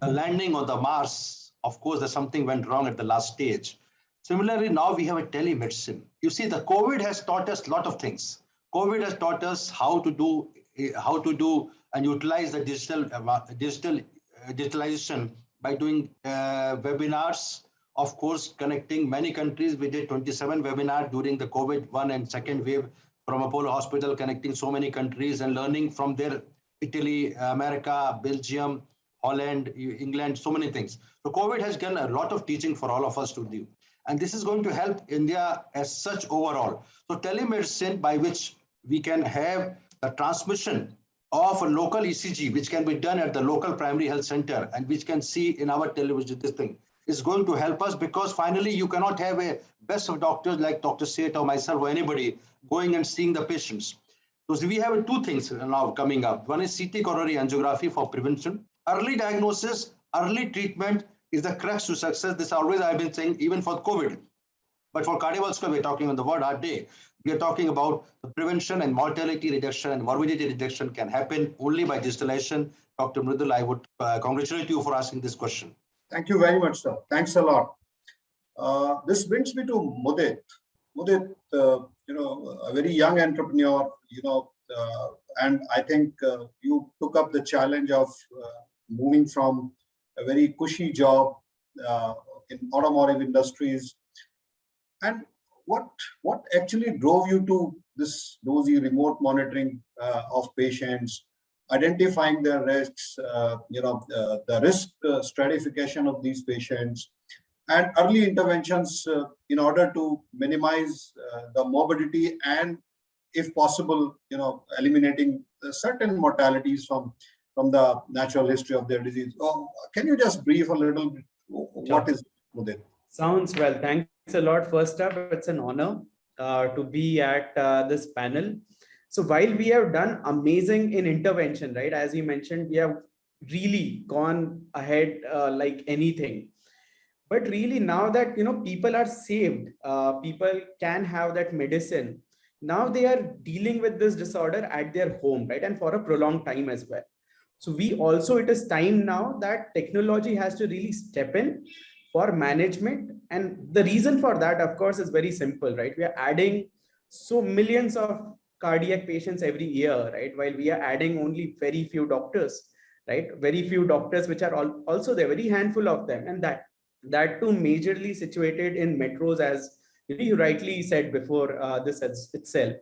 the landing on the Mars, of course, there's something went wrong at the last stage. Similarly, now we have a telemedicine. You see, the COVID has taught us a lot of things. COVID has taught us how to do and utilize the digitalization by doing webinars, of course, connecting many countries. We did 27 webinars during the COVID 1 and 2nd wave from Apollo Hospital, connecting so many countries and learning from their Italy, America, Belgium, Holland, England, so many things. So COVID has done a lot of teaching for all of us to do. And this is going to help India as such overall. So telemedicine, by which we can have the transmission of a local ECG, which can be done at the local primary health center and which can see in our television, this thing is going to help us, because finally you cannot have a best of doctors like Dr. Seth or myself or anybody going and seeing the patients. So we have two things now coming up. One is CT coronary angiography for prevention. Early diagnosis, early treatment is the crux to success. This always I've been saying, even for COVID. But for cardiovascular, we're talking on the word our day. We are talking about the prevention and mortality reduction and morbidity reduction can happen only by digitalization. Dr. Mridul, I would congratulate you for asking this question. Thank you very much, sir. Thanks a lot. This brings me to Mudit. Mudit, a very young entrepreneur, and I think you took up the challenge of moving from a very cushy job in automotive industries. And what actually drove you to this nosy remote monitoring of patients, identifying their risks, the risk stratification of these patients, and early interventions in order to minimize the morbidity and, if possible, eliminating certain mortalities from the natural history of their disease. Can you just brief a little bit what is Mudit? Sounds well. Thanks a lot. First up, it's an honor to be at this panel. So while we have done amazing in intervention, right, as you mentioned, we have really gone ahead like anything. But really now that, people are saved, people can have that medicine. Now they are dealing with this disorder at their home, right? And for a prolonged time as well. So it is time now that technology has to really step in for management. And the reason for that, of course, is very simple, right? We are adding so millions of cardiac patients every year, right? While we are adding only very few doctors, right? Very few doctors, which are also there, very handful of them. And that too majorly situated in metros, as you rightly said before this itself,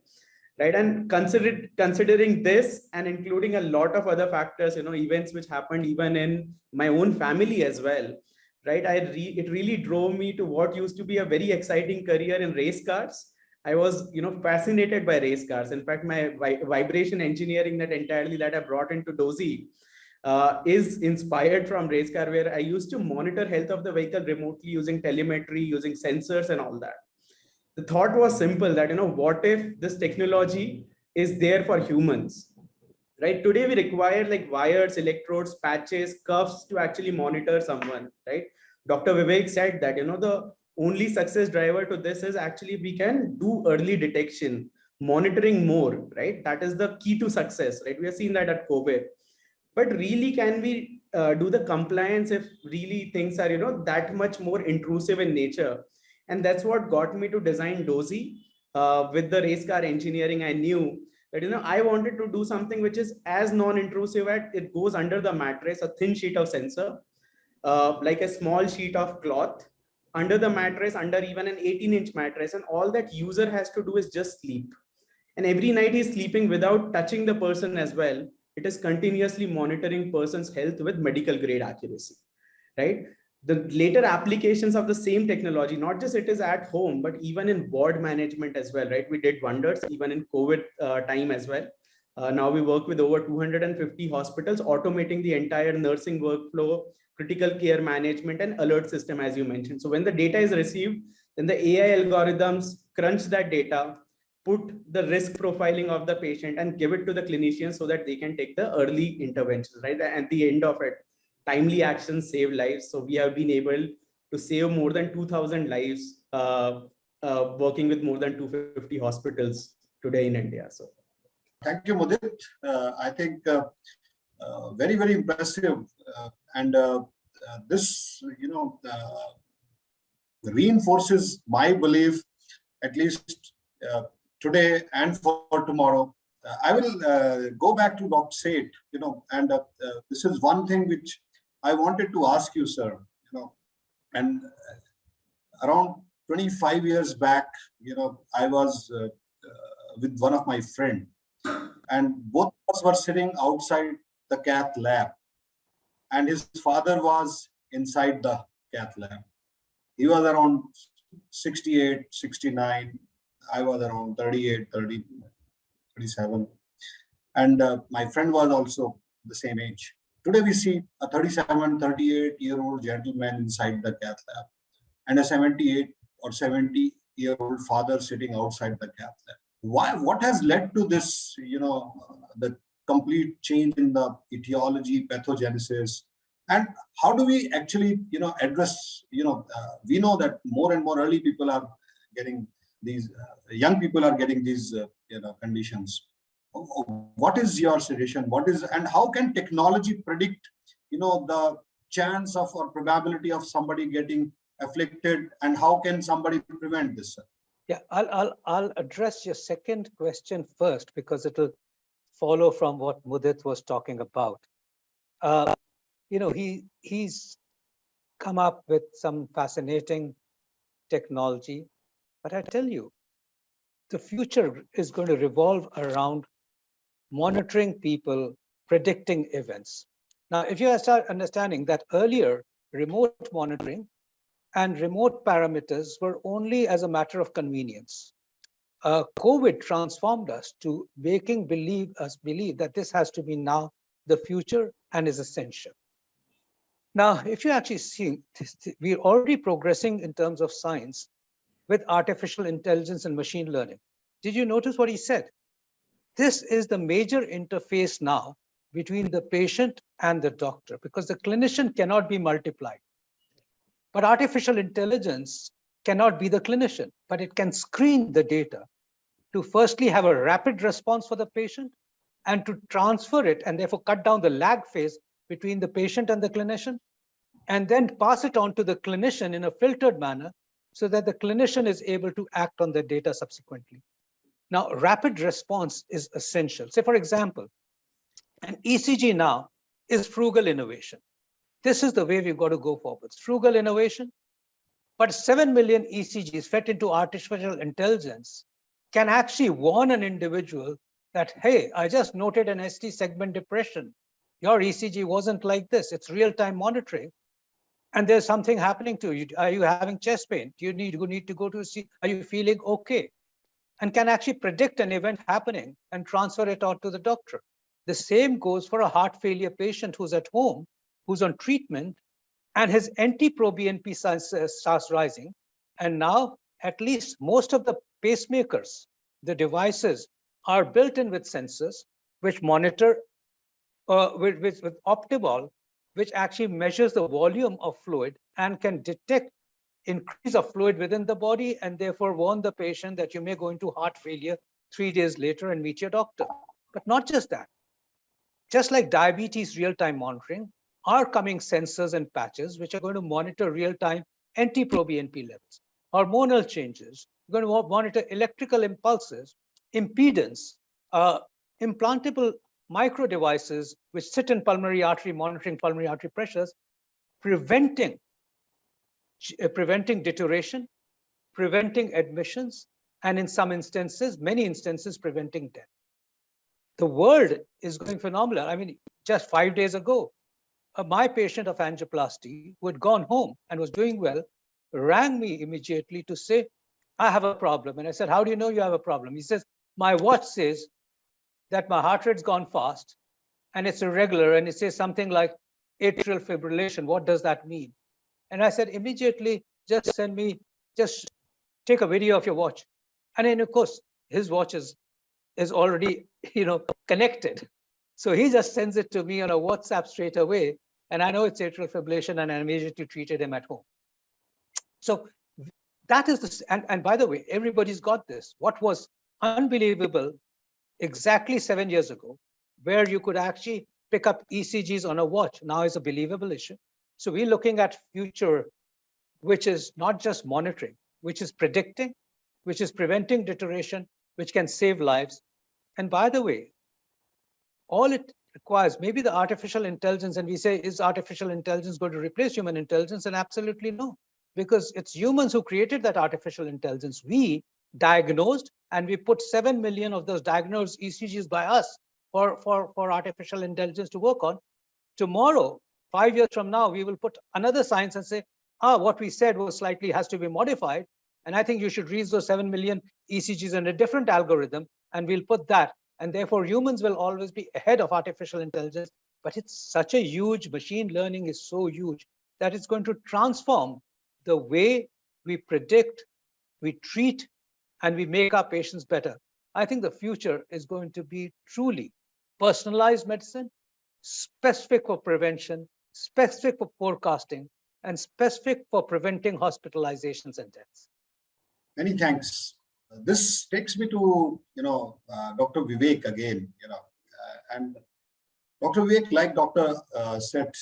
right? And considering this and including a lot of other factors, events which happened even in my own family as well, right? It really drove me to what used to be a very exciting career in race cars. I was, fascinated by race cars. In fact, my vibration engineering that I brought into DOSI is inspired from race car, where I used to monitor health of the vehicle remotely using telemetry, using sensors and all that. The thought was simple that, what if this technology is there for humans, right? Today we require like wires, electrodes, patches, cuffs to actually monitor someone, right? Dr. Vivek said that, the only success driver to this is actually we can do early detection, monitoring more, right? That is the key to success, right? We have seen that at COVID. But really, can we do the compliance if really things are, that much more intrusive in nature? And that's what got me to design DOSI with the race car engineering. I knew that, I wanted to do something which is as non-intrusive as it goes under the mattress, a thin sheet of sensor, like a small sheet of cloth under the mattress, under even an 18-inch mattress. And all that user has to do is just sleep. And every night he's sleeping without touching the person as well. It is continuously monitoring person's health with medical grade accuracy, right? The later applications of the same technology, not just it is at home, but even in ward management as well, right? We did wonders even in COVID time as well. Now we work with over 250 hospitals, automating the entire nursing workflow, critical care management and alert system, as you mentioned. So when the data is received, then the AI algorithms crunch that data, put the risk profiling of the patient and give it to the clinicians so that they can take the early interventions, right? At the end of it, timely actions save lives. So we have been able to save more than 2,000 lives working with more than 250 hospitals today in India. So thank you, Mudit. I think very, very impressive. And this, reinforces my belief, at least today and for tomorrow. I will go back to Dr. Seth, and this is one thing which I wanted to ask you, sir, and around 25 years back, I was with one of my friends, and both of us were sitting outside the cath lab, and his father was inside the cath lab. He was around 68, 69. I was around 38, 30, 37. And my friend was also the same age. Today we see a 37, 38-year-old gentleman inside the cath lab and a 78 or 70-year-old father sitting outside the cath lab. Why? What has led to this, the complete change in the etiology, pathogenesis, and how do we actually, address, we know that more and more early people are getting these, young people are getting these, conditions. What is your suggestion? And how can technology predict, the chance of or probability of somebody getting afflicted, and how can somebody prevent this? Yeah, I'll address your second question first because it'll follow from what Mudit was talking about. He's come up with some fascinating technology, but I tell you, the future is going to revolve around monitoring people, predicting events. Now, if you start understanding that earlier, remote monitoring and remote parameters were only as a matter of convenience. COVID transformed us to making us believe that this has to be now the future and is essential. Now, if you actually see, we're already progressing in terms of science with artificial intelligence and machine learning. Did you notice what he said? This is the major interface now between the patient and the doctor because the clinician cannot be multiplied. But artificial intelligence cannot be the clinician, but it can screen the data to firstly have a rapid response for the patient and to transfer it and therefore cut down the lag phase between the patient and the clinician, and then pass it on to the clinician in a filtered manner so that the clinician is able to act on the data subsequently. Now, rapid response is essential. Say, for example, an ECG now is frugal innovation. This is the way we've got to go forward. Frugal innovation, but 7 million ECGs fed into artificial intelligence can actually warn an individual that, hey, I just noted an ST segment depression. Your ECG wasn't like this. It's real-time monitoring. And there's something happening to you. Are you having chest pain? Do you need to go to see? Are you feeling okay? And can actually predict an event happening and transfer it out to the doctor. The same goes for a heart failure patient who's at home, who's on treatment, and his NT-proBNP starts rising. And now, at least most of the pacemakers, the devices, are built in with sensors which monitor with Optimal, which actually measures the volume of fluid and can detect increase of fluid within the body and therefore warn the patient that you may go into heart failure 3 days later and meet your doctor. But not just that. Just like diabetes real-time monitoring, are coming sensors and patches which are going to monitor real-time NT-proBNP levels, hormonal changes, we're going to monitor electrical impulses, impedance, implantable micro devices which sit in pulmonary artery, monitoring pulmonary artery pressures, preventing deterioration, preventing admissions, and in some instances, many instances, preventing death. The world is going phenomenal. I mean, just 5 days ago, my patient of angioplasty who had gone home and was doing well, rang me immediately to say, I have a problem. And I said, how do you know you have a problem? He says, my watch says that my heart rate's gone fast and it's irregular. And it says something like atrial fibrillation. What does that mean? And I said, immediately, just take a video of your watch. And then, of course, his watch is already, connected. So he just sends it to me on a WhatsApp straight away. And I know it's atrial fibrillation and I immediately treated him at home. So that is and by the way, everybody's got this. What was unbelievable exactly 7 years ago, where you could actually pick up ECGs on a watch, now is a believable issue. So we're looking at future, which is not just monitoring, which is predicting, which is preventing deterioration, which can save lives. And by the way, all it requires, maybe the artificial intelligence, and we say, is artificial intelligence going to replace human intelligence? And absolutely no, because it's humans who created that artificial intelligence. We diagnosed, and we put 7 million of those diagnosed ECGs by us for artificial intelligence to work on. Tomorrow, 5 years from now, we will put another science and say, what we said was slightly has to be modified. And I think you should read those 7 million ECGs in a different algorithm, and we'll put that. And therefore, humans will always be ahead of artificial intelligence. But it's such a huge, machine learning is so huge that it's going to transform the way we predict, we treat, and we make our patients better. I think the future is going to be truly personalized medicine, specific for prevention, specific for forecasting, and specific for preventing hospitalizations and deaths. Many thanks. This takes me to Dr. Vivek again. And Dr. Vivek, like Dr. Seth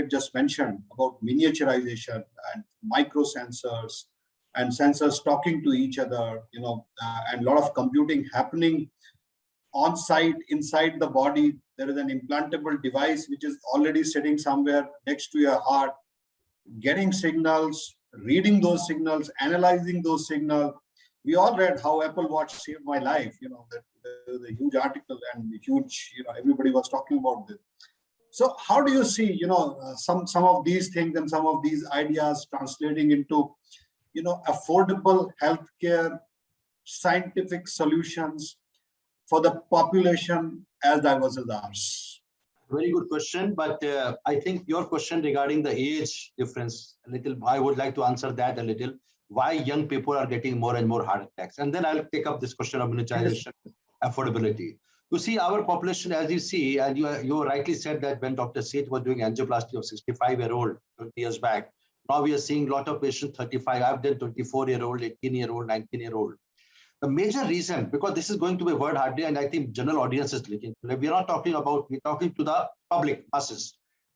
just mentioned about miniaturization and micro sensors and sensors talking to each other, and a lot of computing happening on site inside the body. There is an implantable device which is already sitting somewhere next to your heart, getting signals, reading those signals, analyzing those signals. We all read how Apple Watch saved my life, that the huge article and huge, everybody was talking about this. So how do you see, some of these things and some of these ideas translating into, affordable healthcare, scientific solutions for the population as diverse as ours? Very good question, but I think your question regarding the age difference, I would like to answer that a little. Why young people are getting more and more heart attacks? And then I'll take up this question of miniaturization, affordability. You see, our population, as you see, and you rightly said that when Dr. Seth was doing angioplasty of 65-year-old 20 years back, now we are seeing a lot of patients 35. I've done 24-year-old, 18-year-old, 19-year-old. The major reason, because this is going to be a word hardly, and I think general audience is looking. We're not talking about, we're talking to the public masses.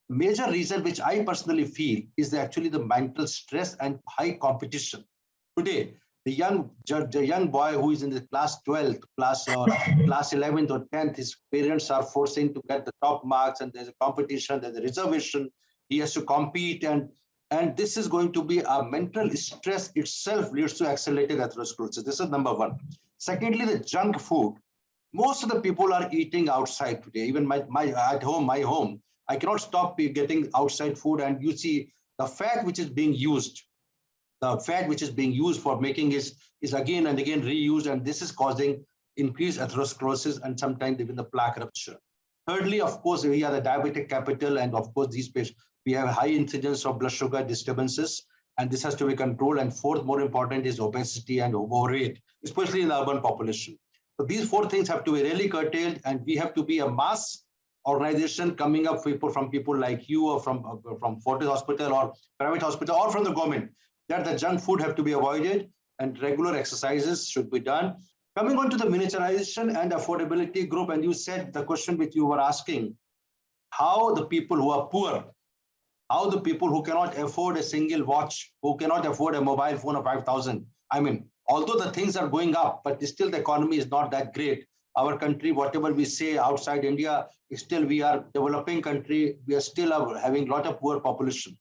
Major reason which I personally feel is actually the mental stress and high competition. Today, the young boy who is in the class 12th, class 11th or 10th, his parents are forcing to get the top marks, and there's a competition, there's a reservation, he has to compete, and this is going to be a mental stress itself leads to accelerated atherosclerosis. This is number one. Secondly, the junk food. Most of the people are eating outside today. Even my home, I cannot stop getting outside food, and you see the fat which is being used. The fat which is being used for making is again and again reused, and this is causing increased atherosclerosis and sometimes even the plaque rupture. Thirdly, of course, we are the diabetic capital, and of course, these patients, we have high incidence of blood sugar disturbances, and this has to be controlled. And fourth, more important, is obesity and overweight, especially in the urban population. So these four things have to be really curtailed, and we have to be a mass organization coming up from people like you, or from Fortis Hospital or private hospital or from the government, that the junk food have to be avoided and regular exercises should be done. Coming on to the miniaturization and affordability group, and you said the question which you were asking, how the people who are poor, how the people who cannot afford a single watch, who cannot afford a mobile phone of 5,000. I mean, although the things are going up, but still the economy is not that great. Our country, whatever we say outside India, still we are developing country. We are still having a lot of poor population.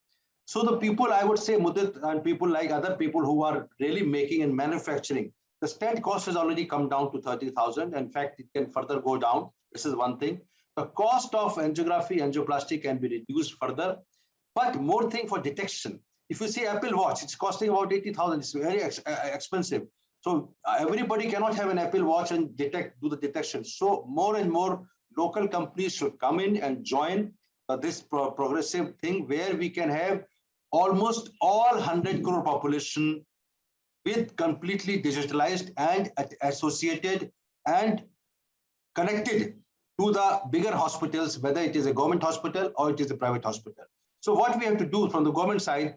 So the people, I would say, Mudit, and people like other people who are really making and manufacturing, the stent cost has already come down to 30,000. In fact, it can further go down. This is one thing. The cost of angiography, angioplasty can be reduced further. But more thing for detection. If you see Apple Watch, it's costing about 80,000. It's very expensive. So everybody cannot have an Apple Watch and do the detection. So more and more local companies should come in and join this progressive thing where we can have almost all 100 crore population with completely digitalized and associated and connected to the bigger hospitals, whether it is a government hospital or it is a private hospital. So what we have to do from the government side,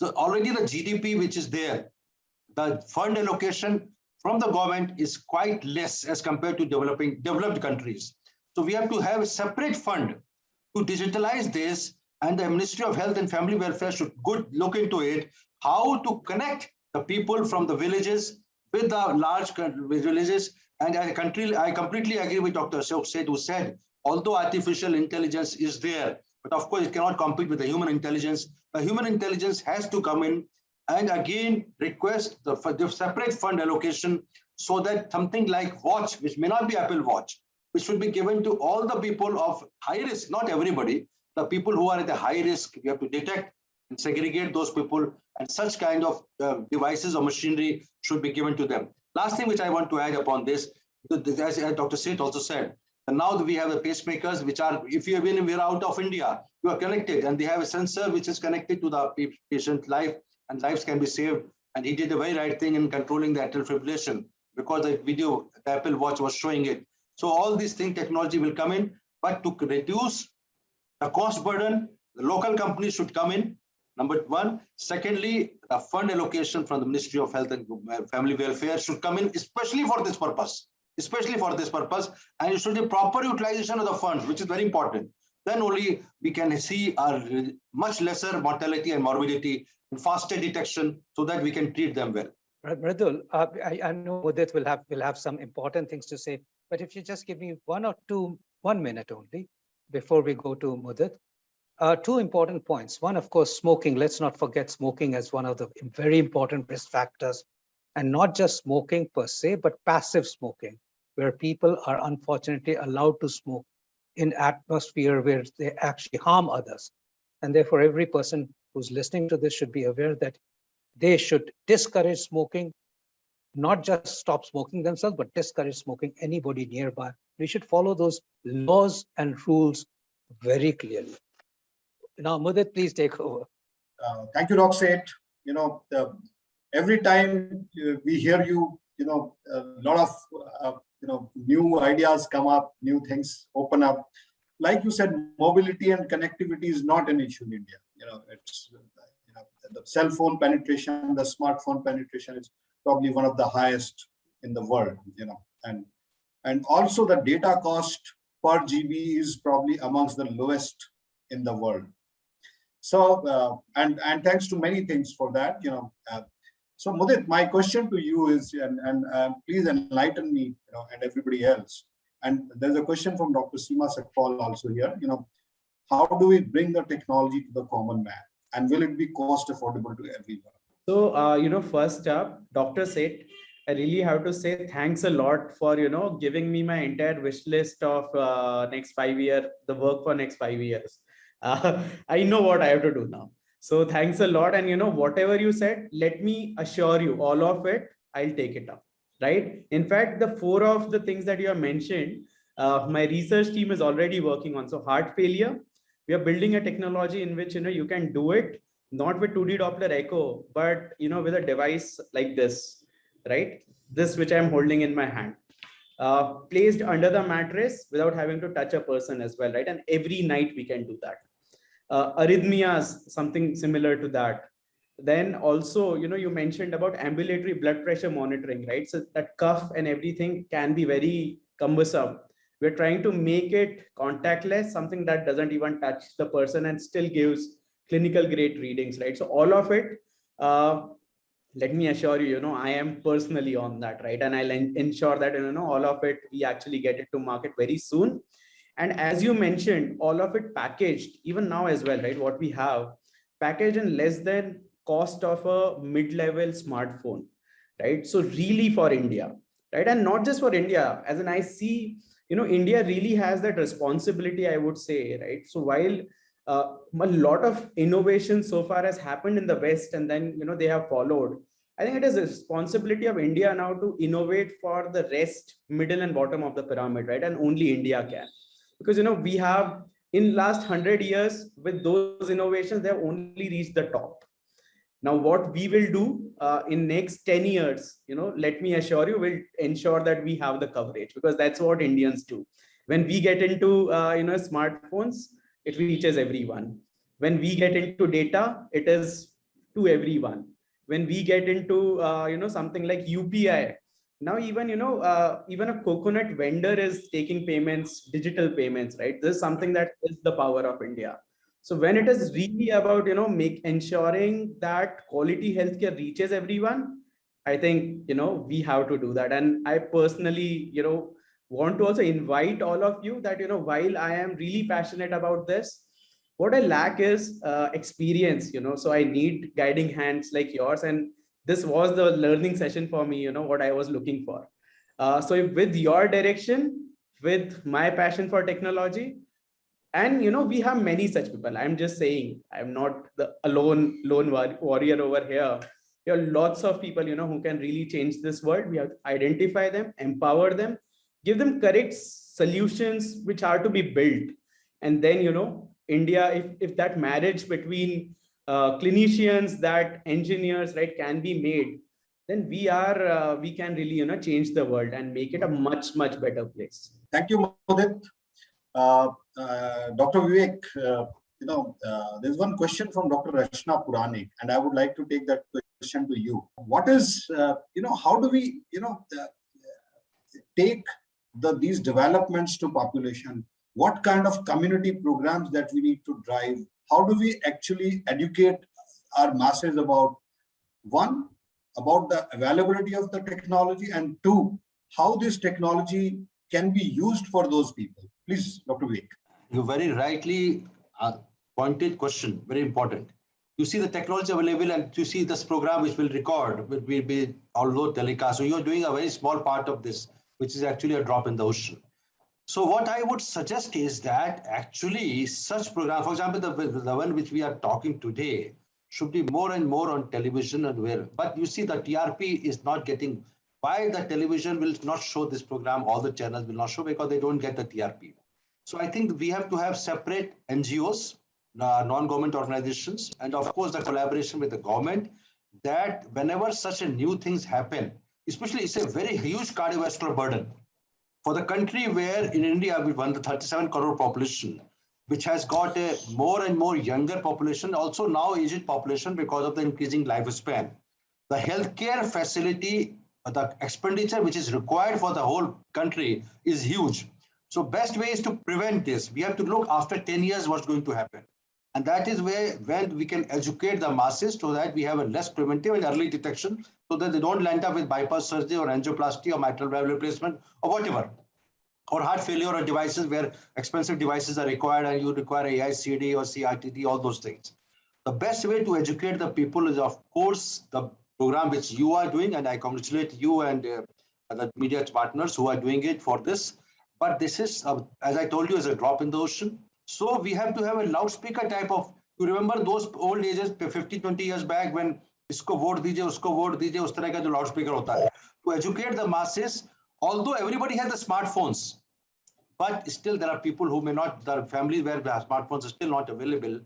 already the GDP which is there, the fund allocation from the government is quite less as compared to developed countries. So we have to have a separate fund to digitalize this, and the Ministry of Health and Family Welfare should look into it, how to connect the people from the villages with the large villages. And I completely agree with Dr. Seth, who said, although artificial intelligence is there, but of course it cannot compete with the human intelligence. The human intelligence has to come in and again request the separate fund allocation, so that something like watch, which may not be Apple Watch, which should be given to all the people of high risk, not everybody, the people who are at a high risk, you have to detect and segregate those people, and such kind of devices or machinery should be given to them. Last thing which I want to add upon this, as Dr. Seth also said, and now we have the pacemakers, which are, if you have been out of India, you are connected, and they have a sensor which is connected to the patient's life, and lives can be saved. And he did the very right thing in controlling the atrial fibrillation, because the video, the Apple Watch was showing it. So all these things, technology will come in, but to reduce the cost burden, the local companies should come in, number one. Secondly, the fund allocation from the Ministry of Health and Family Welfare should come in, especially for this purpose, and it should be proper utilization of the funds, which is very important. then only we can see a much lesser mortality and morbidity and faster detection so that we can treat them well. Mridul, I know Mudit will have some important things to say, but if you just give me 1 minute only before we go to Mudit. Two important points. One, of course, smoking. Let's not forget smoking as one of the very important risk factors, and not just smoking per se, but passive smoking, where people are unfortunately allowed to smoke in atmosphere where they actually harm others. And therefore, every person who's listening to this should be aware that they should discourage smoking, not just stop smoking themselves, but discourage smoking anybody nearby. We should follow those laws and rules very clearly. Now, Mudit, please take over. Thank you, Dr. Seth. Every time we hear you, a lot of new ideas come up, new things open up. Like you said, mobility and connectivity is not an issue in India. It's the cell phone penetration, the smartphone penetration is probably one of the highest in the world. And also the data cost per GB is probably amongst the lowest in the world. So, and thanks to many things for that, So Mudit, my question to you is, and please enlighten me, and everybody else. And there's a question from Dr. Seema Sakpal also here, how do we bring the technology to the common man? And will it be cost affordable to everyone? So, first up, Dr. Seth, I really have to say thanks a lot for, giving me my entire wish list of next 5 years, the work for next 5 years. I know what I have to do now. So thanks a lot. And whatever you said, let me assure you, all of it, I'll take it up, right? In fact, the 4 of the things that you have mentioned, my research team is already working on. So heart failure, we are building a technology in which, you can do it, not with 2D Doppler echo, but, with a device like this, right? This, which I'm holding in my hand. Placed under the mattress without having to touch a person as well, right? And every night we can do that. Arrhythmias, something similar to that. Then also, you mentioned about ambulatory blood pressure monitoring, right? So that cuff and everything can be very cumbersome. We're trying to make it contactless, something that doesn't even touch the person and still gives clinical grade readings, right? So all of it, let me assure you, I am personally on that, right? And I'll ensure that, all of it, we actually get it to market very soon. And as you mentioned, all of it packaged, even now as well, right? What we have packaged in less than cost of a mid-level smartphone, right? So really for India, right? And not just for India, as in I see, India really has that responsibility, I would say, right? So while a lot of innovation so far has happened in the West, and then, they have followed, I think it is a responsibility of India now to innovate for the rest, middle and bottom of the pyramid, right? And only India can. Because, we have in last 100 years with those innovations, they have only reached the top. Now, what we will do in next 10 years, let me assure you, we'll ensure that we have the coverage, because that's what Indians do. When we get into, smartphones, it reaches everyone. When we get into data, it is to everyone. When we get into, something like UPI, now even, even a coconut vendor is taking payments, digital payments, right? This is something that is the power of India. So when it is really about, ensuring that quality healthcare reaches everyone, I think, we have to do that. And I personally, want to also invite all of you that, while I am really passionate about this, what I lack is experience, so I need guiding hands like yours. And this was the learning session for me, what I was looking for. So if with your direction, with my passion for technology, and we have many such people. I'm just saying, I'm not the lone warrior over here. There are lots of people, who can really change this world. We have to identify them, empower them, give them correct solutions which are to be built. And then, India, if that marriage between clinicians, that engineers, right, can be made, then we can really, change the world and make it a much, much better place. Thank you, Mudit. Dr. Vivek, there's one question from Dr. Rachna Puranik, and I would like to take that question to you. What is, how do we, take these developments to population what kind of community programs that we need to drive? How do we actually educate our masses about, one, about the availability of the technology, and two, how this technology can be used for those people? Please, Dr. Vivek. You very rightly pointed question, very important. You see the technology available and you see this program which will record, will be although telecast. So you're doing a very small part of this, which is actually a drop in the ocean. So what I would suggest is that actually such program, for example, the one which we are talking today, should be more and more on television and where. But you see the TRP is not getting, why the television will not show this program, all the channels will not show because they don't get the TRP. So I think we have to have separate NGOs, non-government organizations, and of course the collaboration with the government, that whenever such a new things happen, especially it's a very huge cardiovascular burden for the country where in India we run the 37 crore population, which has got a more and more younger population, also now aged population because of the increasing lifespan. The healthcare facility, the expenditure which is required for the whole country is huge. So best way is to prevent this. We have to look after 10 years what's going to happen. And that is when we can educate the masses so that we have a less preventive and early detection so that they don't land up with bypass surgery or angioplasty or mitral valve replacement or whatever. Or heart failure or devices where expensive devices are required and you require AICD or CRTD, all those things. The best way to educate the people is, of course, the program which you are doing, and I congratulate you and the media partners who are doing it for this. But this is, as I told you, is a drop in the ocean. So we have to have a loudspeaker type of, you remember those old ages, 50, 20 years back when isko vote dijiye, usko vote dijiye, us tarah ka jo loudspeaker hota hai. To educate the masses, although everybody has the smartphones, but still there are people who may not, there are families where the smartphones are still not available.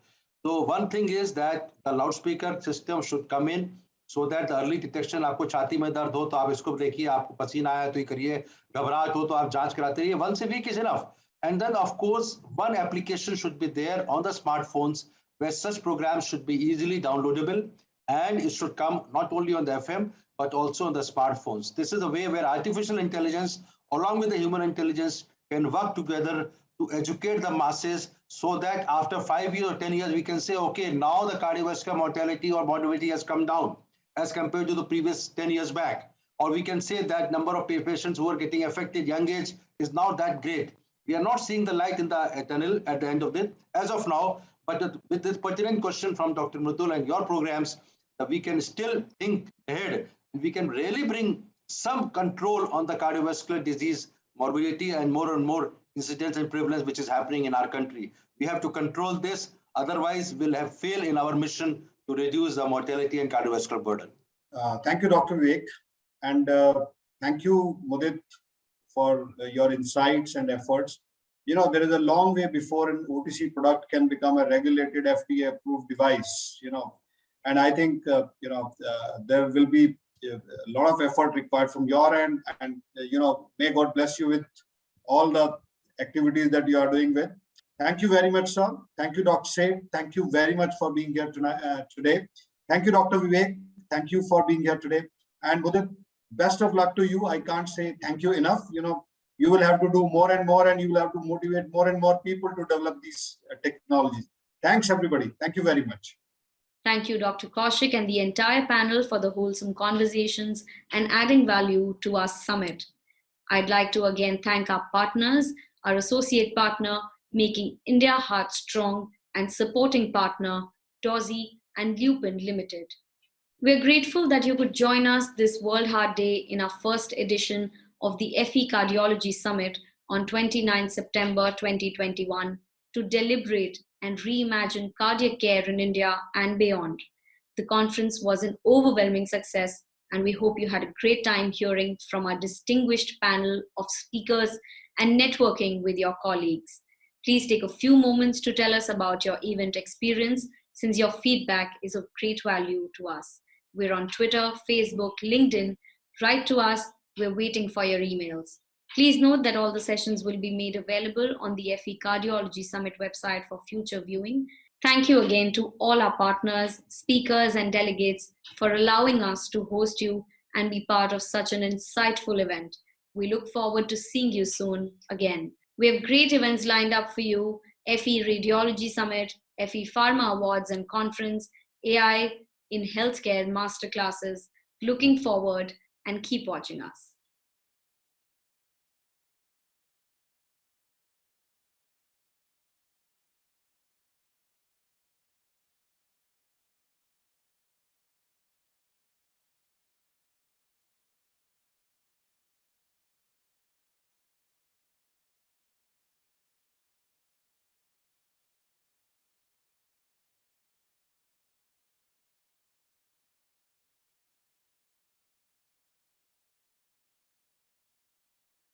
So one thing is that the loudspeaker system should come in so that the early detection, आपको छाती में दर्द हो तो आप इसको देखिए, आपको पसीना आया तो ये करिए, घबराहट हो तो आप जांच कराते रहिए. Once a week is enough. And then of course, one application should be there on the smartphones where such programs should be easily downloadable, and it should come not only on the FM, but also on the smartphones. This is a way where artificial intelligence, along with the human intelligence, can work together to educate the masses so that after 5 years or 10 years, we can say, okay, now the cardiovascular mortality or morbidity has come down as compared to the previous 10 years back. Or we can say that number of patients who are getting affected young age is now that great. We are not seeing the light in the tunnel at the end of it as of now, but with this pertinent question from Dr. Mridul and your programs, we can still think ahead. We can really bring some control on the cardiovascular disease morbidity and more incidence and prevalence which is happening in our country. We have to control this, otherwise we'll have failed in our mission to reduce the mortality and cardiovascular burden. Thank you, Dr. Vivek, and thank you, Mudit, for your insights and efforts. You know, there is a long way before an OTC product can become a regulated FDA-approved device, you know, and I think, there will be a lot of effort required from your end, and may God bless you with all the activities that you are doing with. Thank you very much, sir. Thank you, Dr. Seth. Thank you very much for being here tonight, today. Thank you, Dr. Vivek. Thank you for being here today. And Mudit, best of luck to you. I can't say thank you enough. You know, you will have to do more and more, and you will have to motivate more and more people to develop these technologies. Thanks, everybody. Thank you very much. Thank you, Dr. Kaushik and the entire panel for the wholesome conversations and adding value to our summit. I'd like to again thank our partners, our associate partner, Making India Heart Strong, and supporting partner, TOSI and Lupin Limited. We're grateful that you could join us this World Heart Day in our first edition of the FE Cardiology Summit on 29 September 2021 to deliberate and reimagine cardiac care in India and beyond. The conference was an overwhelming success, and we hope you had a great time hearing from our distinguished panel of speakers and networking with your colleagues. Please take a few moments to tell us about your event experience, since your feedback is of great value to us. We're on Twitter, Facebook, LinkedIn. Write to us. We're waiting for your emails. Please note that all the sessions will be made available on the FE Cardiology Summit website for future viewing. Thank you again to all our partners, speakers, and delegates for allowing us to host you and be part of such an insightful event. We look forward to seeing you soon again. We have great events lined up for you: FE Radiology Summit, FE Pharma Awards and Conference, AI in Healthcare Masterclasses. Looking forward, and keep watching us.